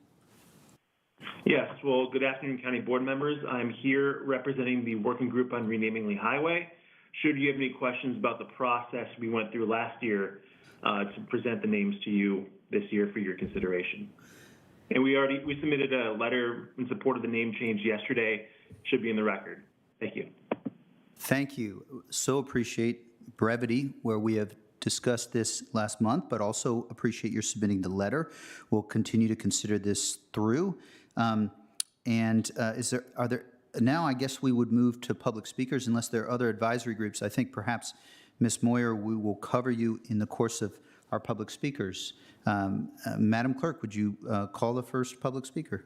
Yes, well, good afternoon, County Board members. I'm here representing the Working Group on Renaming Lee Highway. Should you have any questions about the process we went through last year to present the names to you this year for your consideration. And we submitted a letter in support of the name change yesterday. Should be in the record. Thank you. Thank you. So appreciate brevity where we have discussed this last month, but also appreciate your submitting the letter. We'll continue to consider this through. Now I guess we would move to public speakers unless there are other advisory groups. I think perhaps, Ms. Moyer, we will cover you in the course of our public speakers. Madam Clerk, would you call the first public speaker?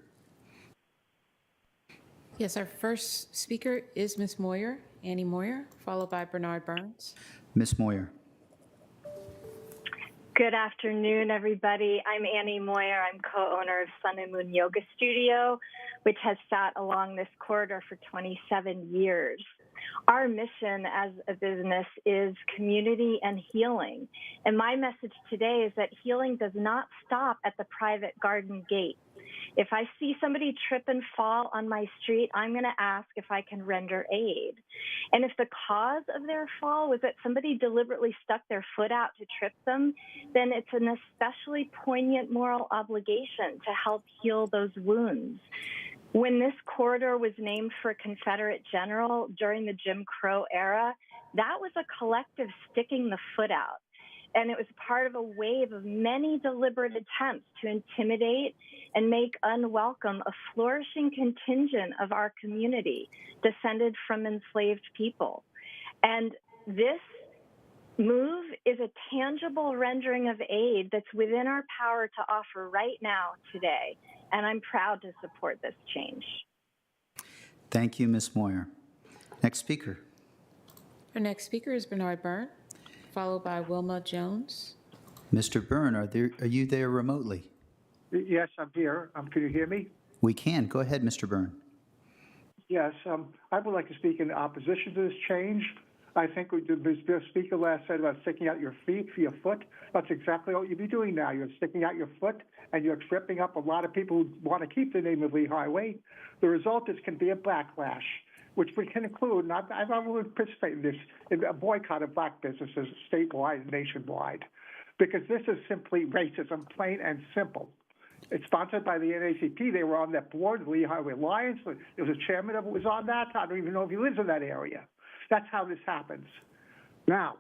Yes, our first speaker is Ms. Moyer, Annie Moyer, followed by Bernard Burns. Ms. Moyer. Good afternoon, everybody. I'm Annie Moyer. I'm co-owner of Sun and Moon Yoga Studio, which has sat along this corridor for 27 years. Our mission as a business is community and healing. And my message today is that healing does not stop at the private garden gate. If I see somebody trip and fall on my street, I'm going to ask if I can render aid. And if the cause of their fall was that somebody deliberately stuck their foot out to trip them, then it's an especially poignant moral obligation to help heal those wounds. When this corridor was named for a Confederate general during the Jim Crow era, that was a collective sticking the foot out. And it was part of a wave of many deliberate attempts to intimidate and make unwelcome a flourishing contingent of our community descended from enslaved people. And this move is a tangible rendering of aid that's within our power to offer right now, today. And I'm proud to support this change. Thank you, Ms. Moyer. Next speaker. Our next speaker is Bernard Byrne, followed by Wilma Jones. Mr. Byrne, are you there remotely? Yes, I'm here. Can you hear me? We can. Go ahead, Mr. Byrne. Yes, I would like to speak in opposition to this change. I think the speaker last said about sticking out your feet for your foot. That's exactly what you'd be doing now. You're sticking out your foot, and you're tripping up a lot of people who want to keep the name of Lee Highway. The result is can be a backlash, which we can include, and I would participate in this, in a boycott of black businesses statewide and nationwide, because this is simply racism, plain and simple. It's sponsored by the NAACP. They were on that board, the Lee Highway Alliance. There was a chairman of it was on that. I don't even know if he lives in that area. That's how this happens. Now,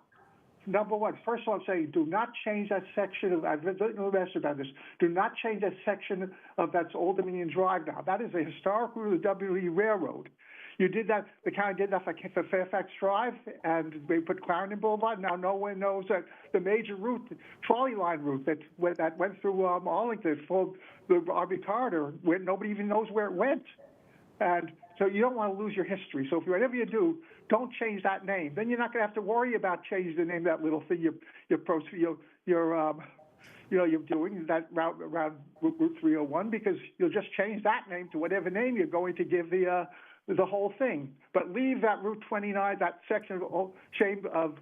number one, first of all, I'm saying do not change that section of, I've written a message about this, do not change that section of that's Old Dominion Drive now. That is a historic route of the W.E. Railroad. You did that, the county did that for Fairfax Drive, and they put Clarendon Boulevard. Now no one knows that the major route, the trolley line route that went through Arlington, for the RV corridor, where nobody even knows where it went. And so you don't want to lose your history. So if whatever you do, don't change that name. Then you're not going to have to worry about changing the name of that little thing you're doing that route around Route 301, because you'll just change that name to whatever name you're going to give the whole thing. But leave that Route 29, that section of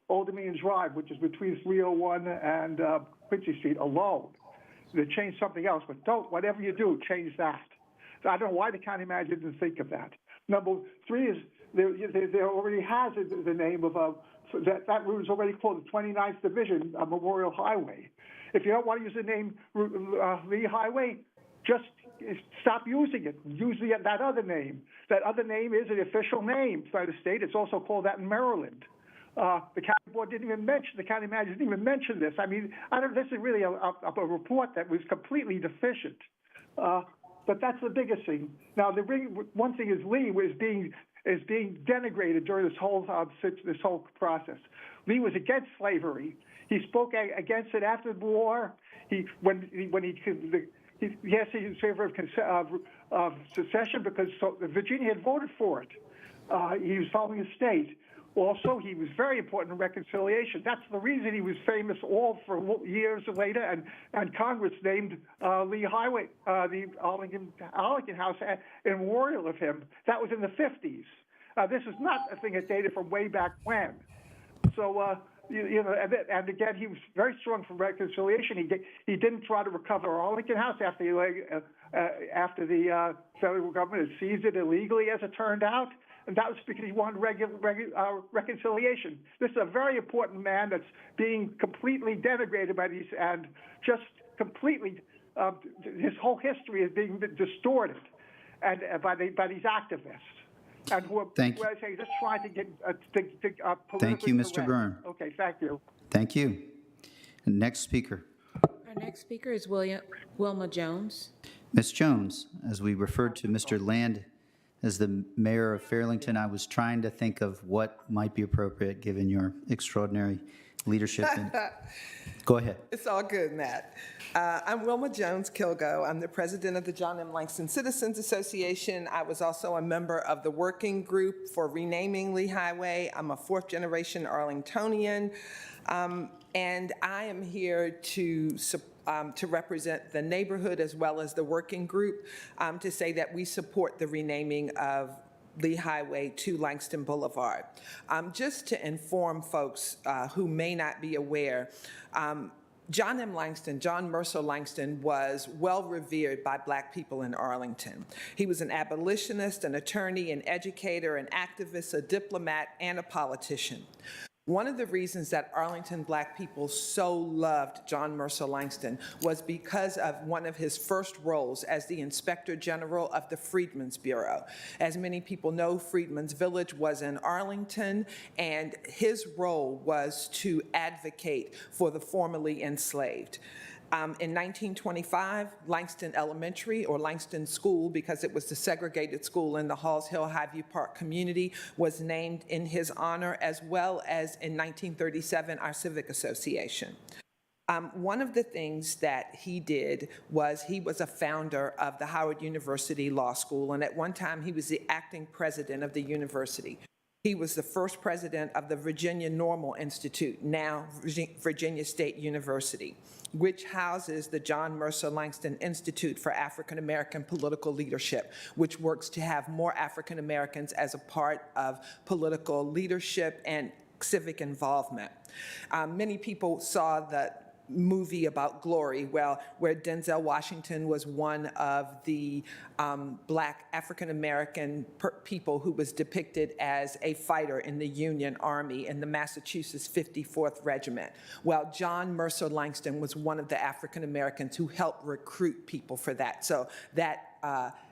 Old Dominion Drive, which is between 301 and Quincy Street, alone. They change something else, but don't, whatever you do, change that. So I don't know why the county manager didn't think of that. Number three is there already has the name of that route is already called the 29th Division Memorial Highway. If you don't want to use the name Lee Highway, just stop using it. Use that other name. That other name is an official name by the state. It's also called that in Maryland. The county board didn't even mention, the county manager didn't even mention this. I mean, this is really a report that was completely deficient. But that's the biggest thing. Now, one thing is Lee is being denigrated during this whole process. Lee was against slavery. He spoke against it after the war. Yes, he was in favor of secession because Virginia had voted for it. He was following his state. Also, he was very important in reconciliation. That's the reason he was famous all for years later, and Congress named Lee Highway, the Arlington House, in memorial of him. That was in the 50s. This is not a thing that dated from way back when. So, and again, he was very strong for reconciliation. He didn't try to recover Arlington House after the federal government had seized it illegally, as it turned out. And that was because he wanted reconciliation. This is a very important man that's being completely denigrated by these, and just completely, his whole history is being distorted, and by these activists. And who are just trying to get politically Thank you, Mr. correct. Byrne. Okay, thank you. Thank you. Next speaker. Our next speaker is Wilma Jones. Ms. Jones, as we referred to Mr. Land as the mayor of Fairlington, I was trying to think of what might be appropriate given your extraordinary leadership. Go ahead. It's all good, Matt. I'm Wilma Jones Kilgo. I'm the president of the John M. Langston Citizens Association. I was also a member of the working group for renaming Lee Highway. I'm a fourth-generation Arlingtonian, and I am here to represent the neighborhood as well as the working group to say that we support the renaming of Lee Highway to Langston Boulevard. Just to inform folks who may not be aware, John Mercer Langston was well revered by Black people in Arlington. He was an abolitionist, an attorney, an educator, an activist, a diplomat, and a politician. One of the reasons that Arlington Black people so loved John Mercer Langston was because of one of his first roles as the Inspector General of the Freedmen's Bureau. As many people know, Freedmen's Village was in Arlington, and his role was to advocate for the formerly enslaved. In 1925, Langston Elementary, or Langston School, because it was the segregated school in the Halls Hill Highview Park community, was named in his honor, as well as in 1937, our Civic Association. One of the things that he did was he was a founder of the Howard University Law School, and at one time he was the acting president of the university. He was the first president of the Virginia Normal Institute, now Virginia State University, which houses the John Mercer Langston Institute for African American Political Leadership, which works to have more African Americans as a part of political leadership and civic involvement. Many people saw the movie about Glory, where Denzel Washington was one of the Black African-American people who was depicted as a fighter in the Union Army in the Massachusetts 54th Regiment. Well, John Mercer Langston was one of the African-Americans who helped recruit people for that. So that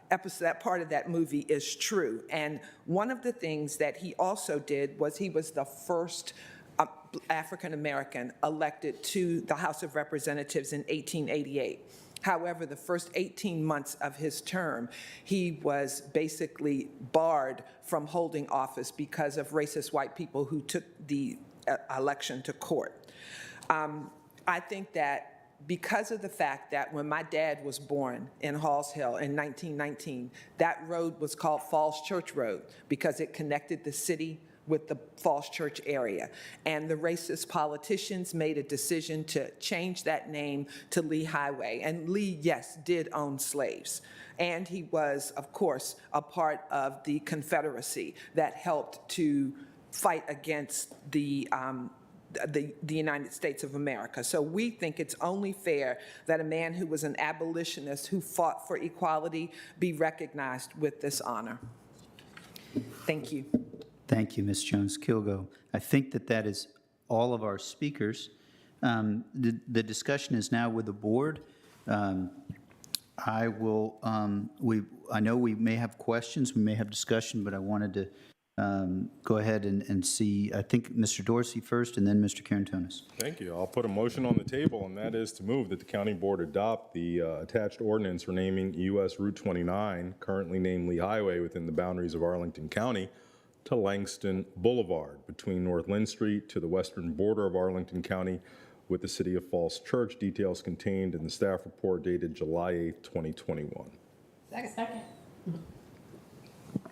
that part of that movie is true. And one of the things that he also did was he was the first African American elected to the House of Representatives in 1888. However, the first 18 months of his term, he was basically barred from holding office because of racist white people who took the election to court. I think that because of the fact that when my dad was born in Halls Hill in 1919, that road was called Falls Church Road because it connected the city with the Falls Church area. And the racist politicians made a decision to change that name to Lee Highway. And Lee, yes, did own slaves. And he was, of course, a part of the Confederacy that helped to fight against the United States of America. So we think it's only fair that a man who was an abolitionist who fought for equality be recognized with this honor. Thank you. Thank you, Ms. Jones-Kilgo. I think that is all of our speakers. The discussion is now with the board. I know we may have questions, we may have discussion, but I wanted to go ahead and see, I think Mr. Dorsey first and then Mr. Carantonis. Thank you. I'll put a motion on the table, and that is to move that the county board adopt the attached ordinance renaming US Route 29, currently named Lee Highway within the boundaries of Arlington County, to Langston Boulevard between North Lynn Street to the western border of Arlington County with the City of Falls Church. Details contained in the staff report dated July 8, 2021. Second.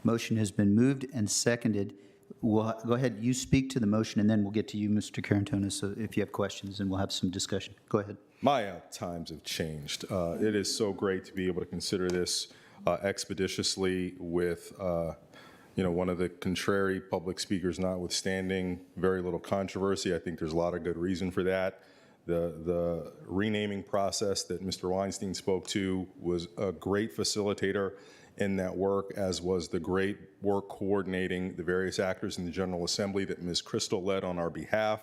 Motion has been moved and seconded. Go ahead, you speak to the motion, and then we'll get to you, Mr. Carantonis, so if you have questions, and we'll have some discussion. Go ahead. My times have changed. It is so great to be able to consider this expeditiously with one of the contrary public speakers notwithstanding, very little controversy. I think there's a lot of good reason for that. The renaming process that Mr. Weinstein spoke to was a great facilitator in that work, as was the great work coordinating the various actors in the General Assembly that Ms. Crystal led on our behalf.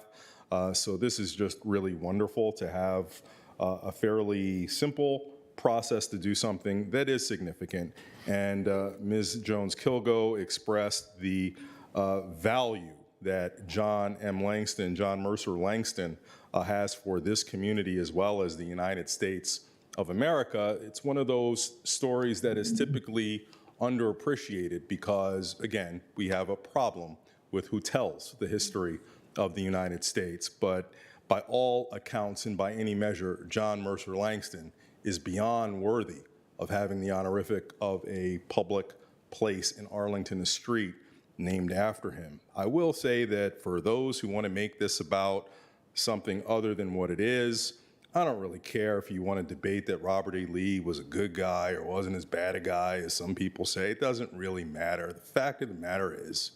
So this is just really wonderful to have a fairly simple process to do something that is significant. And Ms. Jones-Kilgo expressed the value that John Mercer Langston has for this community as well as the United States of America. It's one of those stories that is typically underappreciated because, again, we have a problem with who tells the history of the United States. But by all accounts and by any measure, John Mercer Langston is beyond worthy of having the honorific of a public place in Arlington, a street named after him. I will say that for those who want to make this about something other than what it is, I don't really care if you want to debate that Robert E. Lee was a good guy or wasn't as bad a guy as some people say. It doesn't really matter. The fact of the matter is,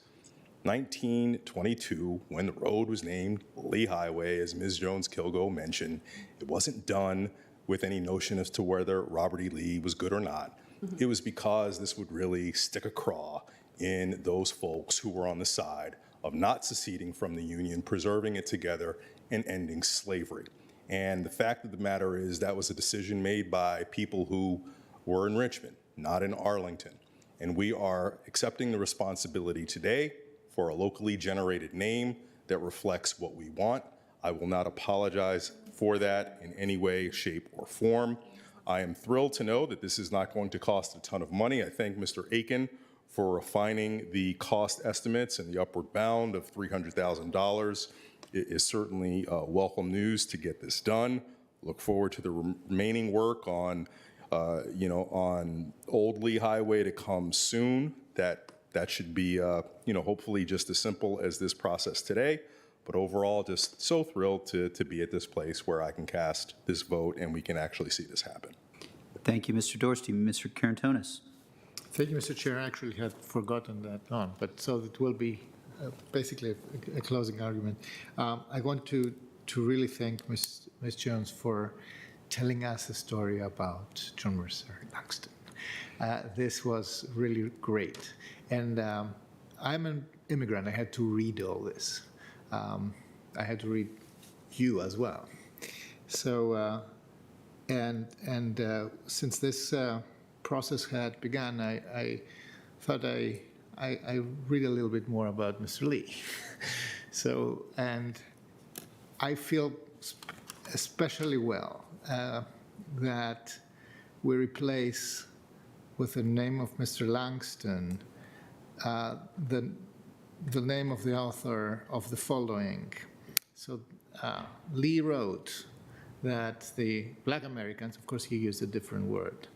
1922, when the road was named Lee Highway, as Ms. Jones-Kilgo mentioned, it wasn't done with any notion as to whether Robert E. Lee was good or not. It was because this would really stick a craw in those folks who were on the side of not seceding from the Union, preserving it together, and ending slavery. And the fact of the matter is that was a decision made by people who were in Richmond, not in Arlington. And we are accepting the responsibility today for a locally generated name that reflects what we want. I will not apologize for that in any way, shape, or form. I am thrilled to know that this is not going to cost a ton of money. I thank Mr. Aiken for refining the cost estimates and the upward bound of $300,000. It is certainly welcome news to get this done. Look forward to the remaining work on, on Old Lee Highway to come soon. That should be, hopefully just as simple as this process today. But overall, just so thrilled to be at this place where I can cast this vote and we can actually see this happen. Thank you, Mr. Dorsey. Mr. Karantonis. Thank you, Mr. Chair. I actually had forgotten that on, but so it will be basically a closing argument. I want to really thank Ms. Jones for telling us a story about John Mercer Langston. This was really great. And I'm an immigrant. I had to read all this. I had to read you as well. So, since this process had begun, I thought I read a little bit more about Mr. Lee. So, and I feel especially well that we replace with the name of Mr. Langston the name of the author of the following. So Lee wrote that the Black Americans, of course he used a different word,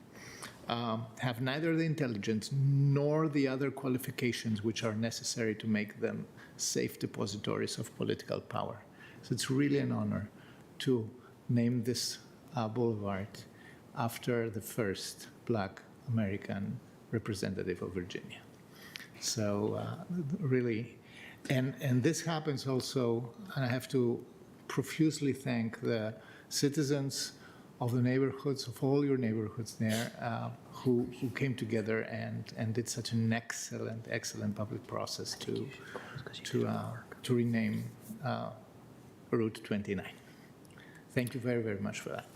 have neither the intelligence nor the other qualifications which are necessary to make them safe depositories of political power. So it's really an honor to name this boulevard after the first Black American representative of Virginia. So really, and this happens also, and I have to profusely thank the citizens of the neighborhoods, of all your neighborhoods there, who came together and did such an excellent public process to rename Route 29. Thank you very, very much for that.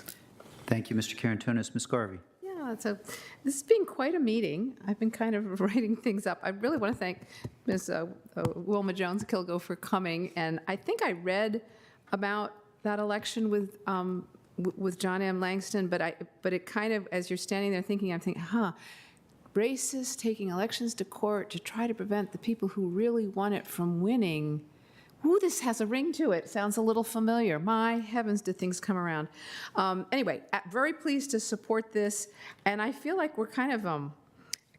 Thank you, Mr. Karantonis. Ms. Garvey. Yeah, so this has been quite a meeting. I've been kind of writing things up. I really want to thank Ms. Wilma Jones-Kilgo for coming. And I think I read about that election with John M. Langston, but it kind of, as you're standing there thinking, I'm thinking, racists taking elections to court to try to prevent the people who really won it from winning. Ooh, this has a ring to it. Sounds a little familiar. My heavens, did things come around. Anyway, very pleased to support this. And I feel like we're kind of,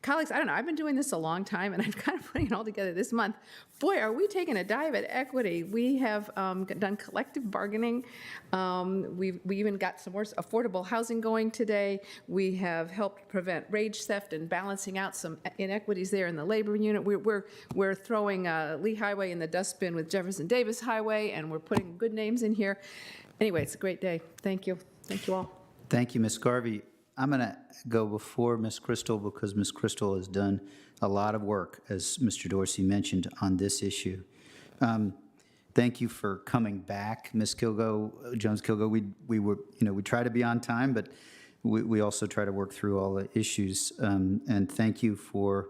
colleagues, I don't know, I've been doing this a long time, and I'm kind of putting it all together this month. Boy, are we taking a dive at equity. We have done collective bargaining. We even got some more affordable housing going today. We have helped prevent wage theft and balancing out some inequities there in the labor unit. We're throwing Lee Highway in the dustbin with Jefferson Davis Highway, and we're putting good names in here. Anyway, it's a great day. Thank you. Thank you all. Thank you, Ms. Garvey. I'm going to go before Ms. Crystal because Ms. Crystal has done a lot of work, as Mr. Dorsey mentioned, on this issue. Thank you for coming back, Ms. Jones-Kilgo. We try to be on time, but we also try to work through all the issues. And thank you for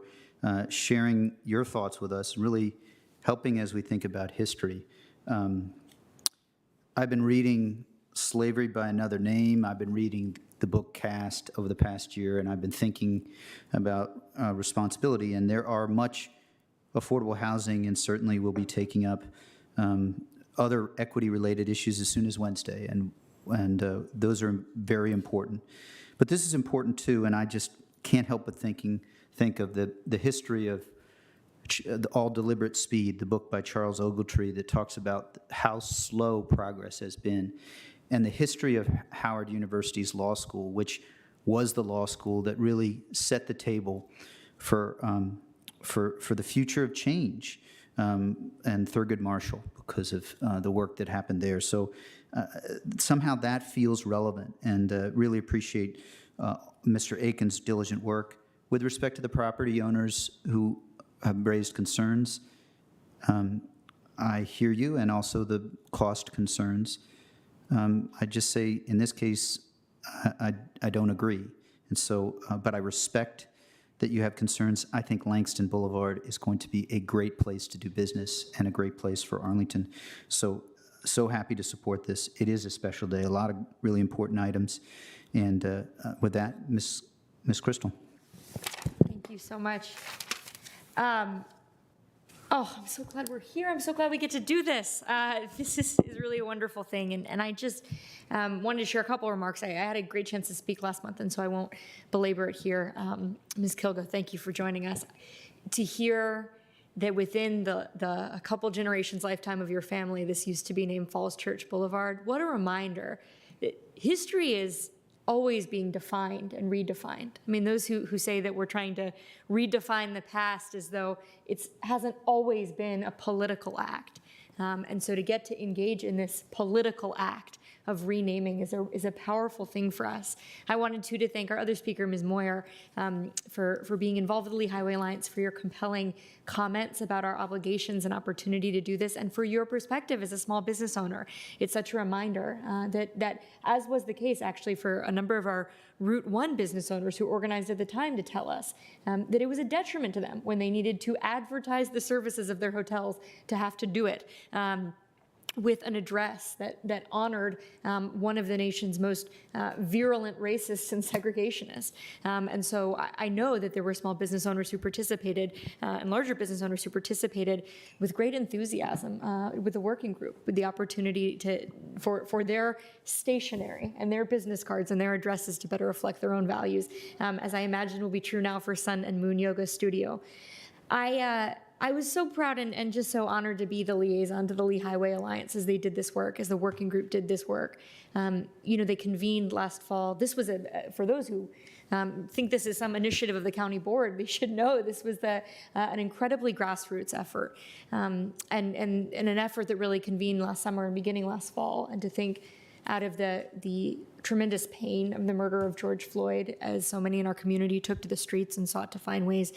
sharing your thoughts with us, really helping as we think about history. I've been reading Slavery by Another Name. I've been reading the book Cast over the past year, and I've been thinking about responsibility. And there are much affordable housing, and certainly we'll be taking up other equity-related issues as soon as Wednesday, and those are very important. But this is important too, and I just can't help but think of the history of All Deliberate Speed, the book by Charles Ogletree that talks about how slow progress has been. and the history of Howard University's law school, which was the law school that really set the table for the future of change, and Thurgood Marshall, because of the work that happened there. So somehow that feels relevant, and really appreciate Mr. Aiken's diligent work. With respect to the property owners who have raised concerns, I hear you, and also the cost concerns. I just say, in this case, I don't agree. And so, but I respect that you have concerns. I think Langston Boulevard is going to be a great place to do business and a great place for Arlington. So happy to support this. It is a special day, a lot of really important items. And with that, Ms. Crystal. Thank you so much. I'm so glad we're here. I'm so glad we get to do this. This is really a wonderful thing. And I just wanted to share a couple of remarks. I had a great chance to speak last month, and so I won't belabor it here. Ms. Kilgo, thank you for joining us. To hear that within a couple generations lifetime of your family, this used to be named Falls Church Boulevard, what a reminder that history is always being defined and redefined. I mean, those who say that we're trying to redefine the past as though it hasn't always been a political act. And so to get to engage in this political act of renaming is a powerful thing for us. I wanted to thank our other speaker, Ms. Moyer, for being involved with the Lee Highway Alliance, for your compelling comments about our obligations and opportunity to do this, and for your perspective as a small business owner. It's such a reminder that, as was the case actually for a number of our Route 1 business owners who organized at the time to tell us that it was a detriment to them when they needed to advertise the services of their hotels to have to do it with an address that honored one of the nation's most virulent racists and segregationists. And so I know that there were small business owners who participated and larger business owners who participated with great enthusiasm with the working group, with the opportunity for their stationery and their business cards and their addresses to better reflect their own values, as I imagine will be true now for Sun and Moon Yoga Studio. I was so proud and just so honored to be the liaison to the Lee Highway Alliance as they did this work, as the working group did this work. They convened last fall. This was for those who think this is some initiative of the county board, they should know this was an incredibly grassroots effort, and an effort that really convened last summer and beginning last fall. And to think, out of the tremendous pain of the murder of George Floyd, as so many in our community took to the streets and sought to find ways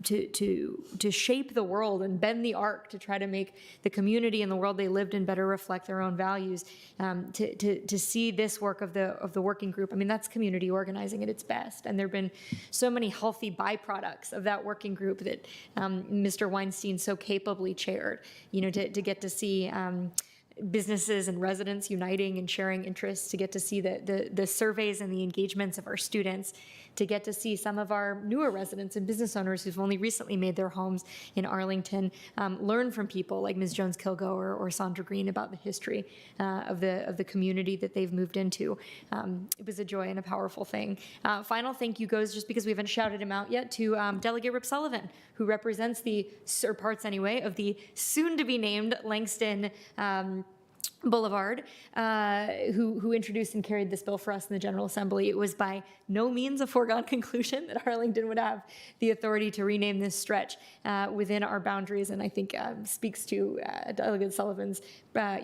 to shape the world and bend the arc to try to make the community and the world they lived in better reflect their own values, to see this work of the working group. I mean, that's community organizing at its best. And there have been so many healthy byproducts of that working group that Mr. Weinstein so capably chaired, to get to see businesses and residents uniting and sharing interests, to get to see the surveys and the engagements of our students, to get to see some of our newer residents and business owners who've only recently made their homes in Arlington learn from people like Ms. Jones-Kilgo or Sandra Green about the history of the community that they've moved into. It was a joy and a powerful thing. Final thank you goes, just because we haven't shouted him out yet, to Delegate Rip Sullivan, who represents or parts anyway, of the soon-to-be named Langston Blvd, who introduced and carried this bill for us in the General Assembly. It was by no means a foregone conclusion that Arlington would have the authority to rename this stretch within our boundaries, and I think speaks to Delegate Sullivan's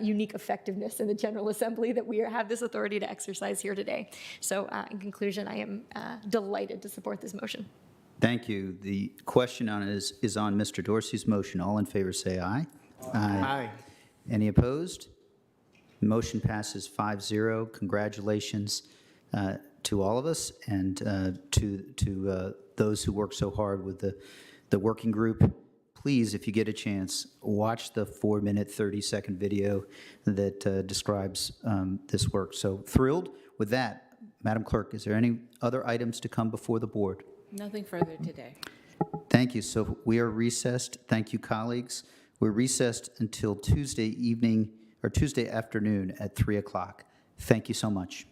unique effectiveness in the General Assembly that we have this authority to exercise here today. So in conclusion, I am delighted to support this motion. Thank you. The question on it is on Mr. Dorsey's motion. All in favor say aye. Aye. Any opposed? Motion passes 5-0. Congratulations to all of us, and to those who worked so hard with the working group. Please, if you get a chance, watch the 4-minute, 30-second video that describes this work. So thrilled with that. Madam Clerk, is there any other items to come before the board? Nothing further today. Thank you. So we are recessed. Thank you, colleagues. We're recessed until Tuesday evening or Tuesday afternoon at 3 o'clock. Thank you so much.